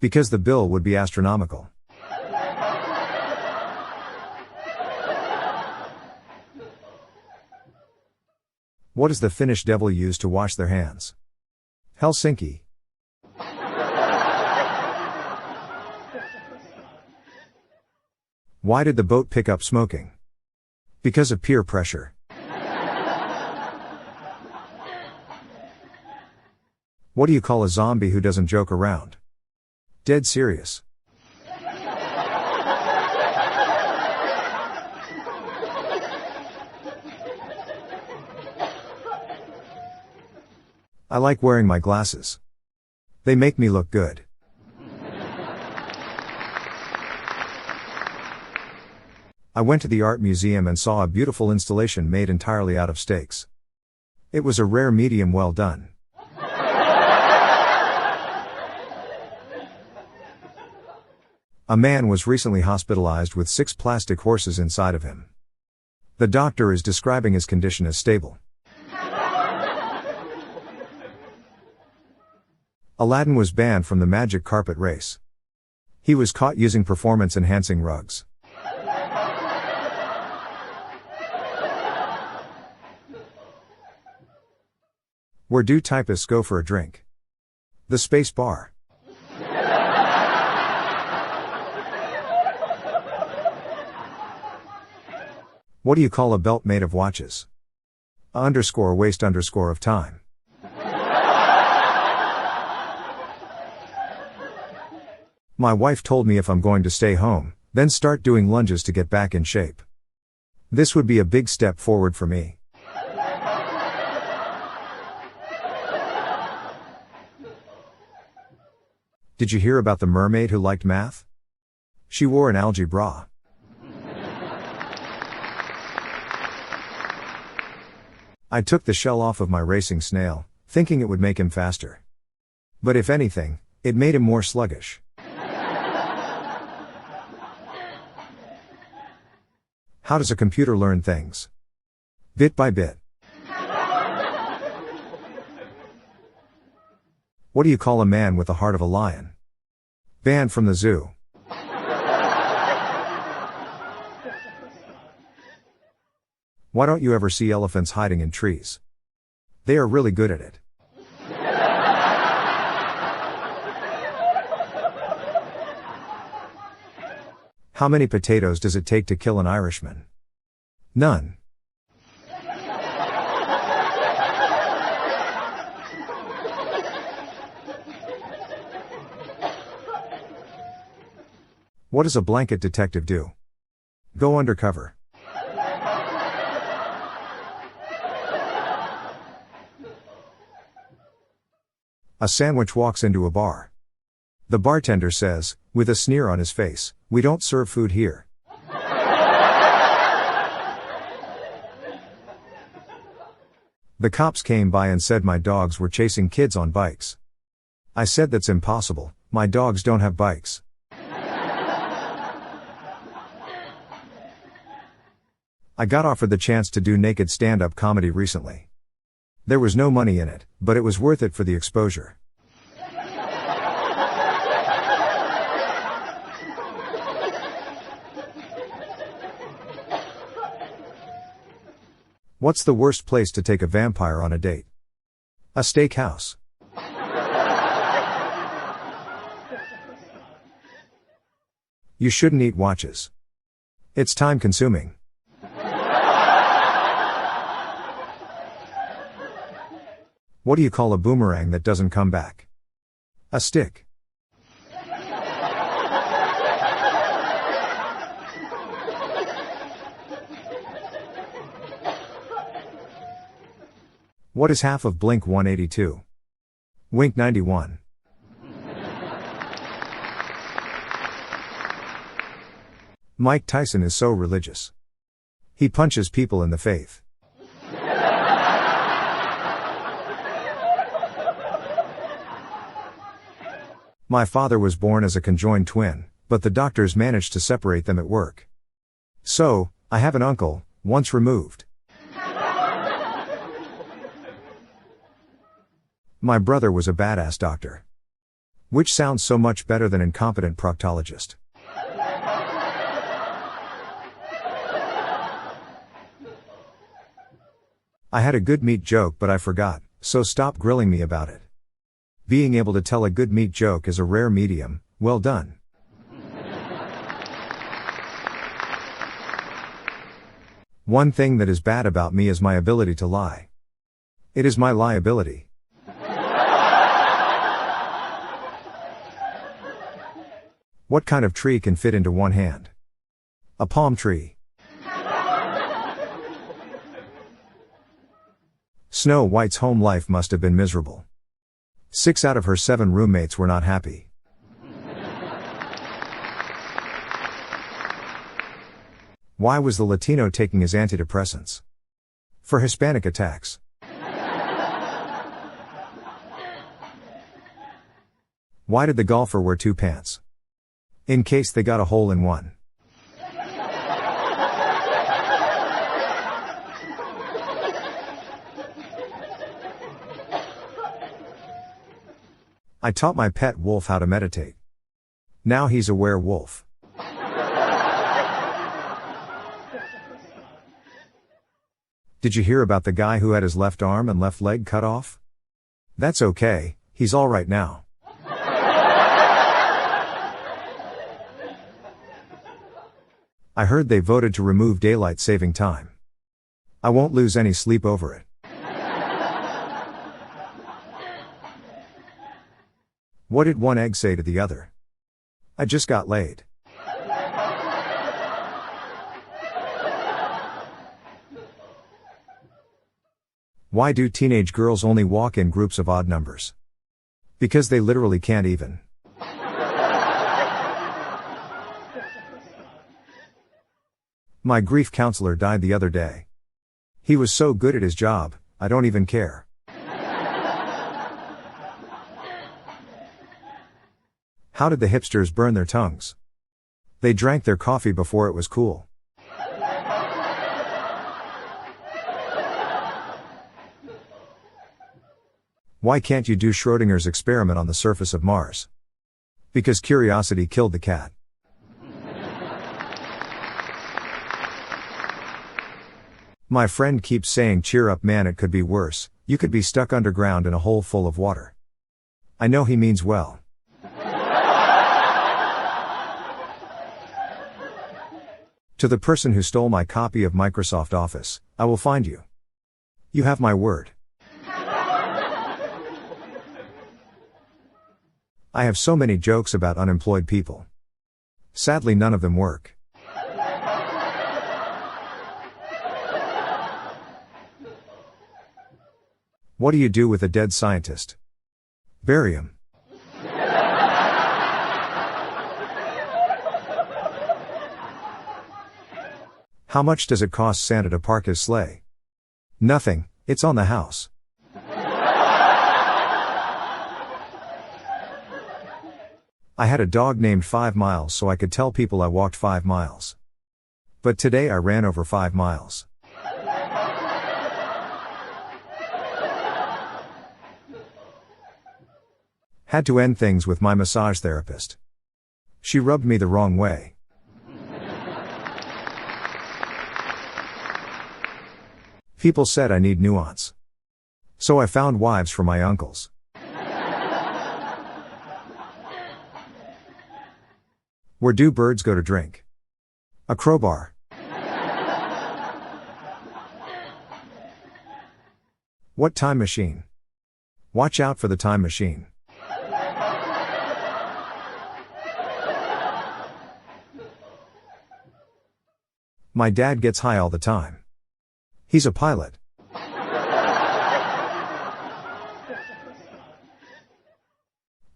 Because the bill would be astronomical. What does the Finnish devil use to wash their hands? Helsinki. Why did the boat pick up smoking? Because of peer pressure. What do you call a zombie who doesn't joke around? Dead serious. I like wearing my glasses. They make me look good. I went to the art museum and saw a beautiful installation made entirely out of steaks. It was a rare medium well done. A man was recently hospitalized with 6 plastic horses inside of him. The doctor is describing his condition as stable. Aladdin was banned from the magic carpet race. He was caught using performance-enhancing rugs. Where do typists go for a drink? The space bar. What do you call a belt made of watches? _waste of time. My wife told me if I'm going to stay home, then start doing lunges to get back in shape. This would be a big step forward for me. Did you hear about the mermaid who liked math? She wore an algae bra. I took the shell off of my racing snail, thinking it would make him faster. But if anything, it made him more sluggish. How does a computer learn things? Bit by bit. What do you call a man with the heart of a lion? Banned from the zoo. Why don't you ever see elephants hiding in trees? They are really good at it. How many potatoes does it take to kill an Irishman? None. What does a blanket detective do? Go undercover. A sandwich walks into a bar. The bartender says, with a sneer on his face, "We don't serve food here." The cops came by and said my dogs were chasing kids on bikes. I said that's impossible, my dogs don't have bikes. I got offered the chance to do naked stand-up comedy recently. There was no money in it, but it was worth it for the exposure. What's the worst place to take a vampire on a date? A steakhouse. You shouldn't eat watches. It's time consuming. What do you call a boomerang that doesn't come back? A stick. What is half of Blink 182? Wink 91. Mike Tyson is so religious. He punches people in the faith. My father was born as a conjoined twin, but the doctors managed to separate them at work. So, I have an uncle, once removed. My brother was a badass doctor. Which sounds so much better than incompetent proctologist. I had a good meat joke but I forgot, so stop grilling me about it. Being able to tell a good meat joke is a rare medium, well done. One thing that is bad about me is my ability to lie. It is my liability. What kind of tree can fit into one hand? A palm tree. Snow White's home life must have been miserable. 6 out of her 7 roommates were not happy. Why was the Latino taking his antidepressants? For Hispanic attacks. Why did the golfer wear 2 pants? In case they got a hole in one. I taught my pet wolf how to meditate. Now he's a werewolf. Did you hear about the guy who had his left arm and left leg cut off? That's okay, he's all right now. I heard they voted to remove daylight saving time. I won't lose any sleep over it. What did one egg say to the other? I just got laid. Why do teenage girls only walk in groups of odd numbers? Because they literally can't even. My grief counselor died the other day. He was so good at his job, I don't even care. How did the hipsters burn their tongues? They drank their coffee before it was cool. Why can't you do Schrödinger's experiment on the surface of Mars? Because curiosity killed the cat. My friend keeps saying, cheer up man, it could be worse, you could be stuck underground in a hole full of water. I know he means well. To the person who stole my copy of Microsoft Office, I will find you. You have my word. I have so many jokes about unemployed people. Sadly, none of them work. What do you do with a dead scientist? Bury him. How much does it cost Santa to park his sleigh? Nothing, it's on the house. I had a dog named 5 Miles so I could tell people I walked 5 miles. But today I ran over 5 miles. Had to end things with my massage therapist. She rubbed me the wrong way. People said I need nuance. So I found wives for my uncles. Where do birds go to drink? A crowbar. What time machine? Watch out for the time machine. My dad gets high all the time. He's a pilot.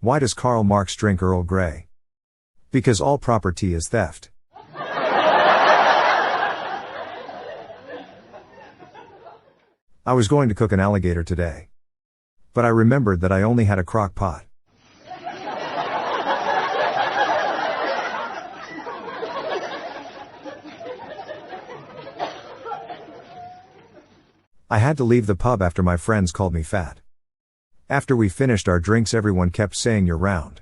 Why does Karl Marx drink Earl Grey? Because all proper tea is theft. I was going to cook an alligator today. But I remembered that I only had a crock pot. I had to leave the pub after my friends called me fat. After we finished our drinks, everyone kept saying you're round.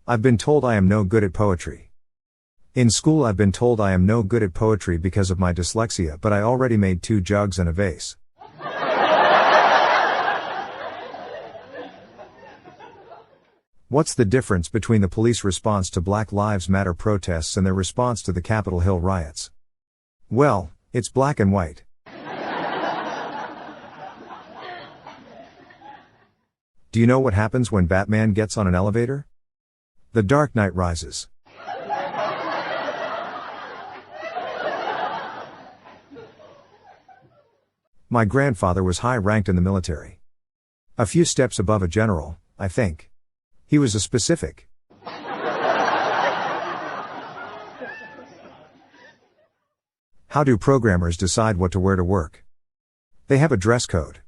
I've been told I am no good at poetry. In school I've been told I am no good at poetry because of my dyslexia, but I already made 2 jugs and a vase. What's the difference between the police response to Black Lives Matter protests and their response to the Capitol Hill riots? Well, it's black and white. Do you know what happens when Batman gets on an elevator? The Dark Knight rises. My grandfather was high-ranked in the military. A few steps above a general, I think. He was a specific. How do programmers decide what to wear to work? They have a dress code.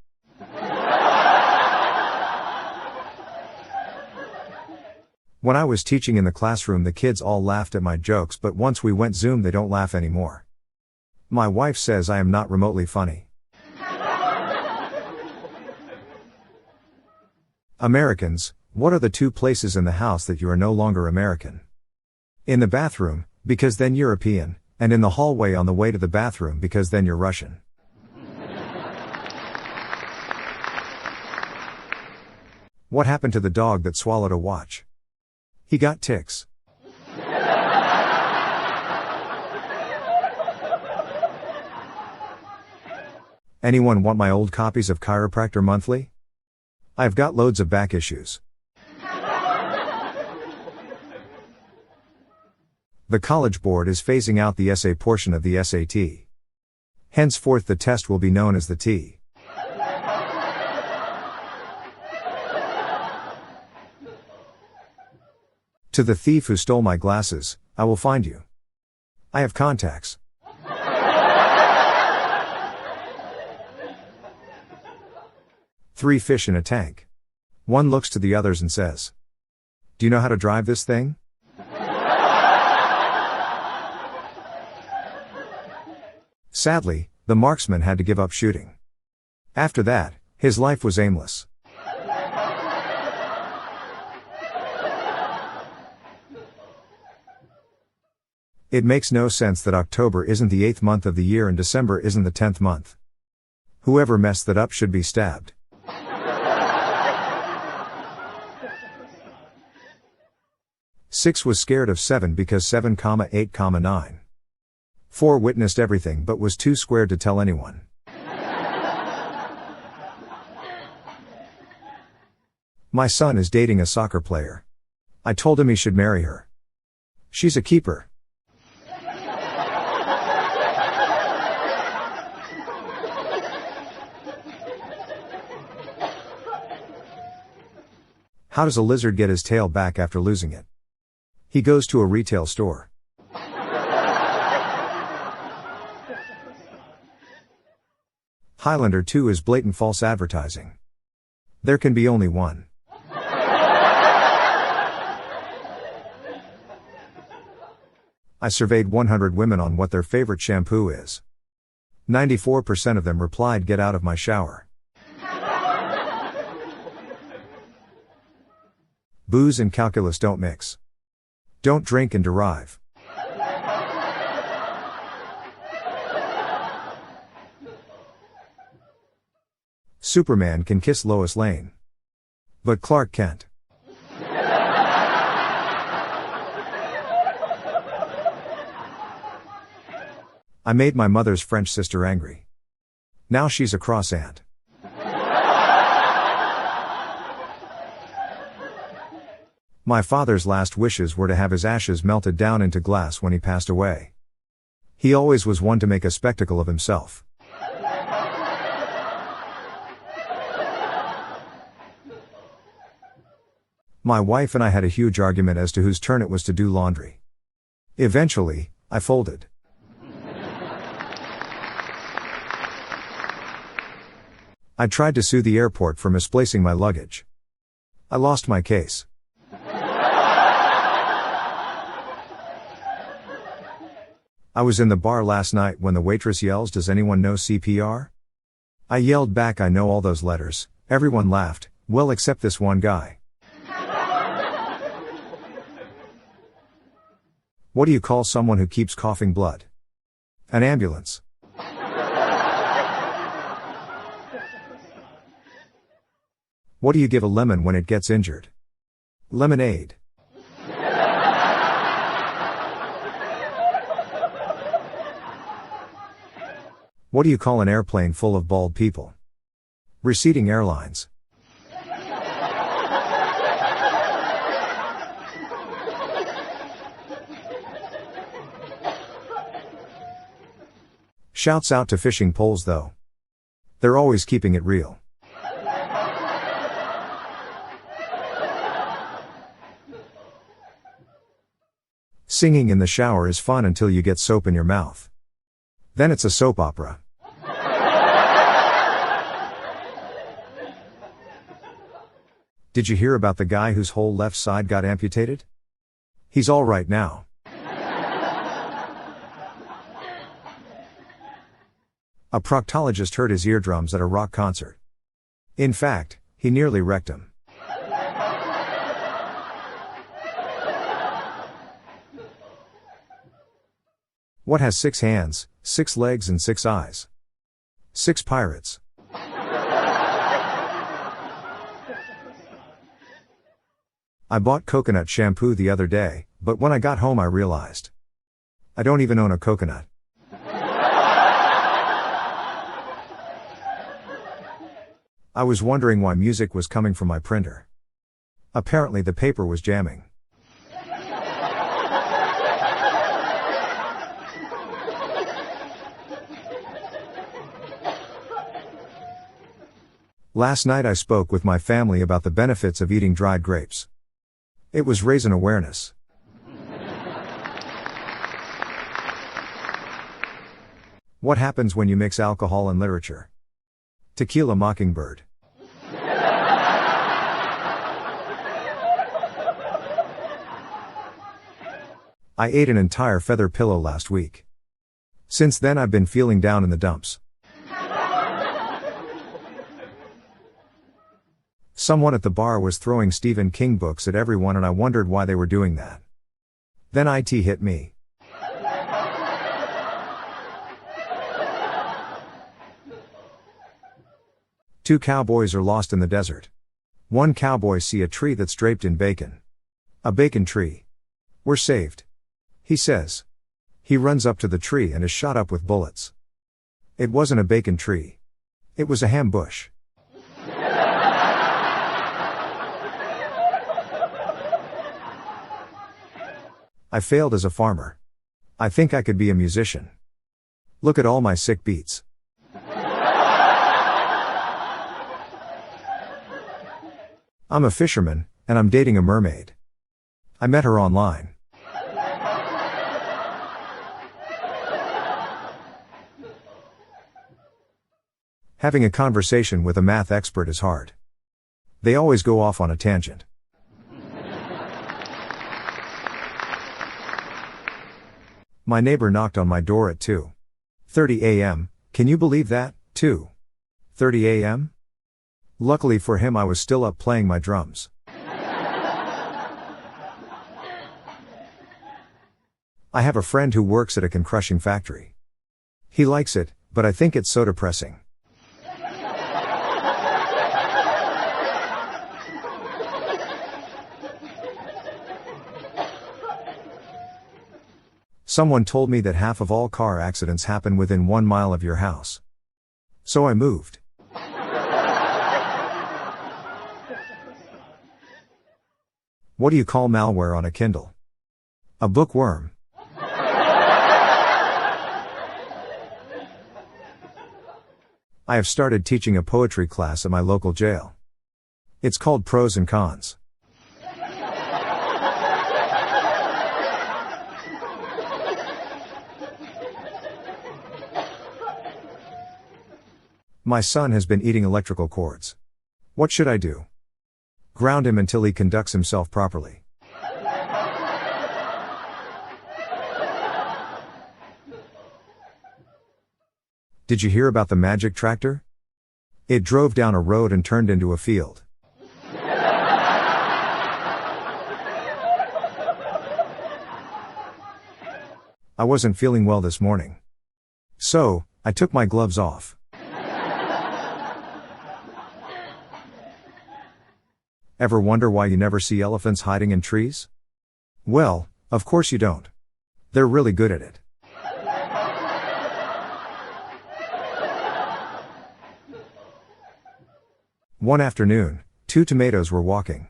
When I was teaching in the classroom, the kids all laughed at my jokes, but once we went Zoom, they don't laugh anymore. My wife says I am not remotely funny. Americans, what are the 2 places in the house that you are no longer American? In the bathroom, because then European, and in the hallway on the way to the bathroom because then you're Russian. What happened to the dog that swallowed a watch? He got ticks. Anyone want my old copies of Chiropractor Monthly? I've got loads of back issues. The College Board is phasing out the essay portion of the SAT. Henceforth the test will be known as the T. To the thief who stole my glasses, I will find you. I have contacts. Three fish in a tank. One looks to the others and says, "Do you know how to drive this thing?" Sadly, the marksman had to give up shooting. After that, his life was aimless. It makes no sense that October isn't the 8th month of the year and December isn't the 10th month. Whoever messed that up should be stabbed. Six was scared of 7 because 7, 8, 9. 4 witnessed everything but was too scared to tell anyone. My son is dating a soccer player. I told him he should marry her. She's a keeper. How does a lizard get his tail back after losing it? He goes to a retail store. Highlander 2 is blatant false advertising. There can be only one. I surveyed 100 women on what their favorite shampoo is. 94% of them replied, "Get out of my shower." Booze and calculus don't mix. Don't drink and derive. Superman can kiss Lois Lane. But Clark can't. I made my mother's French sister angry. Now she's a cross aunt. My father's last wishes were to have his ashes melted down into glass when he passed away. He always was one to make a spectacle of himself. My wife and I had a huge argument as to whose turn it was to do laundry. Eventually, I folded. I tried to sue the airport for misplacing my luggage. I lost my case. I was in the bar last night when the waitress yells, "Does anyone know CPR?" I yelled back, "I know all those letters." Everyone laughed, well except this one guy. What do you call someone who keeps coughing blood? An ambulance. What do you give a lemon when it gets injured? Lemonade. What do you call an airplane full of bald people? Receding airlines. Shouts out to fishing poles though. They're always keeping it real. Singing in the shower is fun until you get soap in your mouth. Then it's a soap opera. Did you hear about the guy whose whole left side got amputated? He's all right now. A proctologist hurt his eardrums at a rock concert. In fact, he nearly wrecked him. What has 6 hands, 6 legs and 6 eyes? 6 pirates. I bought coconut shampoo the other day, but when I got home I realized I don't even own a coconut. I was wondering why music was coming from my printer. Apparently the paper was jamming. Last night I spoke with my family about the benefits of eating dried grapes. It was raisin awareness. What happens when you mix alcohol and literature? Tequila Mockingbird. I ate an entire feather pillow last week. Since then I've been feeling down in the dumps. Someone at the bar was throwing Stephen King books at everyone and I wondered why they were doing that. Then IT hit me. Two cowboys are lost in the desert. One cowboy sees a tree that's draped in bacon. A bacon tree. We're saved, he says. He runs up to the tree and is shot up with bullets. It wasn't a bacon tree. It was a ham bush. I failed as a farmer. I think I could be a musician. Look at all my sick beats. I'm a fisherman, and I'm dating a mermaid. I met her online. Having a conversation with a math expert is hard. They always go off on a tangent. My neighbor knocked on my door at 2:30 a.m. Can you believe that? 2:30 a.m.? Luckily for him, I was still up playing my drums. I have a friend who works at a can crushing factory. He likes it, but I think it's so depressing. Someone told me that half of all car accidents happen within 1 mile of your house. So I moved. What do you call malware on a Kindle? A bookworm. I have started teaching a poetry class at my local jail. It's called Pros and Cons. My son has been eating electrical cords. What should I do? Ground him until he conducts himself properly. Did you hear about the magic tractor? It drove down a road and turned into a field. I wasn't feeling well this morning. So, I took my gloves off. Ever wonder why you never see elephants hiding in trees? Well, of course you don't. They're really good at it. One afternoon, 2 tomatoes were walking.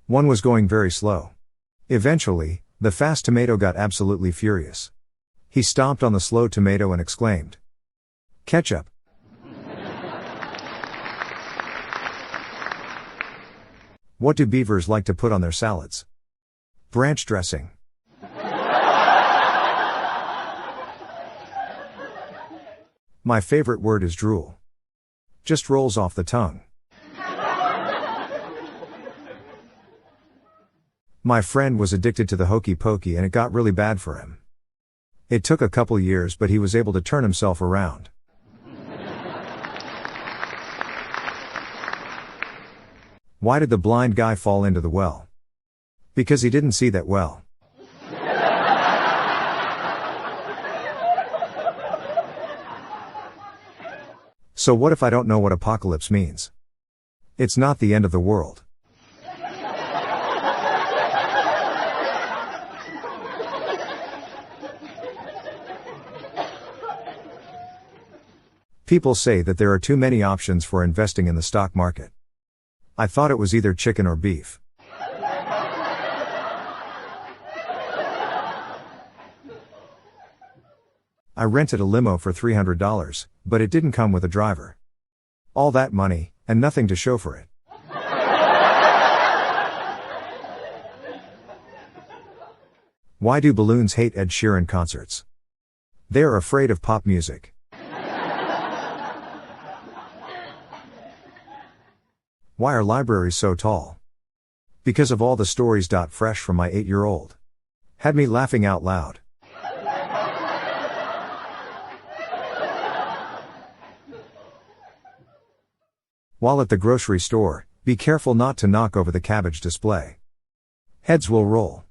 One was going very slow. Eventually, the fast tomato got absolutely furious. He stomped on the slow tomato and exclaimed, "Ketchup." What do beavers like to put on their salads? Branch dressing. My favorite word is drool. Just rolls off the tongue. My friend was addicted to the hokey pokey and it got really bad for him. It took a couple years, but he was able to turn himself around. Why did the blind guy fall into the well? Because he didn't see that well. So what if I don't know what apocalypse means? It's not the end of the world. People say that there are too many options for investing in the stock market. I thought it was either chicken or beef. I rented a limo for $300, but it didn't come with a driver. All that money, and nothing to show for it. Why do balloons hate Ed Sheeran concerts? They are afraid of pop music. Why are libraries so tall? Because of all the stories. Fresh from my 8-year-old. Had me laughing out loud. While at the grocery store, be careful not to knock over the cabbage display. Heads will roll.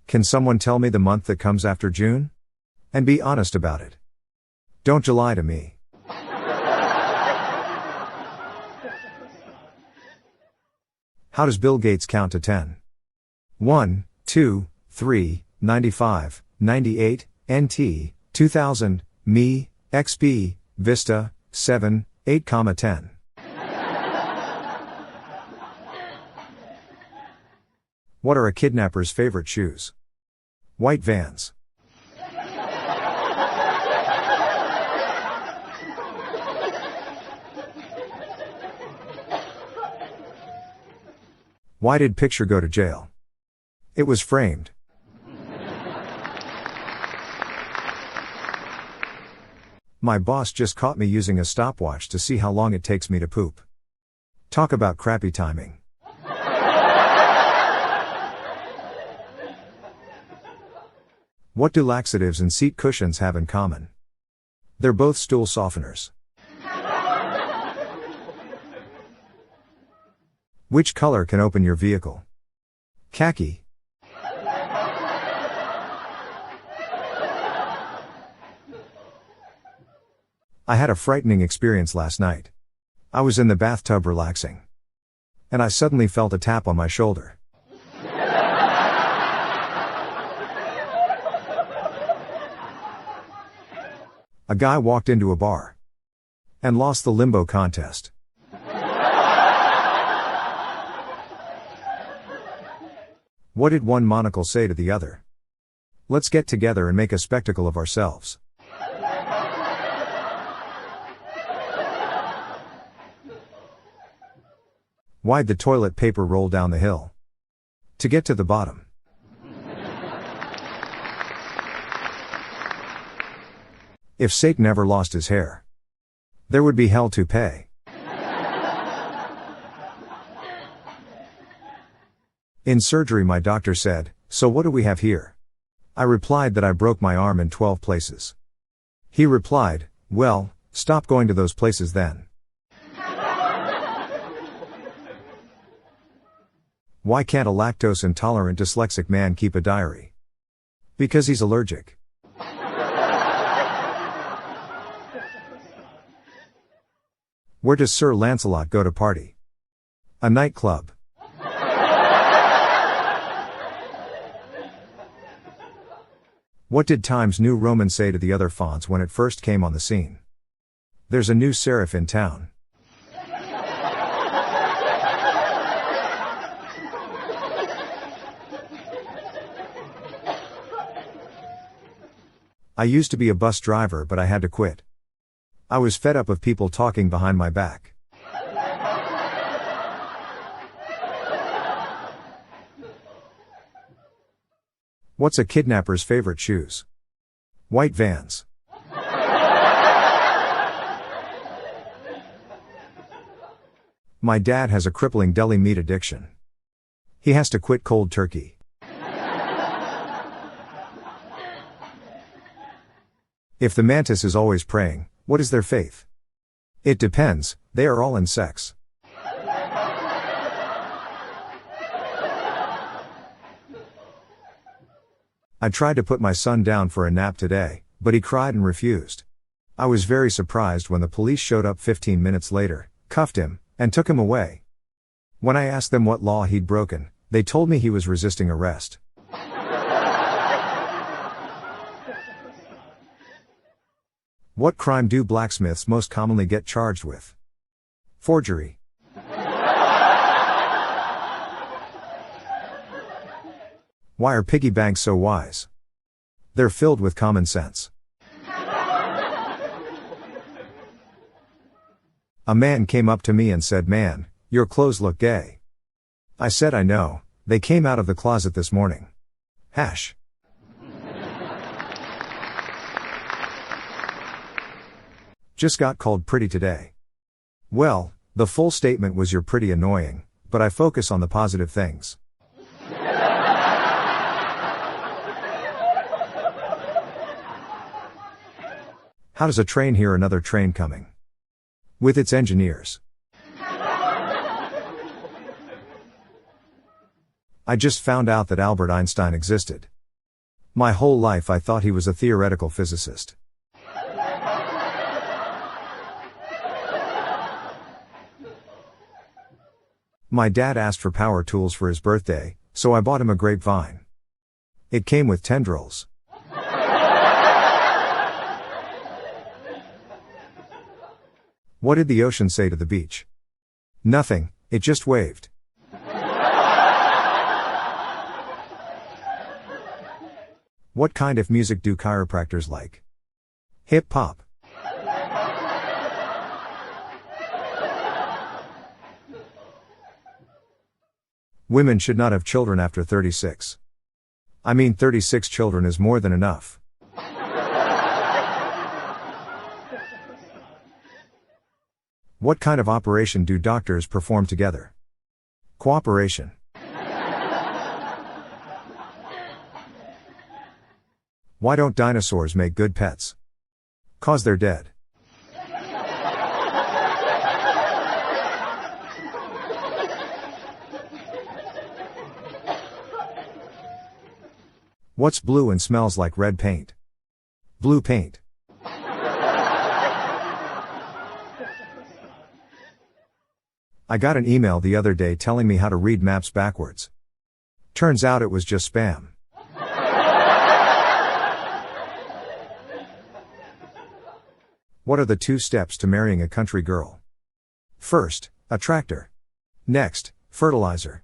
Can someone tell me the month that comes after June? And be honest about it. Don't lie to me. How does Bill Gates count to 10? 1, 2, 3, 95, 98, NT, 2000, me, XP, Vista, 7, 8, 10. What are a kidnapper's favorite shoes? White Vans. Why did picture go to jail? It was framed. My boss just caught me using a stopwatch to see how long it takes me to poop. Talk about crappy timing. What do laxatives and seat cushions have in common? They're both stool softeners. Which color can open your vehicle? Khaki. I had a frightening experience last night. I was in the bathtub relaxing. And I suddenly felt a tap on my shoulder. A guy walked into a bar and lost the limbo contest. What did one monocle say to the other? Let's get together and make a spectacle of ourselves. Why'd the toilet paper roll down the hill? To get to the bottom. If Satan ever lost his hair, there would be hell to pay. In surgery, my doctor said, "So what do we have here?" I replied that I broke my arm in 12 places. He replied, "Well, stop going to those places then." Why can't a lactose-intolerant dyslexic man keep a diary? Because he's allergic. Where does Sir Lancelot go to party? A nightclub. What did Times New Roman say to the other fonts when it first came on the scene? There's a new serif in town. I used to be a bus driver, but I had to quit. I was fed up of people talking behind my back. What's a kidnapper's favorite shoes? White Vans. My dad has a crippling deli meat addiction. He has to quit cold turkey. If the mantis is always praying, what is their faith? It depends, they are all in sex. I tried to put my son down for a nap today, but he cried and refused. I was very surprised when the police showed up 15 minutes later, cuffed him, and took him away. When I asked them what law he'd broken, they told me he was resisting arrest. What crime do blacksmiths most commonly get charged with? Forgery. Why are piggy banks so wise? They're filled with common sense. A man came up to me and said, "Man, your clothes look gay." I said, "I know, they came out of the closet this morning." Hash. Just got called pretty today. Well, the full statement was "You're pretty annoying," but I focus on the positive things. How does a train hear another train coming? With its engineers. I just found out that Albert Einstein existed. My whole life I thought he was a theoretical physicist. My dad asked for power tools for his birthday, so I bought him a grapevine. It came with tendrils. What did the ocean say to the beach? Nothing, it just waved. What kind of music do chiropractors like? Hip hop. Women should not have children after 36. I mean, 36 children is more than enough. What kind of operation do doctors perform together? Cooperation. Why don't dinosaurs make good pets? 'Cause they're dead. What's blue and smells like red paint? Blue paint. I got an email the other day telling me how to read maps backwards. Turns out it was just spam. What are the 2 steps to marrying a country girl? First, a tractor. Next, fertilizer.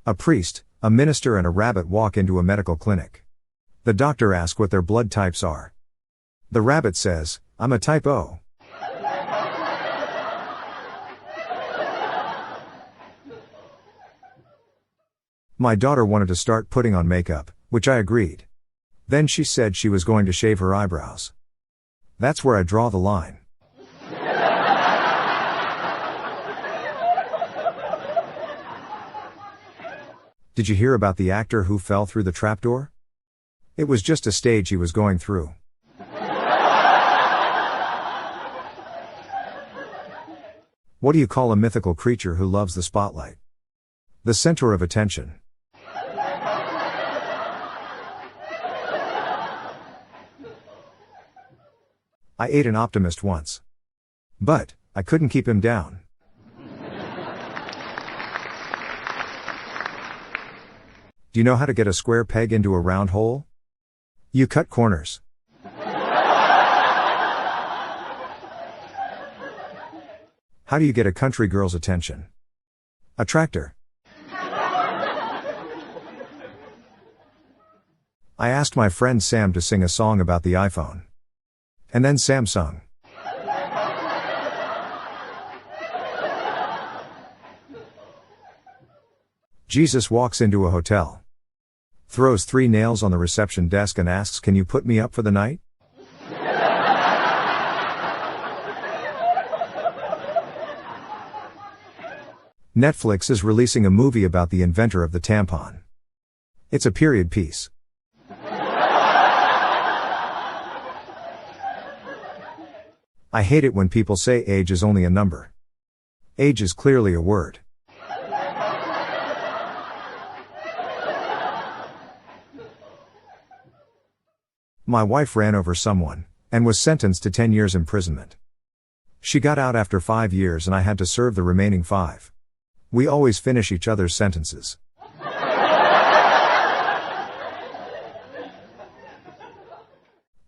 A priest, a minister and a rabbit walk into a medical clinic. The doctor asks what their blood types are. The rabbit says, "I'm a type O." My daughter wanted to start putting on makeup, which I agreed. Then she said she was going to shave her eyebrows. That's where I draw the line. Did you hear about the actor who fell through the trapdoor? It was just a stage he was going through. What do you call a mythical creature who loves the spotlight? The center of attention. I ate an optimist once. But I couldn't keep him down. Do you know how to get a square peg into a round hole? You cut corners. How do you get a country girl's attention? A tractor. I asked my friend Sam to sing a song about the iPhone. And then Sam sung. Jesus walks into a hotel. Throws 3 nails on the reception desk and asks, "Can you put me up for the night?" Netflix is releasing a movie about the inventor of the tampon. It's a period piece. I hate it when people say age is only a number. Age is clearly a word. My wife ran over someone, and was sentenced to 10 years imprisonment. She got out after 5 years and I had to serve the remaining 5. We always finish each other's sentences.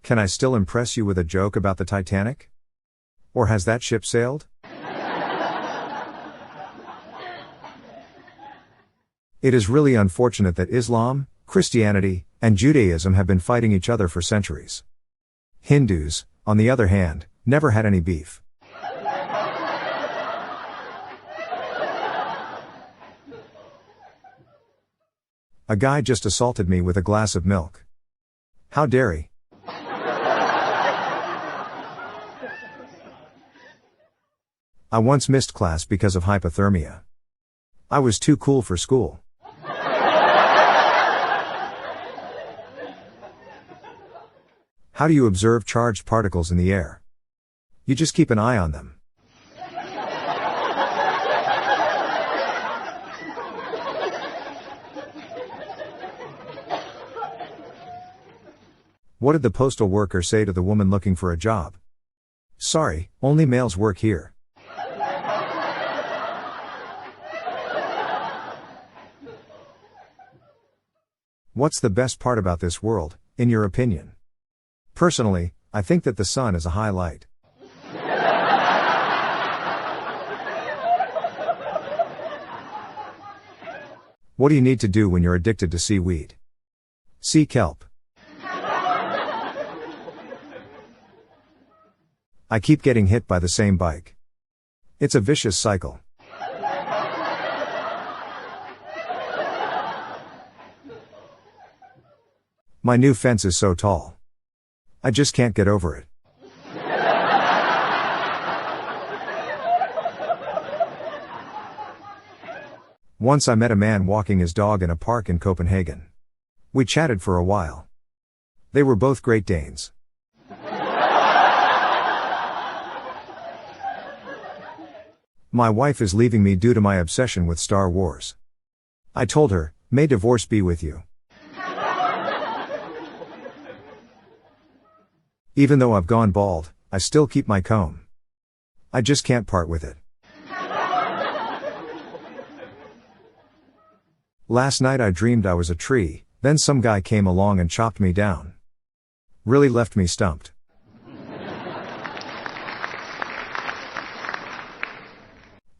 Can I still impress you with a joke about the Titanic? Or has that ship sailed? It is really unfortunate that Islam, Christianity, and Judaism have been fighting each other for centuries. Hindus, on the other hand, never had any beef. A guy just assaulted me with a glass of milk. How dare he? I once missed class because of hypothermia. I was too cool for school. How do you observe charged particles in the air? You just keep an eye on them. What did the postal worker say to the woman looking for a job? Sorry, only males work here. What's the best part about this world, in your opinion? Personally, I think that the sun is a highlight. What do you need to do when you're addicted to seaweed? Sea kelp. I keep getting hit by the same bike. It's a vicious cycle. My new fence is so tall. I just can't get over it. Once I met a man walking his dog in a park in Copenhagen. We chatted for a while. They were both Great Danes. My wife is leaving me due to my obsession with Star Wars. I told her, may divorce be with you. Even though I've gone bald, I still keep my comb. I just can't part with it. Last night I dreamed I was a tree, then some guy came along and chopped me down. Really left me stumped.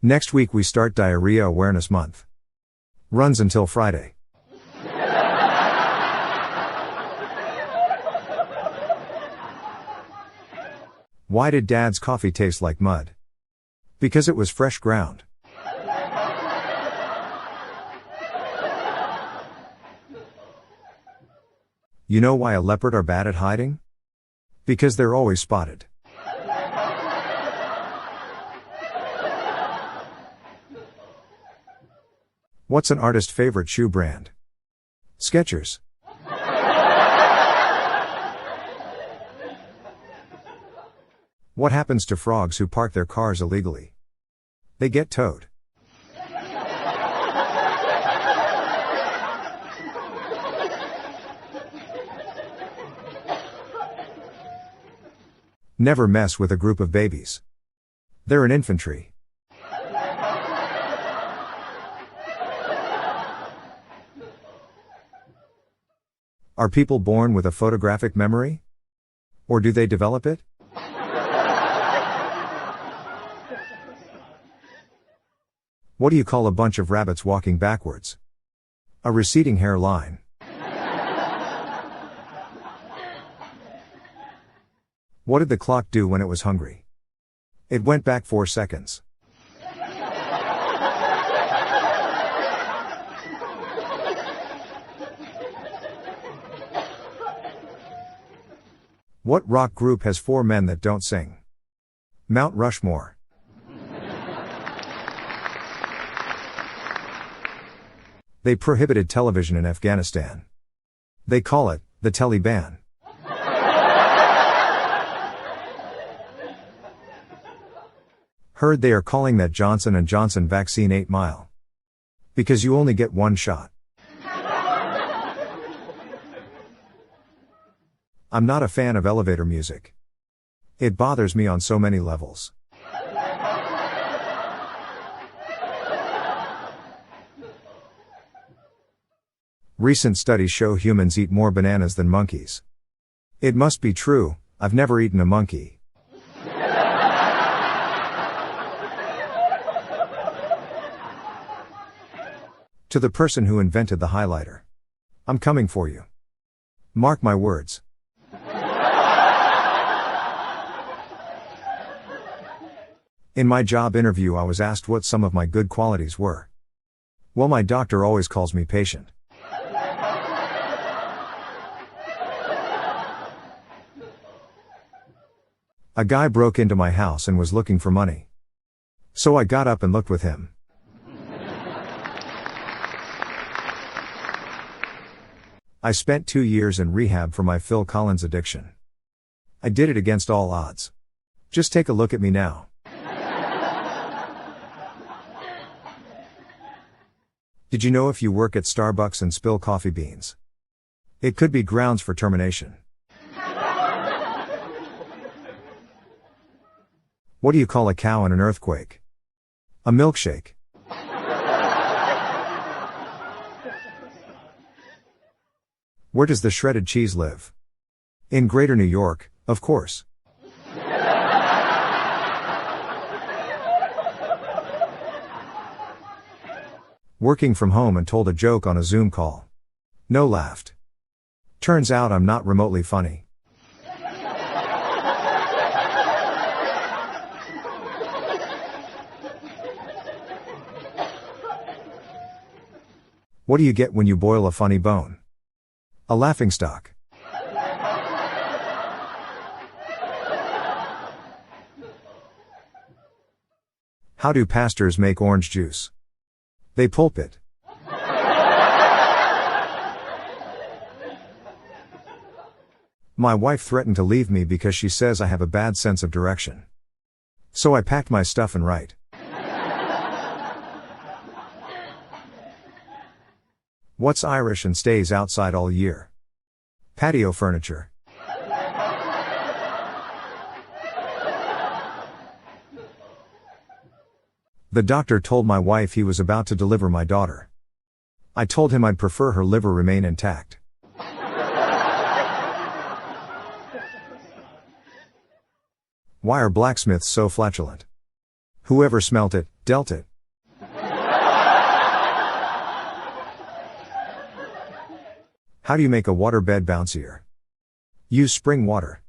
Next week we start Diarrhea Awareness Month. Runs until Friday. Why did Dad's coffee taste like mud? Because it was fresh ground. You know why a leopard are bad at hiding? Because they're always spotted. What's an artist's favorite shoe brand? Skechers. What happens to frogs who park their cars illegally? They get towed. Never mess with a group of babies. They're in infantry. Are people born with a photographic memory? Or do they develop it? What do you call a bunch of rabbits walking backwards? A receding hairline. What did the clock do when it was hungry? It went back 4 seconds. What rock group has 4 men that don't sing? Mount Rushmore. They prohibited television in Afghanistan. They call it the Taliban. Heard they are calling that Johnson & Johnson vaccine 8 Mile. Because you only get 1 shot. I'm not a fan of elevator music. It bothers me on so many levels. Recent studies show humans eat more bananas than monkeys. It must be true, I've never eaten a monkey. To the person who invented the highlighter. I'm coming for you. Mark my words. In my job interview I was asked what some of my good qualities were. Well, my doctor always calls me patient. A guy broke into my house and was looking for money. So I got up and looked with him. I spent 2 years in rehab for my Phil Collins addiction. I did it against all odds. Just take a look at me now. Did you know if you work at Starbucks and spill coffee beans, it could be grounds for termination? What do you call a cow in an earthquake? A milkshake. Where does the shredded cheese live? In Greater New York, of course. Working from home and told a joke on a Zoom call. No laughed. Turns out I'm not remotely funny. What do you get when you boil a funny bone? A laughingstock. How do pastors make orange juice? They pulp it. My wife threatened to leave me because she says I have a bad sense of direction. So I packed my stuff and write. What's Irish and stays outside all year? Patio furniture. The doctor told my wife he was about to deliver my daughter. I told him I'd prefer her liver remain intact. Why are blacksmiths so flatulent? Whoever smelt it, dealt it. How do you make a waterbed bouncier? Use spring water.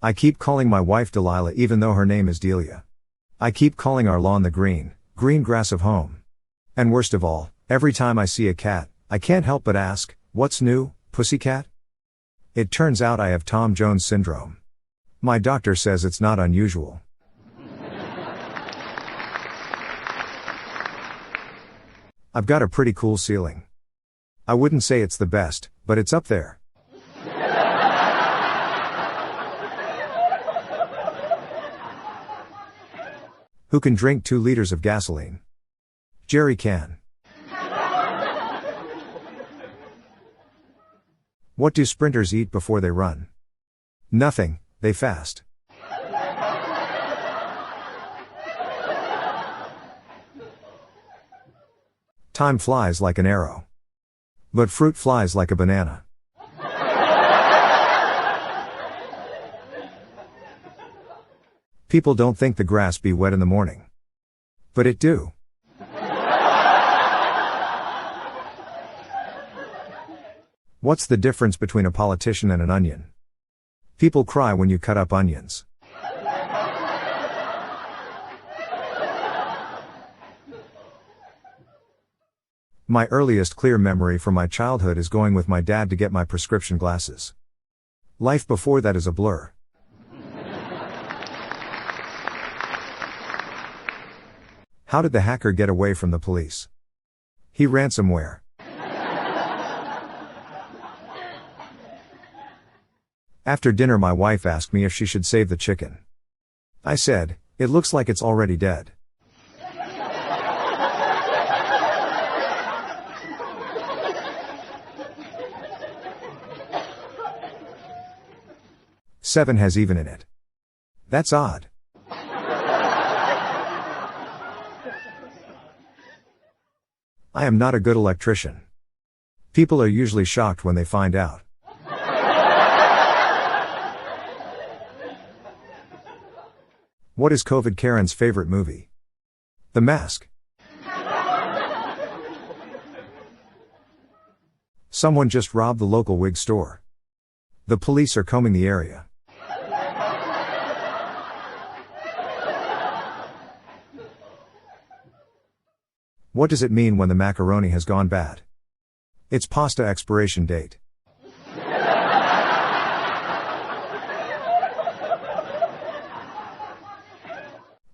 I keep calling my wife Delilah even though her name is Delia. I keep calling our lawn the green grass of home. And worst of all, every time I see a cat, I can't help but ask, what's new, pussycat? It turns out I have Tom Jones syndrome. My doctor says it's not unusual. I've got a pretty cool ceiling. I wouldn't say it's the best, but it's up there. Who can drink 2 liters of gasoline? Jerry can. What do sprinters eat before they run? Nothing, they fast. Time flies like an arrow. But fruit flies like a banana. People don't think the grass be wet in the morning. But it do. What's the difference between a politician and an onion? People cry when you cut up onions. My earliest clear memory from my childhood is going with my dad to get my prescription glasses. Life before that is a blur. How did the hacker get away from the police? He ransomware. After dinner my wife asked me if she should save the chicken. I said, it looks like it's already dead. Seven has even in it. That's odd. I am not a good electrician. People are usually shocked when they find out. What is COVID Karen's favorite movie? The Mask. Someone just robbed the local wig store. The police are combing the area. What does it mean when the macaroni has gone bad? It's pasta expiration date.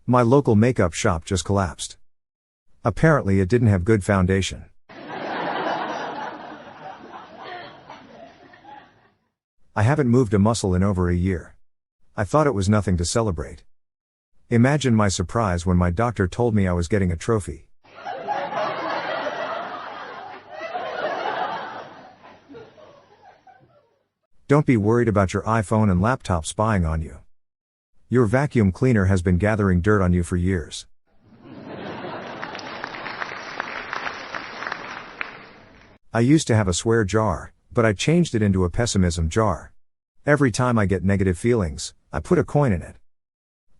My local makeup shop just collapsed. Apparently it didn't have good foundation. I haven't moved a muscle in over a year. I thought it was nothing to celebrate. Imagine my surprise when my doctor told me I was getting a trophy. Don't be worried about your iPhone and laptop spying on you. Your vacuum cleaner has been gathering dirt on you for years. I used to have a swear jar, but I changed it into a pessimism jar. Every time I get negative feelings, I put a coin in it.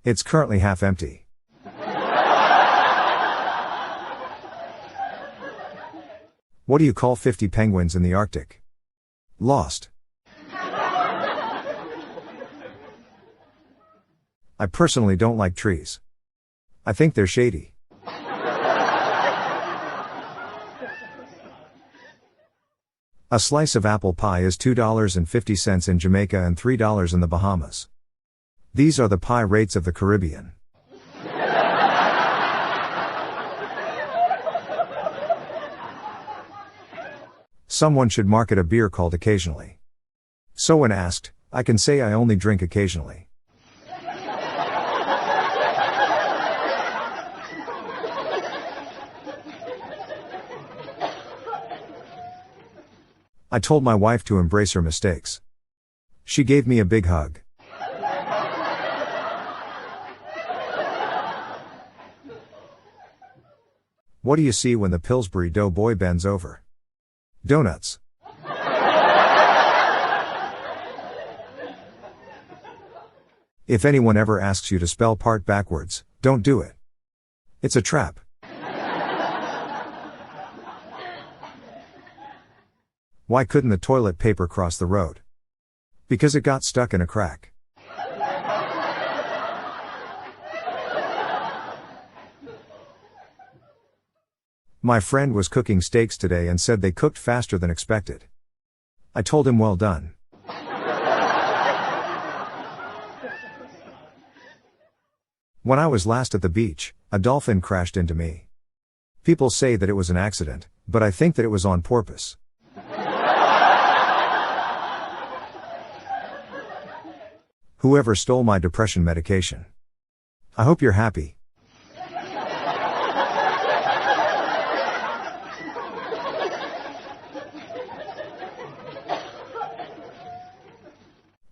It's currently half empty. What do you call 50 penguins in the Arctic? Lost. I personally don't like trees. I think they're shady. A slice of apple pie is $2.50 in Jamaica and $3 in the Bahamas. These are the pie rates of the Caribbean. Someone should market a beer called Occasionally. So when asked, I can say I only drink occasionally. I told my wife to embrace her mistakes. She gave me a big hug. What do you see when the Pillsbury Doughboy bends over? Donuts. If anyone ever asks you to spell part backwards, don't do it. It's a trap. Why couldn't the toilet paper cross the road? Because it got stuck in a crack. My friend was cooking steaks today and said they cooked faster than expected. I told him well done. When I was last at the beach, a dolphin crashed into me. People say that it was an accident, but I think that it was on purpose. Whoever stole my depression medication. I hope you're happy.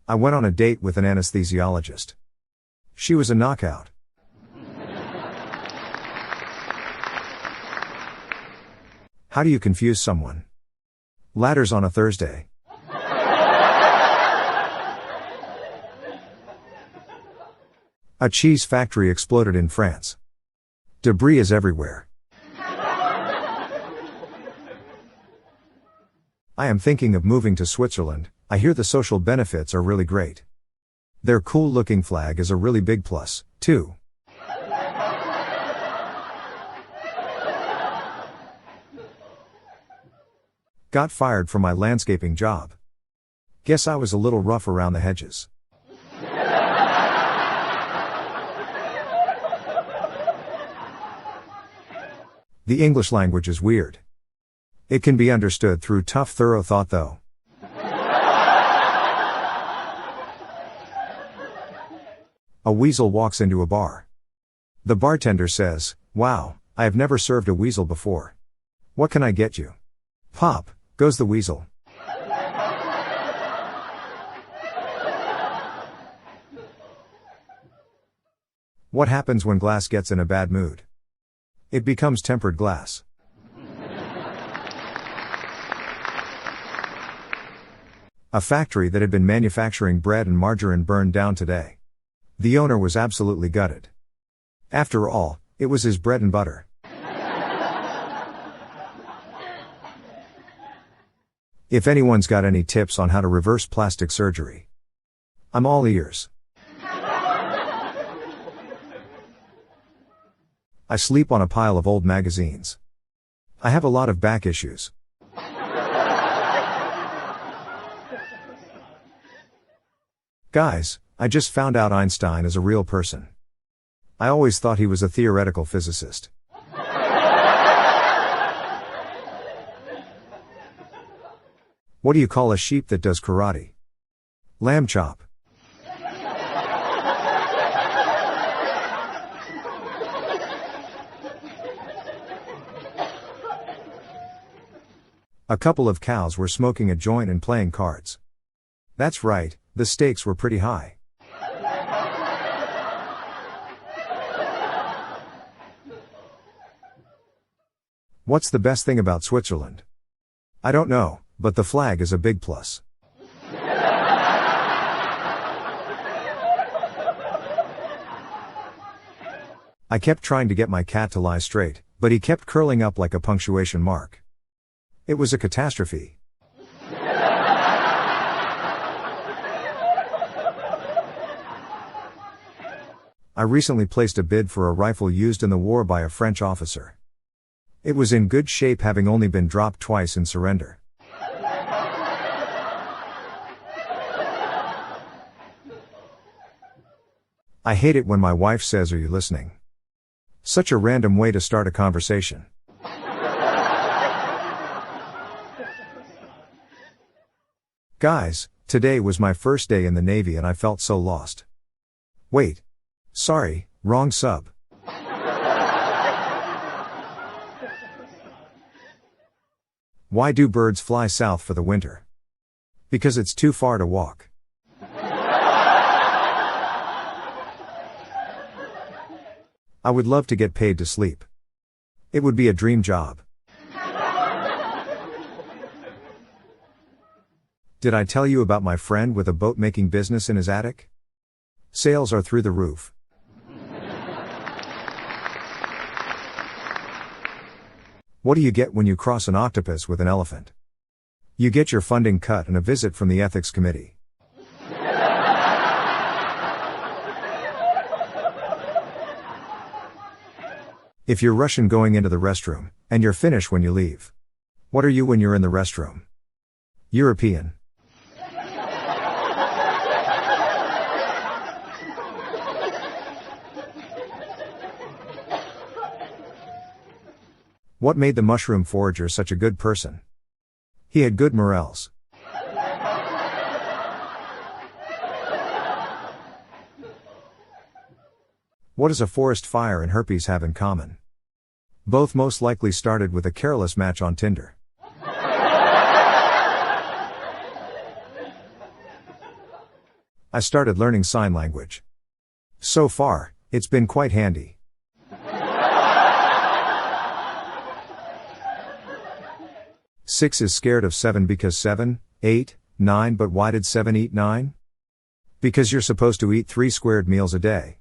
I went on a date with an anesthesiologist. She was a knockout. How do you confuse someone? Ladders on a Thursday. A cheese factory exploded in France. Debris is everywhere. I am thinking of moving to Switzerland. I hear the social benefits are really great. Their cool looking flag is a really big plus, too. Got fired from my landscaping job. Guess I was a little rough around the hedges. The English language is weird. It can be understood through tough, thorough thought, though. A weasel walks into a bar. The bartender says, "Wow, I have never served a weasel before. What can I get you?" "Pop," goes the weasel. What happens when glass gets in a bad mood? It becomes tempered glass. A factory that had been manufacturing bread and margarine burned down today. The owner was absolutely gutted. After all, it was his bread and butter. If anyone's got any tips on how to reverse plastic surgery, I'm all ears. I sleep on a pile of old magazines. I have a lot of back issues. Guys, I just found out Einstein is a real person. I always thought he was a theoretical physicist. What do you call a sheep that does karate? Lamb chop. A couple of cows were smoking a joint and playing cards. That's right, the stakes were pretty high. What's the best thing about Switzerland? I don't know, but the flag is a big plus. I kept trying to get my cat to lie straight, but he kept curling up like a punctuation mark. It was a catastrophe. I recently placed a bid for a rifle used in the war by a French officer. It was in good shape, having only been dropped twice in surrender. I hate it when my wife says, "Are you listening?" Such a random way to start a conversation. Guys, today was my first day in the Navy and I felt so lost. Wait. Sorry, wrong sub. Why do birds fly south for the winter? Because it's too far to walk. I would love to get paid to sleep. It would be a dream job. Did I tell you about my friend with a boat making business in his attic? Sales are through the roof. What do you get when you cross an octopus with an elephant? You get your funding cut and a visit from the ethics committee. If you're Russian going into the restroom, and you're Finnish when you leave. What are you when you're in the restroom? European. What made the mushroom forager such a good person? He had good morels. What does a forest fire and herpes have in common? Both most likely started with a careless match on Tinder. I started learning sign language. So far, it's been quite handy. Six is scared of 7 because 7, 8, 9, but why did 7 eat 9? Because you're supposed to eat 3 squared meals a day.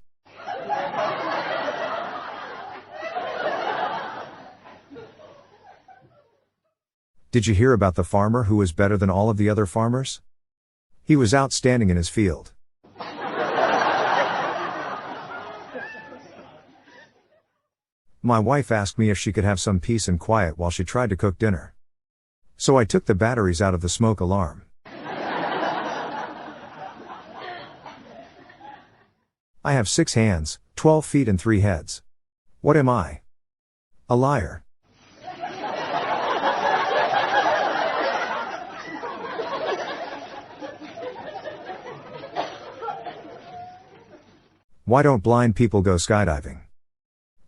Did you hear about the farmer who was better than all of the other farmers? He was outstanding in his field. My wife asked me if she could have some peace and quiet while she tried to cook dinner. So I took the batteries out of the smoke alarm. I have 6 hands, 12 feet and 3 heads. What am I? A liar. Why don't blind people go skydiving?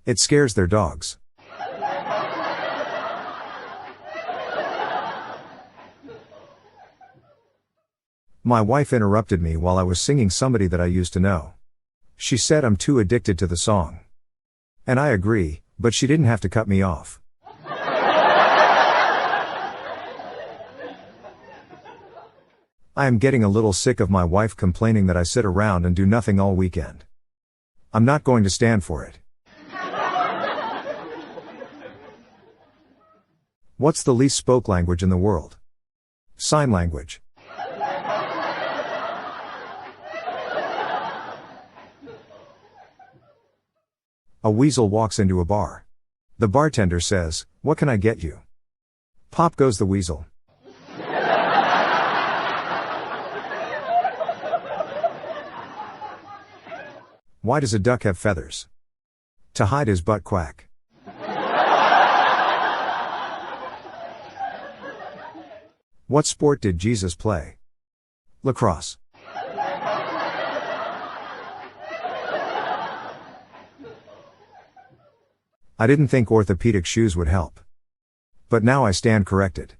It scares their dogs. My wife interrupted me while I was singing somebody that I used to know. She said I'm too addicted to the song. And I agree, but she didn't have to cut me off. I am getting a little sick of my wife complaining that I sit around and do nothing all weekend. I'm not going to stand for it. What's the least spoke language in the world? Sign language. A weasel walks into a bar. The bartender says, "What can I get you?" Pop goes the weasel. Why does a duck have feathers? To hide his butt quack. What sport did Jesus play? Lacrosse. I didn't think orthopedic shoes would help. But now I stand corrected.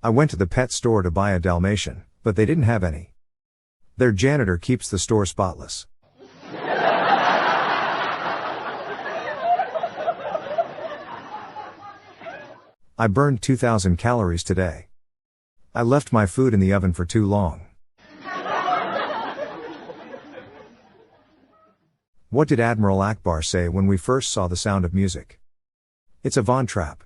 I went to the pet store to buy a Dalmatian, but they didn't have any. Their janitor keeps the store spotless. I burned 2,000 calories today. I left my food in the oven for too long. What did Admiral Akbar say when we first saw The Sound of Music? It's a Von Trapp.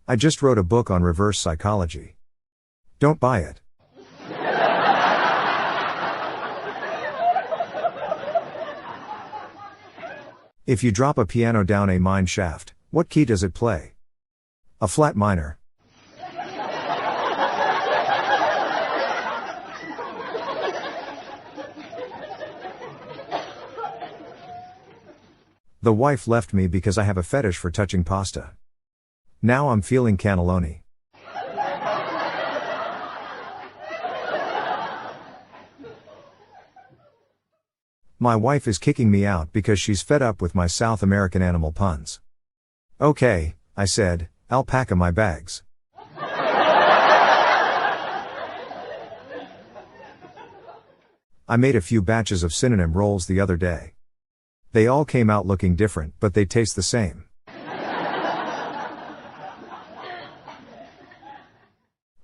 I just wrote a book on reverse psychology. Don't buy it. If you drop a piano down a mine shaft, what key does it play? A flat minor. The wife left me because I have a fetish for touching pasta. Now I'm feeling cannelloni. My wife is kicking me out because she's fed up with my South American animal puns. Okay, I said, I'll pack my bags. I made a few batches of synonym rolls the other day. They all came out looking different, but they taste the same.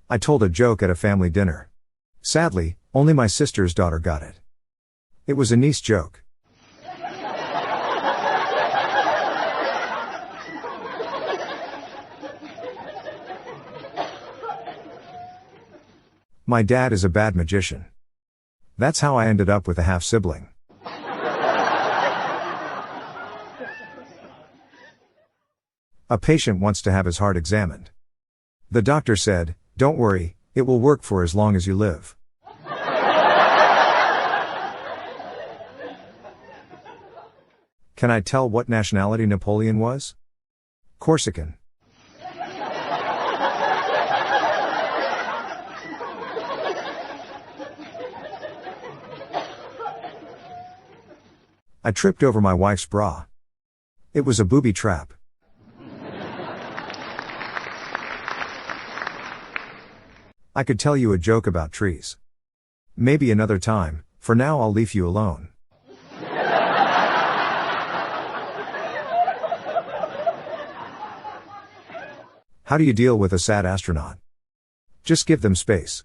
I told a joke at a family dinner. Sadly, only my sister's daughter got it. It was a niece joke. My dad is a bad magician. That's how I ended up with a half-sibling. A patient wants to have his heart examined. The doctor said, "Don't worry, it will work for as long as you live." Can I tell what nationality Napoleon was? Corsican. I tripped over my wife's bra. It was a booby trap. I could tell you a joke about trees. Maybe another time, for now I'll leave you alone. How do you deal with a sad astronaut? Just give them space.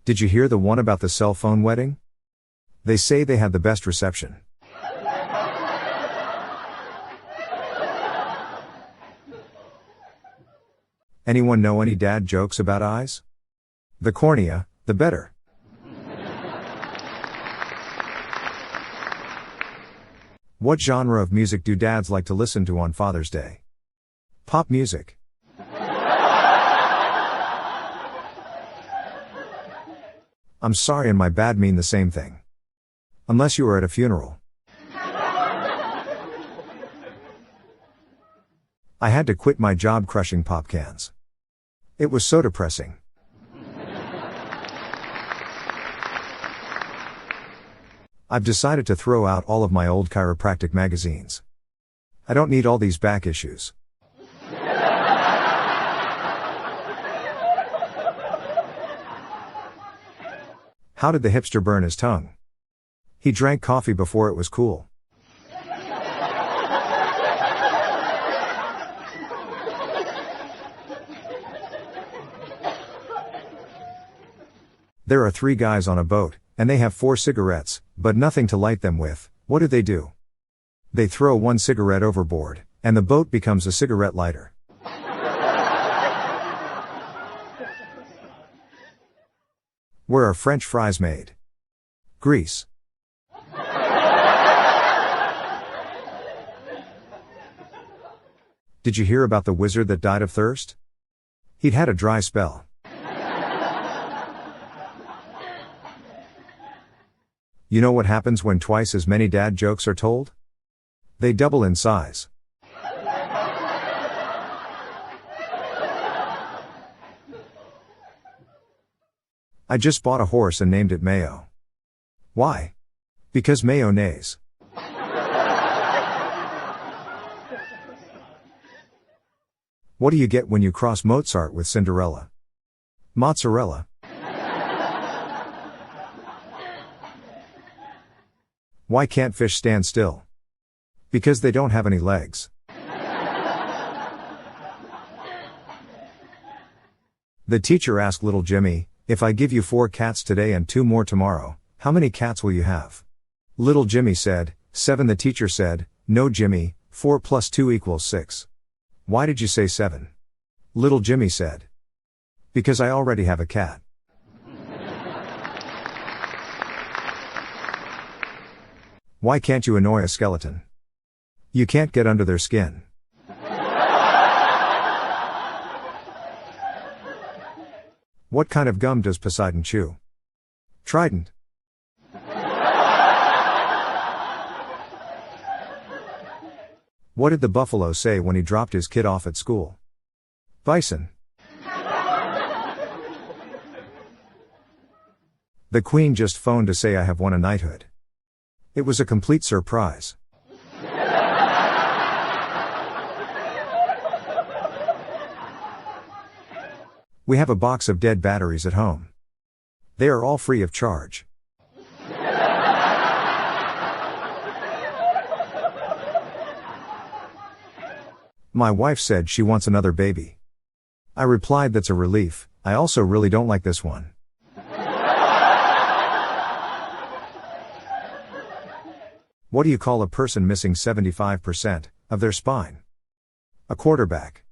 Did you hear the one about the cell phone wedding? They say they had the best reception. Anyone know any dad jokes about eyes? The cornea, the better. What genre of music do dads like to listen to on Father's Day? Pop music. I'm sorry and my bad mean the same thing. Unless you were at a funeral. I had to quit my job crushing pop cans. It was so depressing. I've decided to throw out all of my old chiropractic magazines. I don't need all these back issues. How did the hipster burn his tongue? He drank coffee before it was cool. There are 3 guys on a boat, and they have 4 cigarettes, but nothing to light them with. What do? They throw 1 cigarette overboard, and the boat becomes a cigarette lighter. Where are French fries made? Greece. Did you hear about the wizard that died of thirst? He'd had a dry spell. You know what happens when twice as many dad jokes are told? They double in size. I just bought a horse and named it Mayo. Why? Because mayonnaise. What do you get when you cross Mozart with Cinderella? Mozzarella. Why can't fish stand still? Because they don't have any legs. The teacher asked little Jimmy, "If I give you 4 cats today and 2 more tomorrow, how many cats will you have?" Little Jimmy said, 7. The teacher said, "No Jimmy, 4 plus 2 equals 6. Why did you say 7? Little Jimmy said, "Because I already have a cat." Why can't you annoy a skeleton? You can't get under their skin. What kind of gum does Poseidon chew? Trident. What did the buffalo say when he dropped his kid off at school? Bison. The Queen just phoned to say I have won a knighthood. It was a complete surprise. We have a box of dead batteries at home. They are all free of charge. My wife said she wants another baby. I replied, that's a relief, I also really don't like this one. What do you call a person missing 75% of their spine? A quarterback.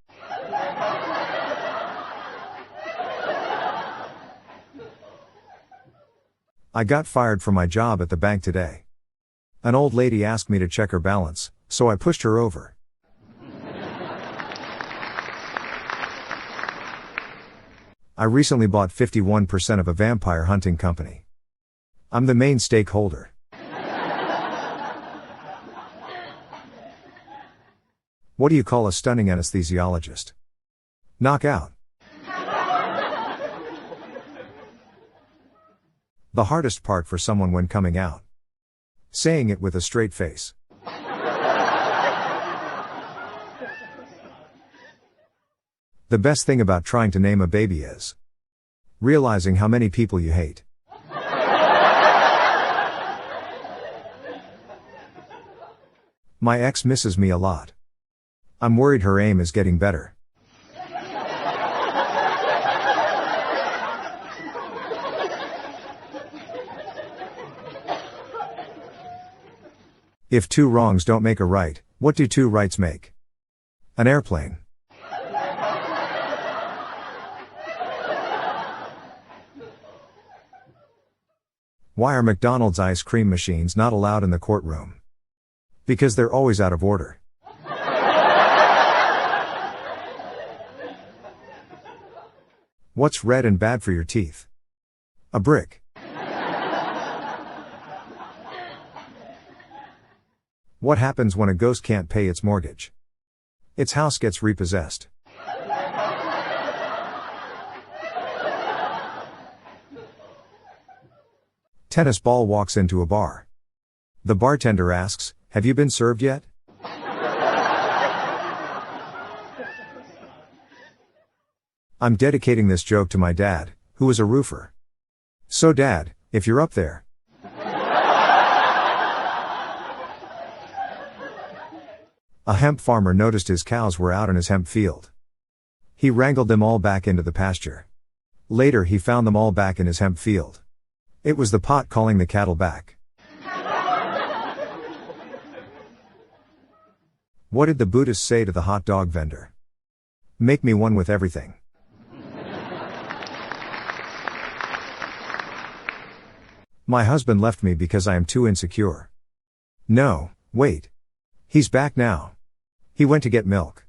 I got fired from my job at the bank today. An old lady asked me to check her balance, so I pushed her over. I recently bought 51% of a vampire hunting company. I'm the main stakeholder. What do you call a stunning anesthesiologist? Knockout. The hardest part for someone when coming out. Saying it with a straight face. The best thing about trying to name a baby is realizing how many people you hate. My ex misses me a lot. I'm worried her aim is getting better. If two wrongs don't make a right, what do two rights make? An airplane. Why are McDonald's ice cream machines not allowed in the courtroom? Because they're always out of order. What's red and bad for your teeth? A brick. What happens when a ghost can't pay its mortgage? Its house gets repossessed. Tennis ball walks into a bar. The bartender asks, "Have you been served yet?" I'm dedicating this joke to my dad, who is a roofer. So Dad, if you're up there. A hemp farmer noticed his cows were out in his hemp field. He wrangled them all back into the pasture. Later he found them all back in his hemp field. It was the pot calling the cattle back. What did the Buddhist say to the hot dog vendor? Make me one with everything. My husband left me because I am too insecure. No, wait. He's back now. He went to get milk.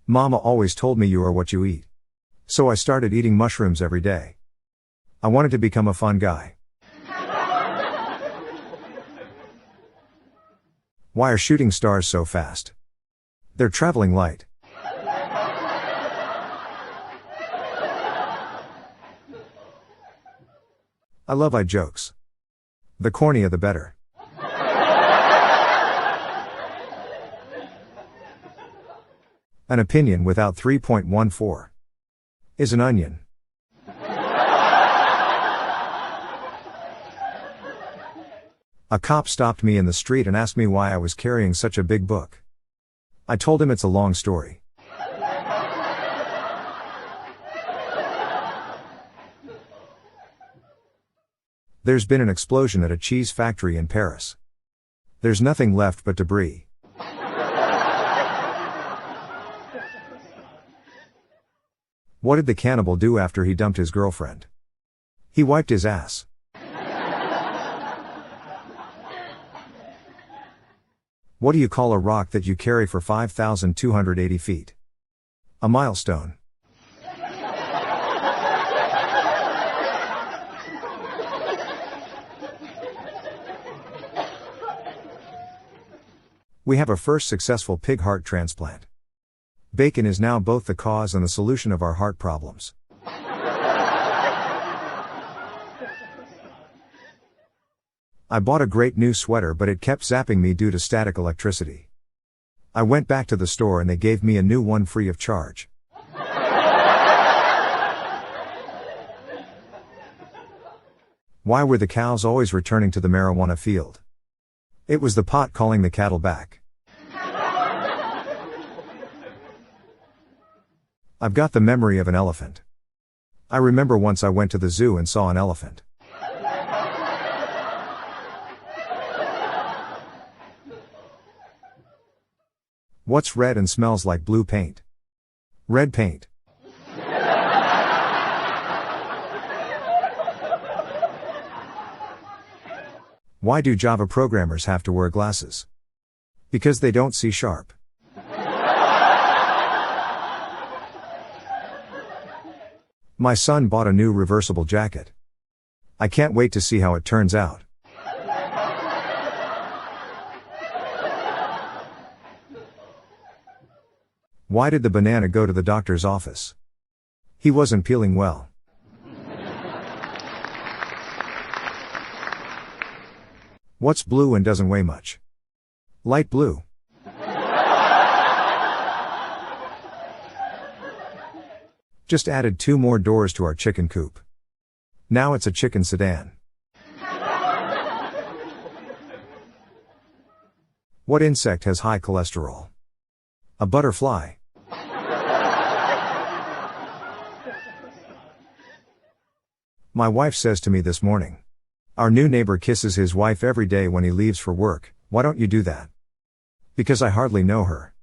Mama always told me you are what you eat. So I started eating mushrooms every day. I wanted to become a fun guy. Why are shooting stars so fast? They're traveling light. I love jokes. The cornier the better. An opinion without 3.14 is an onion. A cop stopped me in the street and asked me why I was carrying such a big book. I told him it's a long story. There's been an explosion at a cheese factory in Paris. There's nothing left but debris. What did the cannibal do after he dumped his girlfriend? He wiped his ass. What do you call a rock that you carry for 5,280 feet? A milestone. We have a first successful pig heart transplant. Bacon is now both the cause and the solution of our heart problems. I bought a great new sweater, but it kept zapping me due to static electricity. I went back to the store and they gave me a new one free of charge. Why were the cows always returning to the marijuana field? It was the pot calling the cattle back. I've got the memory of an elephant. I remember once I went to the zoo and saw an elephant. What's red and smells like blue paint? Red paint. Why do Java programmers have to wear glasses? Because they don't see sharp. My son bought a new reversible jacket. I can't wait to see how it turns out. Why did the banana go to the doctor's office? He wasn't peeling well. What's blue and doesn't weigh much? Light blue. Just added 2 more doors to our chicken coop. Now it's a chicken sedan. What insect has high cholesterol? A butterfly. My wife says to me this morning, "Our new neighbor kisses his wife every day when he leaves for work. Why don't you do that?" Because I hardly know her.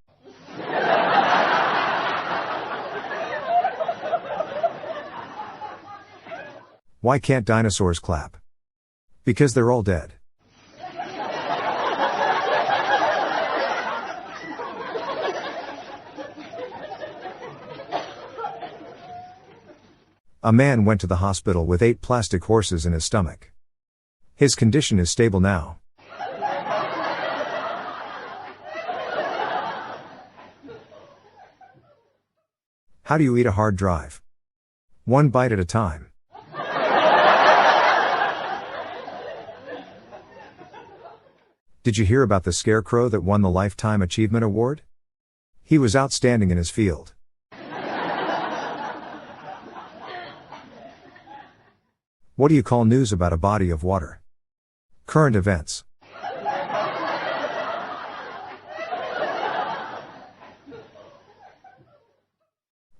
Why can't dinosaurs clap? Because they're all dead. A man went to the hospital with 8 plastic horses in his stomach. His condition is stable now. How do you eat a hard drive? 1 bite at a time. Did you hear about the Scarecrow that won the Lifetime Achievement Award? He was outstanding in his field. What do you call news about a body of water? Current events.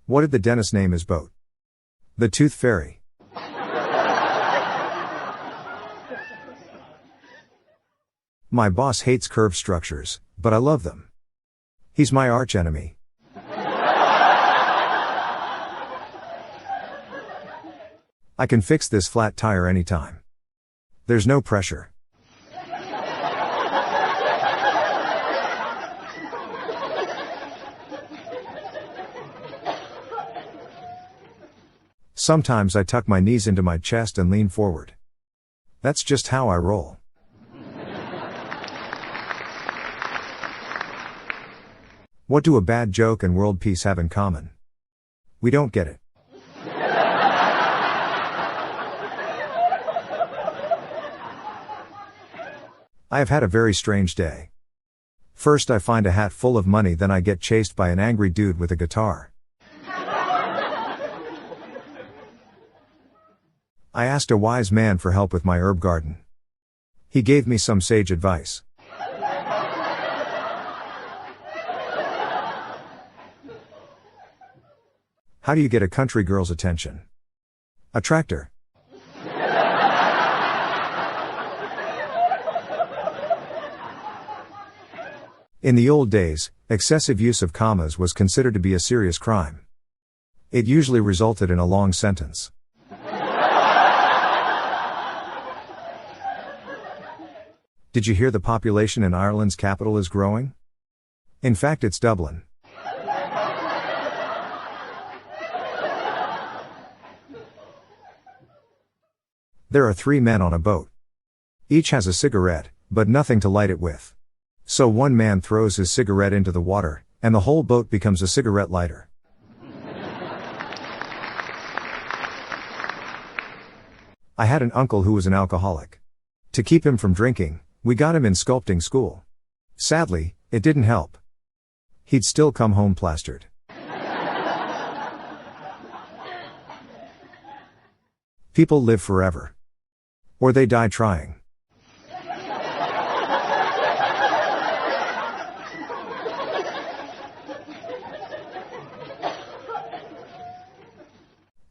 What did the dentist name his boat? The Tooth Fairy. My boss hates curved structures, but I love them. He's my archenemy. I can fix this flat tire anytime. There's no pressure. Sometimes I tuck my knees into my chest and lean forward. That's just how I roll. What do a bad joke and world peace have in common? We don't get it. I have had a very strange day. First I find a hat full of money, then I get chased by an angry dude with a guitar. I asked a wise man for help with my herb garden. He gave me some sage advice. How do you get a country girl's attention? A tractor. In the old days, excessive use of commas was considered to be a serious crime. It usually resulted in a long sentence. Did you hear the population in Ireland's capital is growing? In fact, it's Dublin. There are 3 men on a boat. Each has a cigarette, but nothing to light it with. So one man throws his cigarette into the water, and the whole boat becomes a cigarette lighter. I had an uncle who was an alcoholic. To keep him from drinking, we got him in sculpting school. Sadly, it didn't help. He'd still come home plastered. People live forever. Or they die trying.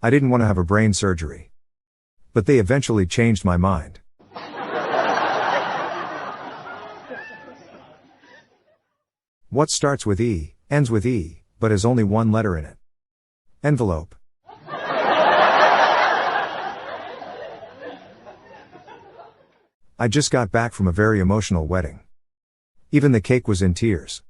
I didn't want to have a brain surgery. But they eventually changed my mind. What starts with E, ends with E, but has only one letter in it? Envelope. I just got back from a very emotional wedding. Even the cake was in tears.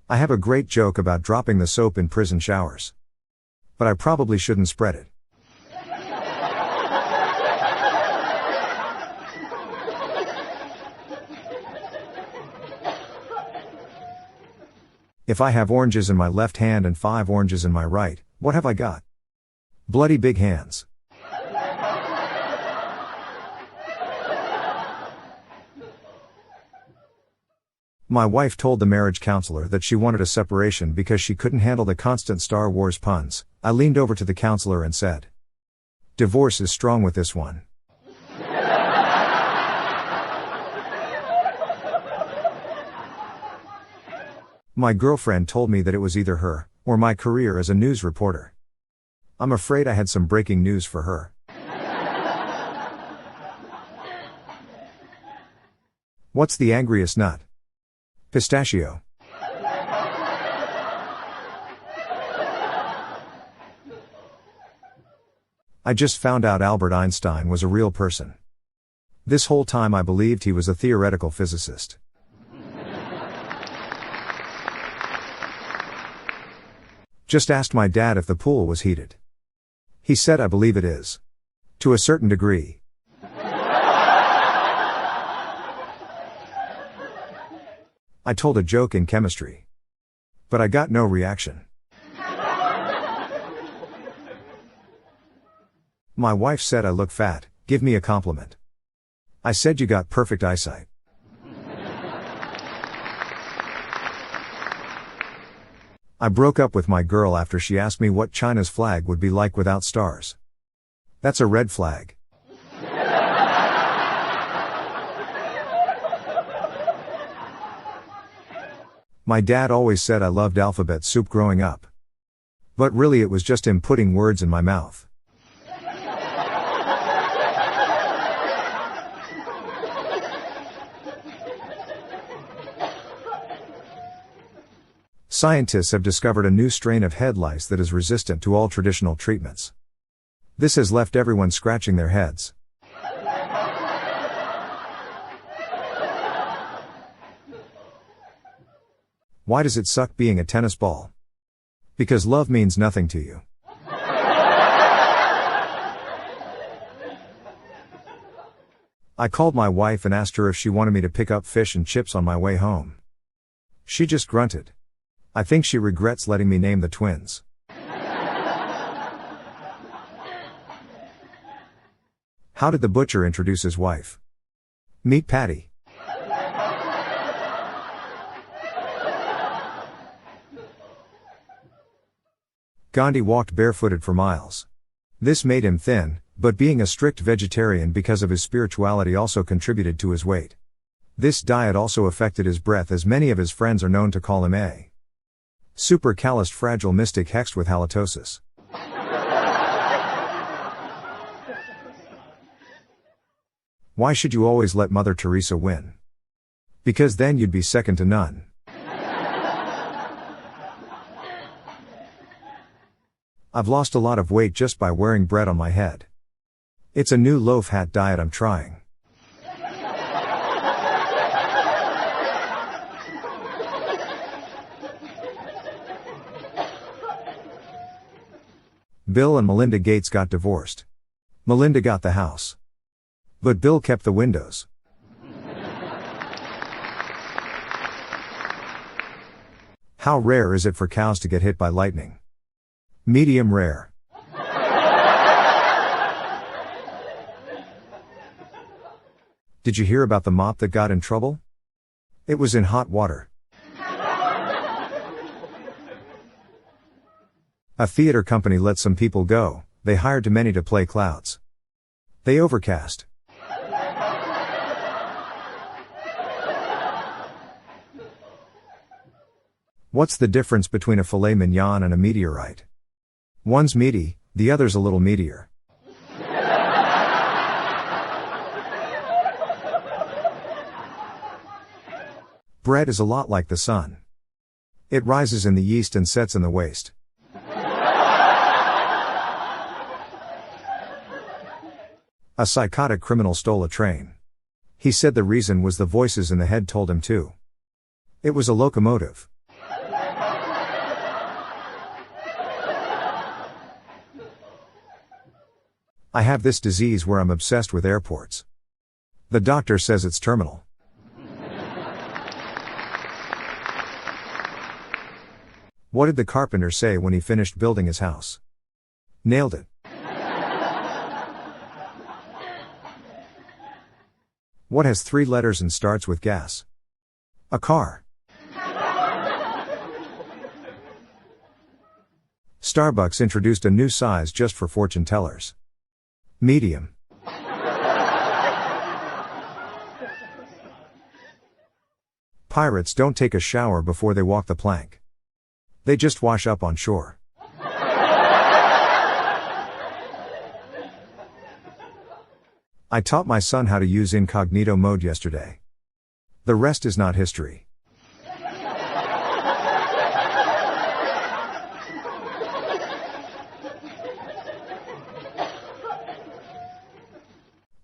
I have a great joke about dropping the soap in prison showers. But I probably shouldn't spread it. If I have oranges in my left hand and 5 oranges in my right, what have I got? Bloody big hands. My wife told the marriage counselor that she wanted a separation because she couldn't handle the constant Star Wars puns. I leaned over to the counselor and said, "Divorce is strong with this one." My girlfriend told me that it was either her, or my career as a news reporter. I'm afraid I had some breaking news for her. What's the angriest nut? Pistachio. I just found out Albert Einstein was a real person. This whole time I believed he was a theoretical physicist. Just asked my dad if the pool was heated. He said, "I believe it is. To a certain degree." I told a joke in chemistry. But I got no reaction. My wife said I look fat, give me a compliment. I said you got perfect eyesight. I broke up with my girl after she asked me what China's flag would be like without stars. That's a red flag. My dad always said I loved alphabet soup growing up. But really it was just him putting words in my mouth. Scientists have discovered a new strain of head lice that is resistant to all traditional treatments. This has left everyone scratching their heads. Why does it suck being a tennis ball? Because love means nothing to you. I called my wife and asked her if she wanted me to pick up fish and chips on my way home. She just grunted. I think she regrets letting me name the twins. How did the butcher introduce his wife? Meet Patty. Gandhi walked barefooted for miles. This made him thin, but being a strict vegetarian because of his spirituality also contributed to his weight. This diet also affected his breath, as many of his friends are known to call him a supercalifragilistic hexed with halitosis. Why should you always let Mother Teresa win? Because then you'd be second to none. I've lost a lot of weight just by wearing bread on my head. It's a new loaf hat diet I'm trying. Bill and Melinda Gates got divorced. Melinda got the house. But Bill kept the windows. How rare is it for cows to get hit by lightning? Medium rare. Did you hear about the mop that got in trouble? It was in hot water. A theater company let some people go. They hired too many to play clouds. They overcast. What's the difference between a filet mignon and a meteorite? One's meaty, the other's a little meatier. Bread is a lot like the sun. It rises in the east and sets in the west. A psychotic criminal stole a train. He said the reason was the voices in the head told him to. It was a locomotive. I have this disease where I'm obsessed with airports. The doctor says it's terminal. What did the carpenter say when he finished building his house? Nailed it. What has 3 letters and starts with gas? A car. Starbucks introduced a new size just for fortune tellers. Medium. Pirates don't take a shower before they walk the plank. They just wash up on shore. I taught my son how to use incognito mode yesterday. The rest is not history.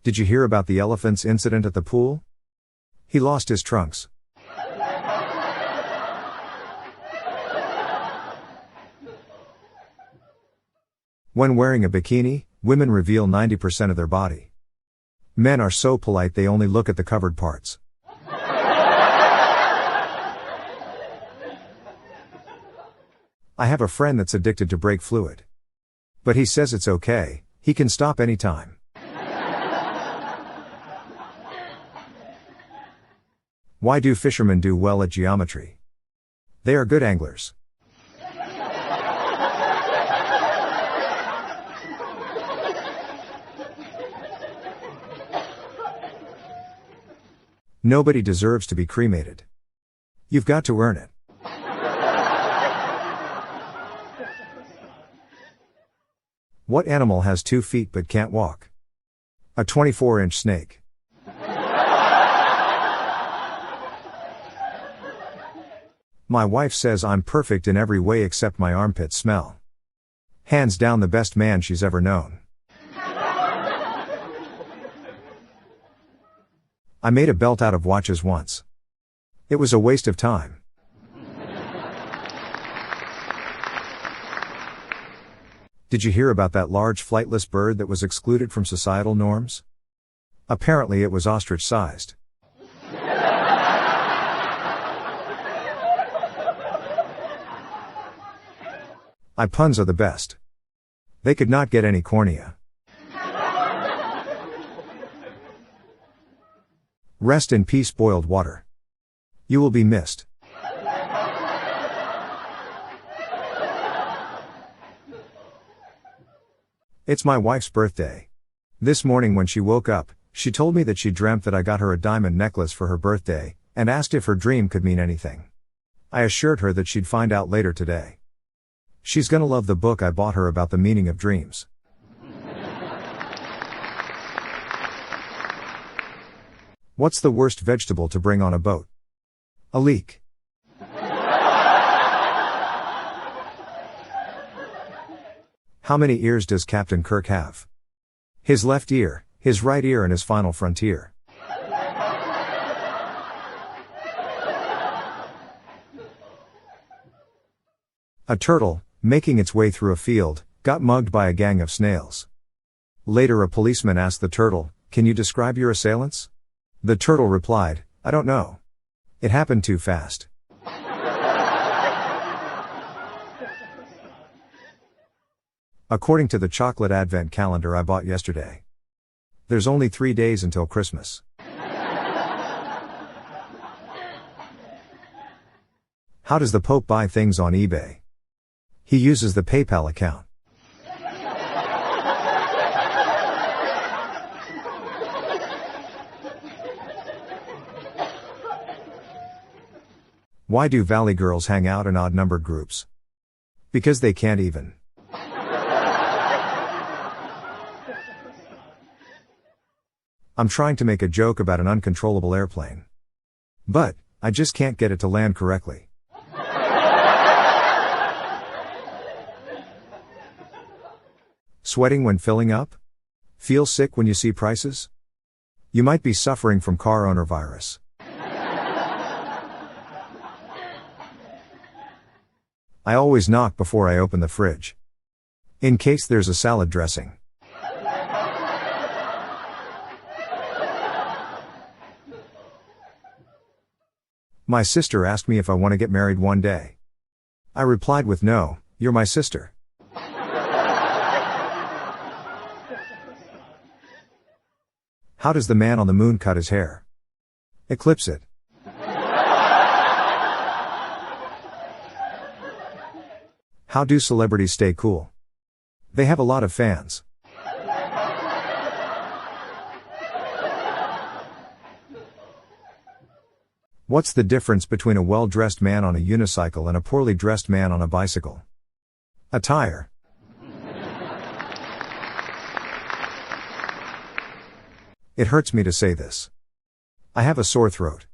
Did you hear about the elephant's incident at the pool? He lost his trunks. When wearing a bikini, women reveal 90% of their body. Men are so polite they only look at the covered parts. I have a friend that's addicted to brake fluid. But he says it's okay, he can stop anytime. Why do fishermen do well at geometry? They are good anglers. Nobody deserves to be cremated. You've got to earn it. What animal has 2 feet but can't walk? A 24-inch snake. My wife says I'm perfect in every way except my armpit smell. Hands down the best man she's ever known. I made a belt out of watches once. It was a waste of time. Did you hear about that large flightless bird that was excluded from societal norms? Apparently it was ostrich-sized. Puns are the best. They could not get any cornea. Rest in peace, boiled water. You will be missed. It's my wife's birthday. This morning when she woke up, she told me that she dreamt that I got her a diamond necklace for her birthday, and asked if her dream could mean anything. I assured her that she'd find out later today. She's gonna love the book I bought her about the meaning of dreams. What's the worst vegetable to bring on a boat? A leek. How many ears does Captain Kirk have? His left ear, his right ear, and his final frontier. A turtle, making its way through a field, got mugged by a gang of snails. Later a policeman asked the turtle, "Can you describe your assailants?" The turtle replied, "I don't know. It happened too fast." According to the chocolate advent calendar I bought yesterday, there's only 3 days until Christmas. How does the Pope buy things on eBay? He uses the PayPal account. Why do Valley girls hang out in odd-numbered groups? Because they can't even. I'm trying to make a joke about an uncontrollable airplane, but I just can't get it to land correctly. Sweating when filling up? Feel sick when you see prices? You might be suffering from car owner virus. I always knock before I open the fridge, in case there's a salad dressing. My sister asked me if I want to get married one day. I replied with no, you're my sister. How does the man on the moon cut his hair? Eclipse it. How do celebrities stay cool? They have a lot of fans. What's the difference between a well-dressed man on a unicycle and a poorly dressed man on a bicycle? A tire. It hurts me to say this. I have a sore throat.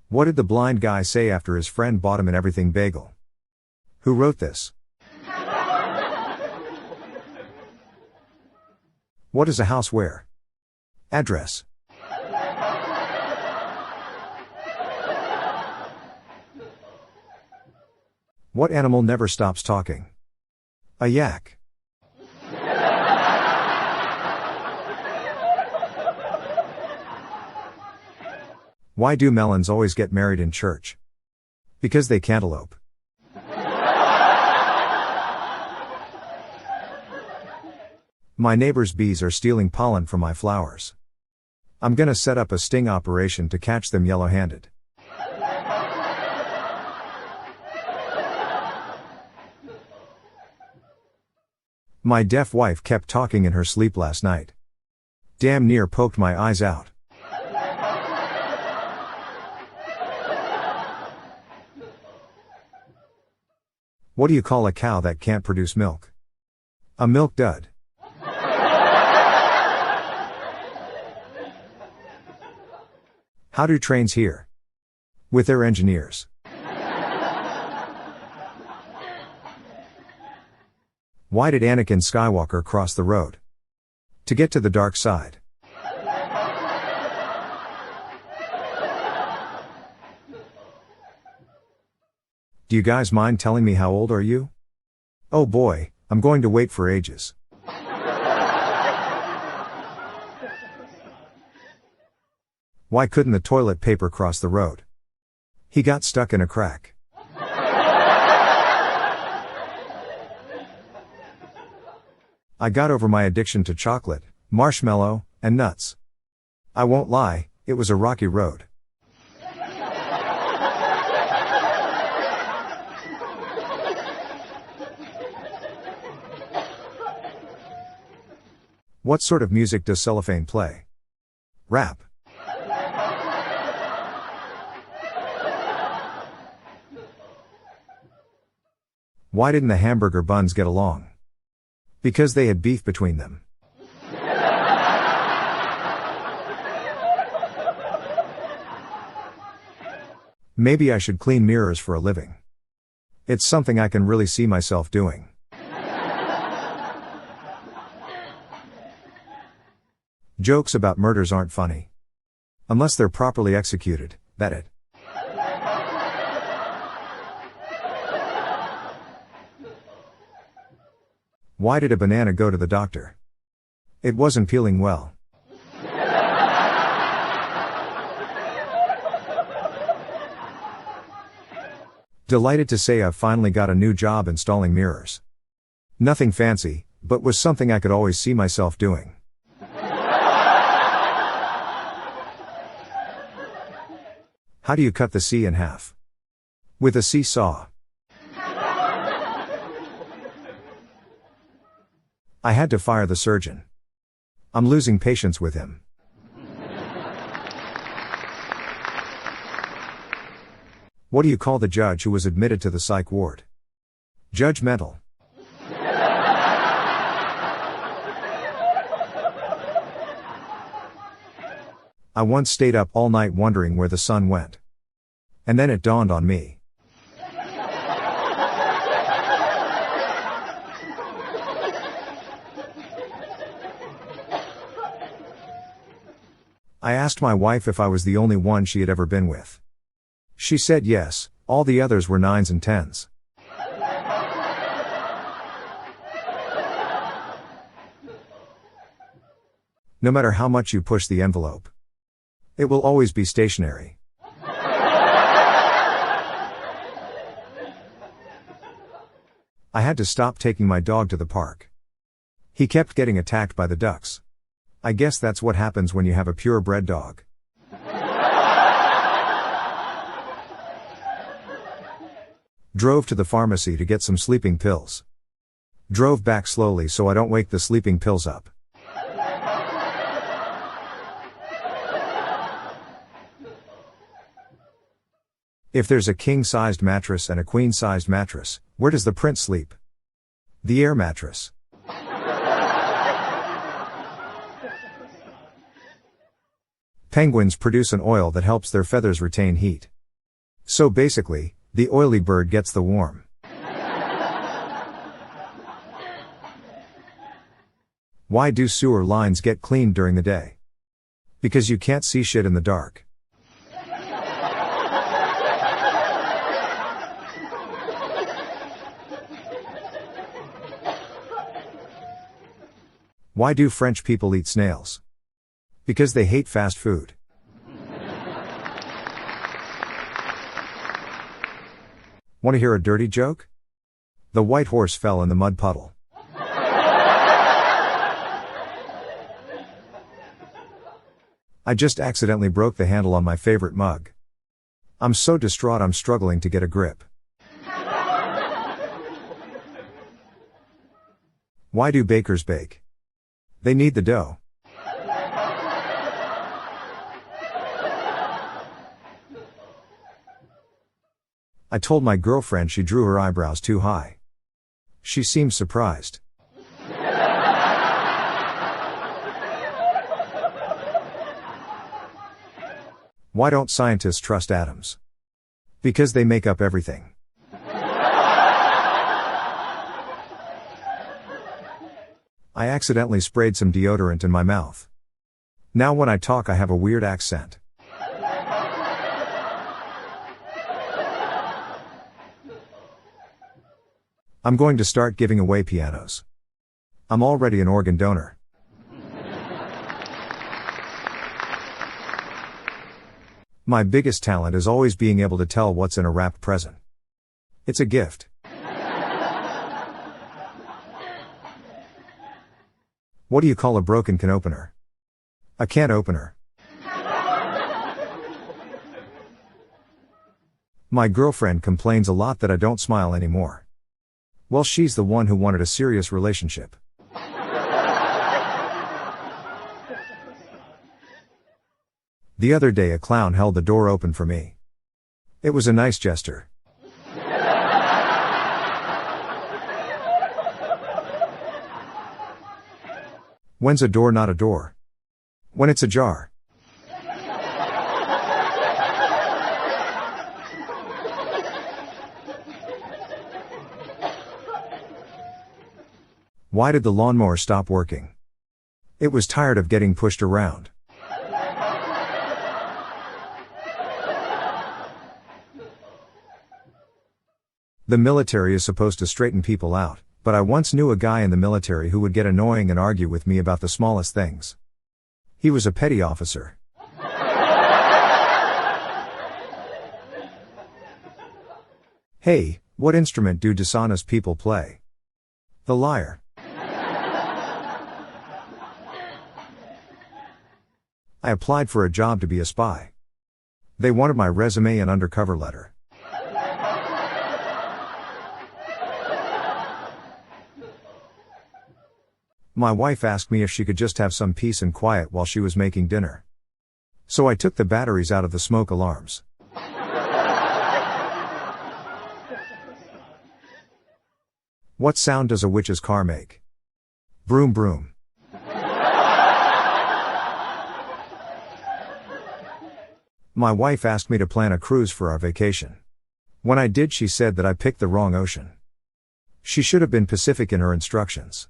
What did the blind guy say after his friend bought him an everything bagel? Who wrote this? What does a house wear? Address. What animal never stops talking? A yak. Why do melons always get married in church? Because they cantaloupe. My neighbor's bees are stealing pollen from my flowers. I'm gonna set up a sting operation to catch them yellow-handed. My deaf wife kept talking in her sleep last night. Damn near poked my eyes out. What do you call a cow that can't produce milk? A milk dud. How do trains hear? With their engineers. Why did Anakin Skywalker cross the road? To get to the dark side. Do you guys mind telling me how old are you? Oh boy, I'm going to wait for ages. Why couldn't the toilet paper cross the road? He got stuck in a crack. I got over my addiction to chocolate, marshmallow, and nuts. I won't lie, it was a rocky road. What sort of music does cellophane play? Rap. Why didn't the hamburger buns get along? Because they had beef between them. Maybe I should clean mirrors for a living. It's something I can really see myself doing. Jokes about murders aren't funny. Unless they're properly executed, that it. Why did a banana go to the doctor? It wasn't peeling well. Delighted to say I've finally got a new job installing mirrors. Nothing fancy, but was something I could always see myself doing. How do you cut the C in half? With a seesaw. I had to fire the surgeon. I'm losing patience with him. What do you call the judge who was admitted to the psych ward? Judgmental. I once stayed up all night wondering where the sun went. And then it dawned on me. I asked my wife if I was the only one she had ever been with. She said yes, all the others were 9s and 10s. No matter how much you push the envelope, it will always be stationary. I had to stop taking my dog to the park. He kept getting attacked by the ducks. I guess that's what happens when you have a purebred dog. Drove to the pharmacy to get some sleeping pills. Drove back slowly so I don't wake the sleeping pills up. If there's a king-sized mattress and a queen-sized mattress, where does the prince sleep? The air mattress. Penguins produce an oil that helps their feathers retain heat. So basically, the oily bird gets the warm. Why do sewer lines get cleaned during the day? Because you can't see shit in the dark. Why do French people eat snails? Because they hate fast food. Want to hear a dirty joke? The white horse fell in the mud puddle. I just accidentally broke the handle on my favorite mug. I'm so distraught I'm struggling to get a grip. Why do bakers bake? They need the dough. I told my girlfriend she drew her eyebrows too high. She seemed surprised. Why don't scientists trust atoms? Because they make up everything. I accidentally sprayed some deodorant in my mouth. Now when I talk I have a weird accent. I'm going to start giving away pianos. I'm already an organ donor. My biggest talent is always being able to tell what's in a wrapped present. It's a gift. What do you call a broken can opener? A can opener. My girlfriend complains a lot that I don't smile anymore. Well, she's the one who wanted a serious relationship. The other day a clown held the door open for me. It was a nice gesture. When's a door not a door? When it's ajar. Why did the lawnmower stop working? It was tired of getting pushed around. The military is supposed to straighten people out, but I once knew a guy in the military who would get annoying and argue with me about the smallest things. He was a petty officer. Hey, what instrument do dishonest people play? The lyre. I applied for a job to be a spy. They wanted my resume and undercover letter. My wife asked me if she could just have some peace and quiet while she was making dinner. So I took the batteries out of the smoke alarms. What sound does a witch's car make? Broom broom. My wife asked me to plan a cruise for our vacation. When I did, she said that I picked the wrong ocean. She should have been Pacific in her instructions.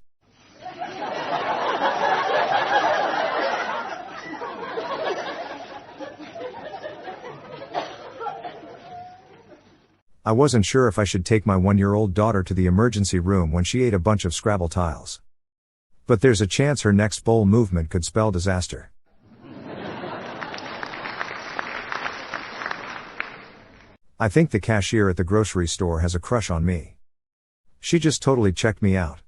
I wasn't sure if I should take my 1-year-old daughter to the emergency room when she ate a bunch of Scrabble tiles. But there's a chance her next bowl movement could spell disaster. I think the cashier at the grocery store has a crush on me. She just totally checked me out.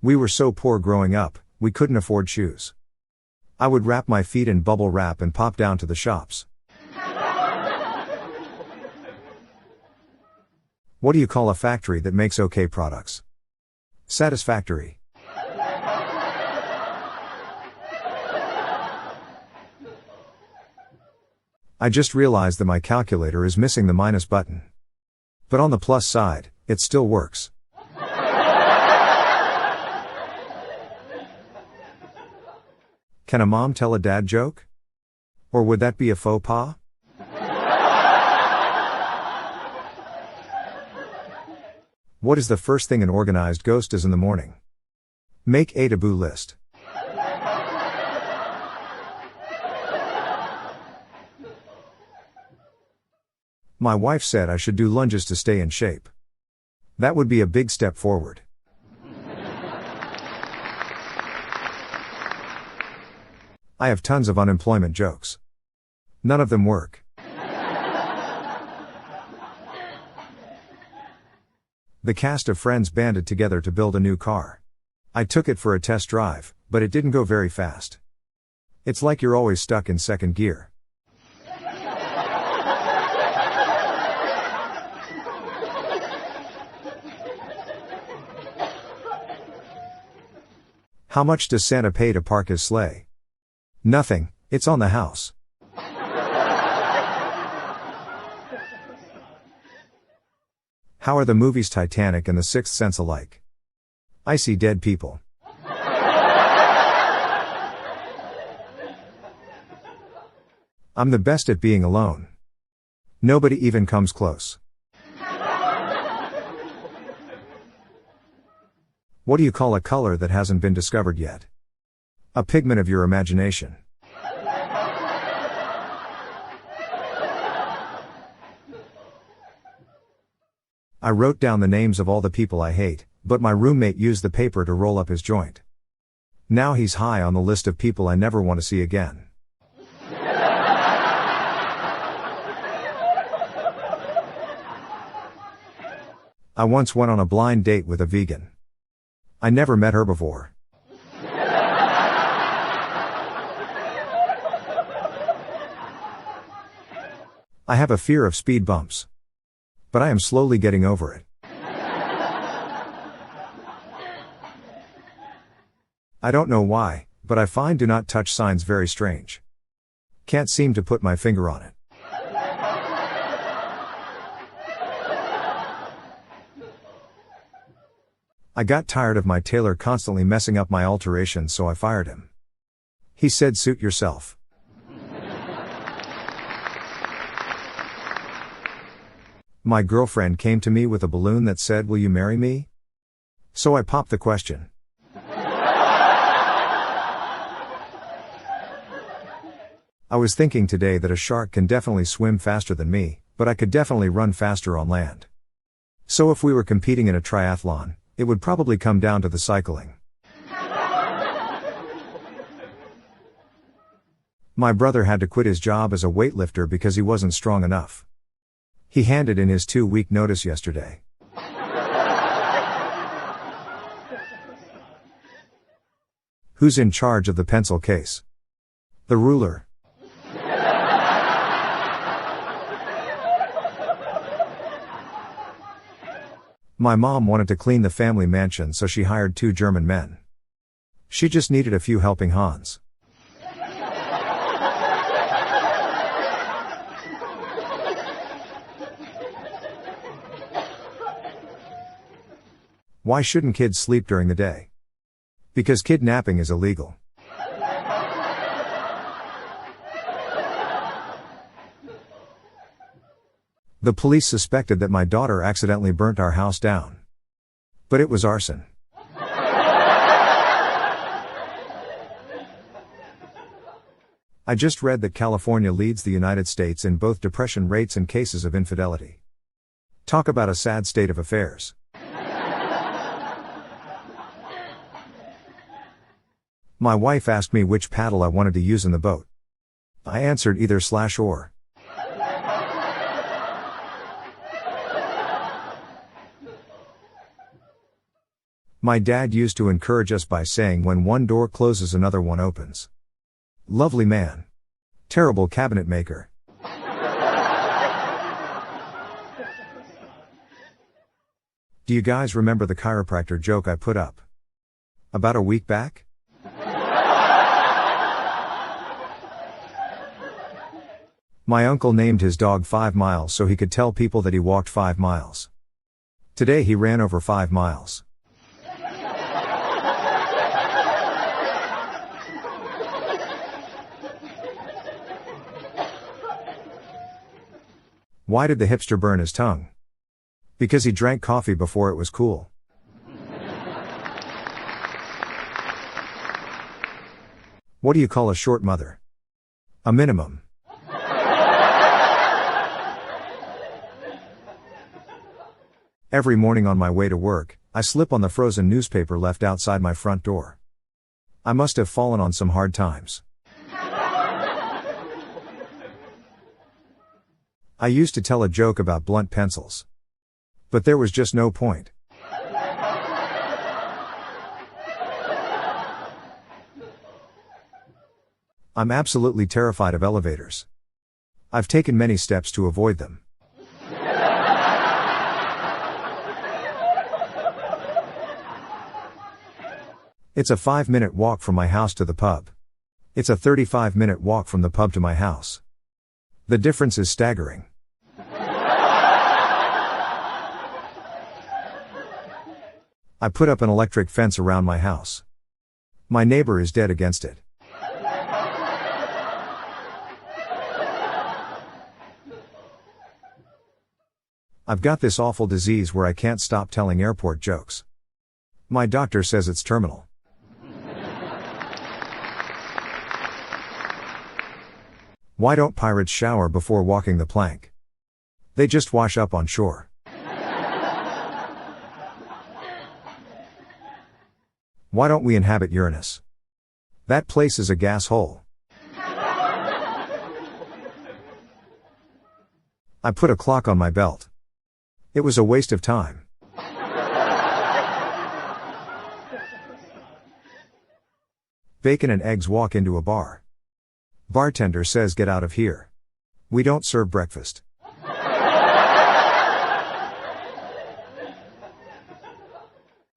We were so poor growing up, we couldn't afford shoes. I would wrap my feet in bubble wrap and pop down to the shops. What do you call a factory that makes okay products? Satisfactory. I just realized that my calculator is missing the minus button. But on the plus side, it still works. Can a mom tell a dad joke? Or would that be a faux pas? What is the first thing an organized ghost does in the morning? Make a to-do list. My wife said I should do lunges to stay in shape. That would be a big step forward. I have tons of unemployment jokes. None of them work. The cast of Friends banded together to build a new car. I took it for a test drive, but it didn't go very fast. It's like you're always stuck in second gear. How much does Santa pay to park his sleigh? Nothing, it's on the house. How are the movies Titanic and The Sixth Sense alike? I see dead people. I'm the best at being alone. Nobody even comes close. What do you call a color that hasn't been discovered yet? A pigment of your imagination. I wrote down the names of all the people I hate, but my roommate used the paper to roll up his joint. Now he's high on the list of people I never want to see again. I once went on a blind date with a vegan. I never met her before. I have a fear of speed bumps. But I am slowly getting over it. I don't know why, but I find do not touch signs very strange. Can't seem to put my finger on it. I got tired of my tailor constantly messing up my alterations, so I fired him. He said, "Suit yourself." My girlfriend came to me with a balloon that said, "Will you marry me?" So I popped the question. I was thinking today that a shark can definitely swim faster than me, but I could definitely run faster on land. So if we were competing in a triathlon, it would probably come down to the cycling. My brother had to quit his job as a weightlifter because he wasn't strong enough. He handed in his 2-week notice yesterday. Who's in charge of the pencil case? The ruler. My mom wanted to clean the family mansion, so she hired 2 German men. She just needed a few helping hands. Why shouldn't kids sleep during the day? Because kidnapping is illegal. The police suspected that my daughter accidentally burnt our house down. But it was arson. I just read that California leads the United States in both depression rates and cases of infidelity. Talk about a sad state of affairs. My wife asked me which paddle I wanted to use in the boat. I answered either/or. My dad used to encourage us by saying, "When one door closes, another one opens." Lovely man. Terrible cabinet maker. Do you guys remember the chiropractor joke I put up about a week back? My uncle named his dog 5 miles so he could tell people that he walked 5 miles. Today he ran over 5 miles. Why did the hipster burn his tongue? Because he drank coffee before it was cool. What do you call a short mother? A minimum. Every morning on my way to work, I slip on the frozen newspaper left outside my front door. I must have fallen on some hard times. I used to tell a joke about blunt pencils. But there was just no point. I'm absolutely terrified of elevators. I've taken many steps to avoid them. It's a 5-minute walk from my house to the pub. It's a 35-minute walk from the pub to my house. The difference is staggering. I put up an electric fence around my house. My neighbor is dead against it. I've got this awful disease where I can't stop telling airport jokes. My doctor says it's terminal. Why don't pirates shower before walking the plank? They just wash up on shore. Why don't we inhabit Uranus? That place is a gas hole. I put a clock on my belt. It was a waste of time. Bacon and eggs walk into a bar. Bartender says, "Get out of here. We don't serve breakfast."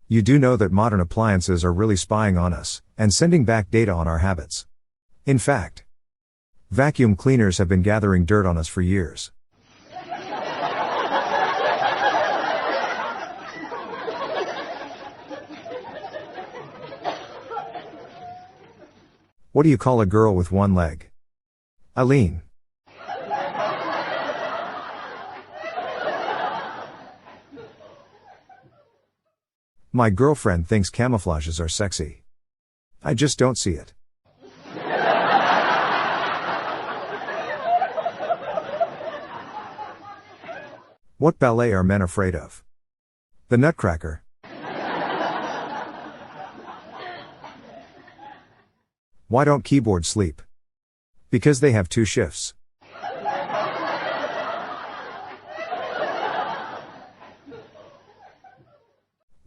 You do know that modern appliances are really spying on us, and sending back data on our habits. In fact, vacuum cleaners have been gathering dirt on us for years. What do you call a girl with one leg? My girlfriend thinks camouflages are sexy. I just don't see it. What ballet are men afraid of? The Nutcracker. Why don't keyboards sleep? Because they have 2 shifts.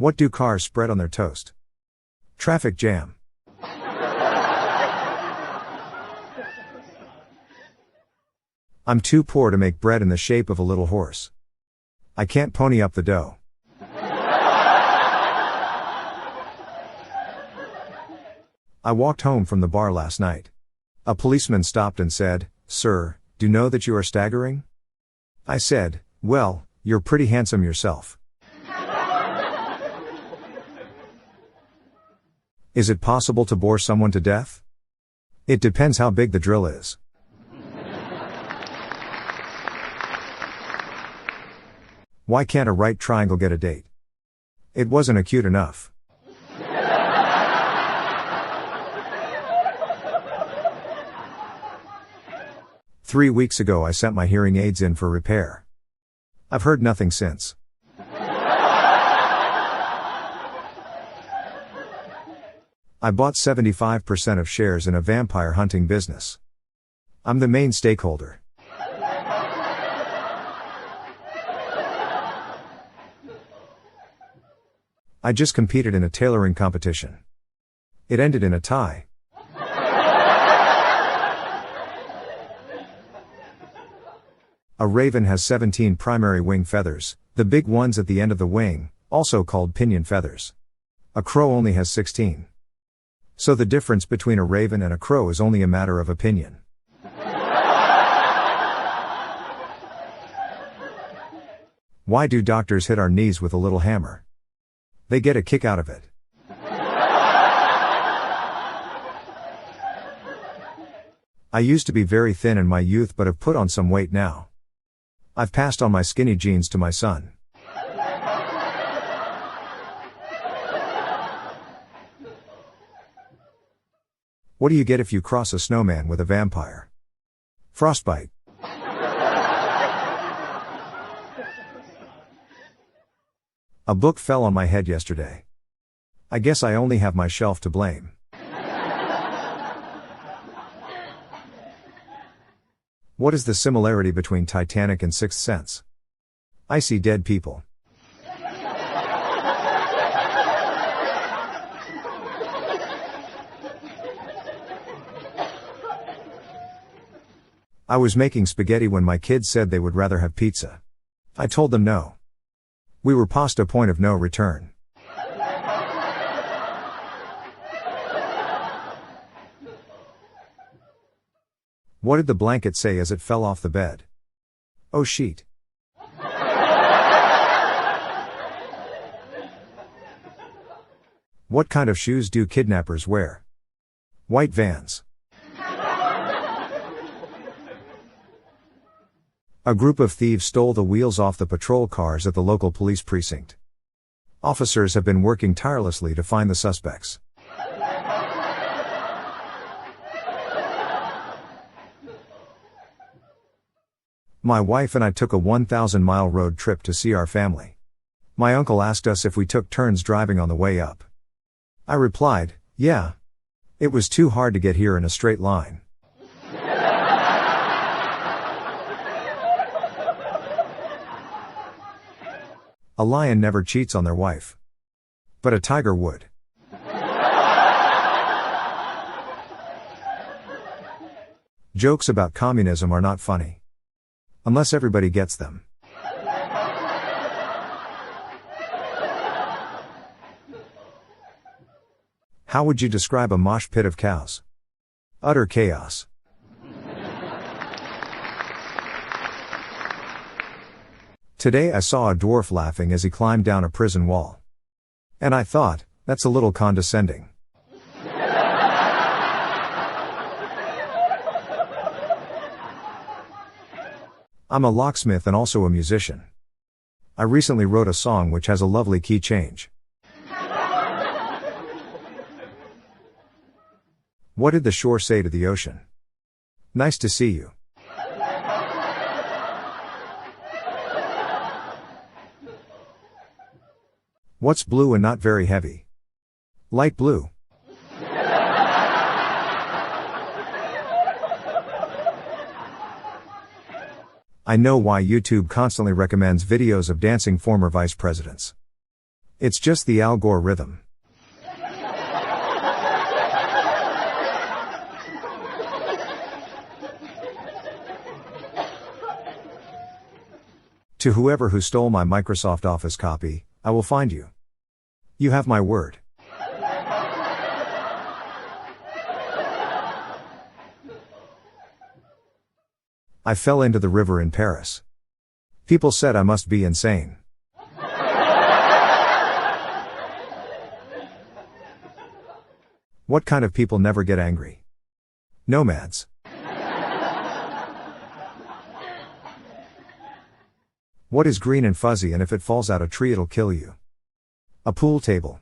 What do cars spread on their toast? Traffic jam. I'm too poor to make bread in the shape of a little horse. I can't pony up the dough. I walked home from the bar last night. A policeman stopped and said, "Sir, do you know that you are staggering?" I said, "Well, you're pretty handsome yourself." Is it possible to bore someone to death? It depends how big the drill is. Why can't a right triangle get a date? It wasn't acute enough. Three weeks ago I sent my hearing aids in for repair. I've heard nothing since. I bought 75% of shares in a vampire hunting business. I'm the main stakeholder. I just competed in a tailoring competition. It ended in a tie. A raven has 17 primary wing feathers, the big ones at the end of the wing, also called pinion feathers. A crow only has 16. So the difference between a raven and a crow is only a matter of opinion. Why do doctors hit our knees with a little hammer? They get a kick out of it. I used to be very thin in my youth but have put on some weight now. I've passed on my skinny jeans to my son. What do you get if you cross a snowman with a vampire? Frostbite. A book fell on my head yesterday. I guess I only have my shelf to blame. What is the similarity between Titanic and Sixth Sense? I see dead people. I was making spaghetti when my kids said they would rather have pizza. I told them no. We were past a point of no return. What did the blanket say as it fell off the bed? Oh sheet. What kind of shoes do kidnappers wear? White Vans. A group of thieves stole the wheels off the patrol cars at the local police precinct. Officers have been working tirelessly to find the suspects. My wife and I took a 1,000-mile road trip to see our family. My uncle asked us if we took turns driving on the way up. I replied, yeah. It was too hard to get here in a straight line. A lion never cheats on their wife. But a tiger would. Jokes about communism are not funny. Unless everybody gets them. How would you describe a mosh pit of cows? Utter chaos. Today I saw a dwarf laughing as he climbed down a prison wall. And I thought, that's a little condescending. I'm a locksmith and also a musician. I recently wrote a song which has a lovely key change. What did the shore say to the ocean? Nice to see you. What's blue and not very heavy? Light blue. I know why YouTube constantly recommends videos of dancing former vice presidents. It's just the Al Gore rhythm. To whoever who stole my Microsoft Office copy, I will find you. You have my word. I fell into the river in Paris. People said I must be insane. What kind of people never get angry? Nomads. What is green and fuzzy and if it falls out a tree it'll kill you? A pool table.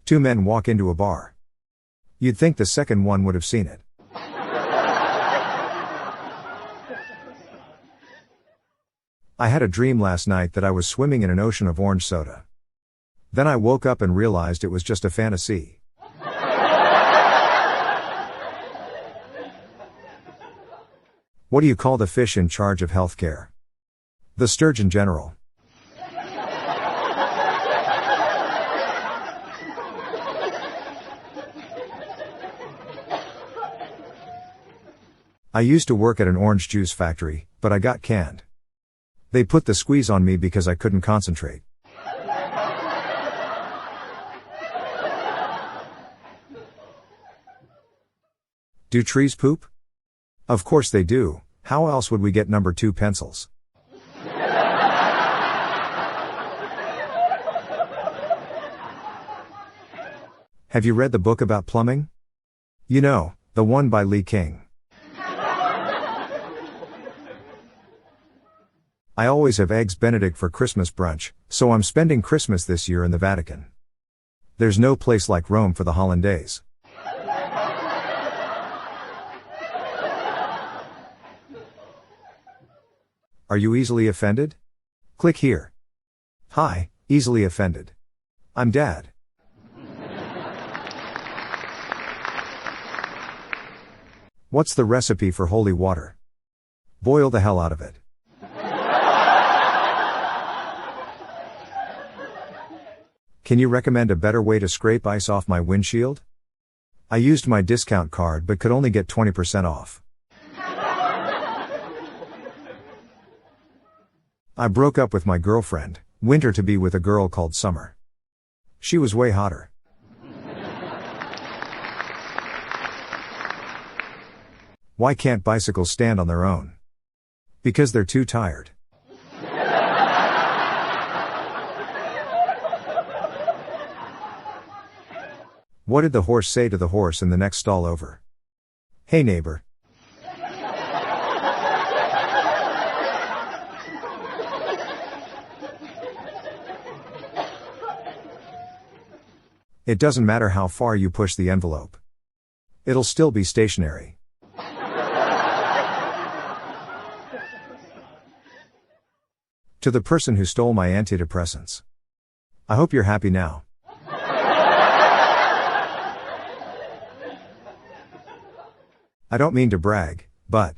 Two men walk into a bar. You'd think the second one would have seen it. I had a dream last night that I was swimming in an ocean of orange soda. Then I woke up and realized it was just a fantasy. What do you call the fish in charge of healthcare? The Surgeon General. I used to work at an orange juice factory, but I got canned. They put the squeeze on me because I couldn't concentrate. Do trees poop? Of course they do, how else would we get number 2 pencils? Have you read the book about plumbing? You know, the one by Lee King. I always have Eggs Benedict for Christmas brunch, so I'm spending Christmas this year in the Vatican. There's no place like Rome for the hollandaise. Are you easily offended? Click here. Hi, easily offended. I'm Dad. What's the recipe for holy water? Boil the hell out of it. Can you recommend a better way to scrape ice off my windshield? I used my discount card but could only get 20% off. I broke up with my girlfriend, winter to be with a girl called Summer. She was way hotter. Why can't bicycles stand on their own? Because they're too tired. What did the horse say to the horse in the next stall over? Hey neighbor. It doesn't matter how far you push the envelope. It'll still be stationary. To the person who stole my antidepressants. I hope you're happy now. I don't mean to brag, but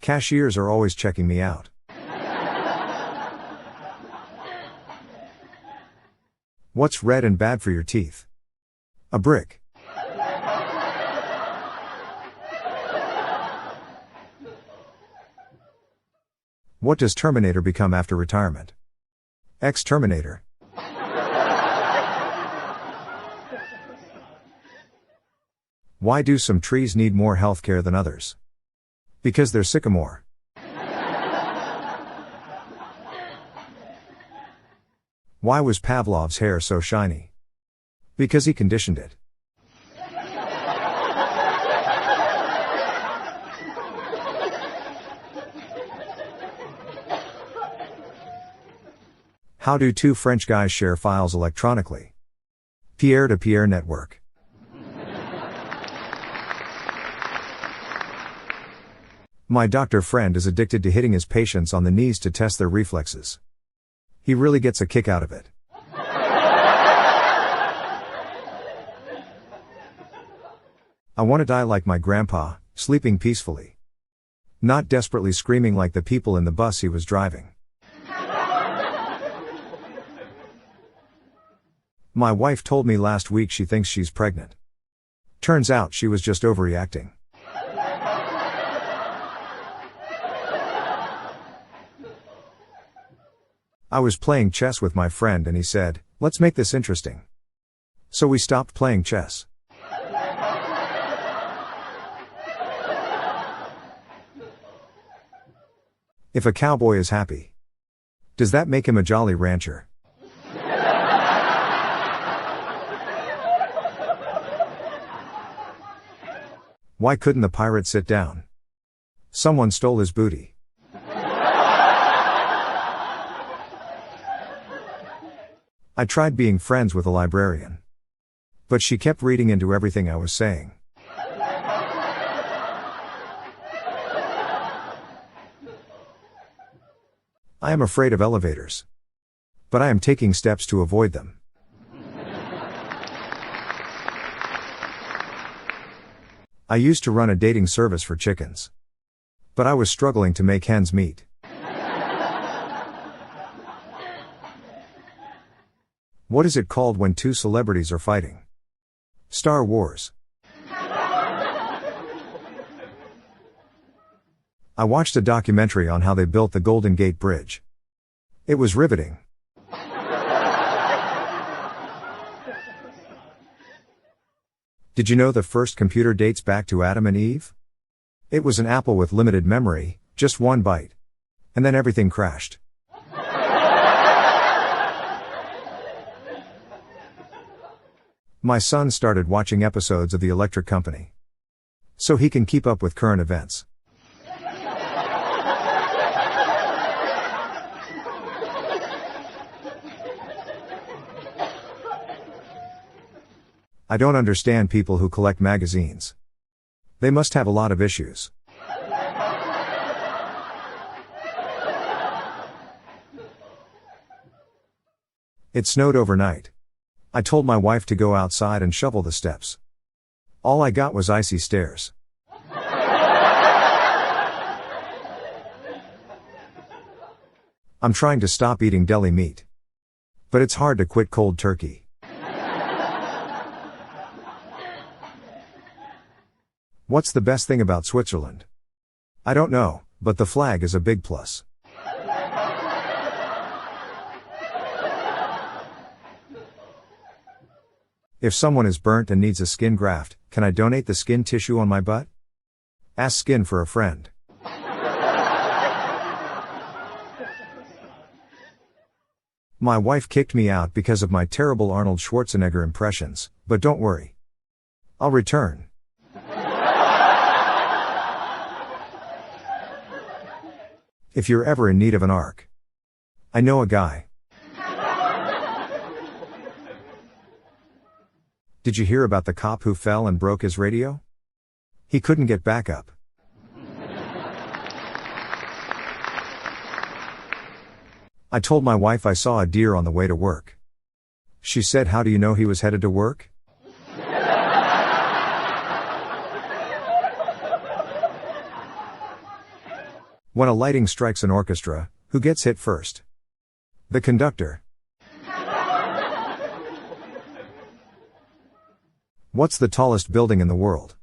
cashiers are always checking me out. What's red and bad for your teeth? A brick. What does Terminator become after retirement? Ex-Terminator. Why do some trees need more healthcare than others? Because they're sycamore. Why was Pavlov's hair so shiny? Because he conditioned it. How do two French guys share files electronically? Peer-to-peer network. My doctor friend is addicted to hitting his patients on the knees to test their reflexes. He really gets a kick out of it. I want to die like my grandpa, sleeping peacefully. Not desperately screaming like the people in the bus he was driving. My wife told me last week she thinks she's pregnant. Turns out she was just overreacting. I was playing chess with my friend and he said, "Let's make this interesting." So we stopped playing chess. If a cowboy is happy, does that make him a jolly rancher? Why couldn't the pirate sit down? Someone stole his booty. I tried being friends with a librarian, but she kept reading into everything I was saying. I am afraid of elevators, but I am taking steps to avoid them. I used to run a dating service for chickens, but I was struggling to make hens meet. What is it called when two celebrities are fighting? Star Wars. I watched a documentary on how they built the Golden Gate Bridge. It was riveting. Did you know the first computer dates back to Adam and Eve? It was an apple with limited memory, just one bite. And then everything crashed. My son started watching episodes of The Electric Company, so he can keep up with current events. I don't understand people who collect magazines. They must have a lot of issues. It snowed overnight. I told my wife to go outside and shovel the steps. All I got was icy stares. I'm trying to stop eating deli meat, but it's hard to quit cold turkey. What's the best thing about Switzerland? I don't know, but the flag is a big plus. If someone is burnt and needs a skin graft, can I donate the skin tissue on my butt? Ask Skin for a friend. My wife kicked me out because of my terrible Arnold Schwarzenegger impressions, but don't worry. I'll return. If you're ever in need of an arc, I know a guy. Did you hear about the cop who fell and broke his radio? He couldn't get back up. I told my wife I saw a deer on the way to work. She said, "How do you know he was headed to work?" When a lighting strikes an orchestra, who gets hit first? The conductor. What's the tallest building in the world?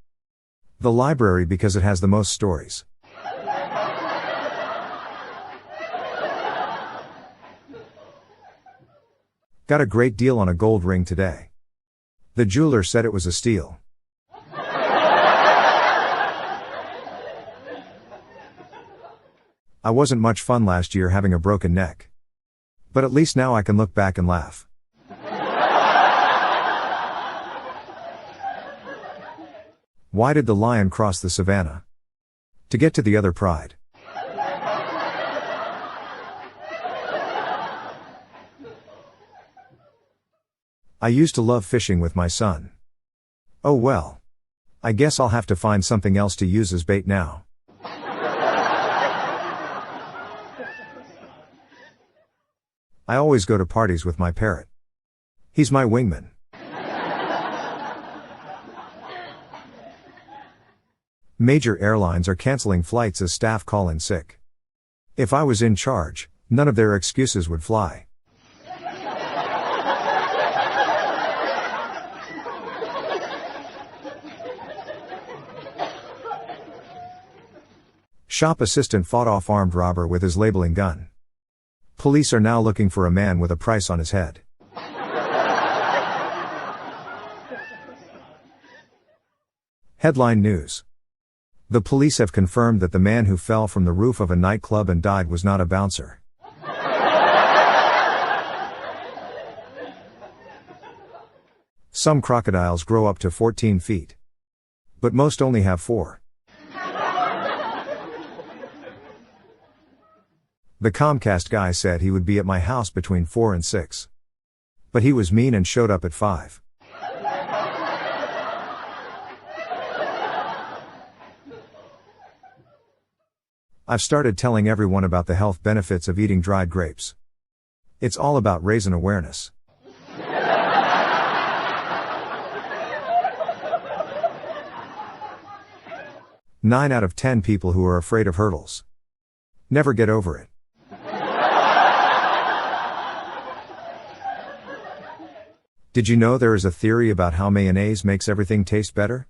The library, because it has the most stories. Got a great deal on a gold ring today. The jeweler said it was a steal. I wasn't much fun last year having a broken neck. But at least now I can look back and laugh. Why did the lion cross the savannah? To get to the other pride. I used to love fishing with my son. Oh well. I guess I'll have to find something else to use as bait now. I always go to parties with my parrot. He's my wingman. Major airlines are canceling flights as staff call in sick. If I was in charge, none of their excuses would fly. Shop assistant fought off armed robber with his labeling gun. Police are now looking for a man with a price on his head. Headline news. The police have confirmed that the man who fell from the roof of a nightclub and died was not a bouncer. Some crocodiles grow up to 14 feet. But most only have 4. The Comcast guy said he would be at my house between 4 and 6. But he was mean and showed up at 5. I've started telling everyone about the health benefits of eating dried grapes. It's all about raising awareness. Nine out of 10 people who are afraid of hurdles never get over it. Did you know there is a theory about how mayonnaise makes everything taste better?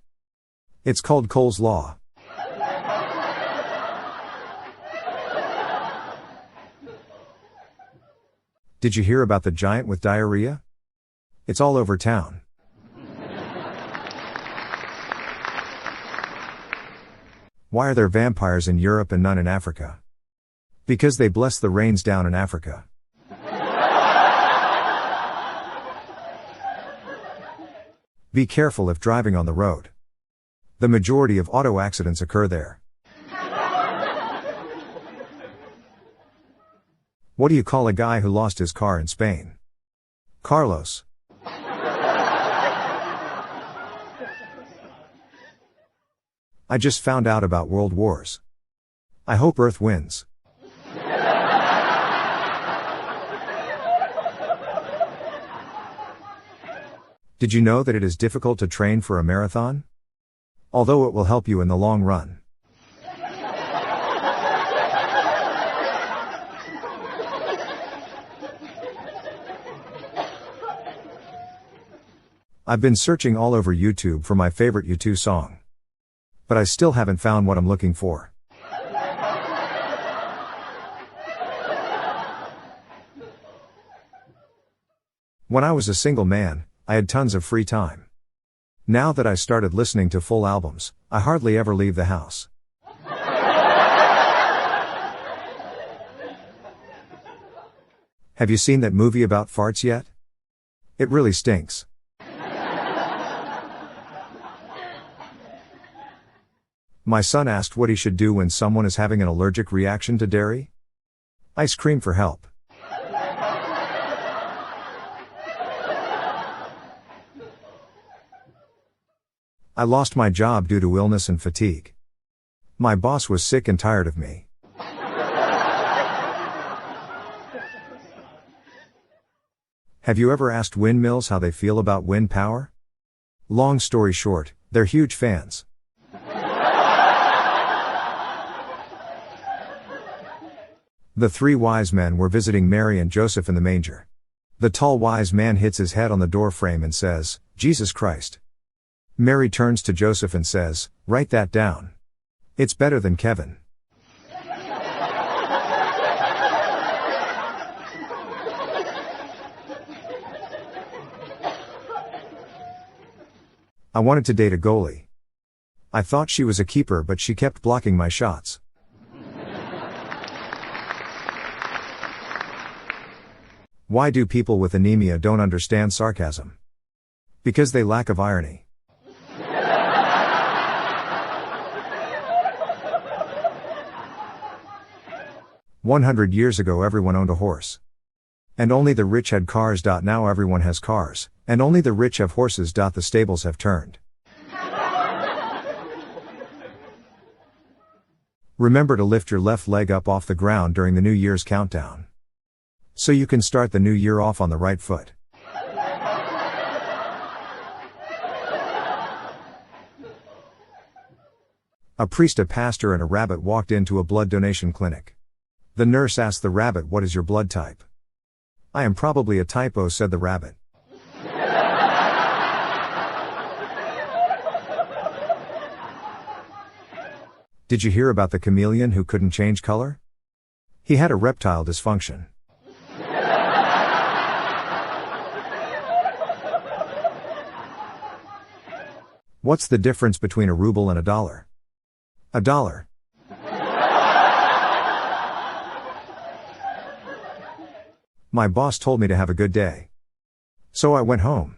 It's called Cole's Law. Did you hear about the giant with diarrhea? It's all over town. Why are there vampires in Europe and none in Africa? Because they bless the rains down in Africa. Be careful if driving on the road. The majority of auto accidents occur there. What do you call a guy who lost his car in Spain? Carlos. I just found out about world wars. I hope Earth wins. Did you know that it is difficult to train for a marathon? Although it will help you in the long run. I've been searching all over YouTube for my favorite U2 song. But I still haven't found what I'm looking for. When I was a single man, I had tons of free time. Now that I started listening to full albums, I hardly ever leave the house. Have you seen that movie about farts yet? It really stinks. My son asked what he should do when someone is having an allergic reaction to dairy. Ice cream for help. I lost my job due to illness and fatigue. My boss was sick and tired of me. Have you ever asked windmills how they feel about wind power? Long story short, they're huge fans. The 3 wise men were visiting Mary and Joseph in the manger. The tall wise man hits his head on the door frame and says, "Jesus Christ." Mary turns to Joseph and says, "Write that down. It's better than Kevin." I wanted to date a goalie. I thought she was a keeper, but she kept blocking my shots. Why do people with anemia don't understand sarcasm? Because they lack of irony. 100 years ago everyone owned a horse. And only the rich had cars. Now everyone has cars, and only the rich have horses. The stables have turned. Remember to lift your left leg up off the ground during the New Year's countdown, so you can start the new year off on the right foot. A priest, a pastor, and a rabbit walked into a blood donation clinic. The nurse asked the rabbit, "What is your blood type?" "I am probably a typo," said the rabbit. Did you hear about the chameleon who couldn't change color? He had erectile dysfunction. What's the difference between a ruble and a dollar? A dollar. My boss told me to have a good day, so I went home.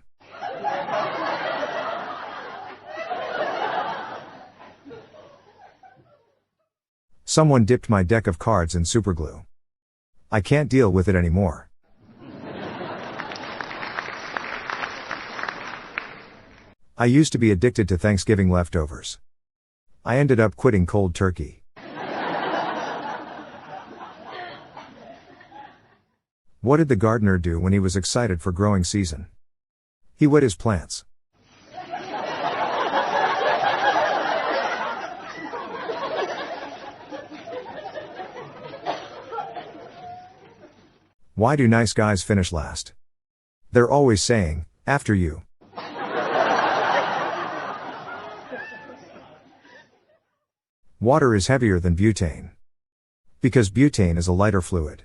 Someone dipped my deck of cards in superglue. I can't deal with it anymore. I used to be addicted to Thanksgiving leftovers. I ended up quitting cold turkey. What did the gardener do when he was excited for growing season? He wet his plants. Why do nice guys finish last? They're always saying, "After you." Water is heavier than butane, because butane is a lighter fluid.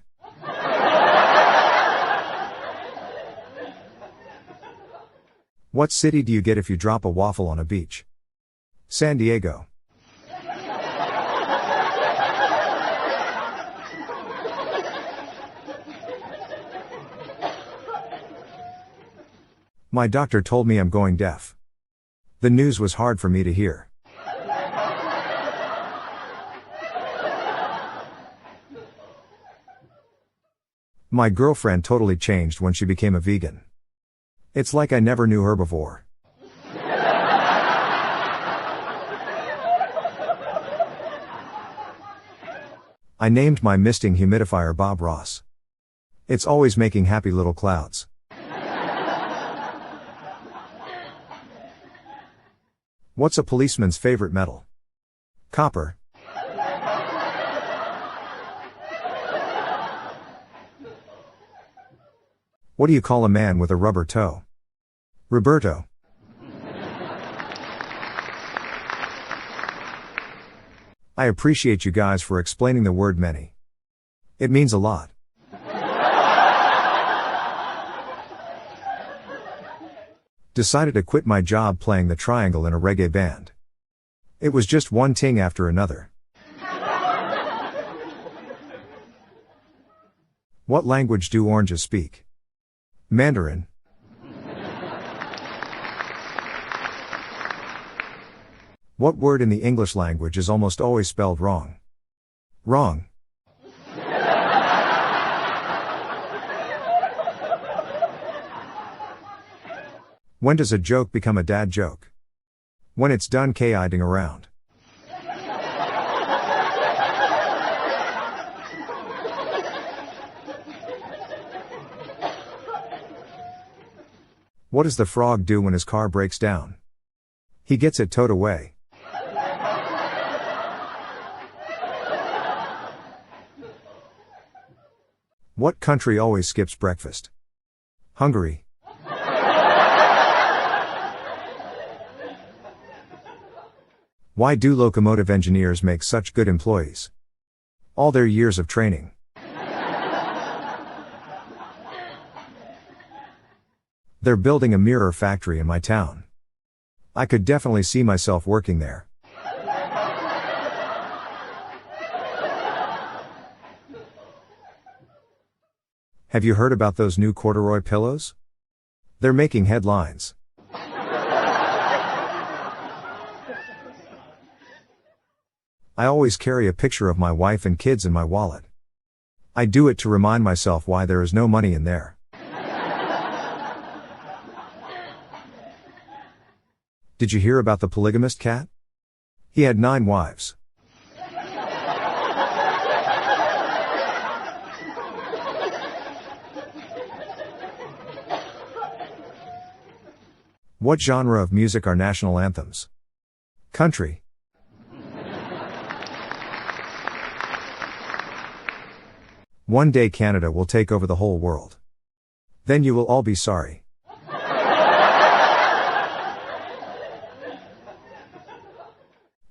What city do you get if you drop a waffle on a beach? San Diego. My doctor told me I'm going deaf. The news was hard for me to hear. My girlfriend totally changed when she became a vegan. It's like I never knew her before. I named my misting humidifier Bob Ross. It's always making happy little clouds. What's a policeman's favorite metal? Copper. What do you call a man with a rubber toe? Roberto. I appreciate you guys for explaining the word many. It means a lot. Decided to quit my job playing the triangle in a reggae band. It was just one ting after another. What language do oranges speak? Mandarin. What word in the English language is almost always spelled wrong? Wrong. When does a joke become a dad joke? When it's done ki-ing around. What does the frog do when his car breaks down? He gets it towed away. What country always skips breakfast? Hungary. Why do locomotive engineers make such good employees? All their years of training. They're building a mirror factory in my town. I could definitely see myself working there. Have you heard about those new corduroy pillows? They're making headlines. I always carry a picture of my wife and kids in my wallet. I do it to remind myself why there is no money in there. Did you hear about the polygamist cat? He had 9 wives. What genre of music are national anthems? Country. One day Canada will take over the whole world. Then you will all be sorry.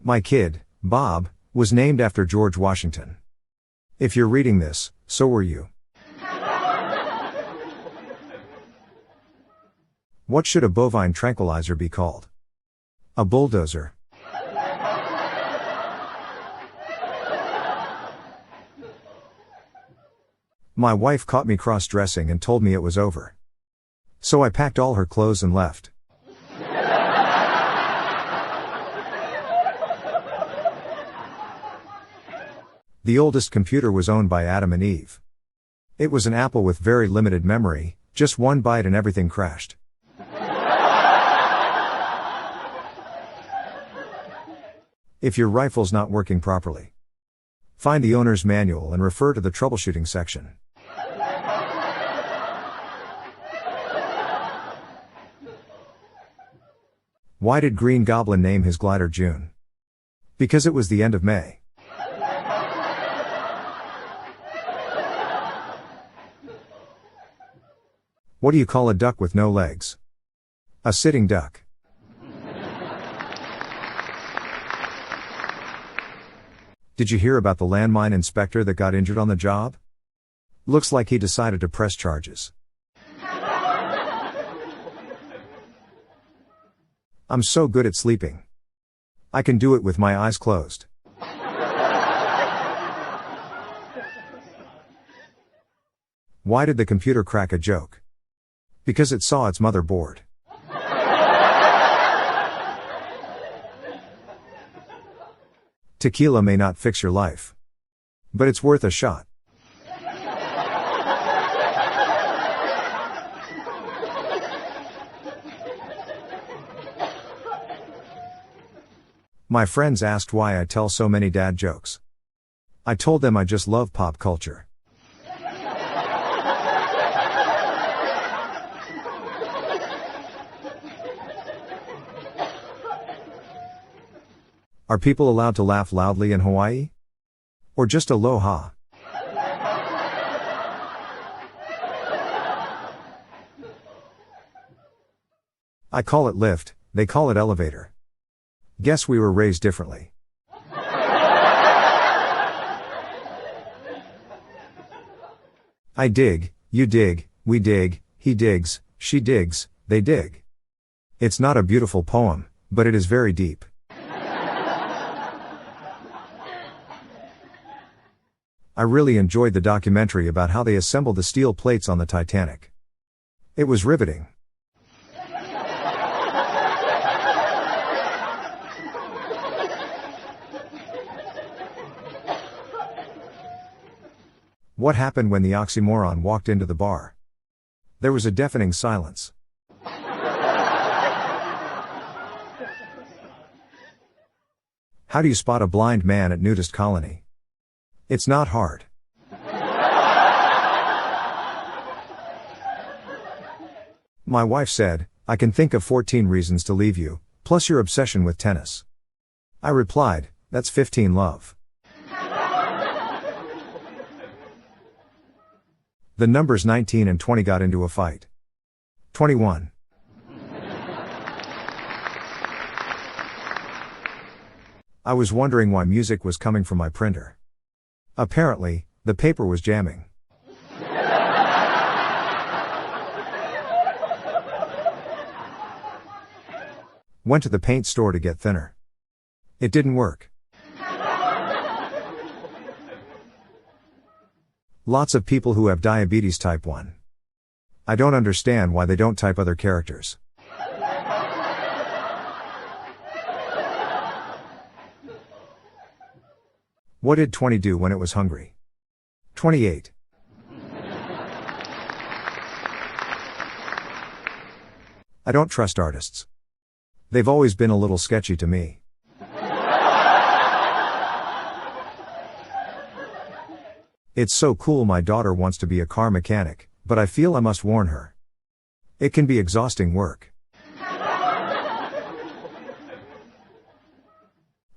My kid, Bob, was named after George Washington. If you're reading this, so were you. What should a bovine tranquilizer be called? A bulldozer. My wife caught me cross-dressing and told me it was over. So I packed all her clothes and left. The oldest computer was owned by Adam and Eve. It was an Apple with very limited memory, just 1 byte and everything crashed. If your rifle's not working properly, find the owner's manual and refer to the troubleshooting section. Why did Green Goblin name his glider June? Because it was the end of May. What do you call a duck with no legs? A sitting duck. Did you hear about the landmine inspector that got injured on the job? Looks like he decided to press charges. I'm so good at sleeping. I can do it with my eyes closed. Why did the computer crack a joke? Because it saw its mother bored. Tequila may not fix your life, but it's worth a shot. My friends asked why I tell so many dad jokes. I told them I just love pop culture. Are people allowed to laugh loudly in Hawaii? Or just aloha? I call it lift, they call it elevator. Guess we were raised differently. I dig, you dig, we dig, he digs, she digs, they dig. It's not a beautiful poem, but it is very deep. I really enjoyed the documentary about how they assembled the steel plates on the Titanic. It was riveting. What happened when the oxymoron walked into the bar? There was a deafening silence. How do you spot a blind man at nudist colony? It's not hard. My wife said, I can think of 14 reasons to leave you, plus your obsession with tennis. I replied, that's 15 love. The numbers 19 and 20 got into a fight. 21. I was wondering why music was coming from my printer. Apparently, the paper was jamming. Went to the paint store to get thinner. It didn't work. Lots of people who have diabetes type 1. I don't understand why they don't type other characters. What did 20 do when it was hungry? 28. I don't trust artists. They've always been a little sketchy to me. It's so cool my daughter wants to be a car mechanic, but I feel I must warn her. It can be exhausting work.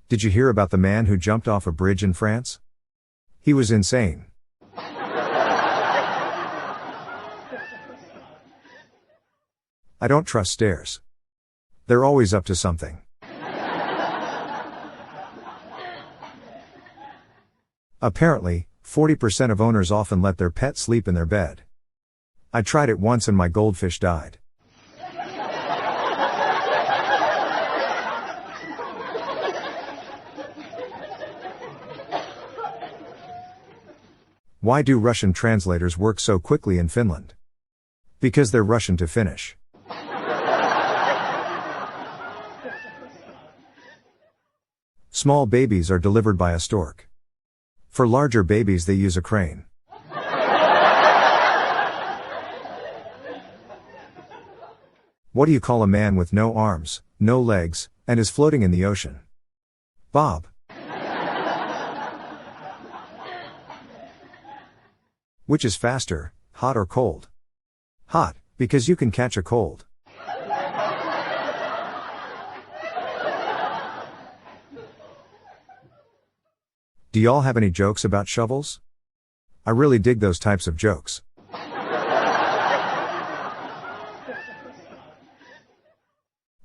Did you hear about the man who jumped off a bridge in France? He was insane. I don't trust stairs. They're always up to something. Apparently, 40% of owners often let their pet sleep in their bed. I tried it once and my goldfish died. Why do Russian translators work so quickly in Finland? Because they're Russian to Finnish. Small babies are delivered by a stork. For larger babies they use a crane. What do you call a man with no arms, no legs, and is floating in the ocean? Bob. Which is faster, hot or cold? Hot, because you can catch a cold. Do y'all have any jokes about shovels? I really dig those types of jokes.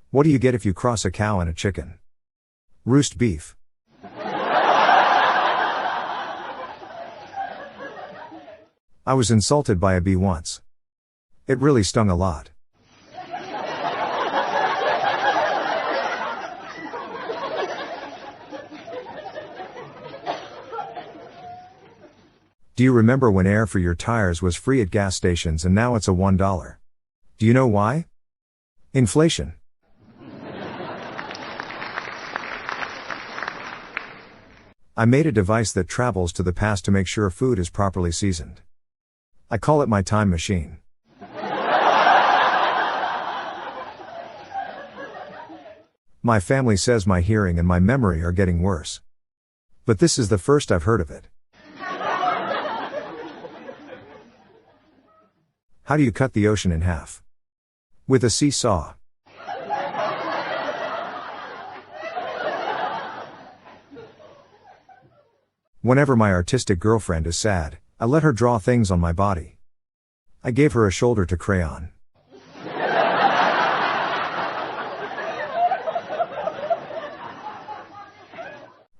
What do you get if you cross a cow and a chicken? Roast beef. I was insulted by a bee once. It really stung a lot. Do you remember when air for your tires was free at gas stations and now it's a $1? Do you know why? Inflation. I made a device that travels to the past to make sure food is properly seasoned. I call it my time machine. My family says my hearing and my memory are getting worse. But this is the first I've heard of it. How do you cut the ocean in half? With a seesaw. Whenever my artistic girlfriend is sad, I let her draw things on my body. I gave her a shoulder to crayon.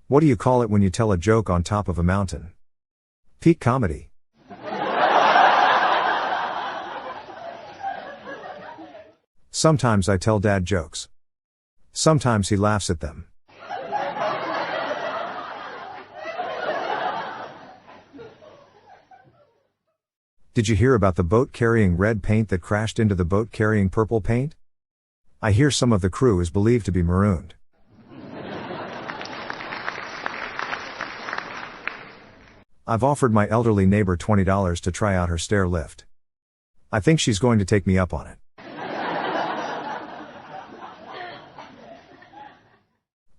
What do you call it when you tell a joke on top of a mountain? Peak comedy. Sometimes I tell dad jokes. Sometimes he laughs at them. Did you hear about the boat carrying red paint that crashed into the boat carrying purple paint? I hear some of the crew is believed to be marooned. I've offered my elderly neighbor $20 to try out her stair lift. I think she's going to take me up on it.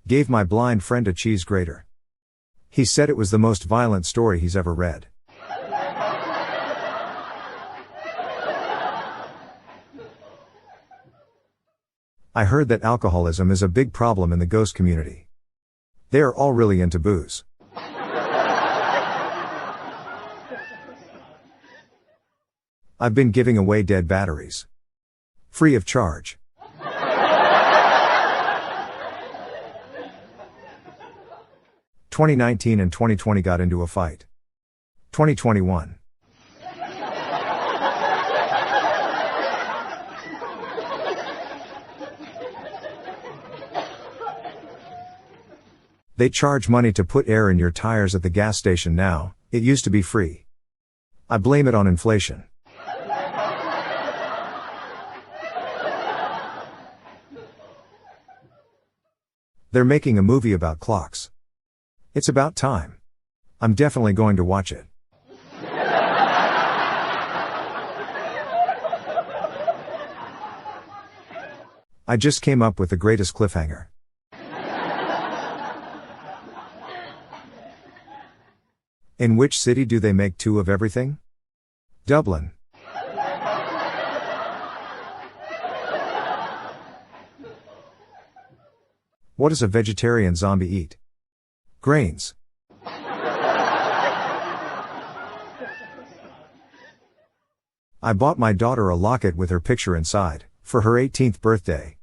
Gave my blind friend a cheese grater. He said it was the most violent story he's ever read. I heard that alcoholism is a big problem in the ghost community. They are all really into booze. I've been giving away dead batteries. Free of charge. 2019 and 2020 got into a fight. 2021. They charge money to put air in your tires at the gas station now. It used to be free. I blame it on inflation. They're making a movie about clocks. It's about time. I'm definitely going to watch it. I just came up with the greatest cliffhanger. In which city do they make two of everything? Dublin. What does a vegetarian zombie eat? Grains. I bought my daughter a locket with her picture inside, for her 18th birthday.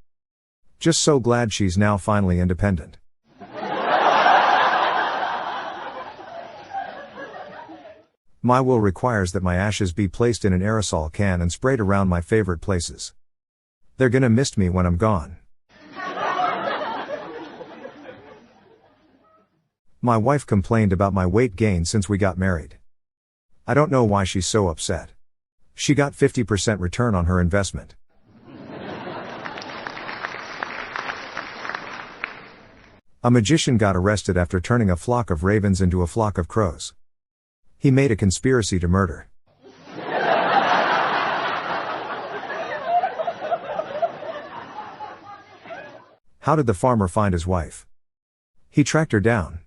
Just so glad she's now finally independent. My will requires that my ashes be placed in an aerosol can and sprayed around my favorite places. They're gonna miss me when I'm gone. My wife complained about my weight gain since we got married. I don't know why she's so upset. She got 50% return on her investment. A magician got arrested after turning a flock of ravens into a flock of crows. He made a conspiracy to murder. How did the farmer find his wife? He tracked her down.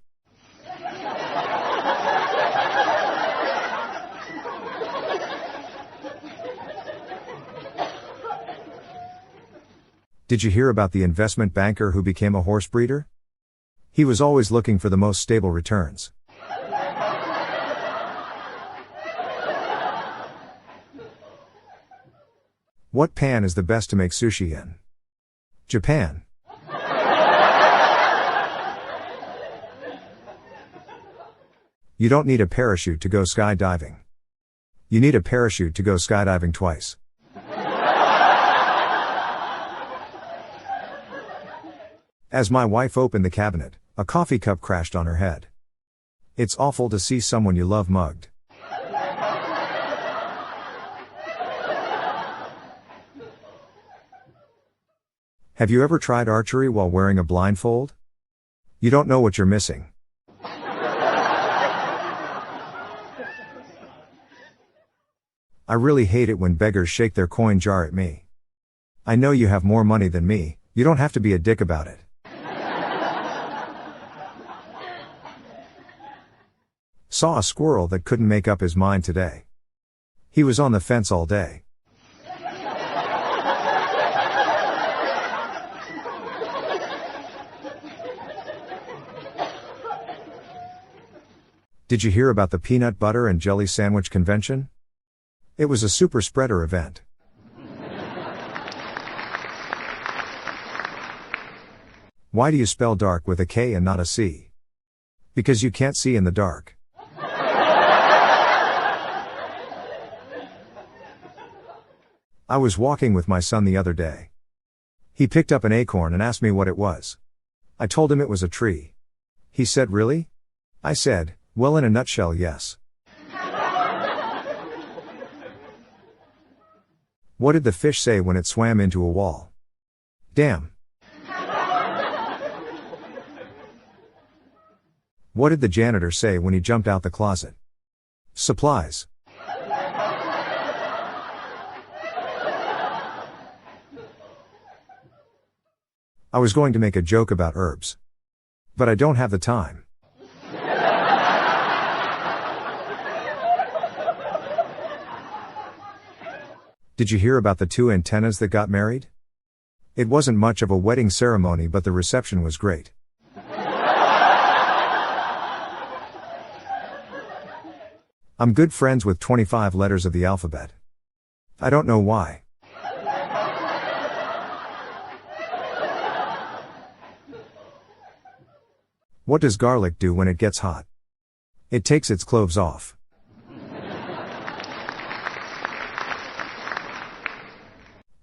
Did you hear about the investment banker who became a horse breeder? He was always looking for the most stable returns. What pan is the best to make sushi in? Japan. You don't need a parachute to go skydiving. You need a parachute to go skydiving twice. As my wife opened the cabinet, a coffee cup crashed on her head. It's awful to see someone you love mugged. Have you ever tried archery while wearing a blindfold? You don't know what you're missing. I really hate it when beggars shake their coin jar at me. I know you have more money than me, you don't have to be a dick about it. Saw a squirrel that couldn't make up his mind today. He was on the fence all day. Did you hear about the peanut butter and jelly sandwich convention? It was a super spreader event. Why do you spell dark with a K and not a C? Because you can't see in the dark. I was walking with my son the other day. He picked up an acorn and asked me what it was. I told him it was a tree. He said, "Really?" I said, "Well, in a nutshell, yes." What did the fish say when it swam into a wall? Damn. What did the janitor say when he jumped out the closet? Supplies. I was going to make a joke about herbs. But I don't have the time. Did you hear about the two antennas that got married? It wasn't much of a wedding ceremony, but the reception was great. I'm good friends with 25 letters of the alphabet. I don't know why. What does garlic do when it gets hot? It takes its cloves off.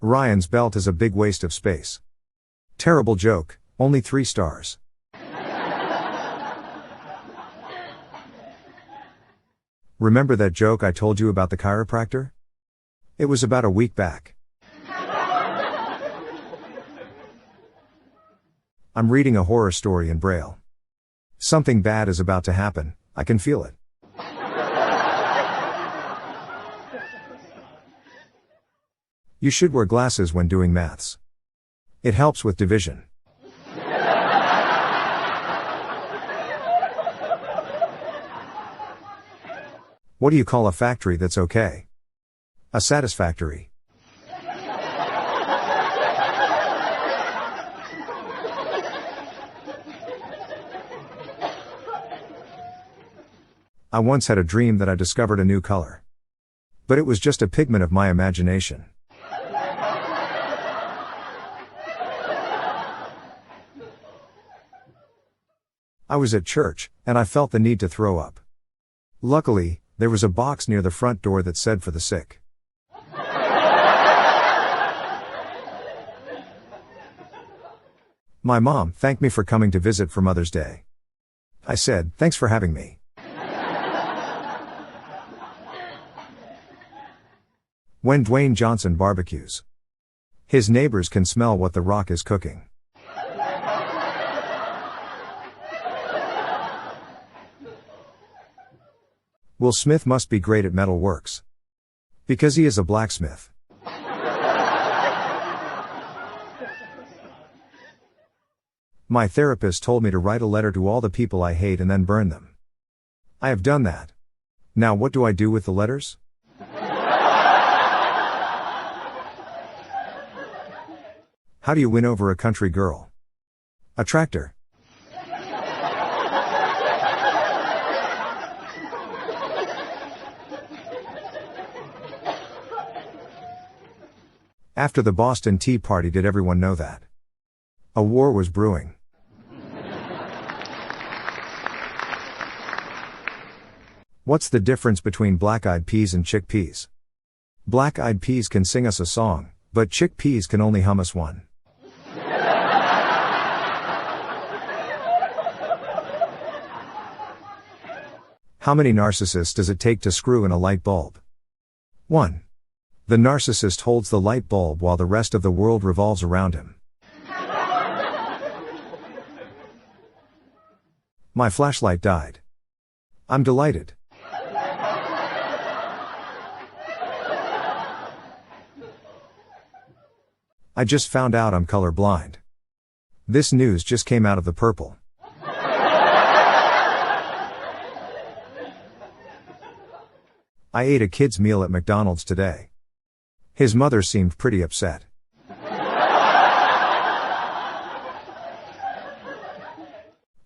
Ryan's belt is a big waste of space. Terrible joke, only 3 stars. Remember that joke I told you about the chiropractor? It was about a week back. I'm reading a horror story in Braille. Something bad is about to happen, I can feel it. You should wear glasses when doing maths. It helps with division. What do you call a factory that's okay? A satisfactory. I once had a dream that I discovered a new color. But it was just a pigment of my imagination. I was at church, and I felt the need to throw up. Luckily, there was a box near the front door that said for the sick. My mom thanked me for coming to visit for Mother's Day. I said, "Thanks for having me." When Dwayne Johnson barbecues, his neighbors can smell what The Rock is cooking. Will Smith must be great at metal works. Because he is a blacksmith. My therapist told me to write a letter to all the people I hate and then burn them. I have done that. Now what do I do with the letters? How do you win over a country girl? A tractor. After the Boston Tea Party, did everyone know that a war was brewing? What's the difference between black-eyed peas and chickpeas? Black-eyed peas can sing us a song, but chickpeas can only hum us one. How many narcissists does it take to screw in a light bulb? 1. The narcissist holds the light bulb while the rest of the world revolves around him. My flashlight died. I'm delighted. I just found out I'm colorblind. This news just came out of the purple. I ate a kid's meal at McDonald's today. His mother seemed pretty upset.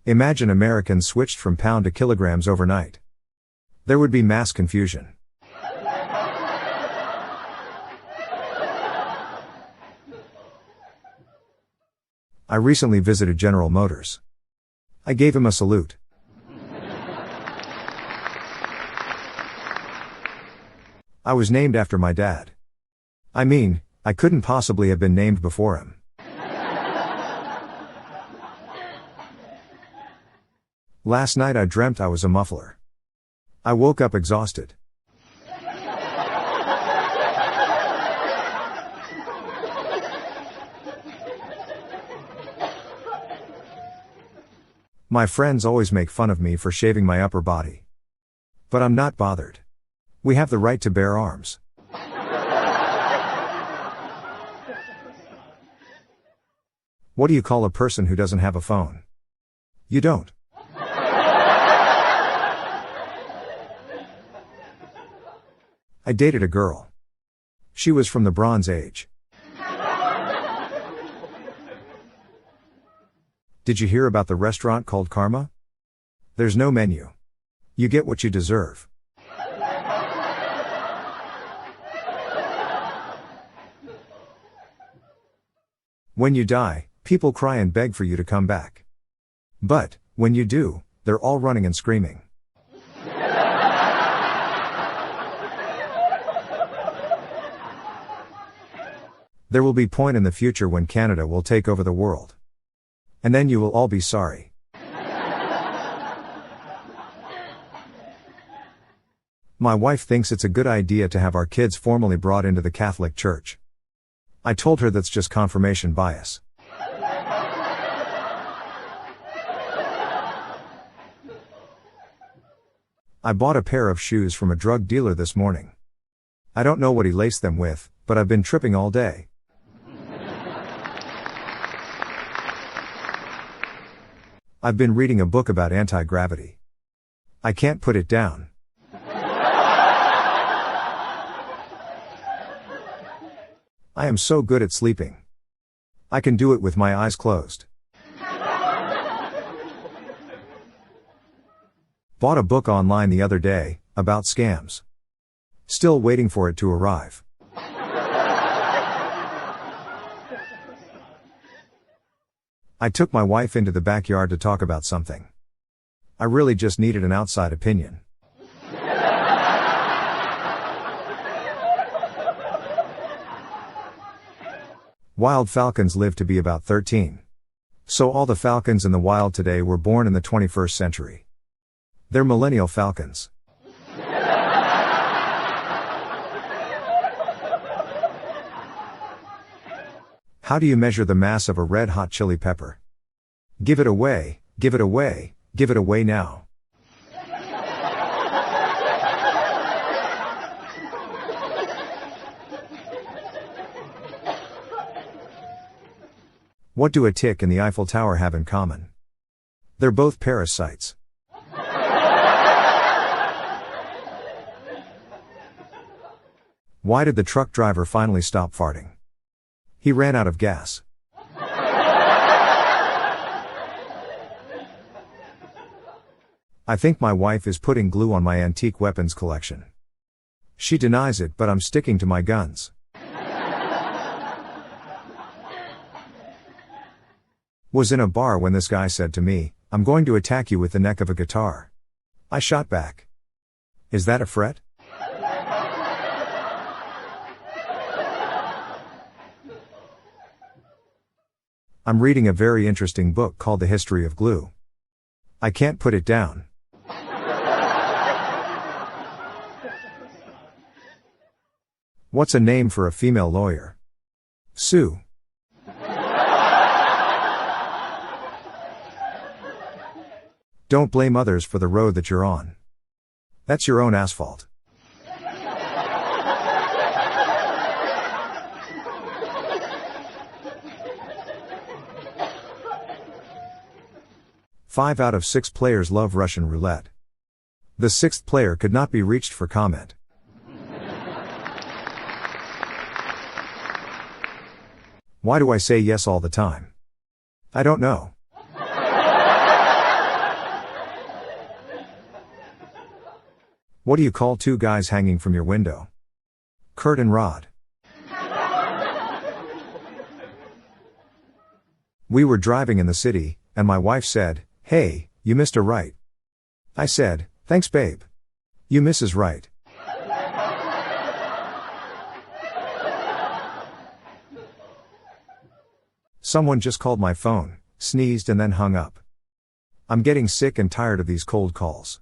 Imagine Americans switched from pound to kilograms overnight. There would be mass confusion. I recently visited General Motors. I gave him a salute. I was named after my dad. I mean, I couldn't possibly have been named before him. Last night I dreamt I was a muffler. I woke up exhausted. My friends always make fun of me for shaving my upper body. But I'm not bothered. We have the right to bear arms. What do you call a person who doesn't have a phone? You don't. I dated a girl. She was from the Bronze Age. Did you hear about the restaurant called Karma? There's no menu. You get what you deserve. When you die, people cry and beg for you to come back. But, when you do, they're all running and screaming. There will be a point in the future when Canada will take over the world. And then you will all be sorry. My wife thinks it's a good idea to have our kids formally brought into the Catholic Church. I told her that's just confirmation bias. I bought a pair of shoes from a drug dealer this morning. I don't know what he laced them with, but I've been tripping all day. I've been reading a book about anti-gravity. I can't put it down. I am so good at sleeping. I can do it with my eyes closed. Bought a book online the other day, about scams. Still waiting for it to arrive. I took my wife into the backyard to talk about something. I really just needed an outside opinion. Wild falcons live to be about 13. So all the falcons in the wild today were born in the 21st century. They're millennial falcons. How do you measure the mass of a red-hot chili pepper? Give it away, give it away, give it away now. What do a tick and the Eiffel Tower have in common? They're both parasites. Why did the truck driver finally stop farting? He ran out of gas. I think my wife is putting glue on my antique weapons collection. She denies it, but I'm sticking to my guns. Was in a bar when this guy said to me, "I'm going to attack you with the neck of a guitar." I shot back, "Is that a fret?" I'm reading a very interesting book called The History of Glue. I can't put it down. What's a name for a female lawyer? Sue. Don't blame others for the road that you're on. That's your own asphalt. Five out of 6 players love Russian roulette. The 6th player could not be reached for comment. Why do I say yes all the time? I don't know. What do you call 2 guys hanging from your window? Kurt and Rod. We were driving in the city, and my wife said, "Hey, you missed a right." I said, "Thanks babe. You Mrs. Right." Someone just called my phone, sneezed and then hung up. I'm getting sick and tired of these cold calls.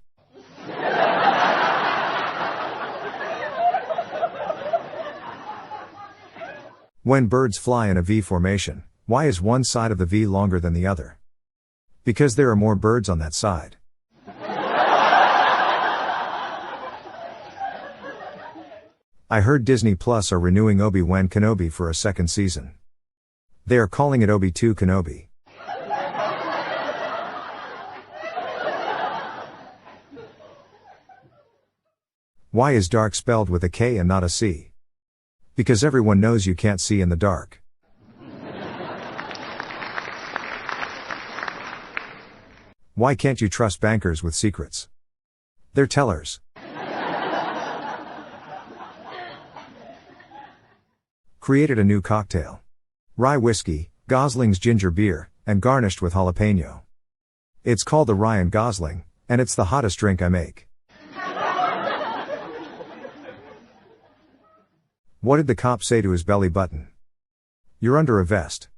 When birds fly in a V formation, why is one side of the V longer than the other? Because there are more birds on that side. I heard Disney Plus are renewing Obi-Wan Kenobi for a 2nd season. They are calling it Obi-2 Kenobi. Why is dark spelled with a K and not a C? Because everyone knows you can't see in the dark. Why can't you trust bankers with secrets? They're tellers. Created a new cocktail. Rye whiskey, Gosling's ginger beer, and garnished with jalapeno. It's called the Ryan Gosling, and it's the hottest drink I make. What did the cop say to his belly button? You're under a vest.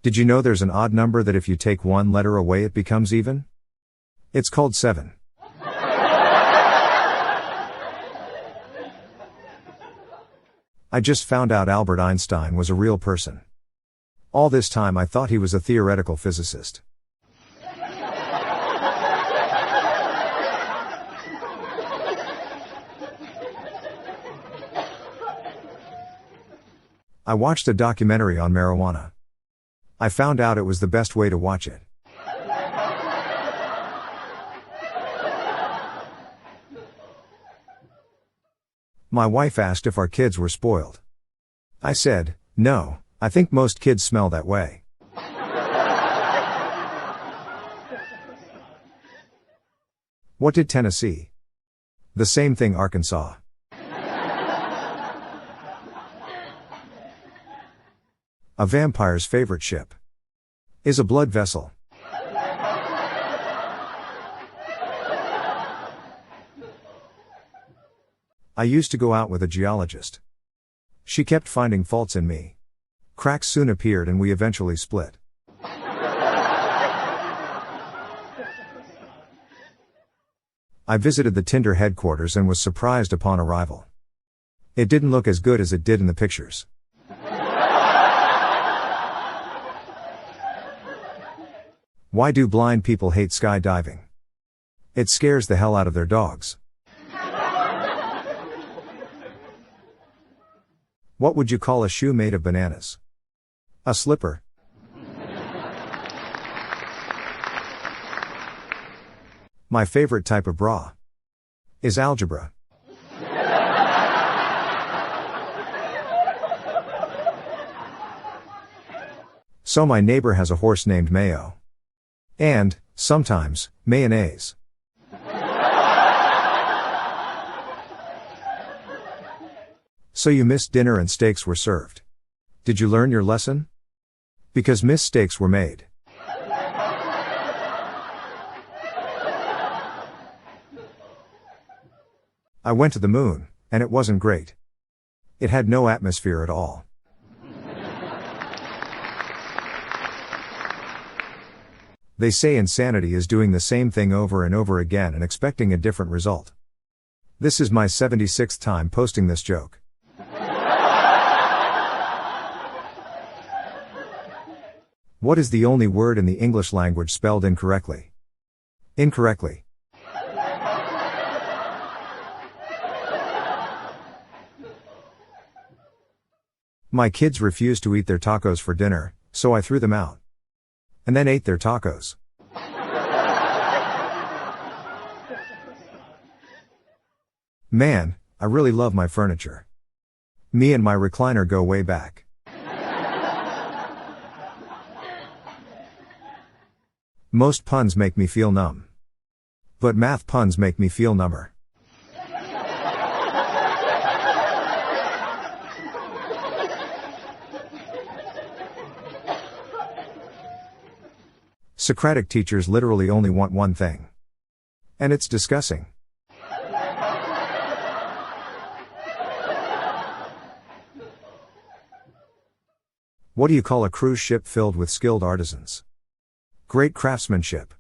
Did you know there's an odd number that if you take one letter away it becomes even? It's called 7. I just found out Albert Einstein was a real person. All this time I thought he was a theoretical physicist. I watched a documentary on marijuana. I found out it was the best way to watch it. My wife asked if our kids were spoiled. I said, no, I think most kids smell that way. What did Tennessee? The same thing Arkansas. A vampire's favorite ship is a blood vessel. I used to go out with a geologist. She kept finding faults in me. Cracks soon appeared and we eventually split. I visited the Tinder headquarters and was surprised upon arrival. It didn't look as good as it did in the pictures. Why do blind people hate skydiving? It scares the hell out of their dogs. What would you call a shoe made of bananas? A slipper. My favorite type of bra is algebra. So my neighbor has a horse named Mayo. And, sometimes, mayonnaise. So you missed dinner and steaks were served. Did you learn your lesson? Because mistakes were made. I went to the moon, and it wasn't great. It had no atmosphere at all. They say insanity is doing the same thing over and over again and expecting a different result. This is my 76th time posting this joke. What is the only word in the English language spelled incorrectly? Incorrectly. My kids refused to eat their tacos for dinner, so I threw them out. And then ate their tacos. Man, I really love my furniture. Me and my recliner go way back. Most puns make me feel numb. But math puns make me feel number. Socratic teachers literally only want one thing. And it's discussing. What do you call a cruise ship filled with skilled artisans? Great craftsmanship.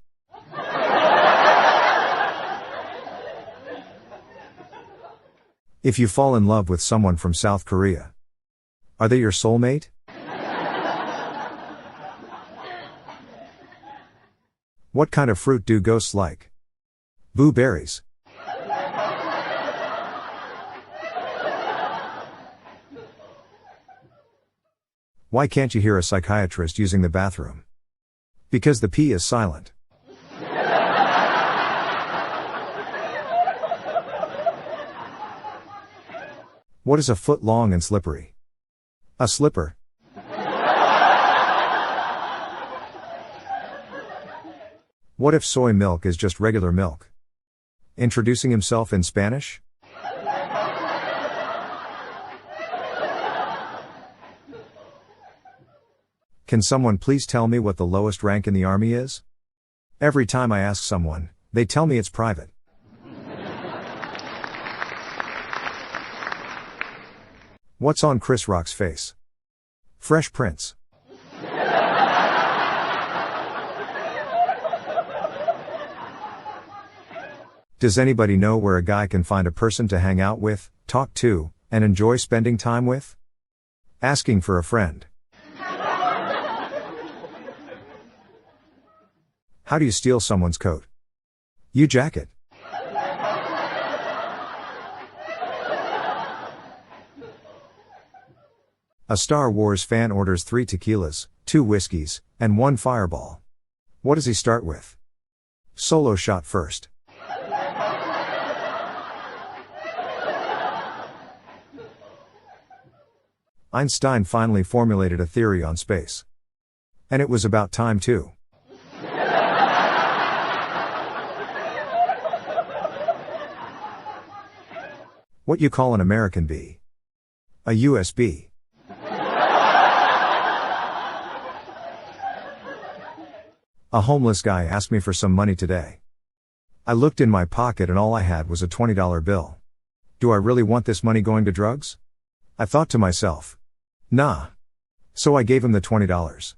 If you fall in love with someone from South Korea, are they your soulmate? What kind of fruit do ghosts like? Blueberries. Why can't you hear a psychiatrist using the bathroom? Because the P is silent. What is a foot long and slippery? A slipper. What if soy milk is just regular milk? Introducing himself in Spanish? Can someone please tell me what the lowest rank in the army is? Every time I ask someone, they tell me it's private. What's on Chris Rock's face? Fresh Prince. Does anybody know where a guy can find a person to hang out with, talk to, and enjoy spending time with? Asking for a friend. How do you steal someone's coat? You jack it. A Star Wars fan orders 3 tequilas, 2 whiskeys, and 1 fireball. What does he start with? Solo shot first. Einstein finally formulated a theory on space. And it was about time too. What you call an American bee? A USB. A homeless guy asked me for some money today. I looked in my pocket and all I had was a $20 bill. Do I really want this money going to drugs? I thought to myself. Nah. So I gave him the $20.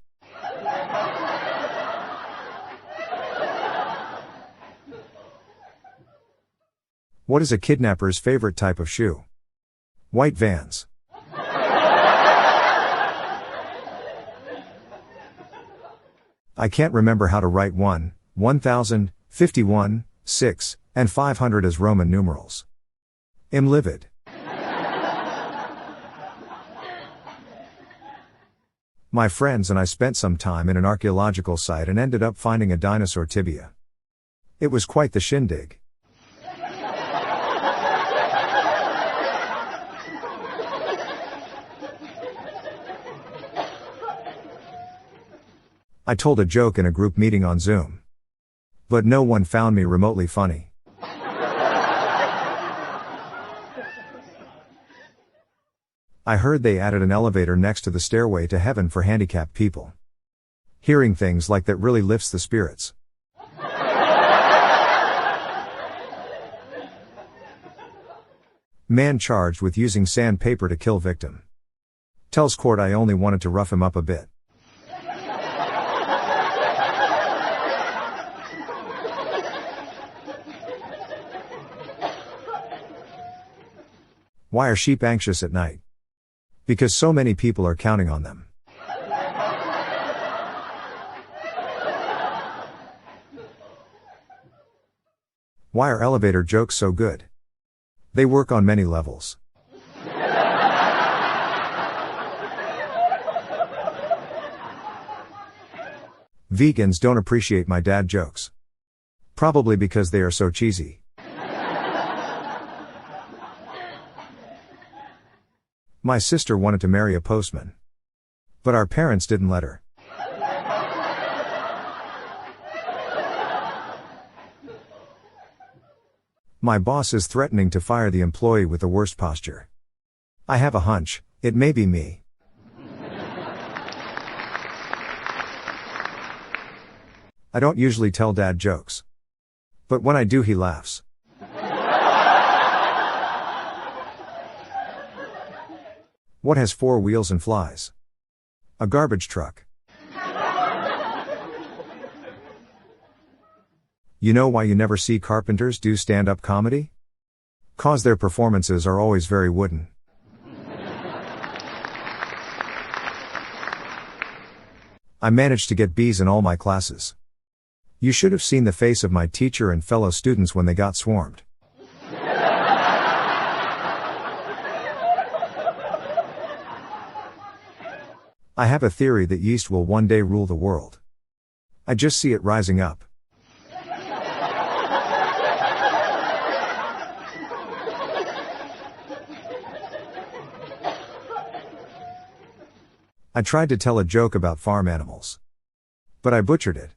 What is a kidnapper's favorite type of shoe? White Vans. I can't remember how to write 1, 1000, 51, 6, and 500 as Roman numerals. I'm livid. My friends and I spent some time in an archaeological site and ended up finding a dinosaur tibia. It was quite the shindig. I told a joke in a group meeting on Zoom. But no one found me remotely funny. I heard they added an elevator next to the stairway to heaven for handicapped people. Hearing things like that really lifts the spirits. Man charged with using sandpaper to kill victim. Tells court I only wanted to rough him up a bit. Why are sheep anxious at night? Because so many people are counting on them. Why are elevator jokes so good? They work on many levels. Vegans don't appreciate my dad jokes. Probably because they are so cheesy. My sister wanted to marry a postman. But our parents didn't let her. My boss is threatening to fire the employee with the worst posture. I have a hunch, it may be me. I don't usually tell dad jokes. But when I do, he laughs. What has 4 wheels and flies? A garbage truck. You know why you never see carpenters do stand-up comedy? 'Cause their performances are always very wooden. I managed to get B's in all my classes. You should have seen the face of my teacher and fellow students when they got swarmed. I have a theory that yeast will one day rule the world. I just see it rising up. I tried to tell a joke about farm animals. But I butchered it.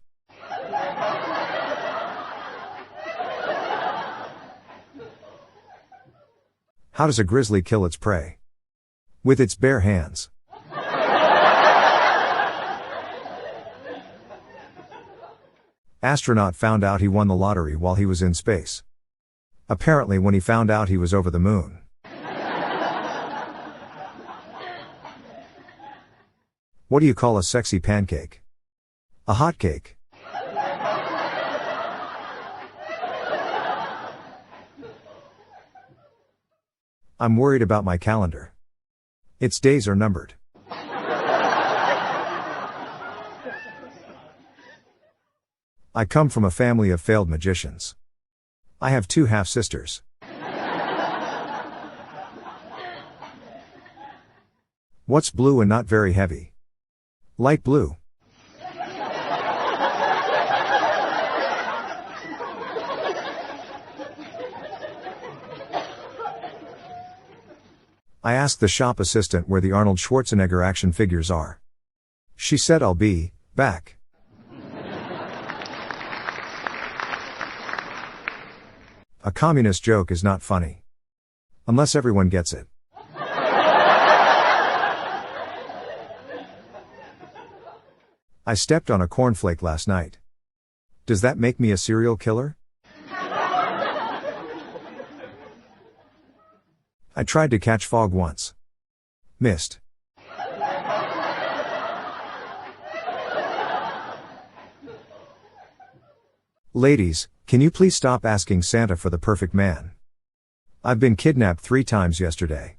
How does a grizzly kill its prey? With its bare hands. Astronaut found out he won the lottery while he was in space. Apparently when he found out he was over the moon. What do you call a sexy pancake? A hot cake. I'm worried about my calendar. Its days are numbered. I come from a family of failed magicians. I have 2 half-sisters. What's blue and not very heavy? Light blue. I asked the shop assistant where the Arnold Schwarzenegger action figures are. She said I'll be back. A communist joke is not funny. Unless everyone gets it. I stepped on a cornflake last night. Does that make me a serial killer? I tried to catch fog once. Missed. Ladies, can you please stop asking Santa for the perfect man? I've been kidnapped 3 times yesterday.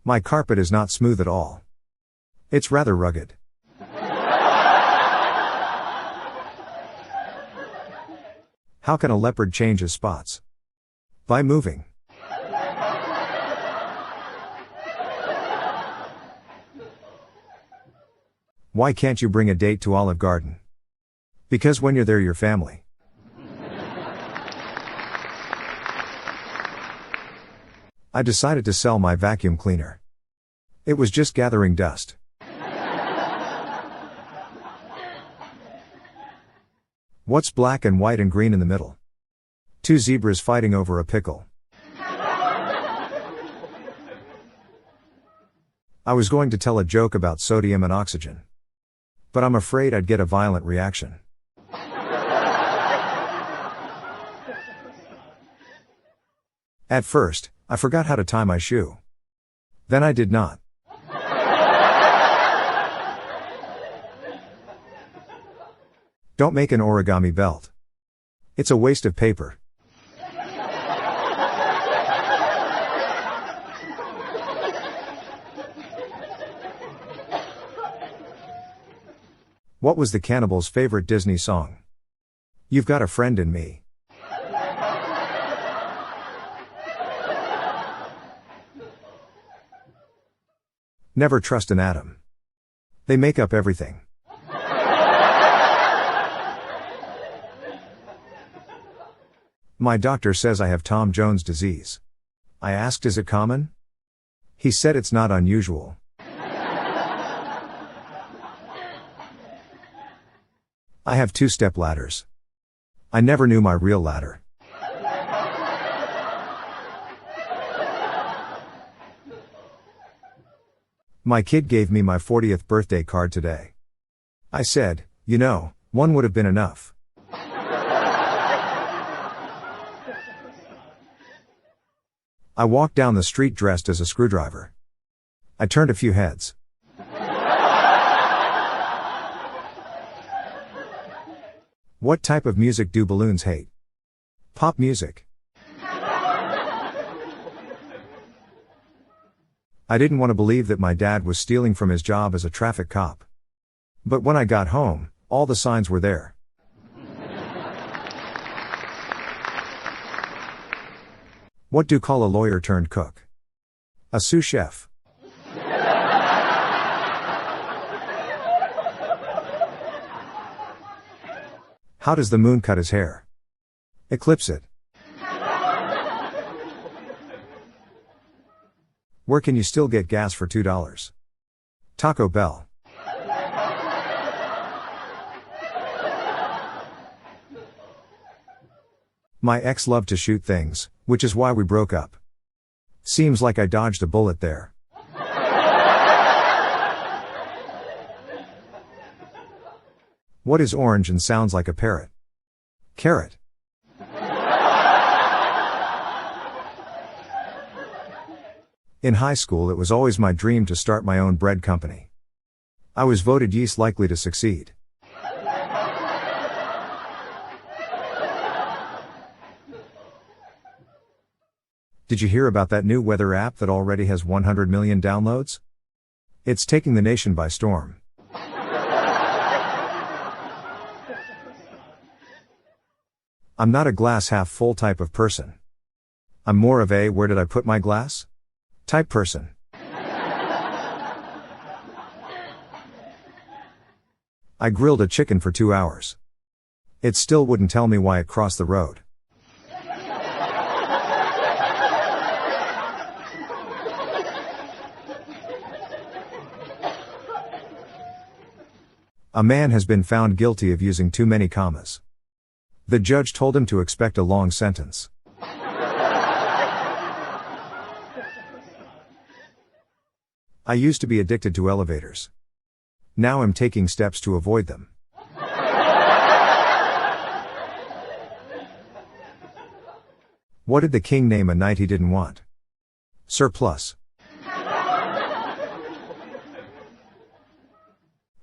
My carpet is not smooth at all. It's rather rugged. How can a leopard change his spots? By moving. Why can't you bring a date to Olive Garden? Because when you're there, you're family. I decided to sell my vacuum cleaner. It was just gathering dust. What's black and white and green in the middle? 2 zebras fighting over a pickle. I was going to tell a joke about sodium and oxygen. But I'm afraid I'd get a violent reaction. At first, I forgot how to tie my shoe. Then I did not. Don't make an origami belt. It's a waste of paper. What was the cannibal's favorite Disney song? You've Got a Friend in Me. Never trust an atom. They make up everything. My doctor says I have Tom Jones disease. I asked, is it common? He said it's not unusual. I have 2 step ladders. I never knew my real ladder. My kid gave me my 40th birthday card today. I said, you know, one would have been enough. I walked down the street dressed as a screwdriver. I turned a few heads. What type of music do balloons hate? Pop music. I didn't want to believe that my dad was stealing from his job as a traffic cop. But when I got home, all the signs were there. What do call a lawyer turned cook? A sous chef. How does the moon cut his hair? Eclipse it. Where can you still get gas for $2? Taco Bell. My ex loved to shoot things, which is why we broke up. Seems like I dodged a bullet there. What is orange and sounds like a parrot? Carrot. In high school, it was always my dream to start my own bread company. I was voted least likely to succeed. Did you hear about that new weather app that already has 100 million downloads? It's taking the nation by storm. I'm not a glass half full type of person. I'm more of a where did I put my glass? Type person. I grilled a chicken for 2 hours. It still wouldn't tell me why it crossed the road. A man has been found guilty of using too many commas. The judge told him to expect a long sentence. I used to be addicted to elevators. Now I'm taking steps to avoid them. What did the king name a knight he didn't want? Surplus.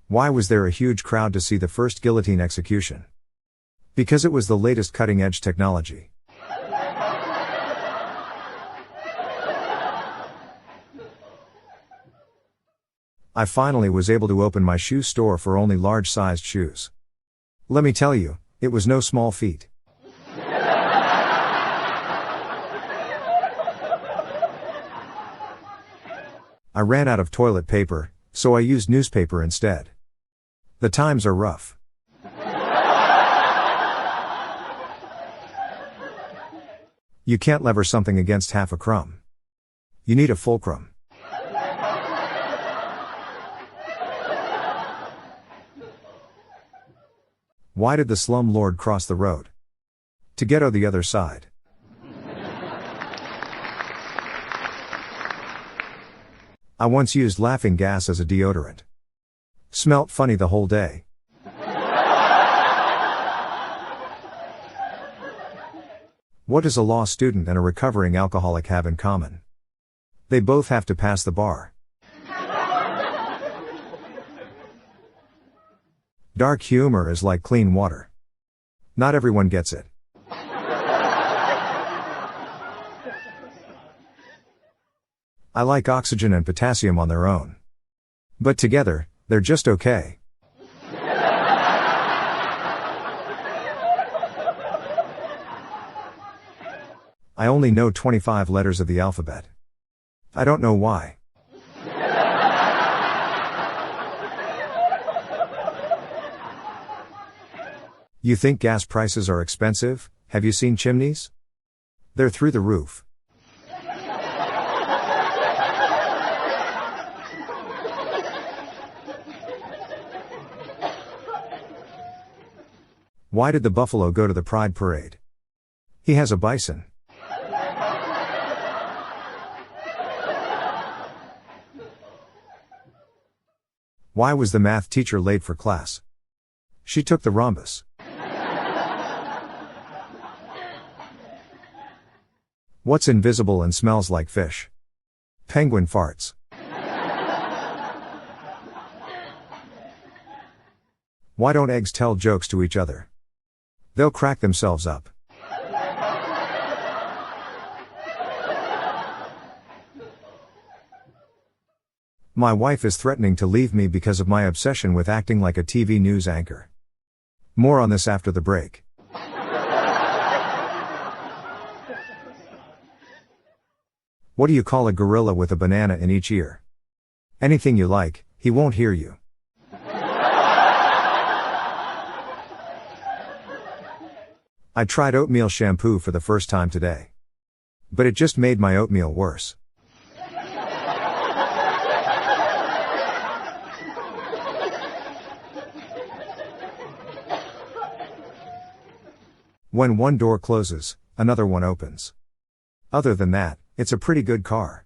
Why was there a huge crowd to see the first guillotine execution? Because it was the latest cutting-edge technology. I finally was able to open my shoe store for only large-sized shoes. Let me tell you, it was no small feat. I ran out of toilet paper, so I used newspaper instead. The times are rough. You can't lever something against half a crumb. You need a fulcrum. Why did the slum lord cross the road? To get on the other side. I once used laughing gas as a deodorant. Smelt funny the whole day. What does a law student and a recovering alcoholic have in common? They both have to pass the bar. Dark humor is like clean water. Not everyone gets it. I like oxygen and potassium on their own. But together, they're just okay. I only know 25 letters of the alphabet. I don't know why. You think gas prices are expensive? Have you seen chimneys? They're through the roof. Why did the buffalo go to the Pride Parade? He has a bison. Why was the math teacher late for class? She took the rhombus. What's invisible and smells like fish? Penguin farts. Why don't eggs tell jokes to each other? They'll crack themselves up. My wife is threatening to leave me because of my obsession with acting like a TV news anchor. More on this after the break. What do you call a gorilla with a banana in each ear? Anything you like, he won't hear you. I tried oatmeal shampoo for the first time today. But it just made my oatmeal worse. When one door closes, another one opens. Other than that, it's a pretty good car.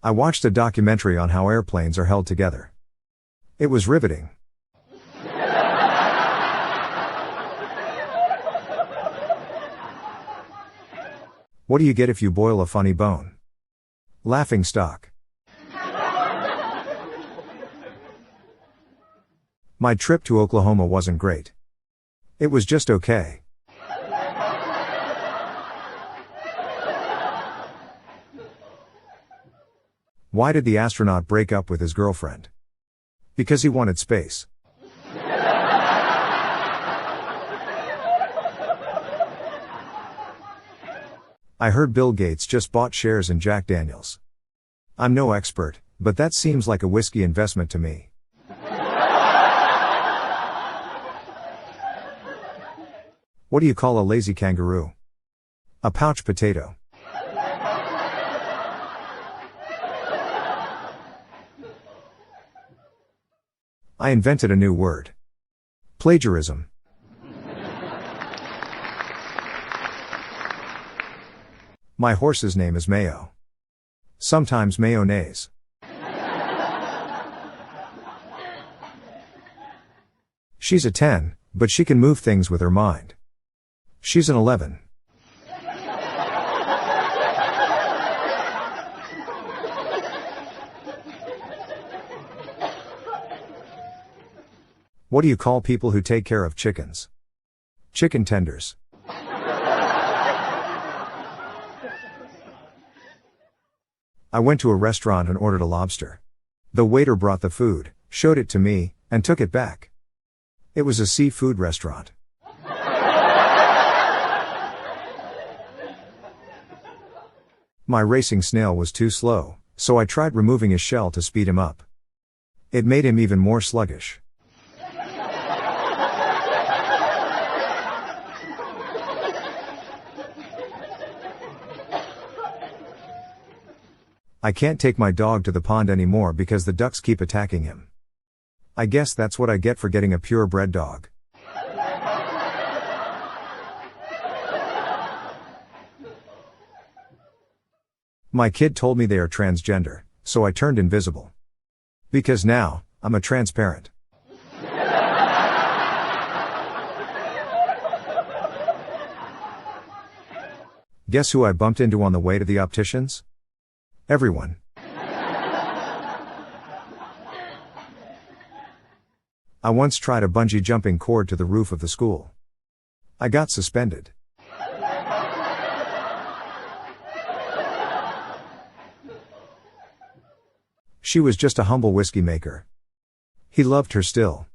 I watched a documentary on how airplanes are held together. It was riveting. What do you get if you boil a funny bone? Laughing stock. My trip to Oklahoma wasn't great. It was just okay. Why did the astronaut break up with his girlfriend? Because he wanted space. I heard Bill Gates just bought shares in Jack Daniels. I'm no expert, but that seems like a whiskey investment to me. What do you call a lazy kangaroo? A pouch potato. I invented a new word. Plagiarism. My horse's name is Mayo. Sometimes mayonnaise. She's a 10, but she can move things with her mind. She's an 11. What do you call people who take care of chickens? Chicken tenders. I went to a restaurant and ordered a lobster. The waiter brought the food, showed it to me, and took it back. It was a seafood restaurant. My racing snail was too slow, so I tried removing his shell to speed him up. It made him even more sluggish. I can't take my dog to the pond anymore because the ducks keep attacking him. I guess that's what I get for getting a purebred dog. My kid told me they are transgender, so I turned invisible. Because now, I'm a transparent. Guess who I bumped into on the way to the opticians? Everyone. I once tried a bungee jumping cord to the roof of the school. I got suspended. She was just a humble whiskey maker. He loved her still.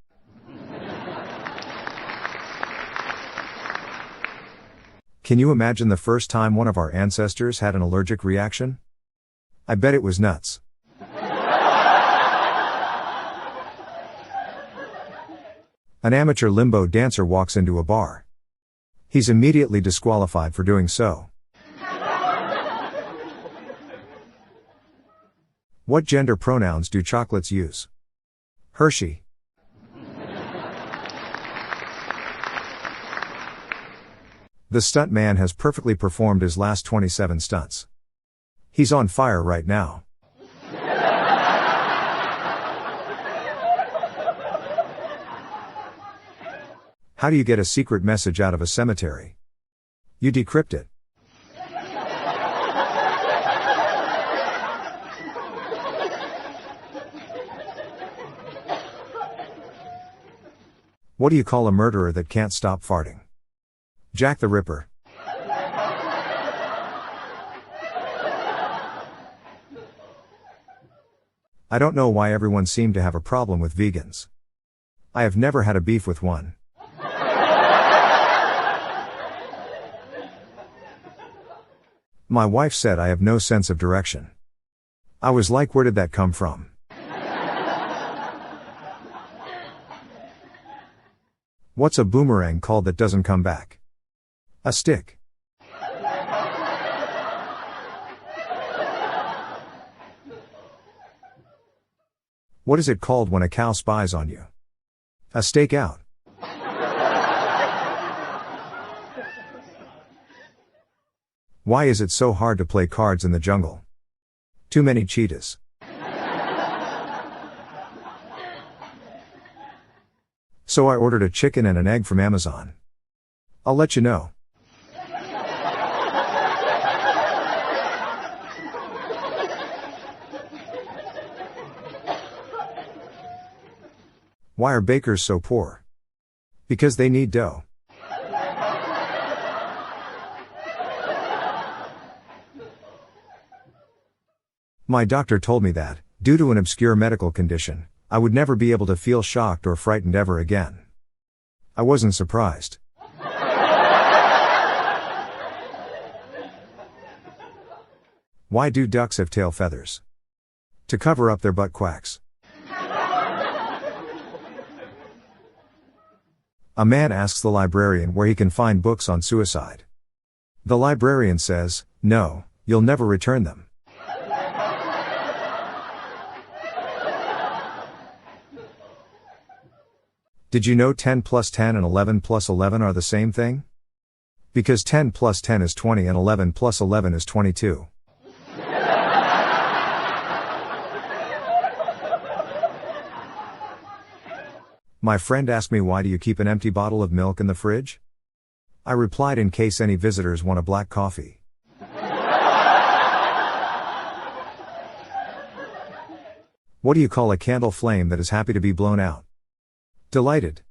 Can you imagine the first time one of our ancestors had an allergic reaction? I bet it was nuts. An amateur limbo dancer walks into a bar. He's immediately disqualified for doing so. What gender pronouns do chocolates use? Hershey. The stunt man has perfectly performed his last 27 stunts. He's on fire right now. How do you get a secret message out of a cemetery? You decrypt it. What do you call a murderer that can't stop farting? Jack the Ripper. I don't know why everyone seemed to have a problem with vegans. I have never had a beef with one. My wife said I have no sense of direction. I was like, where did that come from? What's a boomerang called that doesn't come back? A stick. What is it called when a cow spies on you? A stakeout. Why is it so hard to play cards in the jungle? Too many cheetahs. So I ordered a chicken and an egg from Amazon. I'll let you know. Why are bakers so poor? Because they need dough. My doctor told me that, due to an obscure medical condition, I would never be able to feel shocked or frightened ever again. I wasn't surprised. Why do ducks have tail feathers? To cover up their butt quacks. A man asks the librarian where he can find books on suicide. The librarian says, "No, you'll never return them." Did you know 10 plus 10 and 11 plus 11 are the same thing? Because 10 plus 10 is 20 and 11 plus 11 is 22. My friend asked me, why do you keep an empty bottle of milk in the fridge? I replied, in case any visitors want a black coffee. What do you call a candle flame that is happy to be blown out? Delighted.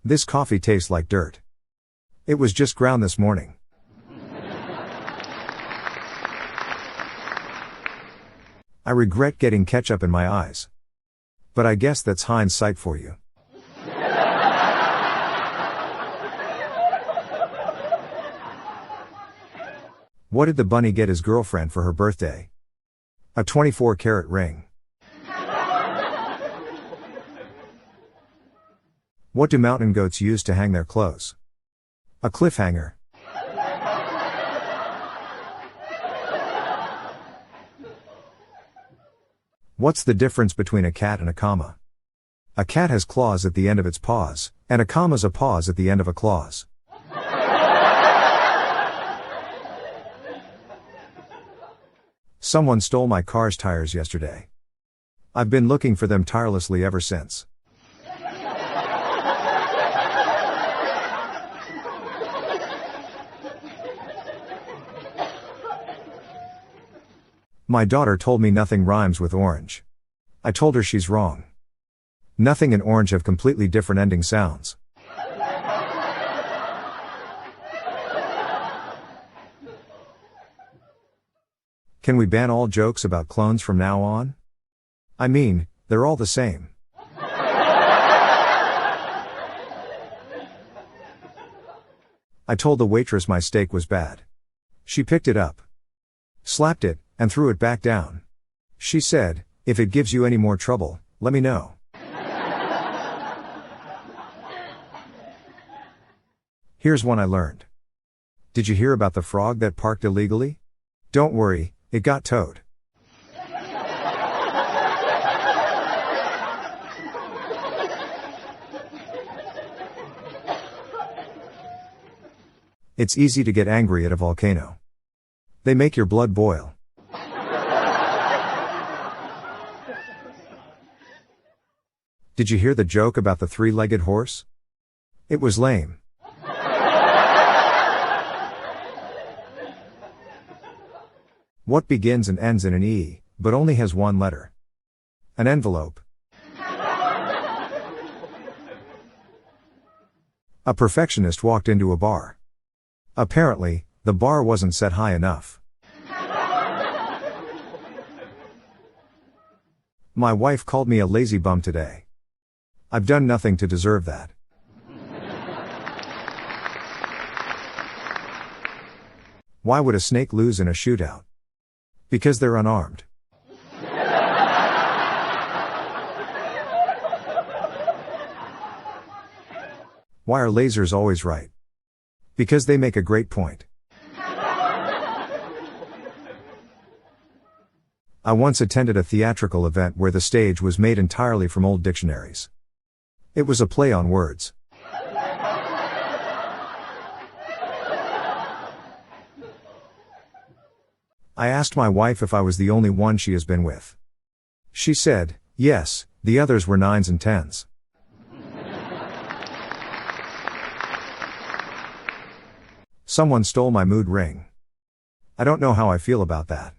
This coffee tastes like dirt. It was just ground this morning. I regret getting ketchup in my eyes. But I guess that's hindsight for you. What did the bunny get his girlfriend for her birthday? A 24-carat ring. What do mountain goats use to hang their clothes? A cliffhanger. What's the difference between a cat and a comma? A cat has claws at the end of its paws, and a comma's a pause at the end of a clause. Someone stole my car's tires yesterday. I've been looking for them tirelessly ever since. My daughter told me nothing rhymes with orange. I told her she's wrong. Nothing and orange have completely different ending sounds. Can we ban all jokes about clones from now on? I mean, they're all the same. I told the waitress my steak was bad. She picked it up, slapped it, and threw it back down. She said, "If it gives you any more trouble, let me know." Here's one I learned. Did you hear about the frog that parked illegally? Don't worry, it got towed. It's easy to get angry at a volcano. They make your blood boil. Did you hear the joke about the three-legged horse? It was lame. What begins and ends in an E, but only has one letter? An envelope. A perfectionist walked into a bar. Apparently, the bar wasn't set high enough. My wife called me a lazy bum today. I've done nothing to deserve that. Why would a snake lose in a shootout? Because they're unarmed. Why are lasers always right? Because they make a great point. I once attended a theatrical event where the stage was made entirely from old dictionaries. It was a play on words. I asked my wife if I was the only one she has been with. She said, yes, the others were 9s and 10s. Someone stole my mood ring. I don't know how I feel about that.